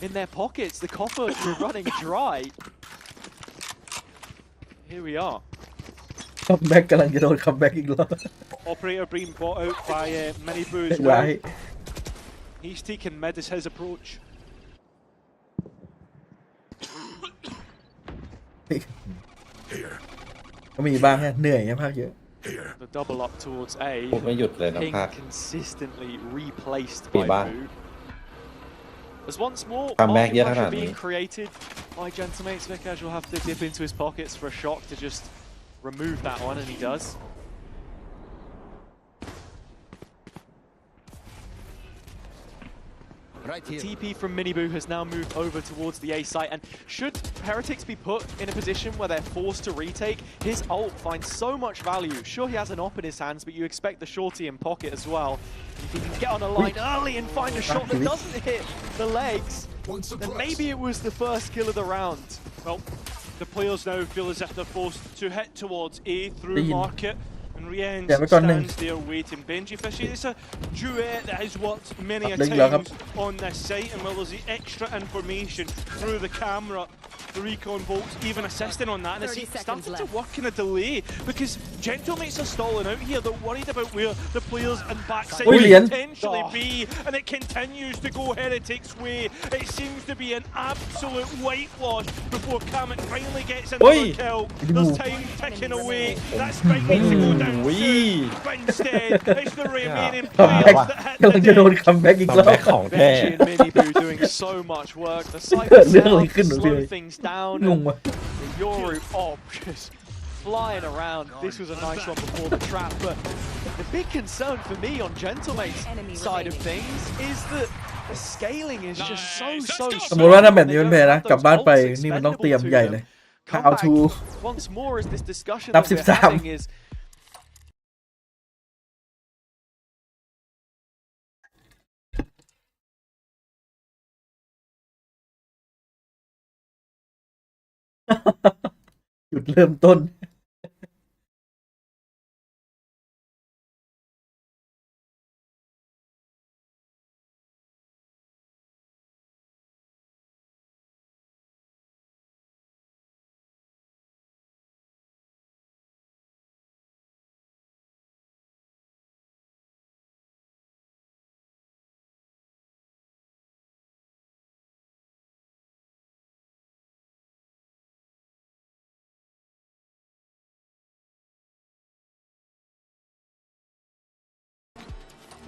in their pockets. The coffers were running dry. Here we are. คัมแบ็กกำลังจะโดนคัมแบ็กอีกแล้ว Operator being bought out by Maniboo as well. He's taken mid as his approach. ก็มีบ้างเหนื่อยภาคเยอะ The double up towards A. ไม่หยุดเลยนะ Ping ภาค consistently replaced ปี by บ้าง Boo. As once more, คัมแบ็กเยอะข pressure นาดนี้ being created by Gentlemates. Vikash will have to dip into his pockets for a shock to just remove that one, and he does. Right here. TP from Miniboo has now moved over towards the A site, and should Heretics be put in a position where they're forced to retake, his ult finds so much value. Sure, he has an op in his hands, but you expect the shorty in pocket as well. If he can get on a line early and find a shot that doesn't hit the legs, then maybe it was the first kill of the round. Well, the players now feel as if they're forced to hit towards A through market, and Rienz stands there waiting. Benji Fishy, it's a duet that has worked many a times on this site, and while there's the extra information through the camera, the recon bolts even assisting on that, and it's starting to work in a delay because Gentlemates are stalling out here. They're worried about where the players in backside will potentially be, and it continues to go Heretics' way. It seems to be an absolute whitewash before Kamek finally gets another kill. There's time ticking away. That spike needs to go down soon, but instead it's the remaining players that hit the deck. คัมแบ็กอีกแล้ว Benji and Miniboo doing so much work. The cycle slow things down. The Yoru op just flying around. This was a nice one before the trap, but the big concern for me on Gentlemate's side of things is that the scaling is just so สมมติว่าถ้าแบบนี้มันแพ้นะกลับบ้านไปนี่มันต้องเตรียมใหญ่เลย How to once more is this discussion that we're having isจุดเริ่มต้น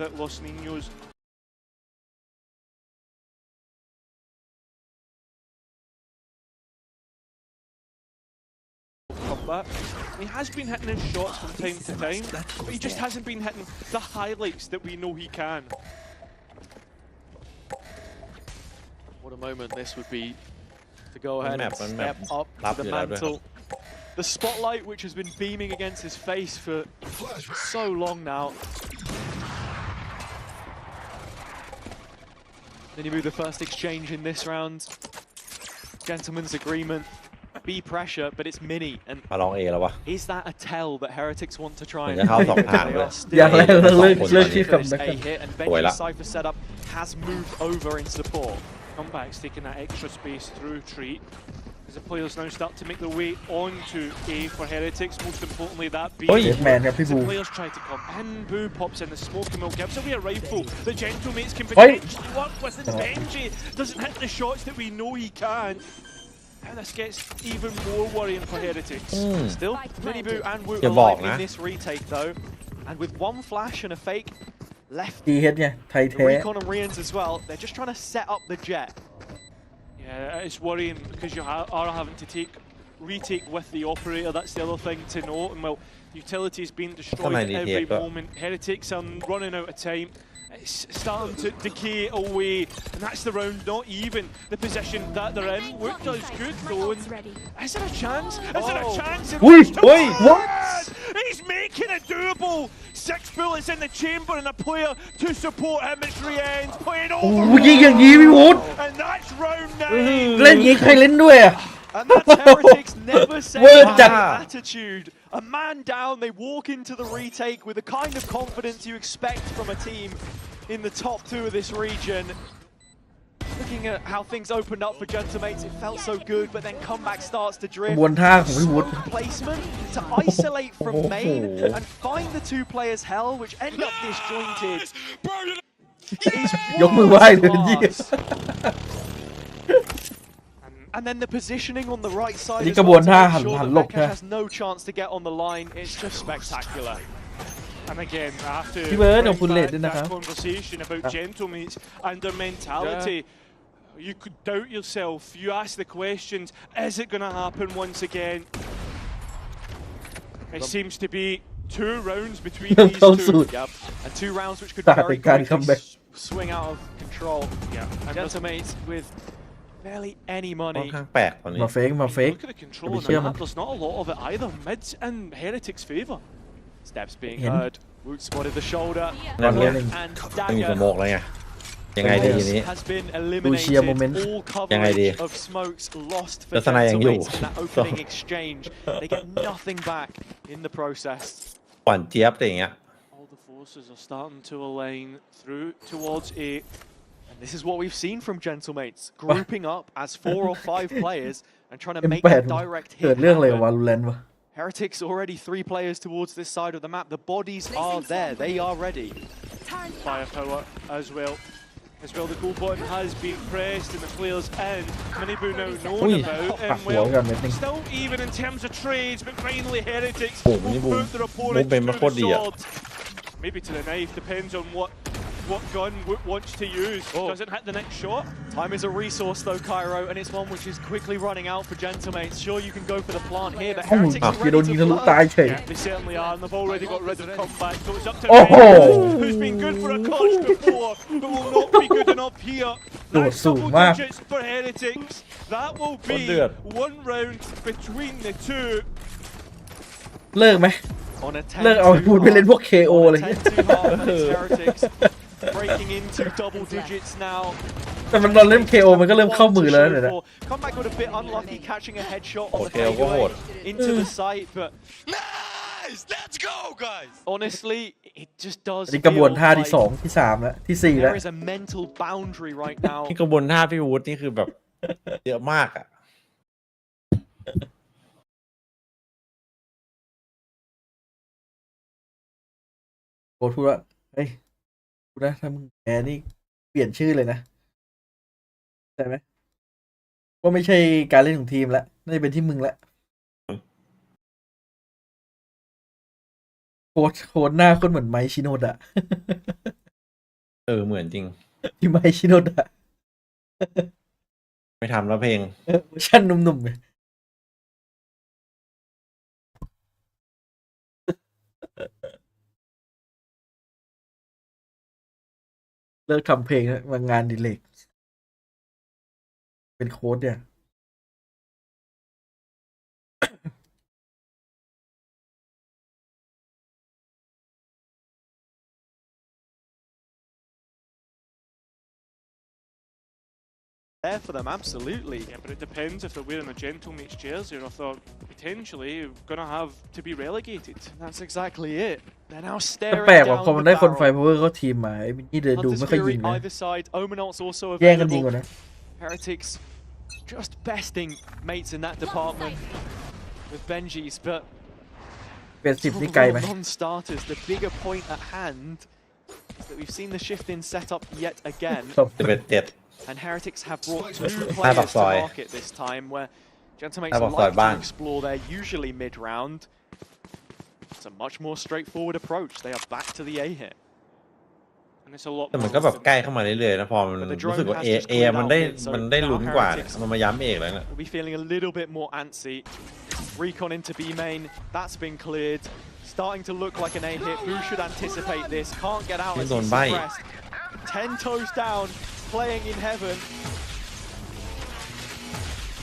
That Los Niños come back. He has been hitting his shots from time to time, but he just hasn't been hitting the highlights that we know he can. What a moment this would be to go ahead and step up to the mantle. The spotlight which has been beaming against his face for so long now. Miniboo the first exchange in this round. Gentleman's agreement be pressure, but it's mini. And มาลองเอแล้ววะ is that a tell that Heretics want to try เหมือน and จะเข้าสองทาง they เลย are still อย่างแรกเราเลิกที่ for this คำนั้น A hit, and สวย Benji's ละ Cypher setup has moved over in support. Comebacks taking that extra space through Treat. As the players now start to make their way onto A for Heretics. Most importantly, that B. เฮ้ย แมนครับพี่ As บู the players try to come in, Boo pops in the smoke and will gives away a rifle that Gentlemates can Oi. potentially work with, and Benji doesn't hit the shots that we know he can. And this gets even more worrying for Heretics. Still, Mini Boo and Wu อย่าบอก alive นะ in this retake though, and with one flash and a fake left, ดีเฮดไงไทย the แท้ recon and Rians as well. They're just trying to set up the jet. Yeah, it's worrying because you are having to retake with the operator. That's the other thing to note. And well, utility's being destroyed at every moment. Heretics are running out of time. It's starting to decay away, and that's the round, not even the position that they're in. Wook does good though. And is there a chance? Is there a chance? What? He's making it doable. 6 bullets in the chamber and a player to support him as Rien's playing โอ้ over. ยิงอย่างนี้พี่วูด And that's round 9. เล่นยิงใครเล่นด้วยอ่ะ And that's Heretics never saying Word that up. attitude. A man down, they walk into the retake with the kind of confidence you expect from a team in the top 2 of this region. Looking at how things opened up for Gentlemates, it felt so good, but then comeback starts to ก drift. ระบวนท่าของพี่วูด Placement to isolate from main and find the 2 players hell, which end up disjointed. ยกมือไหว้เลยยี่ And then the positioning on the right side นี่ as กระบ well วน to ท่า make หัน sure หัน that หลบ Becca นะ has no chance to get on the line. It's just spectacular. And again, after พี่เบิร์ดขอบ bring คุณเลด back ด้วยนะค that รับ conversation about Gentlemates and their mentality, you could doubt yourself. You ask the questions, is it going to happen once again? It seems to be 2 rounds between เริ่ม these เข้าสู two. ตร Yep, and 2 rounds which could ศาสตร์ very ในการ quickly คัมแบ็ก swing out of control. Yeah, and Gentlemates with barely any ค่อน money. ข้างแปลกตอนนี้ มาเฟกมาเฟก look at the control Maybe on the chairman. map. There's not a lot of it either. Mids in Heretics' favour. Steps being Him. heard. Woot spotted the shoulder. นั่นไง Running. And ไม่มีส Dagger โมกแล้วไงยังไงดีทีนี้ has been Lucia eliminated. moment. All ยังไงดี coverage of smokes lost for ลักษณะยังอยู่ Gentlemates in that opening exchange. They get nothing back in the process. หวานเจี๊ยบอะไรอย่างเงี้ย All the forces are starting to align through towards A. And this is what we've seen from Gentlemates, grouping up as 4 or 5 players and trying to make M8 that direct เกิด hit เรื่องอะไร happen. วาลูแลนวะ Heretics already 3 players towards this side of the map. The bodies are there. They are ready. Firepower as well. As well, the goal button has been pressed and the players in. Minibu now known Ui, about. phạt And well, lỗi rồi, mệt đi. still even in terms of trades, but finally Heretics Ồ, will Minibu- put their opponent Minibu mà to khốt the đi ạ. sword. Maybe to the knife, depends on what gun Wook wants to use. Oh. Doesn't hit the next shot. Time is a resource though, Cairo, and it's one which is quickly running out for Gentlemates. Sure, you can go for the plant here, but โอ้โห Heretics are อย่าโดน ready ยิง to ทะลุ flood. ตายเฉย Yeah, they certainly are, and they've already got rid of comeback, so it's up to Oh. Minibu, who's been good for a clutch before, but will not be good enough here. โดด Nice สูง double มาก digits for Heretics. That will Con be được. 1 round between the 2. เลิกไหม On a 10-2 เลิกเอาพูดไปเล่นพวก KO on a เลย 10-2 half, and it's Heretics breaking into double digits now. แต่มันตอนเล่น KO มันก็เริ่มเข้ามือแล้วเนี่ยนะ Comeback got a bit unlucky catching a headshot on the Okay, I'll go fadeaway forward. into the site, but Nice! Let's go, guys! honestly, it just does อันนี้กระบวน feel ท่าที่ like 2 ที่ 3 แล้ว ที่ 4 แล้ว there is a mental boundary right now. นี่กระบวนท่าพี่วูดนี่คือแบบ เยอะมากอ่ะ โค้ชพูดว่าเฮ้ยพูดนะถ้ามึงแพ้นี่เปลี่ยนชื่อเลยนะใช่ไหมว่าไม่ใช่การเล่นของทีมแล้วน่าจะเป็นที่มึงแล้วโค้ชหน้าคนเหมือนไมค์ชิโนดะ เหมือนจริง ที่ไมค์ชิโนดะ ไม่ทำแล้วเพลง เวอร์ชันหนุ่มๆเลยเลิกทำเพลงแล้วมางานดิเลกเป็นโค้ดเนี่ย there for them, absolutely. Yeah, but it depends if they're wearing a Gentlemate's jersey or if they're potentially gonna have to be relegated. That's exactly it. They're now แต่ staring แปลกว่า down พอมัน the ได้คนไฟ barrel. พาวเวอร์เขาทีมมาไอ้นี่เดินดู Hunter's ไม่ค่อยยิ Fury งนะ either side. Omenalt's also แย่งกันยิงก available. ว่านะ Heretics just besting mates in that department with Benji's, but เป็น10นี่ไกลไหม non-starters. The bigger point at hand is that we've seen the shift in set up yet again. 11-7 And Heretics have brought 2 players to market this time, where Gentlemates like to explore their usually mid-round. It's a much more straightforward approach. They are back to the A hit. And it's a lot แต่มันก็แบบใกล้เข้ามาเรื่อยๆนะพอมันรู้สึกว่าเอมันได้ลุ้นกว่าเนี่ยมันมาย้ำเอกแล้วเนี่ย We'll be feeling a little bit more antsy. Recon into B main. That's been cleared. Starting to look like an A hit. Boo should anticipate this. Can't get out as he's suppressed. 10 toes down. Playing in heaven.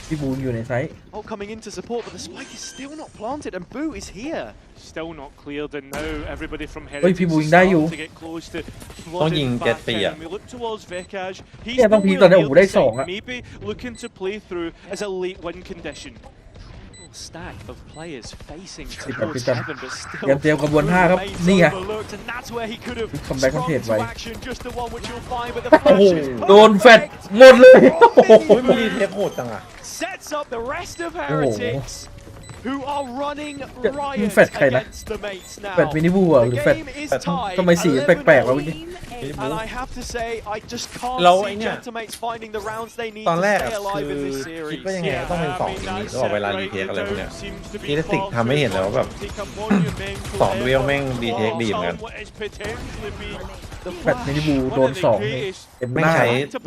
พี่บูนอยู่ในไซต์ Oh, coming in to support, but the spike is still not planted, and Boo is here. still not cleared, and now everybody from เฮ้ย Heretics พี่บูน is ได้อยู่ starting to get close to ต้องยิง flooding เจ็ด back ปี in. อ่ะ We look towards Vekaj. He's เนี่ยต้องพี nowhere ตอนนี้ near โอ้โห the ได้ site. 2 อ่ะ Maybe looking to play through as a late win condition. Stack of players facing พี่ towards ตัน heaven, but เตรียม still กระบวนท่าครับ นี่ไง overlooked, and that's where he could have คัมแบ็ก sprung เทศ to ไว้ action. Just the one which you'll find, but the โอ้โห flash is โดนแฟด perfect. หมดเลย โอ้ยมันรีเทคโหดจังอ่ะ Sets up the rest of Heretics, who are running มึง riot แฟดใครนะ against the mates แฟด now. มินิบูอ่ะหรือ The แฟด game is ทำไม tied สีแปลกๆวะเมื่อกี้ and I have to say I just can't เรา see ไอ้เนี่ย Gentlemates finding the rounds they need ตอน to แรก stay อะ alive คื in อ this คิด series. ว่ายังไงก็ต้องเป็น2อย่างนี้แล้วเวลารีเทคอะไรพวกเนี้ยนี่สติกทำให้เห็นเลยว่าแบบ2 duel แม่งรีเทคดีเหมือนกัน แฟดมินิบูโดน2เต็มห ไม่ น้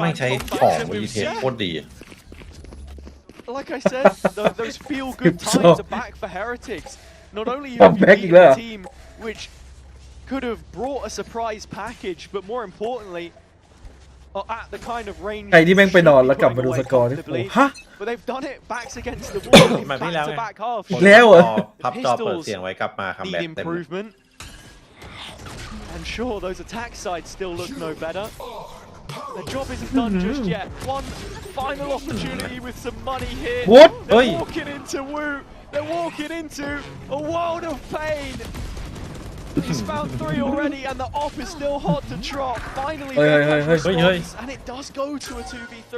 า ใช้ของรีเทคโคตรดี Like I said, those feel-good times are back for Heretics. Not only have you Comeback beaten there. a team which could have brought a surprise package, but more importantly, are at the kind of range ใครที่แม่งไปนอน you แล้ว should กลับ be มาดู putting ส away กอร์นี่โอ้ comfortably. ฮะ But they've done it backs against the wall in มาที่แล้วไง back-to-back half. อีกแล้วเหรอ พับจอเปิดเสียงไว้กลับมาคัมแบ็ Need กเต็ม improvement. And sure, those attack sides still look no better. The job isn't done just yet. One final opportunity with some money here. What? They're Oi. walking into Woo. They're walking into a world of pain. He's found 3 already, and the off is still hot to trot. Finally, Vekaj responds, and it does go to a 2v3.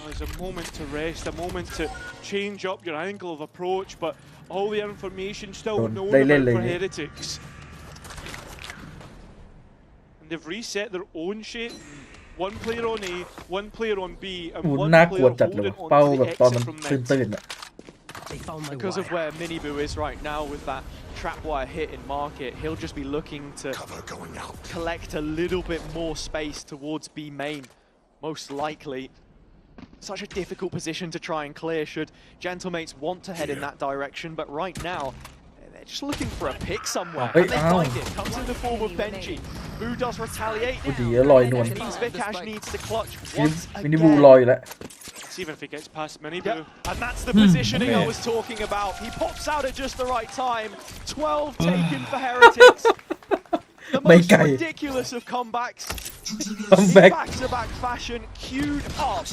There's a moment to rest, a moment to change up your angle of approach, but all the information still known about for Heretics. And they've reset their own shape. One player on A, one player on B, and โอ้โห one น่ากลัว player จัดเลย holding ว่ะเป้า on แบ to บ the ตอนมัน exit from ตื่ mid. นๆอ่ะ Because of where Miniboo is right now with that trapwire hit in market, he'll just be looking to collect a little bit more space towards B main, most likely. Such a difficult position to try and clear should Gentlemates want to head in that direction, but right now, they're just looking for a pick somewhere, and they find it. Comes in the form of Benji. Boo does retaliate, กูดีแล้วลอยนวล which means Vikash needs to clutch once มินิบู again. ลอยอยู่แล้ว See if he gets past Miniboo. Yep. And that's the positioning I was talking about. He pops out at just the right time. 12 taken for Heretics. The most ridiculous of comebacks. In back-to-back fashion, queued up,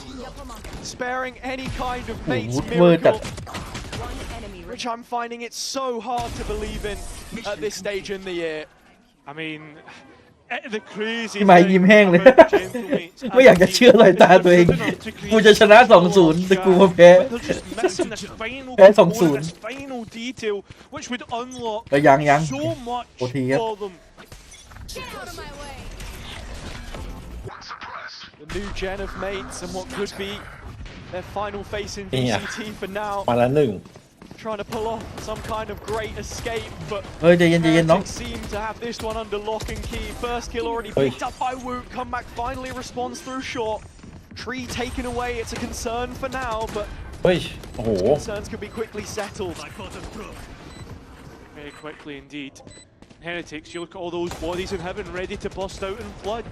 sparing any kind of mate's miracle, which I'm finding it so hard to believe in at this stage in the year. I mean, the crazy พี่ไม้ยิ้มแห้งเลย ไม่อยากจะเชื่อเลยตาตัวเอง กูจะชนะ 2-0 แต่กูมาแพ้ แพ้ 2-0 final detail which would unlock ก็ยัง so much โอทีครับ for them. The new gen of mates and what could be their final face in VCT for now. มาละ1 Trying to pull off some kind of great escape, but เฮ้ยใจเย็นน้อง Heretics seem to have this one under lock and key. First kill already picked up by Woot. Comeback finally responds through short. Tree taken away. It's a concern for now, but เฮ้ยโอ้โห concerns could be quickly settled. Very quickly indeed. Heretics, you look at all those bodies in heaven ready to bust out and flood.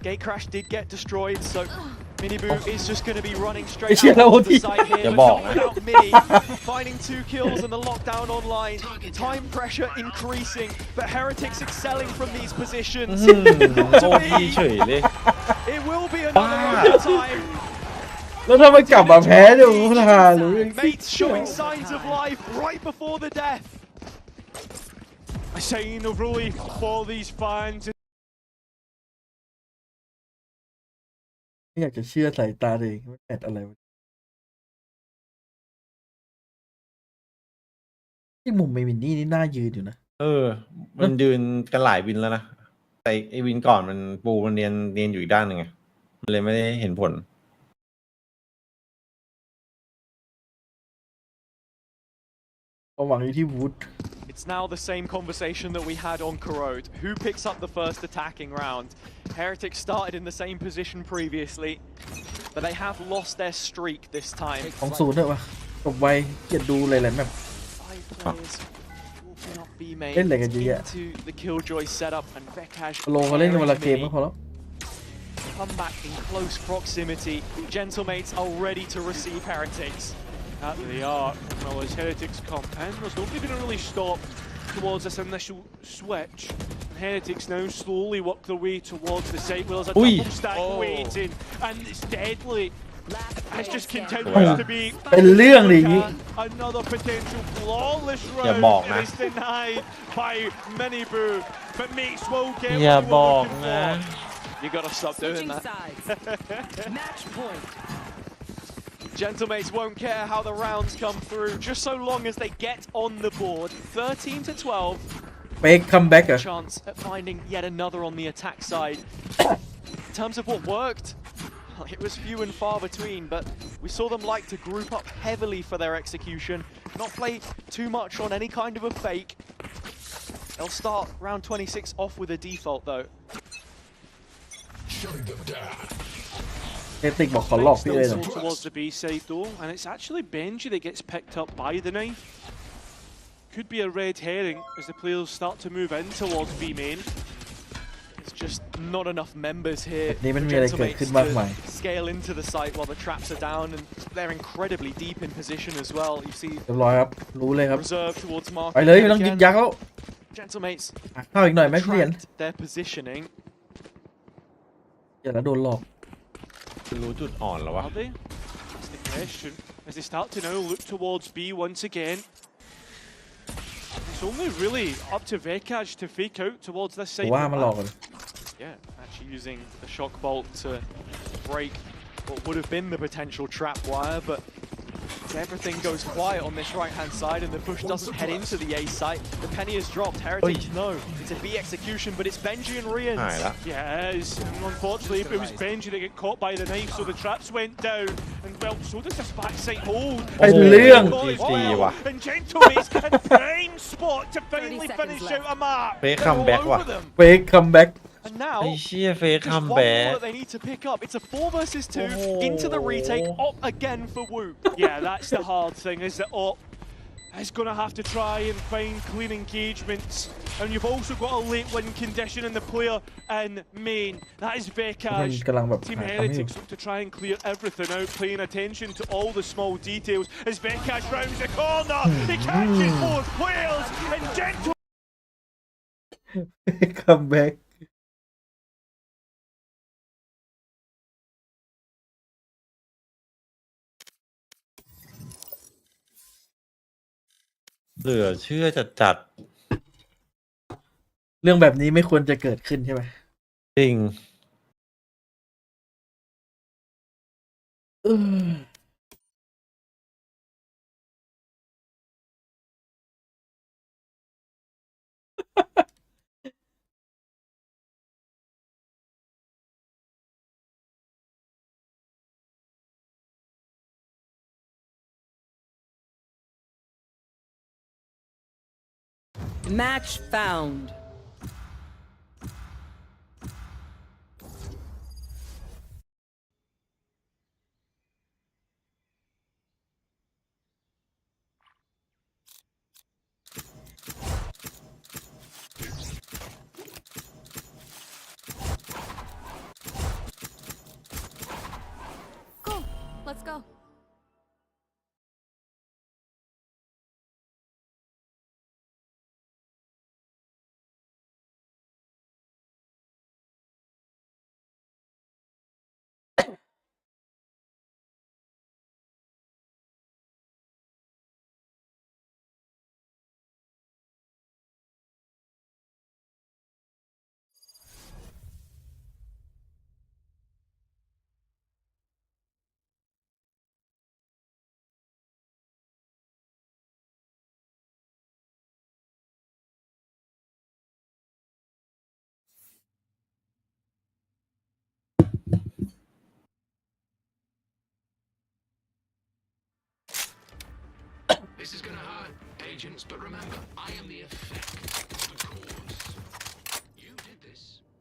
Gate crash did get destroyed, so Minibu is just going to be running ไอ้ straight เชี่ยแล้ว out โอ้ of ที่ the side here, อย่า but บอก not นะ without Mini. Finding 2 kills and the lockdown online. Time pressure increasing, but Heretics excelling from these positions. โอ้พี่เฉยเลย It will be another overtime. แล้วถ้ามันกลับมาแพ้เดี๋ยวมันหาหรือ Mates showing signs of life right before the death. A sign of relief for these fans. ไม่อยากจะเชื่อสายตาตัวเองว่าแอดอะไรวะที่มุมไม่มินนี่นี่น่ายืนอยู่นะ มันยืนกันหลายวินแล้วนะ แต่ไอวินก่อนมันปูมันเนียนอยู่อีกด้านหนึ่งไงมันเลยไม่ได้เห็นผล ความหวังอยู่ที่วูด It's now the same conversation that we had on Corrode. Who picks up the first attacking round? Heretics started in the same position previously, but they have lost their streak this time. 2-0ด้วยวะจบไวเกลียดดูหลายๆแบบ 5 players walking up B main เล่นอะไรกันเยอะแยะ into the Killjoy setup and Vekash โลเขาเล่นกันเวลาเกมก็พอแล้ว come back in close proximity. Gentlemates are ready to receive Heretics. That they are. Well, as Heretics come in, there's nobody going to really stop towards this initial switch. Heretics now slowly work their way towards the site where there's a double stack waiting, and it's deadly. It just continues to be เป็นเรื่องเลยอย่างนี้ another potential flawless อย่า round. บอกนะ It is denied by Minibu, but Mates will get อย่า what they บ were อก looking นะ for. You gotta stop doing that. Match point. Gentlemates won't care how the rounds come through, just so long as they get on the board. 13-12. เฟกคัมแบ็กอะ Chance at finding yet another on the attack side. In terms of what worked, it was few and far between, but we saw them like to group up heavily for their execution, not play too much on any kind of a fake. They'll start round 26 off with a default though. เอติกบอกขอหลอกพี่ Still เลยนะ sold towards the B side though, and it's actually Benji that gets picked up by the knife. Could be a red herring as the players start to move in towards B main. It's just not enough members here นี่มัน for มีอะไรเกิดขึ้น Gentlemates มากมาย to scale into the site while the traps are down, and they're incredibly deep in position as well. You see เรียบร้อยครับรู้เลยครับ reserve towards Mark. ไปเลยไม่ต้องยิงยักษ์แล้ว Gentlemates เข้าอีกหน่อยไหมพี่เหรียญ trapped their positioning. อย่าแล้วโดนหลอก รู้จุดอ่อนแล้ววะ Are they? That's the question. As they start to now look towards B once again. It's only really up to Vekash to fake out towards this ผ side. มว่ามันหลอกกัน Yeah, actually using the shock bolt to break what would have been the potential trap wire, but everything goes quiet on this right-hand side, and the push doesn't head into the A site. The penny is dropped. Heretics, no, it's a B execution, but it's Benji and Rian. หายละ Yeah, it is. And unfortunately, it was Benji that got caught by the knife, so the traps went down. And well, so does this backside hold. เป็นเรื่อง ดีว่ะ And Gentlemates in prime spot to finally finish out a map. เฟคคัมแบ็กว่ะ เฟกคัมแบ็ก And now, ไอ้เชี่ยเฟค just คัม one แบ็ more ก that they need to pick up. It's a 4 versus 2 into the retake, up again for Wu. Yeah, that's the hard thing, is that Op is going to have to try and find clean engagements. And you've also got a late win condition in the player in main. That is มัน Vekash. กำลังแบบ Team หาทำให้ Heretics look to try and clear everything out, paying attention to all the small details. As Vekash rounds the corner, he catches both players, and Gentle เฟกคัมแบ็ก เหลือเชื่อจัด เรื่องแบบนี้ไม่ควรจะเกิดขึ้นใช่ไหม จริง Match found.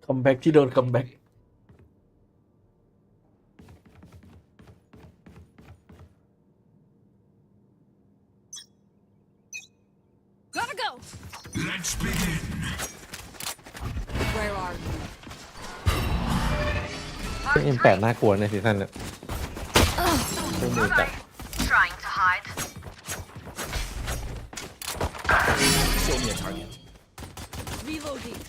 คัมแบ็กที่โดนคัมแบ็ก Gotta go. Let's begin. Where are you? ซึ่ง M8 น่ากลัวในซีซั่นเนี่ยเครื่องมือจัด Trying to hide. Show me a target. Reloading.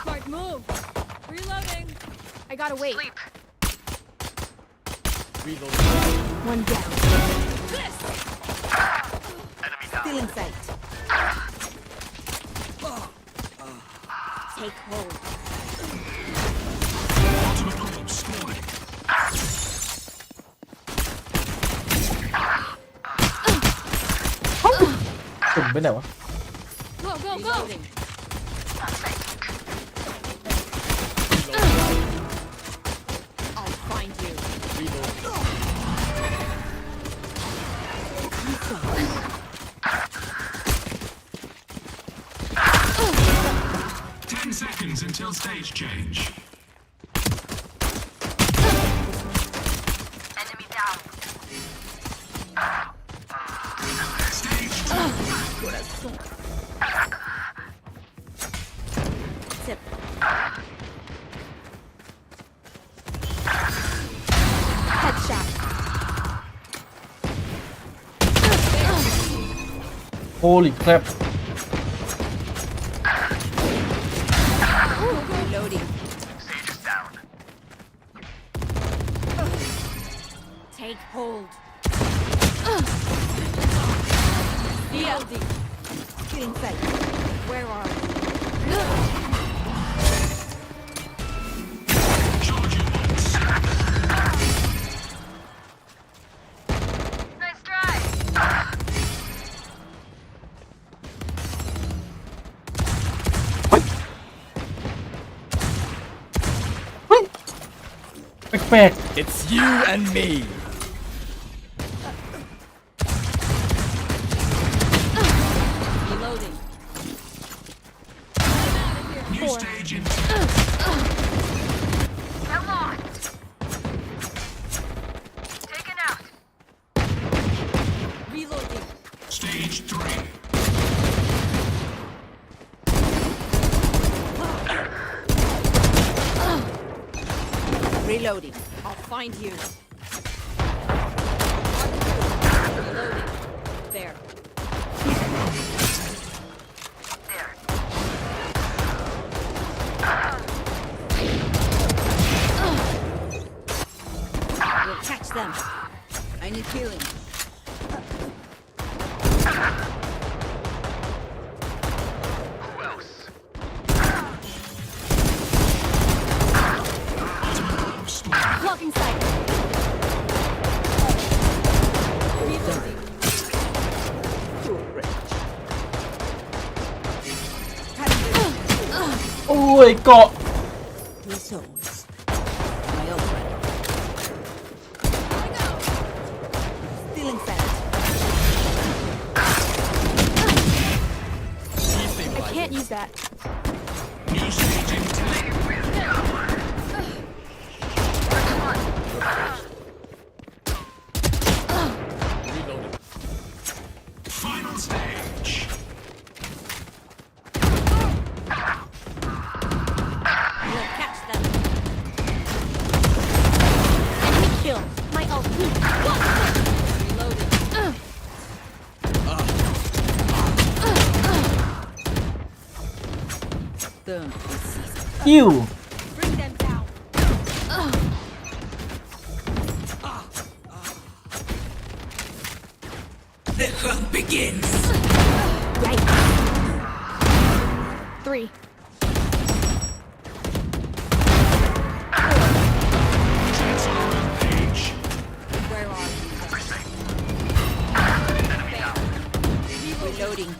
Smart move. Reloading. I gotta wait. Sleep. Reloading. One down. This. Enemy down. Still in sight. Take hold. Ultimate ult scored. สุ่มไปไหนวะ Go, go, go. I'll find you. Ten seconds until stage change. Enemy down. Stage Tip. Headshot. Holy crap Reloading. Take hold. Reloading. Get in sight. Where are you? charge you once. Nice try.แปลก It's you and me. Reloading. New stage in. Come on. Taken out. Reloading. Stage 3. Reloading. I'll find you. Reloading. There. We'll catch them. I need healing. Who else? Blocking sight. Reloading.โอ้ยเกาะ Three souls. My old friend. Still in sight. I can't use that. New stage in 10. Reloading. Final stage. We'll catch them. Enemy kill. My ult. Reloading. Boom. กิ้ว Bring them down. The hunt begins. Yikes. 3. Chancellor Rampage. Where are you? Reloading.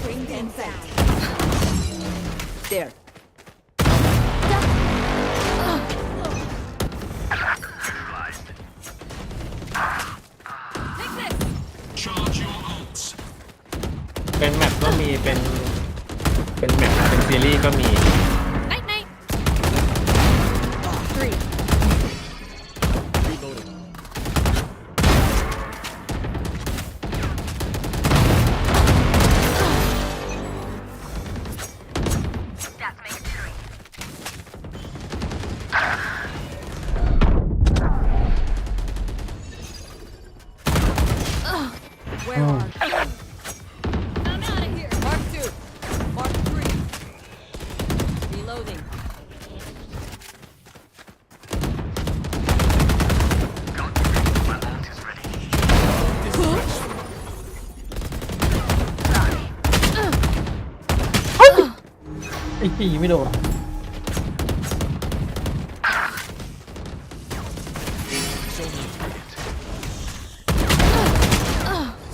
Bring them down. There. เป็นแมปก็มีเป็นแมปเป็นซีรีส์ก็มี Night night. 3. Where are you? I'm out of here. Mark 2. Mark 3. Reloading. Huh? ไอ้ปีไม่โดน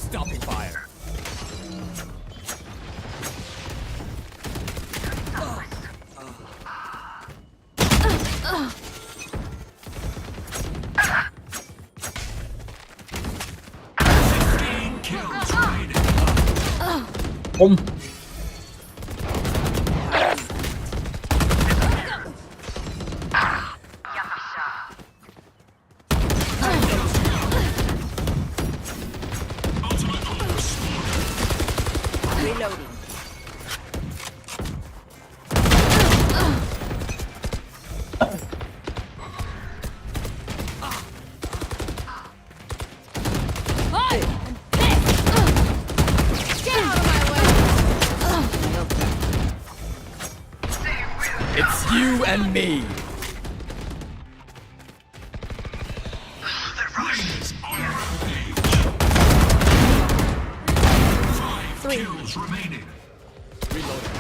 Stopping fire. Kills remaining. ผม Reloading. Hi! Get out of my way! It's you and me. The Russians are on page. 5 kills remaining. Reloading.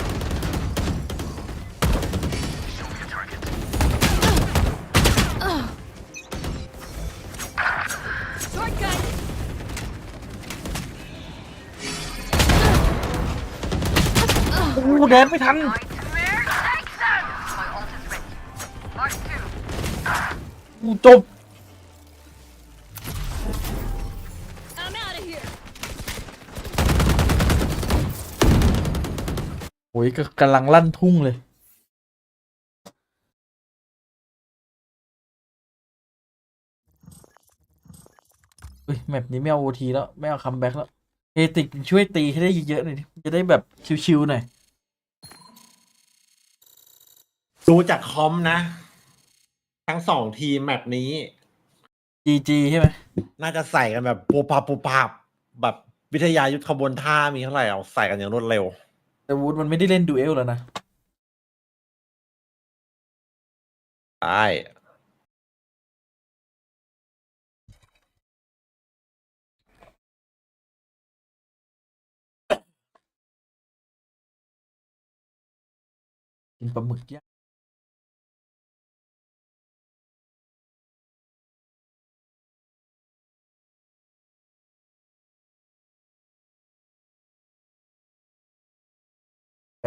Show me a target. Shortcut! โอ้แดนไม่ทัน กูจบ I'm out of here. โอ้ยก็กำลังลั่นทุ่งเลยเฮ้ยแมปนี้ไม่เอาโอทีแล้วไม่เอาคัมแบ็กแล้วเอติกช่วยตีให้ได้เยอะๆหน่อยดิจะได้แบบชิวๆหน่อย ดูจากคอมนะ ทั้งสองทีมแมปนี้ GG ใช่ไหม น่าจะใส่กันแบบปูปับแบบวิทยายุทธขบวนท่ามีเท่าไหร่เอาใส่กันอย่างรวดเร็ว แต่วูดมันไม่ได้เล่นดูเอลแล้วนะ ใช่ กินปลาหมึกย่าง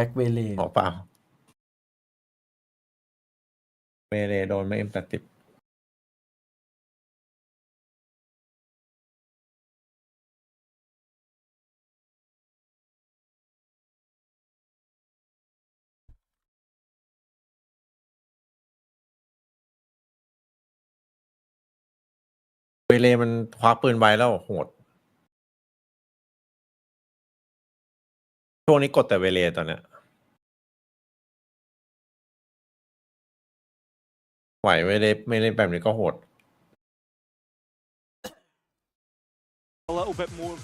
แบ็กเวเล หมอเปล่าเมเรโดนไม่เอ็ม80เวเลมันคว้าปืนไว้แล้วโหดช่วงนี้กดแต่เวเลตอนเนี้ยไหวเวเลไม่เล่นแบบนี้ก็โหด A little bit more.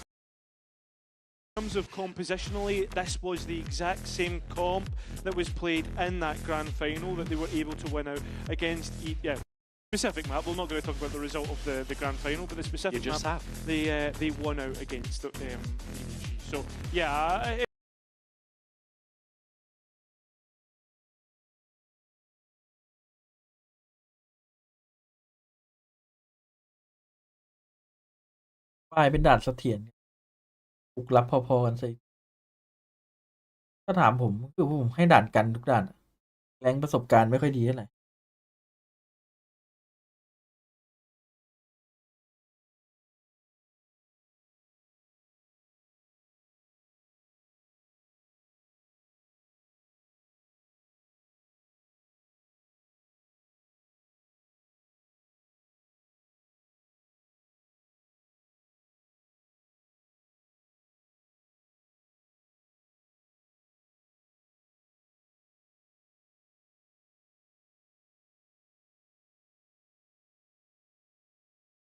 In terms of compositionally, this was the exact same comp that was played in that grand final that they were able to win out against. Specific map. We're not going to talk about the result of the grand final, but the specific map they won out against EG. So yeah. ป้ายเป็นด่านเสถียรบุกรับพอๆกันสิถ้าถามผมคือผมให้ด่านกันทุกด่านแรงประสบการณ์ไม่ค่อยดีเท่าไหร่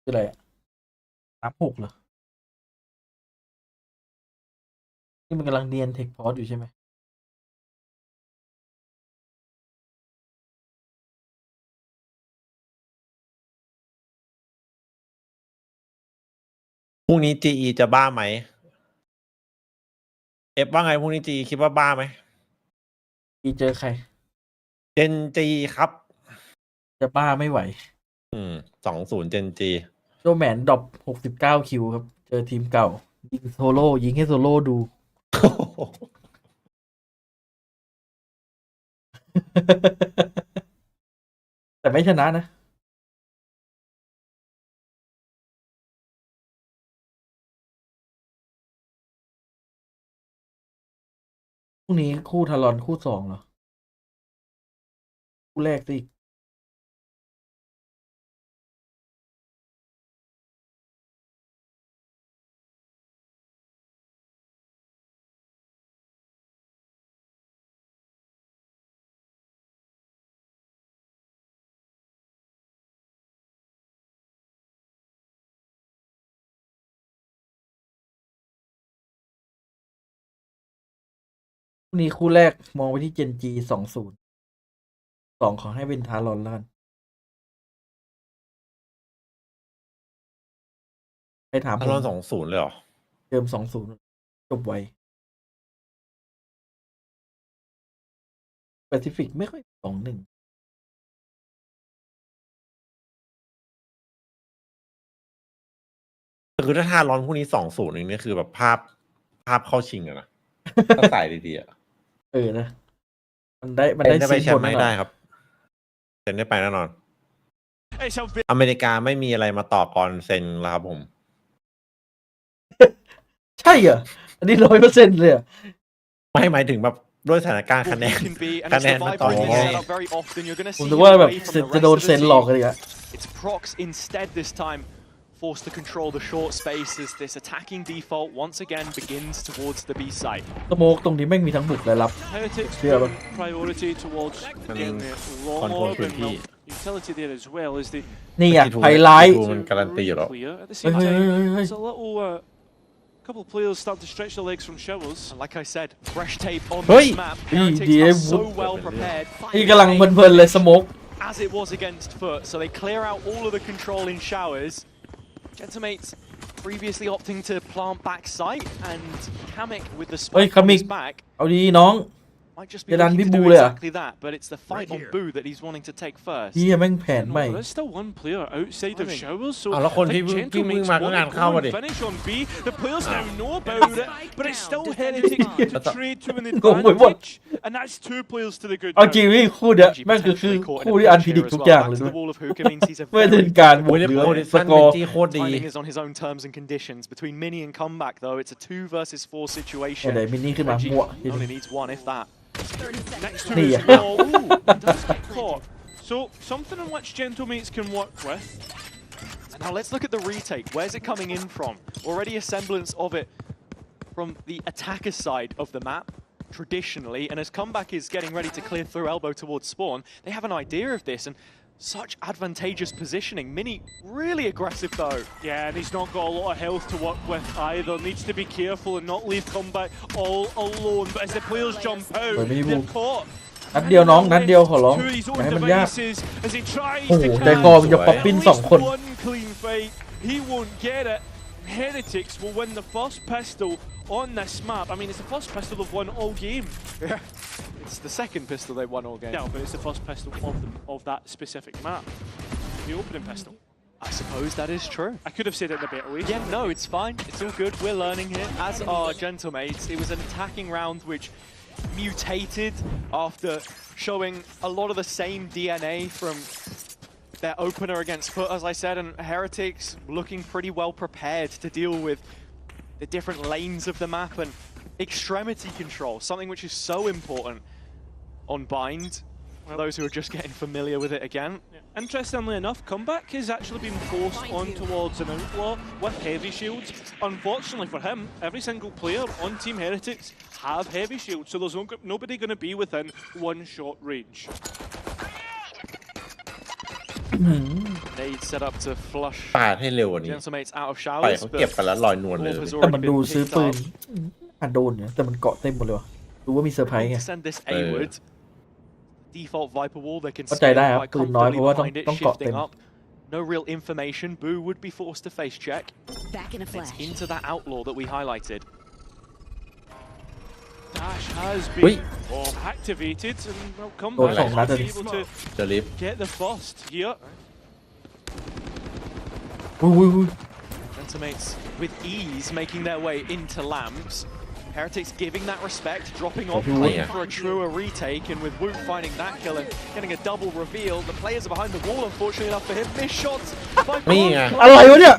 คืออะไร36เหรอนี่มันกำลังเรียนเทคพอร์ตอยู่ใช่ไหมพรุ่งนี้ GE จะบ้าไหมเอฟว่าไงพรุ่งนี้ GE คิดว่าบ้าไหม อีเจอใคร เจนจีครับ จะบ้าไม่ไหว 20 เจนจี โจแมนดรอป69 คิวครับ เจอทีมเก่า ยิงโซโล่ยิงให้โซโล่ดู แต่ไม่ชนะนะ พรุ่งนี้คู่ทารอนคู่2เหรอ คู่แรกสิ พรุ่งนี้คู่แรกมองไปที่เจนจี20 2ขอให้เป็นทารอนแล้วกันใครถามผ ทารอน ม 20 เลยเหรอ เติม20 จบไวแปซิฟิกไม่ค่อย21คือถ้าทารอนพรุ่งนี้ 20อย่างนี้คือแบบภาพเข้าชิงอะนะ ถ้าใส่ดีๆอะ นะ มันได้ ได้ไป ซี แช น ม บ ป์ น ไม่ แน่นอน ได้ครับเซ็นได้ไปแน่นอน อเมริกาไม่มีอะไรมาต่อกรเซ็นแล้วครับผม ใช่เหรอ อันนี้100%เลยเหรอ ไม่หมายถึงแบบด้วยสถานการณ์คะแนน คะแนนมันต่อยังไง ผมนึกว่าแบบจะโดนเซ็นหลอกกันอีกอะ It's Prox instead this time, forced to control the short space as this attacking default once again begins towards the B site. สโมกตรงนี้แม่งมีทั้งบุกและรับ Heretics Yeah, put priority towards getting the long control orb and PP. utility there as well as the นี่อ่ะ T2 ไฮไลท์ T2 มันการันตีอยู่แล้ว clear. At the same Hey, hey, time, hey, hey, hey. there's a little couple of players start to stretch their legs from showers. And like I said, fresh tape on Hey! this map. Hey, Heretics dear. are so well prepared. นี่กำลังเพลินๆเลยสโมก As it was against Foot, so they clear out all of the control in showers. Gentamates previously opting to plant back sight, and Kamek with the spike on his back เอาดีน้อง might just be จะดัน looking พี่ to บู do เลยเหรอ exactly that, but it's the fight on Boo that he's wanting to take first. พี่แม่งแผน No, ใหม่ there is still one player outside of showers, so แล้วคน I ที่ think เพิ่ง Gentlemates มาก็ want งาน to เข้า go มา and ดิ finish on B. The players now know about it, but it's still Heretics to trade to an งงไปหมด advantage, and that's 2 players to the good เอา now. จริงพี่คู่เนี้ย Genji แม่งคือ potentially caught in คู่ a ที่อัน pinch พิดิก here as ทุก well. อย่าง Back เลย to ด้ว the ย wall of hookah means he's a ไม่ very ถึงการบวก โอ้ย เหลือ โอ้ย สกอร์ จีโคตรดี timing is on his own terms and conditions. Between Mini and Comeback, though, it's a 2 versus 4 situation. ไหนมินนี่ขึ้นมา Reggie มั่ว only needs 1, if that. Next to Nee. as well. Ooh, he does get caught. So something in which Gentlemates can work with. And now let's look at the retake. Where's it coming in from? Already a semblance of it from the attacker side of the map, traditionally. And as Comeback is getting ready to clear through elbow towards spawn, they have an idea of this. And such advantageous positioning. Mini really aggressive though. Yeah, and he's not got a lot of health to work with either. Needs to be careful and not leave Comeback all alone. But as the players jump out, they're caught. นัดเดียวน้องนัดเดียวขอร้อง To his อย่า own ให้มันยาก devices as he tries โอ้โห to ใจ catch คอมันจะป๊อปปิ้น at 2 คน least one clean fight. He won't get it. Heretics will win the first pistol on this map. I mean, it's the first pistol they've won all game. Yeah. It's the second pistol they've won all game. Yeah, but it's the first pistol of that specific map. The opening pistol. I suppose that is true. I could have said it in a better way. Yeah, no, it's fine. It's all good. We're learning here, as are Gentlemates. It was an attacking round which mutated after showing a lot of the same DNA from their opener against Foot, as I said, and Heretics looking pretty well prepared to deal with the different lanes of the map and extremity control, something which is so important on Bind. For those who are just getting familiar with it again. Yeah. Interestingly enough, Comeback has actually been forced on towards an outlaw with heavy shields. Unfortunately for him, every single player on Team Heretics have heavy shields, so there's nobody going to be within 1 shot range. Nade set up to flush ปาดให้เร็วกว่านี้ Gentlemates out of ปล่อย showers, เขาเก็บ but ไปแล้วลอยนวลเลย Wolf has แต่มัน already ดู been ซื้อ picked ปืน up. โดนเนี่ยแต่มันเกาะเต็มหมดเลยวะรู้ว่ามีเซอร์ไพรส์ไง To send this A-ward. Default Viper wall, they can เข้าใจ stay ได้ครับ quite ปืนน้อยเพ comfortably ราะว่าต้อง behind it, ต้องเกาะเต็ม shifting up. No real information. Boo would be forced to face check. Back in a It's flash. into that outlaw that we highlighted. Dash has Ui. been activated and will come Ôi, back không đá and được. be able to จะลิฟต์ get the first here. อุ้ย Gentlemates with ease making their way into lamps. Heretics giving that respect, dropping off, Ui. waiting for a truer retake, and with Woot finding that kill and getting a double reveal, the players are behind the wall, unfortunately enough for him. Missed shots by Ni both à. players. อะไรวะเนี่ย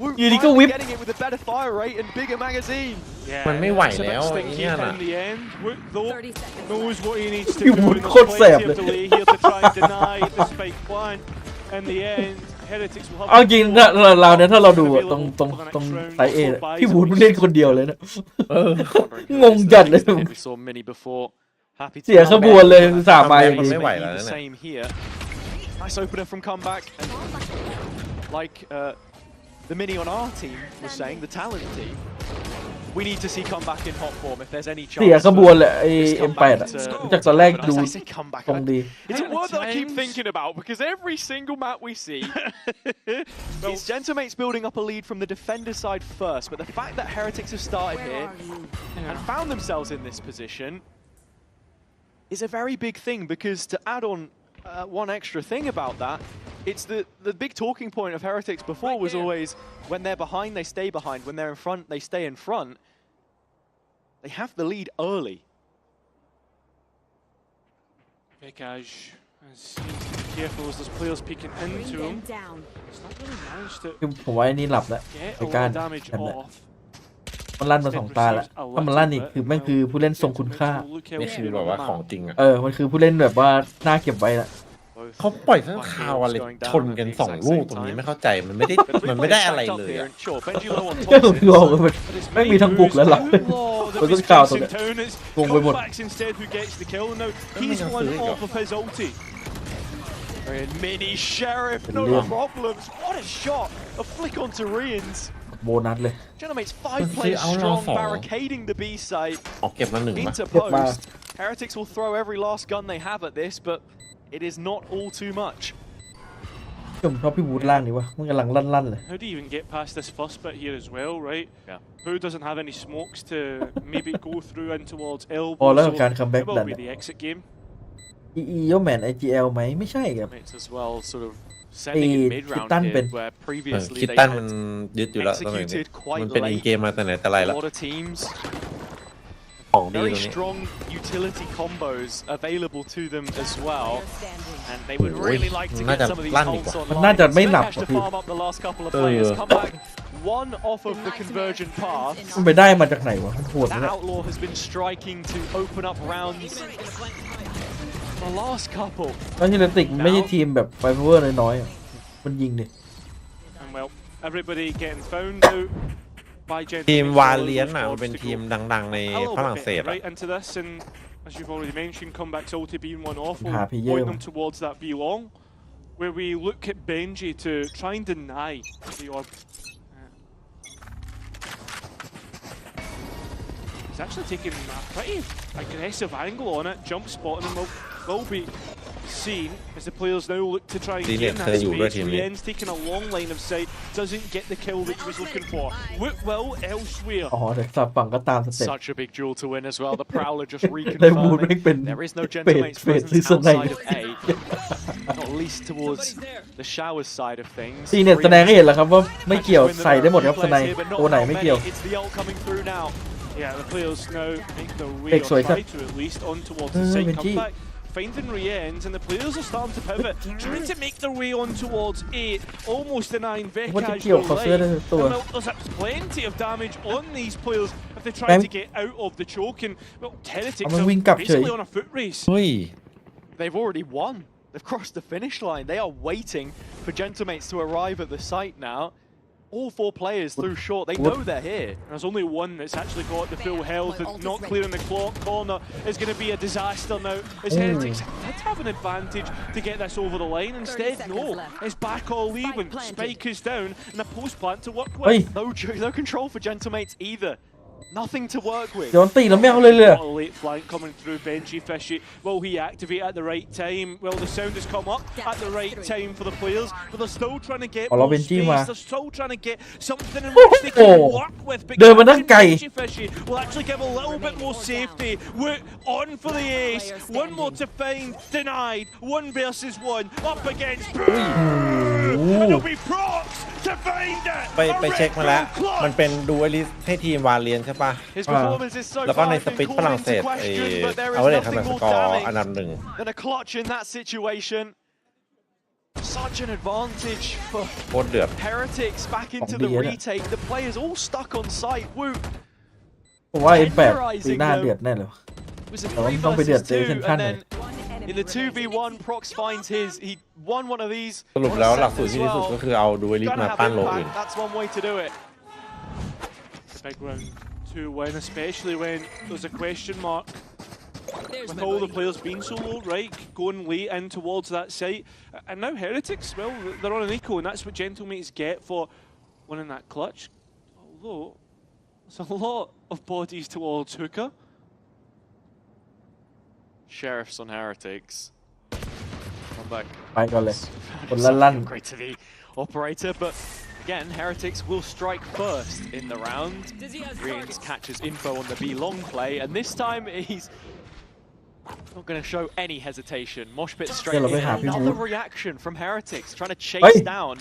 Woot Gì đi có finally whip. getting it with a better fire rate and bigger magazine. Yeah, มันไม่ไหว it's a bit แล้วไอ้ stinky เนี่ยน่ะ in the end. Woot, though, 30 seconds. knows what he needs toพี่ do. วุฒิ and โคตร there's แสบ plenty เลย of delay here to try and deny the spike plan. In the end, Heretics will have เอาจริงถ้าเราเนี่ยถ้าเราดูอะตรงไซเอพี่วูดเล่นคนเดียวเลยนะ งงจัดเลย We saw Mini before. Happy to เสียขบวนเลยสามใบ มันไม่ไหวแล้ว the นั่นน่ะ same here. Nice opener from comeback. And like the Mini on our team was saying, the talent team, we need to see comeback in hot form if there's any chance. เสียขบวนเลยไอ้ this M8 comeback อะ to- จากตอนแรก But ดู I say comeback. ตรงดี It's a word that I keep times. thinking about because every single map we see is Gentlemates building up a lead from the defender side first, but the fact that Heretics have started Where here are you? and found themselves in this position is a very big thing, because to add on one extra thing about that, it's the big talking point of Heretics before was always when they're behind, they stay behind. When they're in front, they stay in front. They have the lead early. Vikaj needs to be careful as there's players peeking Bring into them him. down. He's not really managed to คือผมว่าไอ้นี่หลับแล้ว get Cái a can lot of damage em lại. off. มันลั่นมาสองตาแล้วถ้ามันลั่นอีกคือแม่งคือผู้เล่นทรงคุณค่า นี่คือแบบว่าของจริงอ่ะ มันคือผู้เล่นแบบว่าน่าเก็บไว้ละ Both เขาปล่อยทั้งคาวอะไรชนกัน2 ลูกตรงนี้ไม่เข้าใจมันไม่ได้ But the มัน big ไม่ได้ players อะไร stacked up เลย here, อะ and sure, Benji low on ก็ top คือบอกว่า But it's ไม่มีทั้งบุกและหลับ Outlaw that Tôi was rất cao chasing rồi. down. It's Cùng với một- comebacks instead who gets the kill. Now he's mình one đang xử off of his ulti. And Mini Sheriff, no Brilliant. problems. What a shot! A flick onto Rians. โบนัสเลย Gentlemates 5 Mình players thấy áo strong, lo phỏ. barricading the B site ออกเก็บมา1 into Tiếp vào. post. Heretics will throw every last gun they have at this, but it is not all too much. ผมชอบพี่วูดล่างนี่วะมันกำลังลั่นๆเลย How do you even get past this first bit here as well, right? Yeah. Who doesn't have any smokes to maybe go through in towards elbow? พอแล้ว so กับการคัมแบ็ก it ดั will น be the exit game. EE ย่อมแมน IGL ไหมไม่ใช่ครับ It's as well sort of sending in mid round Kitan here, bên. where คิ previously ด they ตันมัน had ยึดอยู่แล้วตรงนี้ executed quite มันเป็นอิน late. เกมมาแต่ไหนแต่ไร A แล้ว lot of teams, ของดีตร very งนี้ strong utility combos available to them as well. They're standing. And they would Ui, really like to nó get chả some of these lăn đi ults quả. online. Nó chả mấy Smash nạp to quả thì- farm up the last couple of players. Come back one off of the convergent path. มันไปได้มาจากไหนวะมันโหด That นะ outlaw has been striking to open up rounds. The last couple. เพราะฮิลติกไม่ใช่ทีมแบบไฟพาวเวอร์น้อยๆอะมันยิงดิ And well, everybody getting found out by Gentlemen. ทีมวาเลียนน่ะมันเป็นทีมดังๆใน A little ฝรั่ง bit เศสอะ right into this, and as you've already mentioned, comebacks ulti being one off will Happy point year. them towards that B long, where we look at Benji to try and deny the orb. He's actually taking a pretty aggressive angle on it, jump spotting him will be seen as the players now look to try and Đi gain liền that theo dụ ra space. thì mình- Rien's taking a long line of sight, doesn't get the kill that he was looking for. Woot will elsewhere. อ๋อแต่สับฝั่งก็ตามสเต็ป Such a big duel to win as well. The Prowler just ได้บูดแม่ง reconfirming เป็น there is no เฟด Gentlemates เฟด presence ลิสไน outside of A. Not least towards the showers side of things. ทีเนี่ยแสดงให้เห็นแล้วครับว่าไม่เกี่ยวใส่ได้หมดครับสไนตัวไหนไม่เกี่ยว It's the ult coming through now. Yeah, the players now make their way, Big or sweat, try to at least, on towards the side Benji. comeback. Finding Rien's, and the players are starting to pivot, trying to make their way on towards 8, almost denying ว่าจะ Vikaj เกี่ยว the กับเสื้อ light. ได้ตัว And well, there's plenty of damage on these players if they try Em- to get out of the choke, and well, Heretics Ông are Wing cặp basically chơi. on a foot race. เฮ้ย They've already won. They've crossed the finish line. They are waiting for Gentlemates to arrive at the site now. all 4 players through short. They know they're here. There's only one that's actually got the full health and not clearing the clock corner is going to be a disaster now. As Heretics did have an advantage to get this over the line. Instead, no, it's back all even. Spike is down and a post plant to work with. No control for Gentlemates either. Nothing to work with. โดนตีแล้วไม่เอาเลยเลย A late flank coming through. Benji Fishy, will he activate at the right time? Well, the sound has come up at the right time for the players, but they're still trying to get more space. They're still trying to get something in which they can work with. Benji Fishy will actually give a little bit more safety. We're on for the ace. One more to find. Denied. 1 versus 1. Up against Boo. And it'll be procs to find it. ไปเช็คมาแล้วมันเป็นดูอลิสให้ทีมวาเลียนใช่ปะแล้วก็ในสปิทฝรั่งเศสเอาเลยทำแบบสกอร์อันดับ 1 Then a clutch in that situation. Such an advantage for โคตรเดือด Heretics back into the retake. The players all stuck on site. Woo. ผมว่า F8 ปีหน้าเดือดแน่เลยแต่ว่าต้องไปเดือดเจอเซนชั่นเลย In the 2v1, Prox finds his. He won one of these. สรุปแล้วหลักสูตรที่ดีที่สุดก็คือเอาดูอลิสมาปั้นโลอื่น That's one way to do it. Big round to win, especially when there's a question mark with all the players being so low, right? Going late in towards that site. And now Heretics, well, they're on an eco, and that's what Gentlemates get for winning that clutch. Although, there's a lot of bodies towards Hookah. Sheriffs on Heretics. Come back. ไปก่อนเลยคนละลั่น Great to the operator, but again, Heretics will strike first in the round. Reans catches info on the B long play, and this time he's not going to show any hesitation. Moshpit straight in. Another reaction from Heretics, trying to chase down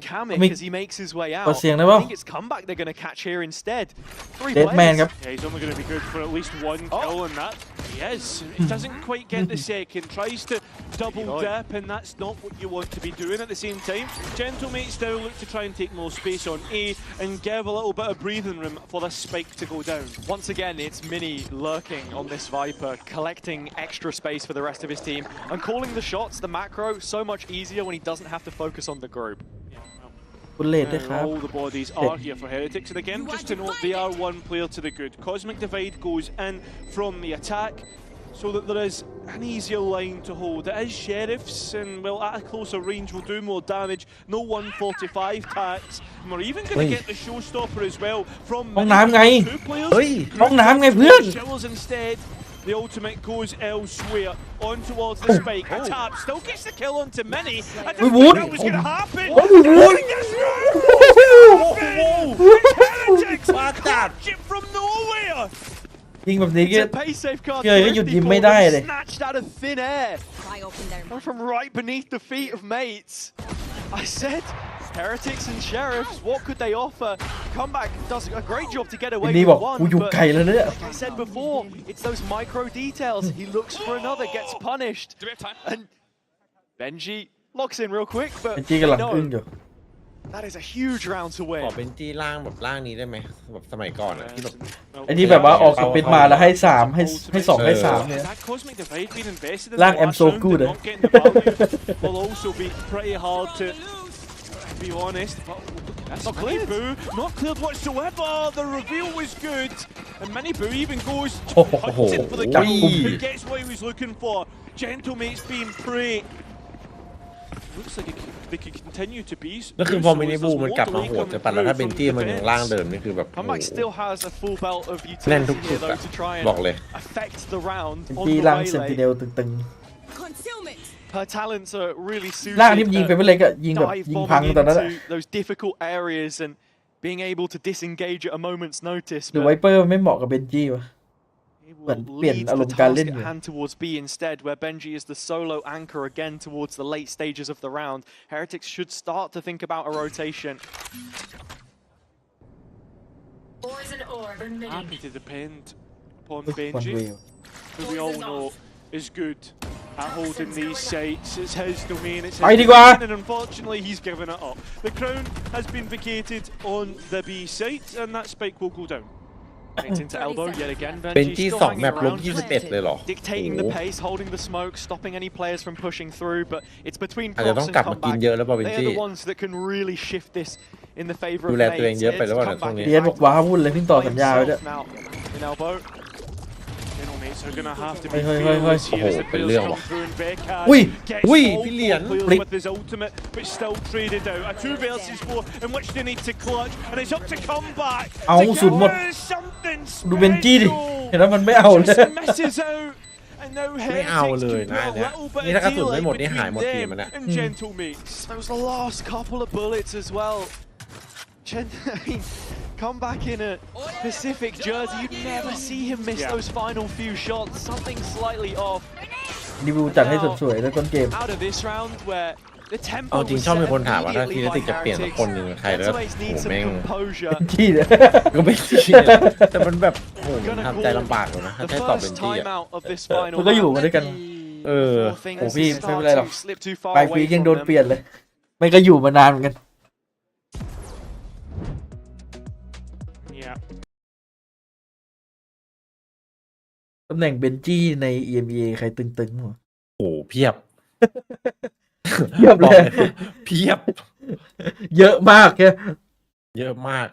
Kamik as he makes his way out. I think it's comeback they're going to catch here instead. 3 players. Yeah, he's only going to be good for at least 1 kill on that. He is. He doesn't quite get the second. Tries to double dip, and that's not what you want to be doing at the same time. Gentlemates now look to try and take more space on A and give a little bit of breathing room for this spike to go down. Once again, it's Mini lurking on this Viper, collecting extra space for the rest of his team and calling the shots, the macro, so much easier when he doesn't have to focus on the group. All the bodies are here for Heretics, and again, just to note, they are 1 player to the good. Cosmic Divide goes in from the attack, so that there is an easier line to hold. It is Sheriffs, and well, at a closer range will do more damage. No 145 tax, and we're even going to get the showstopper as well from ห้องน้ำไง 2 players. ห้องน้ำไงเพื่อน Showers instead. The ultimate goes elsewhere, on towards the spike. A tap still gets the kill onto Mini. I didn't think that was going to happen. Heretics catch it from nowhere. ยิงแบบนี้ก็ pace safeguard ก็หยุดยิงไม่ได้เลย snatched out of thin air from right beneath the feet of mates. I said Heretics and Sheriffs, what could they offer? Comeback does a great job to get away with 1, but like I said before, it's those micro details. He looks for another, gets punished, and Benji locks in real quick, but no. That is a huge round to win. ขอเป็นจี้ล่างแบบล่างนี้ได้ไหมแบบสมัยก่อนอะที่แบบ ไอ้ที่แบบว่าออกสปิดมาแล้วให้3ให้2ให้3เนี่ยล่าง I'm so good เลย will also be pretty hard to be honest, but that's not cleared. Not cleared whatsoever. The reveal was good, and Mini Boo even goes hunting for the kill. He gets what he was looking for. Gentlemates being prey. Looks like they could continue to be. แล้วคือพอมินิบูมันกลับมาโหดแต่ปัดแล้วถ้าเบนจี้มันยังล่างเดิมนี่คือแบบ Comeback still has a full belt of แน่นทุก utility จุด here อะ though to try and บอกเลย affect the round เป็น on จี้ the ล่างเซนติเน waylay. ลตึง Her talents are really ๆล่าง suited ที่ยิงไปไม่เล็กอะยิงแบบ dive ยิงพัง bombing ตอนนั้นอะ into those difficult areas and being able to disengage at a moment's notice. หรือไวเปอร์ไม่เหมาะกับเบนจี้วะ Leads the task at hand towards B instead, where Benji is the solo anchor again towards the late stages of the round. Heretics should start to think about a rotation. Happy to depend upon Benji, who we all know is good at holding these sites. It's his domain, it's his domain, and unfortunately he's given it up. The crown has been vacated on the B site, and that spike will go down. Into elbow yet again. Benji 2 แมปลบ21เลยเหรอ Dictating the pace, holding the smoke, stopping any players from pushing through, but it's between อาจจะต้อง Prox กลับ and มากิน Comeback. เยอะแล้วป่ะเบน They're จี้ the ones that can really shift this in the favor ดู of แลตัวเอง mates. เยอะไป It's แล้วว่า come ช่วง back นี้ เดียนบอกว้าวุ่นเลยเพิ่งต่อสัญญาไว้ด้วย now in elbow. Teammates are gonna have to be เฮ้ย fearless โอ้โห here as the เป็น players เรื่อง come ว่ะ through and Vekas อุ้ย gets อุ้ย all พี่เหรียญ four ปลิก players with his ultimate, but still traded out. A 2 versus 4 in which they need to clutch, and it's up to come back. เอาศูนย์หมด Something ดูเบนจี้ดิ special. เห็นแล้วมันไม่เอาเลย Just misses out. And now ไม่เอา Heretics เลย can นะ put a เนี่ย little bit นี่ of ถ้ากระสุนไม่ delay หมดนี่หายหมด between ทีม them มันเนี่ย and Gentlemates. Those last couple of bullets as well. Come back in a Pacific jersey, you'd never see him miss those final few shots. Something slightly off. รีวิวจัดให้สวยๆแล้วต้นเกม Out of this round where the tempo เอาจริง was ชอบมี set คนถามว่าถ้าที immediately นี้ติ by จะเปลี่ยนสักคนหนึ่ง Heretics. ใครแล้วโอ้ Gentlemates โห need some แม่ง composure. จี้เลย ก็ไม่จี้เลยแต่มันแบบโอ้โหมันทำใจลำบากเลยนะถ้า The ให้ตอบเป็น first จี้ time อะ out of this final มันก็อยู่มาด้วยกัน เออ Things โอ้พี่ไม่เป็นไรหรอก start to slip too far ปลายปี away ยัง from โดน them. เปลี่ยนเลย ไม่ก็อยู่มานานเหมือนกัน Yeah. ตำแหน่งเบนจี้ใน EMEA ใครตึงๆหัว โอ้โหเพียบ เพียบเลย เพียบ เยอะมากแค่ เยอะมาก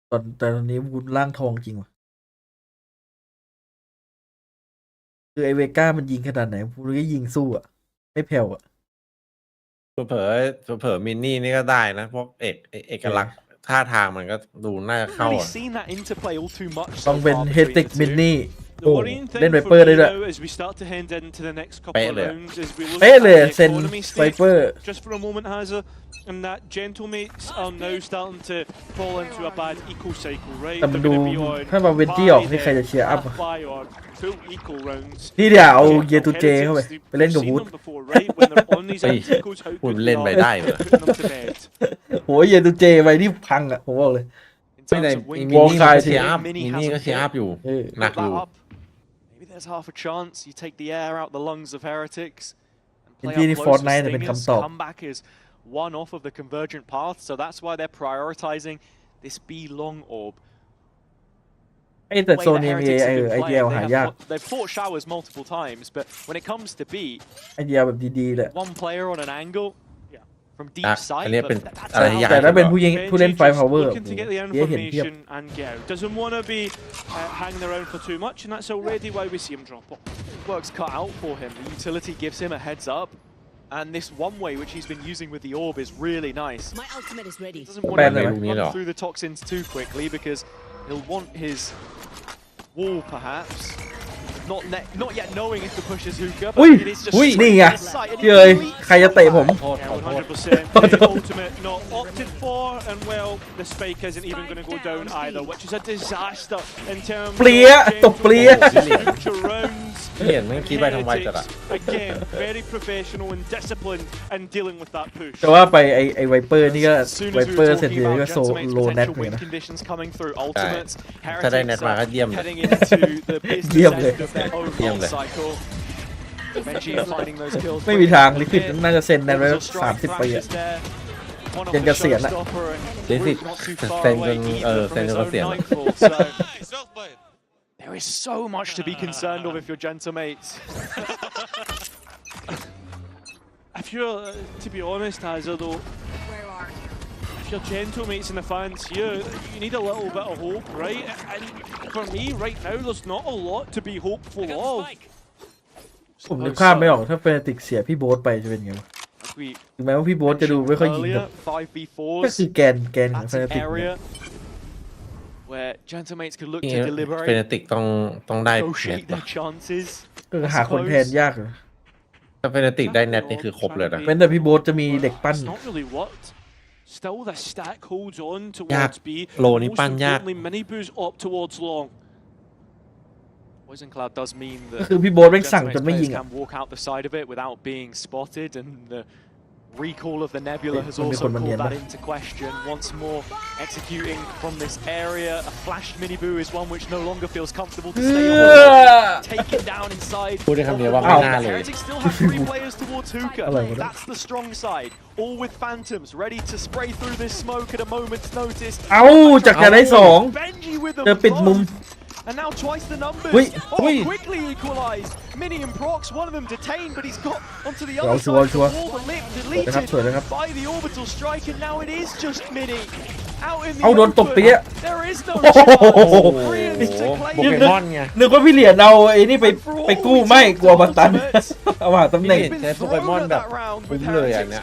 แต่ตอนนี้วุ้นร่างทองจริงว่ะคือไอเวก้ามันยิงขนาดไหนวุ้นก็ยิงสู้อ่ะ ไม่แผ่วอ่ะ เผลอมินนี่นี่ก็ได้นะพวกเอกลักษณ์ท่าทางมันก็ดูน่าจะ Haven't เข้า really อะ seen that interplay all too much ต้อง so เป็น far เฮ between ติก the มิน two. นี่ The โอ้ worrying เล่น thing ไว for เปอร์ได้ me ด้วย now as we start to head into the next couple เป๊ะ of เลย rounds is we look เป๊ะ at เลย the เซ็น economy ไว stage เปอร์ just for a moment, Hazza, and that Gentlemates are now starting to fall into a bad eco cycle, right? แต่มัน They're ดู going to be on ถ้ามาเวนจี้ออกนี่ใครจะเชียร์อัพ half buy or full eco rounds. นี่เดี๋ยวเอาเยตูเจเข้าไปไปเล่นกับ We've วู seen ด them before, right? When they're on these เฮ้ย anti-ecos, how คุณ good เล่น they ไป are ได้เหรอ at putting them to bed. โหเยตูเจไปนี่พังอ่ะผมบอกเลย In ไม่ใน terms of มิ wing นนี่ก็ Wall เชียร์อัพ Mini มินนี่ก็ hasn't เชียร์อัพอยู่ เออ หนัก put อยู่ that up. Maybe there's half a chance you take the air out the lungs of Heretics and play Infinity up close with Fortnite เป็น Stingers. คำตอบ Comeback is one off of the convergent path, so that's why they're prioritizing this B long orb. ไอ้แต่ Way โซน that เอ Heretics ไอ have been ไอเดีย playing, หายาก they've fought showers multiple times, but when it comes to B, ไอเดียแบบดีๆเลย one player on an angle from อ่ะ deep sight. อันนี้เป็น but that's อะไรที่ how ยาก แต่ they ถ้าเป็น work. ผู้เล่นไฟ Benji พาวเวอร์ just looking to get the เดี๋ยวเห็นเทียบ information and get out. Doesn't want to be hanging around for too much, and that's already why we see him drop off. Work's cut out for him. The utility gives him a heads up. And this one way which he's been using with the orb is really nice. My ultimate is ready. Doesn't want Bad to though. run through the toxins too quickly because he'll want his wall perhaps. Not yet knowing if the push is hookah, อุ้ย but it is just อุ้ย straight นี่ไง to sight, and he เย้ย leaps ใครจะเตะผม โทษ Yeah, ขอโทษ 100%. The ultimate not opted for, and well, the spike isn't even going to go down either, which is a disaster in terms เปรี้ย of ตบเปรี้ย future rounds. เห็นมันคิดไปทำไมจัดอะ Again, very professional and disciplined in dealing with that push. แต่ว่าไปไอไวเปอร์นี่ก็ As soon ไว as we เปอ were ร์เสร็จ talking เดียว about ก็โซ Gentleman's โลเน็ต potential เหมือน win กันนะ conditions coming through ultimates, ถ้าได้เน็ต Heretics มาก็เยี่ยมเลย heading into the business Ghim endเลย of their overallเลย cycle. Benji finding those kills. ไม่มีทางลิควิดน่าจะเซ็นในไว้30 ปีอะ One เซ็นเกษียณอะ showstopper and ลิสิ not too far เซ็นจ away น either เซ็น from จ his นเกษียณ own อะ nightfall. So there is so much to be concerned of if you're Gentlemates. If you're, to be honest, Hazza, though, if you're Gentlemates and the fans here, you need a little bit of hope, right? And for me, right now, there's not a lot to be hopeful of. ผมนึกภาพไม่ออกถ้าเฟนติกเสียพี่โบ๊ทไปจะเป็นไงวะ As we ถึงแม้ว่าพี่โบ๊ทจะดูไม่ค่อยยิง earlier, แบบ ก็ 5v4s. คือแกนของ That's เฟน an ติก area where Gentlemates could look นี่ to เฟ deliberate, นติกต้องได้เน็ต negotiate ป่ะ their chances. ก็หาคนแทนยากเลย ถ้าเฟนติกได้เน็ตนี่คือครบเลยนะ เป็นแต่พี่โบ๊ทจะมีเด็กปั้น It's not really worked. Still, the stack holds on ยาก towards B. โลนี่ Most ปั้นยาก importantly, mini boos up towards long. Poison Cloud does mean ก็ that คือพี่โบ๊ทแม่งสั่งจน Gentleman's ไม่ยิ players งอ่ะ can walk out the side of it without being spotted, and the Recall of the Nebula has also called that into question. Once more, executing from this area. A flashed mini boo is one which no longer feels comfortable to stay on. Taken down inside. พูดได้คำเดียวว่าไม่น่าเลย Heretics still have 3 players towards Hookah. That's the strong side. All with Phantoms ready to spray through this smoke at a moment's notice. เอาจากจะได้2 Benji with เจอปิดมุม And now twice the numbers. Quickly equalised. Mini and Prox, one of them detained, but he's got onto the other side of the wall. The lip deleted by the orbital strike, and now it is just Mini. Out in the open. There is no chance. โปเกมอนไง นึกว่าพี่เหรียญเอาไอ้นี่ไปกู้ไม่กลัวบัตตัน เอามาตำแหน่ง ใช้โปเกมอนแบบคุ้มเลยอันเนี้ย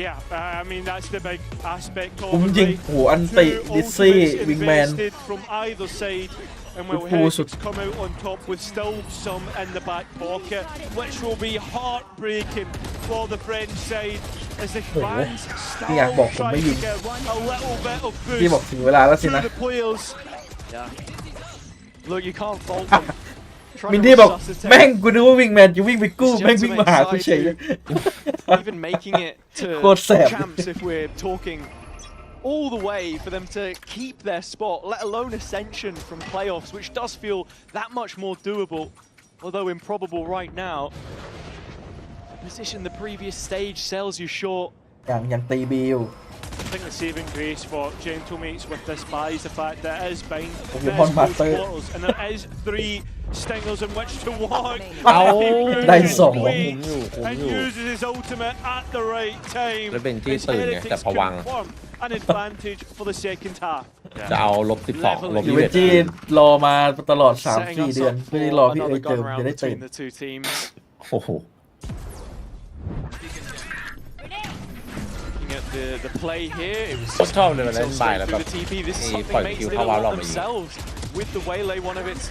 Yeah, I mean that's the big aspect of คุ้ม it. จริง Right? โหอันติดิซซี่ Ultimates วิงแมน invested from either side, and will Full Heretics come out on top with still some in the back pocket, which will be heartbreaking for the French side as the fans still try to give a little bit of พี่บอก boost ถึงเวลาแล้วสิ to นะ the players. Yeah. Look, you can't fault them. มินดี้บอกแม่งกูนึกว่าวิงแมนจะวิ่งไปกู้แม่งวิ่งมาหากูเฉย Even making it to โคตรแสบ champs if we're talking all the way for them to keep their spot, let alone ascension from playoffs, which does feel that much more doable, although improbable right now. The position the previous stage sells you short. อย่างตีบีอยู่ I think the saving grace for Gentlemates with this buy is the fact that it is bind, Pokemon Master. and there is 3 stingers in which to walk. เอาได้2 And uses his ultimate at the right time. แล้วเป็นที่ตื่นไงแต่ผวัง An advantage for the second half. จะเอา-12 ยูเวนจี้รอมาตลอด 3-4 เดือนเพื่อที่รอพี่เอ๋ยเจิมจะได้ตื่น โอ้โห The play here, it was ชอบเลยเวลาเล่นบายแล้วแบบ the TP. This is ปล่อย something คิว makes it เข้า a วา lot รอบมายิง themselves with the waylay, one of its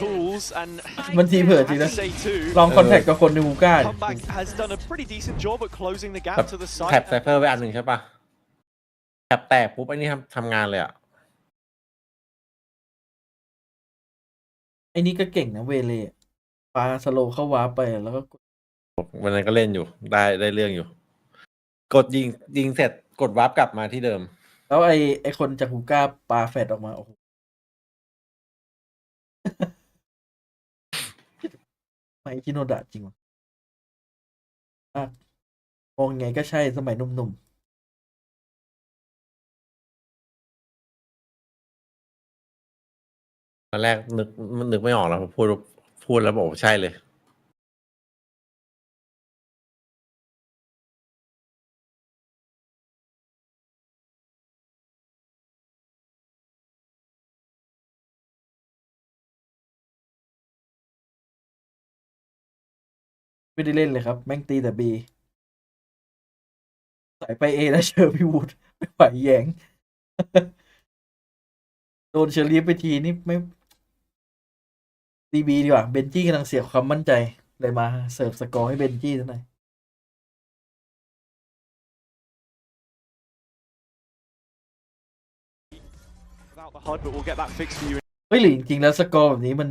tools, and มันทีเผื่อจริงนะ say too. ลองคอนแทคกับคนในฮูก้า Comeback has done a pretty decent job at closing the แบบ gap to the แท็บ side. ไซเฟอร์ไว้อันหนึ่งใช่ปะแท็บแตกปุ๊บไอ้นี่ทำงานเลยอ่ะ ไอ้นี่ก็เก่งนะเวเล่ปาสโลเข้าวาร์ปไปแล้วก็ วันนั้นก็เล่นอยู่ได้เรื่องอยู่ กดยิงเสร็จกดวาร์ปกลับมาที่เดิม แล้วไอคนจากฮูก้าปาแฟดออกมาโอ้โห ไม่คิโนดะจริงวะมองไงก็ใช่สมัยหนุ่มตอนแรกนึกไม่ออกแล้วพูดแล้วบอกว่าใช่เลย ๆไม่ได้เล่นเลยครับ แม่งตีแต่บีใส่ไปเอแล้วเจอพี่วูดไม่ไหวแยง โดนเชอรี่ไปทีนี่ไม่ตีบีดีกว่าเบนจี้กำลังเสียความมั่นใจเลยมาเสิร์ฟสกอร์ให้เบนจี้ซะหน่อยเฮ้ยหรือจริงๆแล้วสกอร์แบบนี้มัน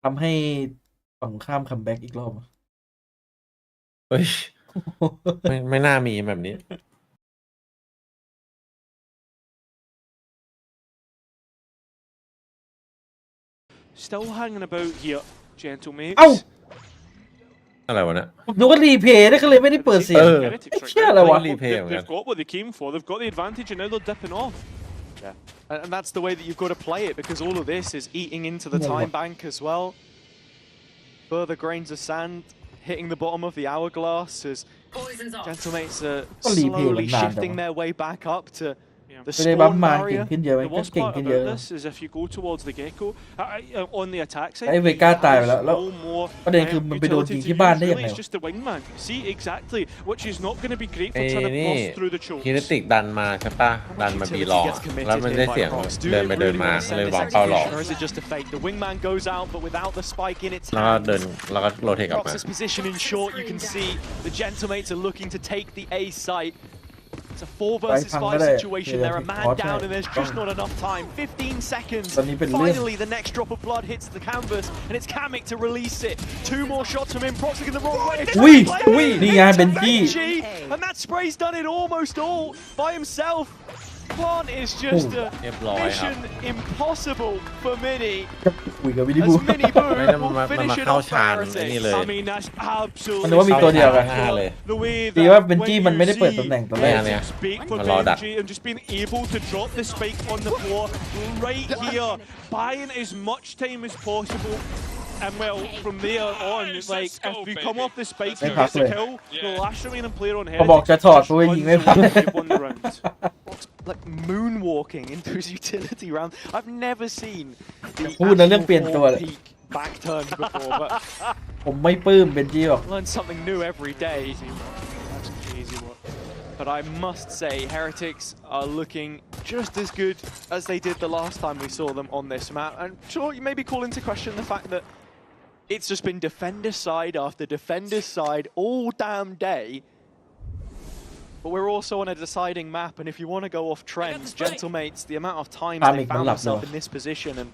ทำให้ฝั่งข้ามคัมแบ็กอีกรอบ เฮ้ย ไม่น่ามีแบบนี้ Still hanging about here, Gentlemates. เอ้า อะไรวะเนี่ย ผมนึกว่ารีเพย์ได้ก็เลยไม่ได้เปิดเสียง Heretics right เชี่ย now. อะไรวะ They've got what they came for. They've got the advantage, and now they're dipping off. And that's the way that you've got to play it, because all of this is eating into the time bank as well. Further grains of sand hitting the bottom of the hourglass as Gentlemates are slowly shifting their way back up to the ไม่ได้บัม spawn มาเก่ง barrier. ขึ้นเยอะไหม The ก็ worst เก่ง part ขึ้นเยอะ about this is if you go towards the gecko on the attack side. ไอ้เวก้าตายไปแล้ว no more ประเด็นคือมันไปโดนยิงที่บ้านได้ยังไง It's just the wingman. See exactly, which is not going to be great ไอ้ for trying to นี่ bust through the choke. ฮิเนติกดันมาใช่ปะดันมาบีรอแล้วมันได้เสียงเดินไปเดินมาเลยวางเป้าหลอก Or is it just a fake? The wingman goes out, but without the spike in its แล้วก็ hand. เดินแล้วก็โรเทคกลับมา Prox's position in short, you can see the Gentlemates are looking to take the A site. It's a 4 versus 5 situation. They're a man down and there's just not enough time. 15 seconds. Finally, the next drop of blood hits the canvas and it's Kamek to release it. 2 more shots from him. Proxy in the wrong way. นี่ไงเบนจี้ And that spray's done it almost all by himself. Plant is just a mission impossible for Mini. คุยกับวินิบู As Mini Boom ไม่ต้อง will มา finish it เข้า off ชาญ for ไอ้นี่เลย I mean, that's มัน absolutely นึกว่ามีตัวเดียวกัน เลย the way ดี that ว่าเบนจี้ when มันไม่ได้ you เปิด see ตำแหน่งตอนแรก เนี่ย Spike for มารอดัก Benji and just being able to drop the spike on the floor right here, buying as much time as possible. And well, from there on, like if you come off the spike, you get the kill. The last remaining player on head. เขาบอกจะถอดตัวยิงไม่พัน Won the round. Like moonwalking into his utility round. I've never seen the พูดนะเรื่องเปลี่ยนตัว actual peak back turns before, but ผมไม่ปลื้มเบนจี้หรอก learn something new every day. That's crazy work. But I must say, Heretics are looking just as good as they did the last time we saw them on this map. And sure, you maybe call into question the fact that it's just been defender side after defender side all damn day. But we're also on a deciding map, and if you want to go off trends, Gentlemates, the amount of times they found themselves in this position and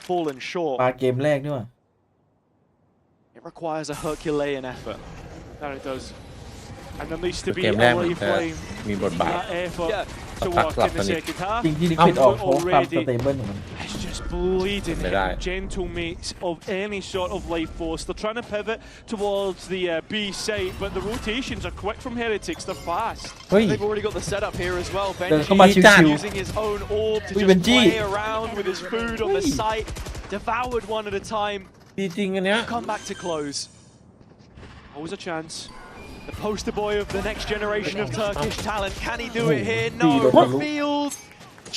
fallen short, ปาเกมแรกด้วย it requires a Herculean effort. That it does. And there needs to be เก a มแรกมันจะ lifeline, มีบทบาท that effort Yeah. to Back work lap in the on it. second half. จริงที่ลิควิดออกเพราะความสเตเบิลของมัน It's just bleeding They die. Gentlemates of any sort of life force. They're trying to pivot towards the B site, but the rotations are quick from Heretics. They're fast. เฮ้ย They've already got the setup here as well. เดินเข้ามาชิว using his own orb to อุ้ย just Benji play around with his food on the site. Devoured one at a time. ดีจริงอันเนี้ย Come back to close. Always a chance. The poster boy of the next generation of Turkish talent. Can he do it here? Di No. daw talo. Field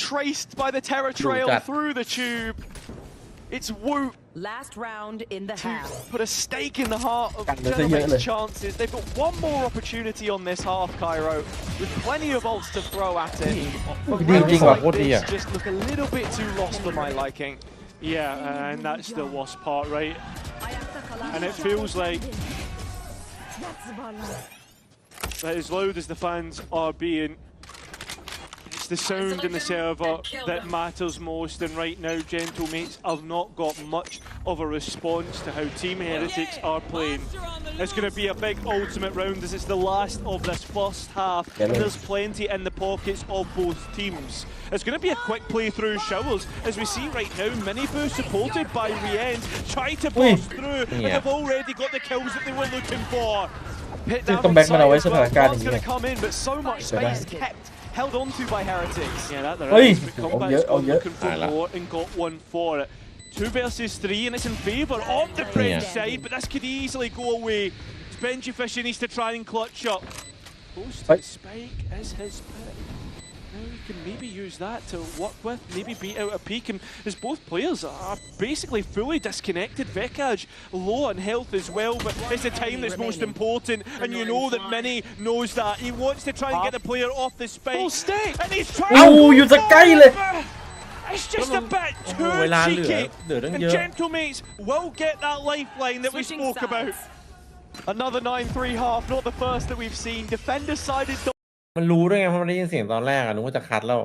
traced by the terror trail Lugat. through the tube. It's Woot. Last round in the half. Put a stake in the heart of Ganda sa Gentlemate's yellow. chances. They've got one more opportunity on this half, Cairo, with plenty of ults to throw at it. But Di rounds jing likeว่ะ this just look a little bit too lost for my liking. Yeah, and that's the worst part, right? And it feels like that as loud as the fans are being, it's the sound in the server that matters most. And right now, Gentlemates have not got much of a response to how Team Heretics are playing. It's going to be a big ultimate round as it's the last of this first half. And there's plenty in the pockets of both teams. It's going to be a quick play through showers. As we see right now, Miniboo supported by Rienz try to burst through, and they've already got the kills that they were looking for. Pit ซึ่ง down คัม from แบ็กมัน side เอาไว้ as สถาน well. การณ์อ Plant's ย่าง going นี้ to come in, but so much space kept held onto by Heretics. Yeah, that they're Oi. right. But Combat's Oh, yeah. looking for more and got one for it. 2 versus 3, and it's in favour of the French side, but this could easily go away. Benji Fisher needs to try and clutch up. Goes to the spike is his pick. Now he can maybe use that to work with, maybe beat out a peak, and as both players are basically fully disconnected. Vekaj low on health as well, but it's the time that's most important, and you know that Mini knows that. He wants to try and get the player off the spike. Full stick! And he's trying เอ้าอยู่จะใกล้เลย It's just a bit เวลา too เหลือ cheeky. เหลือตั้ง And เยอะ Gentlemates will get that lifeline that we Switching spoke about. Another 9-3 half, not the first that we've seen. Defender side is มันรู้ด้วยไงเพราะมันได้ยินเสียงตอนแรกอะนึกว่าจะคัดแล้ว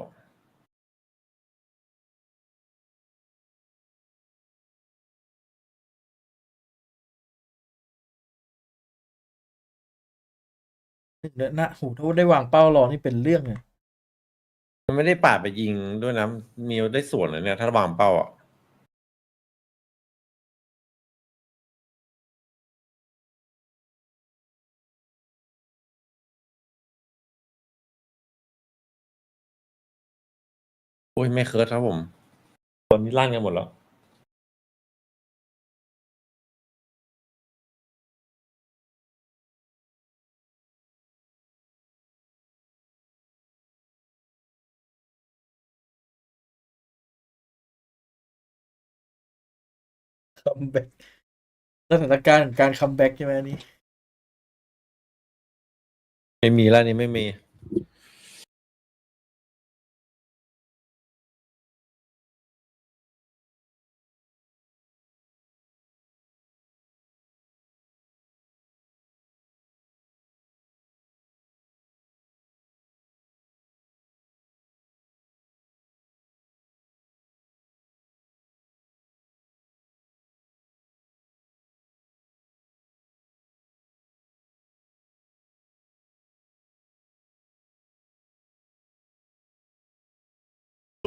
เดี๋ยวนะโหถ้าได้วางเป้ารอนี่เป็นเรื่องเลย มันไม่ได้ปาดไปยิงด้วยนะมีได้ส่วนเลยเนี่ยถ้าวางเป้าอ่ะโอ้ยไม่เคิร์ดครับผมคนนี้ลั่นกันหมดแล้วคัมแบ็กสถานการณ์ของการคัมแบ็กใช่ไหมอันนี่ ไม่มีแล้วนี่ไม่มี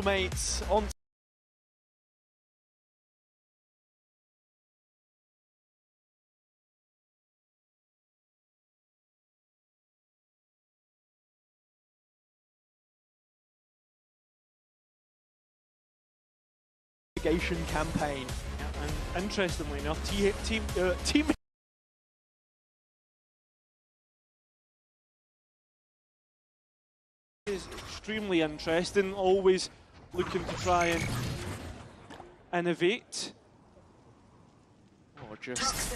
mates on campaign. And interestingly enough, team is extremely interesting. Always looking to try and innovate, or just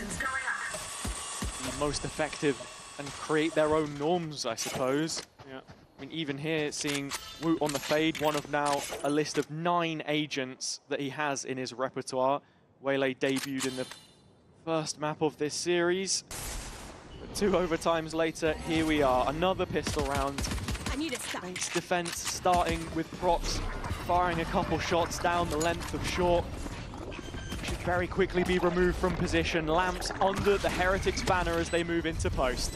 be most effective and create their own norms, I suppose. Yeah. I mean, even here, seeing Woot on the fade, one of now a list of 9 agents that he has in his repertoire. Waylay debuted in the first map of this series. But 2 overtimes later, here we are, another pistol round. I need a stop. Base defense starting with Prox, firing a couple shots down the length of short. Should very quickly be removed from position. Lamps under the Heretics banner as they move into post.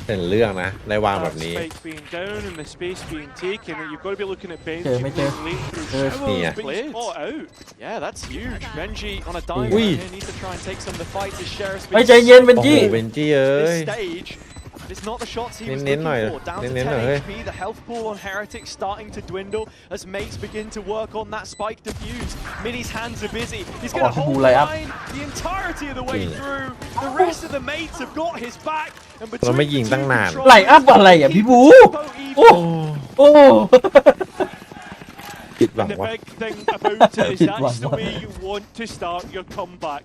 เป็นเรื่องนะได้วางแบบนี้ spike being down and the space being taken, and you've got to be looking at Benji Okay, mate, playing late through showers, but he's fought out. Yeah, that's huge. Benji on a dive Ui. here needs to try and take some of the fights. His sheriff's ไม่ใจเย็นเบน โอ้โห จี้ เบนจี้เอ้ย this stage. It's not the shots he was Nen looking hน่อย for. Down to เน้น 10 หน่อยเฮ้ย HP. The health pool on Heretics starting to dwindle as mates begin to work on that spike defuse. Mini's hands are busy. He's going to hold the line the entirety of the way through. The rest of the mates have got his back. And เราไม่ยิงตั้งนาน ไหลอัพอะไรอ่ะพี่บูโอ้โอ้ ผิดหวัง And the ว่า big thing about it is that's the way you want to start your comeback,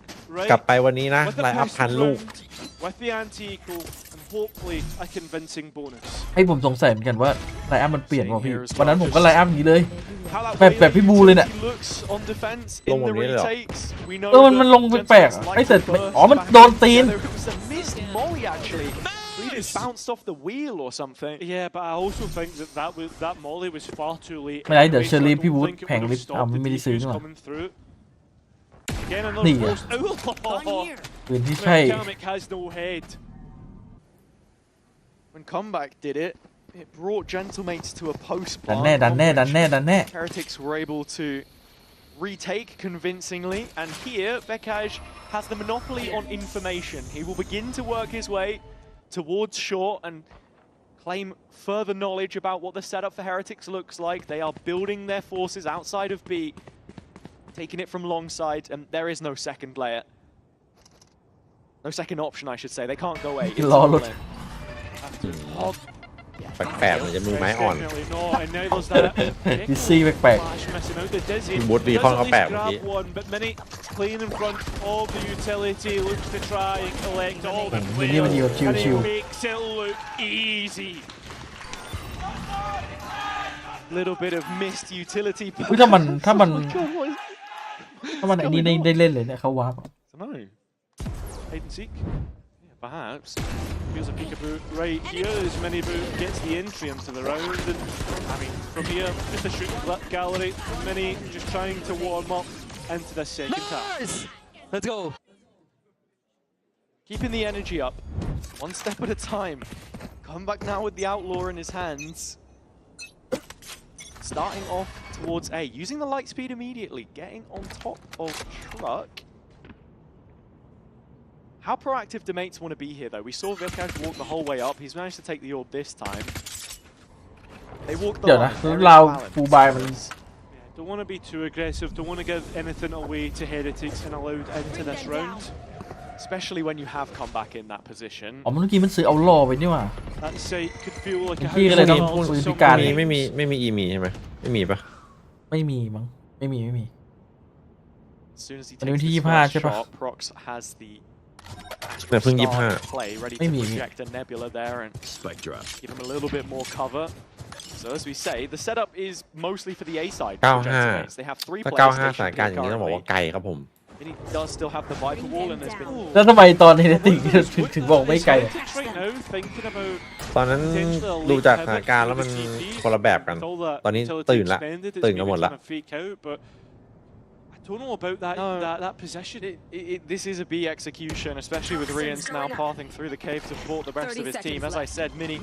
กลับ right? ไปวันนี้นะ With the ไลน์อัพ pistol พันลูก round, with the anti-eco, and hopefully a convincing bonus. ให้ผมสงสัยเหมือนกันว่าไลน์อัพมันเปลี่ยนว่ะพี่วันนั้นผมก็ไลน์อัพอย่างนี้เลย How that แบบพี่บูเลยเนี่ย looks on defense in ลงแบบ the นี้เลยเหรอ retakes. We know มันลงแปลกๆอ่ะไอ้แต่อ๋อมันโดนตีน There was a missed molly actually. I believe it bounced off the wheel or something. Yeah, but I also think that molly was far too late. ไม่ได้เดี๋ยว anyway, เชอรี่ so I พี่ don't วูด think it แผง would ลิ have ฟต์เอา stopped the ไม่ได้ซื้อ defuse นี่หว่า coming through. Again, นี่ another อ่ะ post. ปืนที่ใช่ Mechanic has no head. When Comeback did it, it brought Gentlemates to a post ดัน plant. แน่ดันแน่ดันแน่ดันแน่ Heretics were able to retake convincingly, and here Bekaj has the monopoly on information. He will begin to work his way towards short and claim further knowledge about what the setup for Heretics looks like. They are building their forces outside of B, taking it from long side, and there is no second layer. No second option, I should say. They can't go A. It's all in. แปลกๆเหมือนจะมือไม้อ่อน Definitely not, and now there's that ดิซซี่แปลก flash missing out the dizzy. บูทดีคอนเขาแปลก Does เมื่อ at กี้ least grab one, but Mini playing in front of the utility, looks to try and collect all the มินี่มันอยู่กับ and ชิ he ว makes it look easy. Little bit of missed utility. ๆถ้ามันไอ้นี่ได้เล่นเลยเนี่ยเขาวาร์ป No. Hide and seek. Yeah, perhaps. Here's a peekaboo right here as Miniboo gets the entry into the round. And I mean, from here, just a shooting gallery. Mini just trying to warm up into the second half. Let's go. Keeping the energy up, one step at a time. Comeback now with the Outlaw in his hands. Starting off towards A, using the light speed immediately, getting on top of Truck. How proactive do mates want to be here, though? We saw Vikash walk the whole way up. He's managed to take the orb this time. They walked the เดี๋ยวนะ line. แล้ว Very เรา balanced. ฟูลบายมัน Yeah, don't want to be too aggressive. Don't want to give anything away to Heretics and allowed into this round. Especially when you have Comeback in that position. อ๋อเมื่อกี้มันซื้อเอาล่อไปนี่หว่า That site could feel like a พี่ก็เลยต้อง house พูด of พิ some การ ไม่มีอีมีใช่ไหมไม่มีปะ ไม่มีมั้งไม่มี As soon as he วันนี้วัน takes ที่ this 25 first ใช่ปะ shot, Prox has the เนี่ยเพิ่ง start play ready to ไม่มี project a nebula there and Spike drop. give him a little bit more cover. So as we say, the setup is mostly for the A side. 95 They have 3 ถ้า players 95สถาน stationed การณ์ here อย่างนี้ต้องบอกว่า currently. ไกลครับผม And he does still have the Viper wall and there's been แล้วทำไมตอนนี้ถึงบอกไม่ไกลอะ Heretics right now thinking about ตอนนั้น potentially a ดู late จากส pivot ถานการณ์แล้ว for มัน the TP. คนละแบบกัน With all that ตอนนี้ utility ตื่นละ expended, it's ตื่นกันหมด maybe ละ trying to fake out, but I don't know about that No. that position. This is a B execution, especially with Rians now pathing through the cave to support the rest 30 of his team. seconds As I left. said, Mini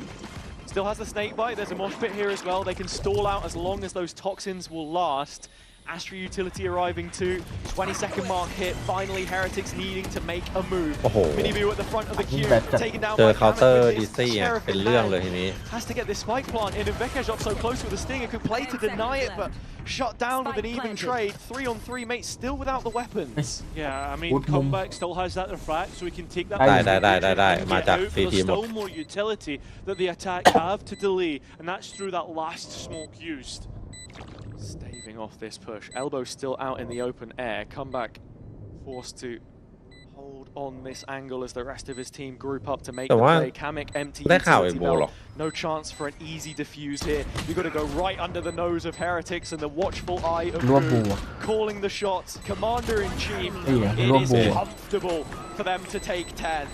Still has the snake bite. There's a mosh pit here as well. They can stall out as long as those toxins will last. Astra utility arriving too. 20-second mark hit. Finally, Heretics needing to make a move. Minibu at the front of the queue. Taken down by counter Kamek with DC this sheriff เป็น in เรื่อง hand. เลยทีนี้ Has to get this spike plant in, and Vekaj up so close with a stinger could play to deny it, but shut down with an even trade. 3-on-3 mates still without the weapons. Yeah, I mean, comeback still has that refract, so we can take that. ได้มาจาก But CT there's หมด still more utility that the attack have to delay, and that's through that last smoke used. Staving off this push. Elbow still out in the open air. Comeback forced to hold on this angle as the rest of his team group up to make the play. Kamek empty utility belt. No chance for an easy defuse here. You've got to go right under the nose of Heretics and the watchful eye of Wu calling the shots. Commander-in-Chief, it is comfortable for them to take 10.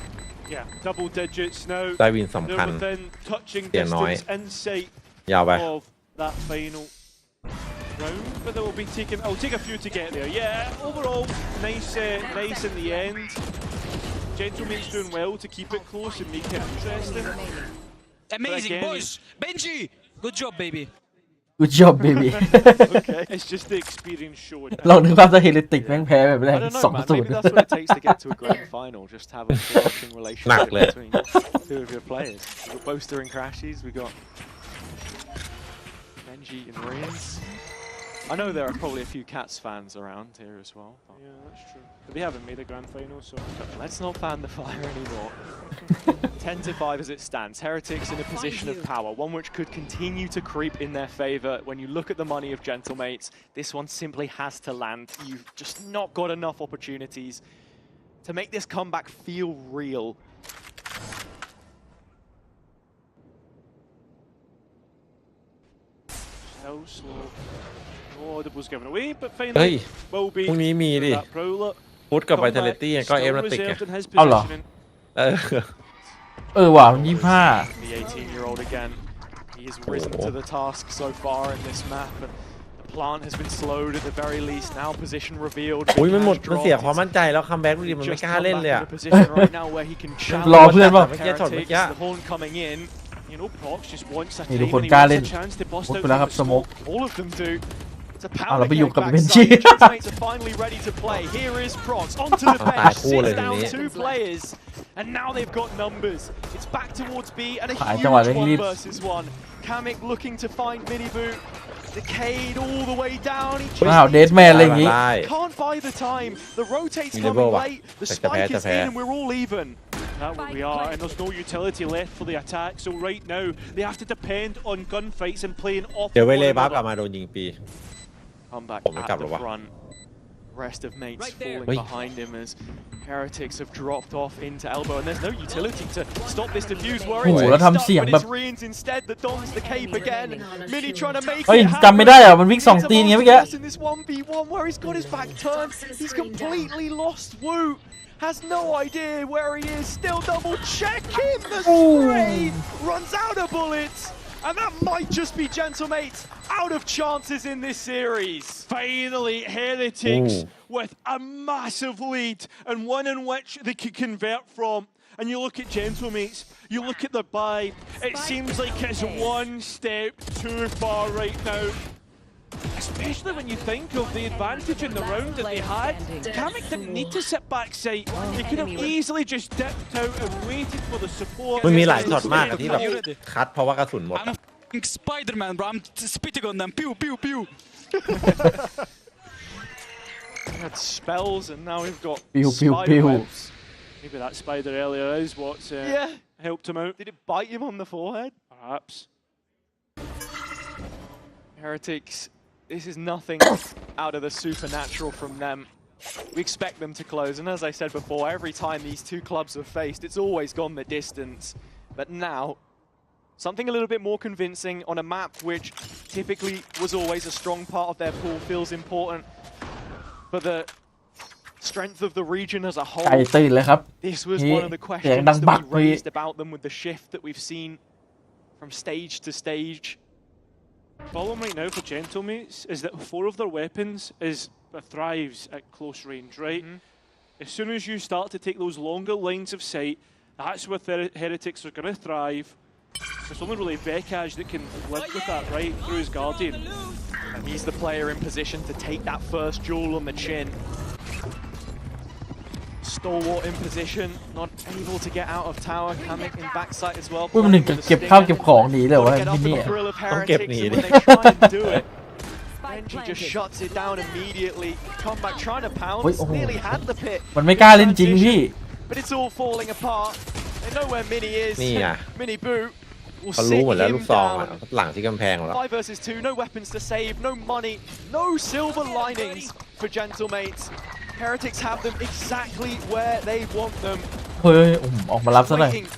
Yeah, double digits now. ได้วินสำ They're คัญ within touching เสียน้อย distance in sight ยาวไป of that final round, but they will be taking. I'll take a few to get there. Yeah, overall, nice in the end. Gentlemate's doing well to keep it close and make it interesting. Amazing, boys! Benji! Good job, baby. Good job baby Okay. It's just the experience showing. ลองนึกภาพถ้าเฮลิติกแม่งแพ้แบบแร I ก don't know, 2-0 man. Maybe that's what it takes to get to a grand final. Just have a flourishing relationship between two of your players. We've got Boaster and Crashies. We've got Benji and Rians. I know there are probably a few Cats fans around here as well. Yeah, that's true. But they haven't made a grand final, so let's not fan the fire anymore. 10-5 as it stands. Heretics in a position of power, one which could continue to creep in their favor. When you look at the money of Gentlemates, this one simply has to land. You've just not got enough opportunities to make this comeback feel real. how slow. Oh, the ball's given away, but เฮ้ย finally will พรุ่ง be นี้มีดิ that prowler. พุทกับไวท์เทเล Comeback ตี้ก็เอ still ฟนาติก reserved in his เอาเหรอ positioning. ว่ะมัน25 The 18-year-old again. He has risen to the task so far in this map. And the plant has been slowed at the very least. Now position revealed. อุ้ยมันหมด Vikash มันเสีย dropped. ความมั่นใจแล้วคัมแบ็กดูดิมันไม่ Just กล้า come เล่น back เลย in อะ a position right now where he can รอ challenge เพื่อนป่ะ Heretics. The horn coming in. You know, Prox just wants a นี่ time ทุกคน and he กล้า wants เล่น a chance to bust หมด out ไปแล้วครับ the สโมก All of them do. It's a เอาเรา powder ไปอยู่ keg กับเบน backside. ชี่ The Gentlemates are finally ready to play. Here is Prox onto the bench. ตายคู่เลย Sits ที down นี้ two players. And now they've got numbers. It's back towards B and a หาย huge จังหวะเร่งรีบ 1 versus 1. Kamek looking to find Minibu. Decayed all the way down. He just อ้าว needs เดด to แมนอะไรอย่างงี้ ได้ Can't buy the time. The rotate's Minibu coming ว่ะ late. The แต่จะแพ้ spike จะ is แพ้ in and we're all even. That where we are, and there's no utility left for the attack. So right now, they have to depend on gunfights and playing off. เดี๋ยวเว one เล่บัฟกลับ another. มาโดนยิงปี Comeback Oh, my at God, the wow. front. Rest of mates Right there. falling Wait. behind him as Heretics have dropped off into elbow, and there's no utility to stop this diffuse. Worried โอ้โห to แล้ว be ทำ stuck, เสียง but แบบ it's Rians instead that dons the cape again. Mini trying to make เฮ้ย it จำไม่ได้ happen. อ่ะมันวิ่ง2 ตีนไงเมื่อกี้ He's in this 1v1 where he's got his back turned. He's completely lost Wu. Has no idea where he is. Still double checking the spray. Runs out of bullets. And that might just be Gentlemates out of chances in this series. Finally, Heretics Ooh. with a massive lead and one in which they could convert from. And you look at Gentlemates, you look at the buy, it seems like it's one step too far right now. Especially when you think of the advantage in the round that they had. Kamek didn't need to sit backside. They could have easily just dipped out and waited for the support. มันมีหลายช็อตมากอะที่แบบคัดเพราะว่ากระสุนหมด I'm a f***ing Spider-Man, bro. I'm spitting on them. Pew, pew, pew. We had spells and now we've got Pew, pew, spider pew. webs. Maybe that spider earlier is what's Yeah. helped him out. Did it bite him on the forehead? Perhaps. Heretics, this is nothing out of the supernatural from them. We expect them to close, and as I said before, every time these two clubs have faced, it's always gone the distance. But now, something a little bit more convincing on a map which typically was always a strong part of their pool feels important. But the strength of the region as a ไก่ whole, ตื่นเลยครับ this was He- one of the เสียง questions ดังบัก that เล we ย raised about them with the shift that we've seen from stage to stage. Problem right now for Gentlemates is that 4 of their weapons thrives at close range, right? As soon as you start to take those longer lines of sight, that's where Heretics are going to thrive. It's only really Vekaj that can live with that right through his Guardian. And he's the player in position to take that first jewel on the chin. Stalwart in position, not able to get out of tower. Kamek in backside as well. มันหนึ่งเก็บข้าวเก็บของหนีเลยวะ Get up ที่ in นี่ the grill of ต้องเก็บ Heretics หนี and ดิ when they try and do it, Benji just shuts it down immediately. Come back trying to pounce, nearly had the pit. มันไม่กล้าเล่นจริงพี่ But it's all falling apart. They know where Mini is. นี่อ่ะ Mini Boo will เขารู้ sit หมดแล้ว him ลูกซองอ่ะ down. หลังที่กำแพงหมดแล้ว 5 versus 2, no weapons to save, no money, no silver linings for Gentlemates. Heretics have them exactly where they want them. เฮ้ยออกมารับซะหน่อย Waiting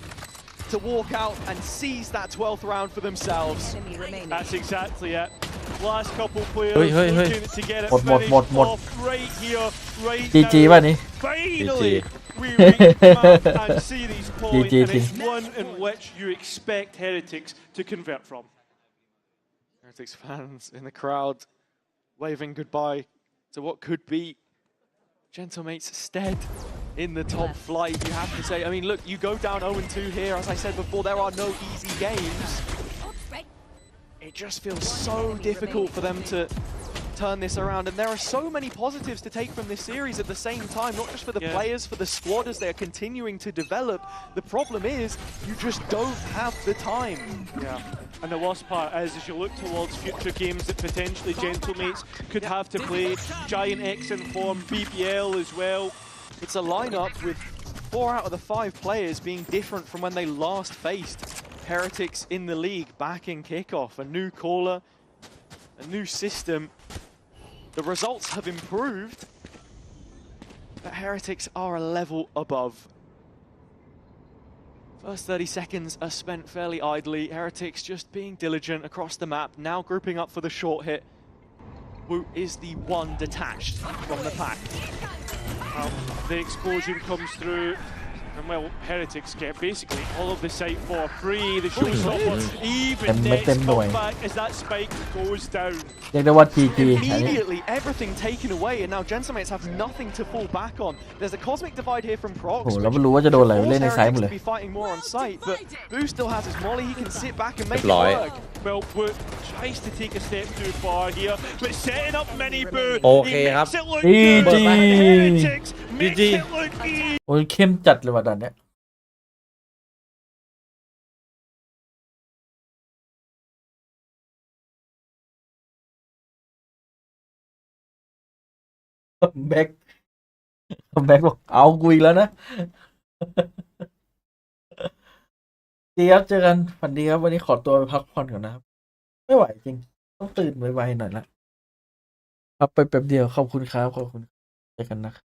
to walk out and seize that 12th round for themselves. That's exactly it. Last couple players Hey, hey, hey. looking to get it Mod, finished mod. off right here, right GG now. ป่ะนี่ Finally, we reach the map and see these points, GG. and it's one in which you expect Heretics to convert from. Heretics fans in the crowd waving goodbye to what could be Gentlemates' stead in the top flight, you have to say. I mean, look, you go down 0-2 here. As I said before, there are no easy games. It just feels so difficult for them to turn this around, and there are so many positives to take from this series at the same time, not just for the players, for the squad as they are continuing to develop. The problem is you just don't have the time. Yeah, and the worst part is as you look towards future games that potentially Gentlemates could have to play, Giant X in form, BBL as well. It's a lineup with 4 out of the 5 players being different from when they last faced Heretics in the league back in kickoff. A new caller, a new system. The results have improved, but Heretics are a level above. First 30 seconds are spent fairly idly. Heretics just being diligent across the map, now grouping up for the short hit. Wu is the one detached from the pack. The explosion comes through, and well, Heretics get basically all of the site for free. The showstopper even next comeback as that spike goes down. เรียกได้ว่า GG อันนี้ Immediately, everything taken away, and now Gentlemates have nothing to fall back on. There's a cosmic divide here from Prox. โหแล้วไม่รู้ว่าจะโดนอะไรเล่นในไซส์หมดเลย to be fighting more on site, but Boo still has his molly. He can sit back and make it Right. work. Well, Wu tries to take a step too far here, but setting up Mini Boo. Okay, heครับ makes it look GG. good. Heretics makes GG. it look easy. โอ้ยเข้มจัดเลยว่ะด่านเนี้ยแบ็คบอกเอากูอีกแล้วนะ ดีครับเจอกันฝันดีครับวันนี้ขอตัวไปพักผ่อนก่อนนะครับ ไม่ไหวจริง ต้องตื่นไวๆหน่อยละพักไปแป๊บเดียวขอบคุณครับขอบคุณเจอกันนะครับ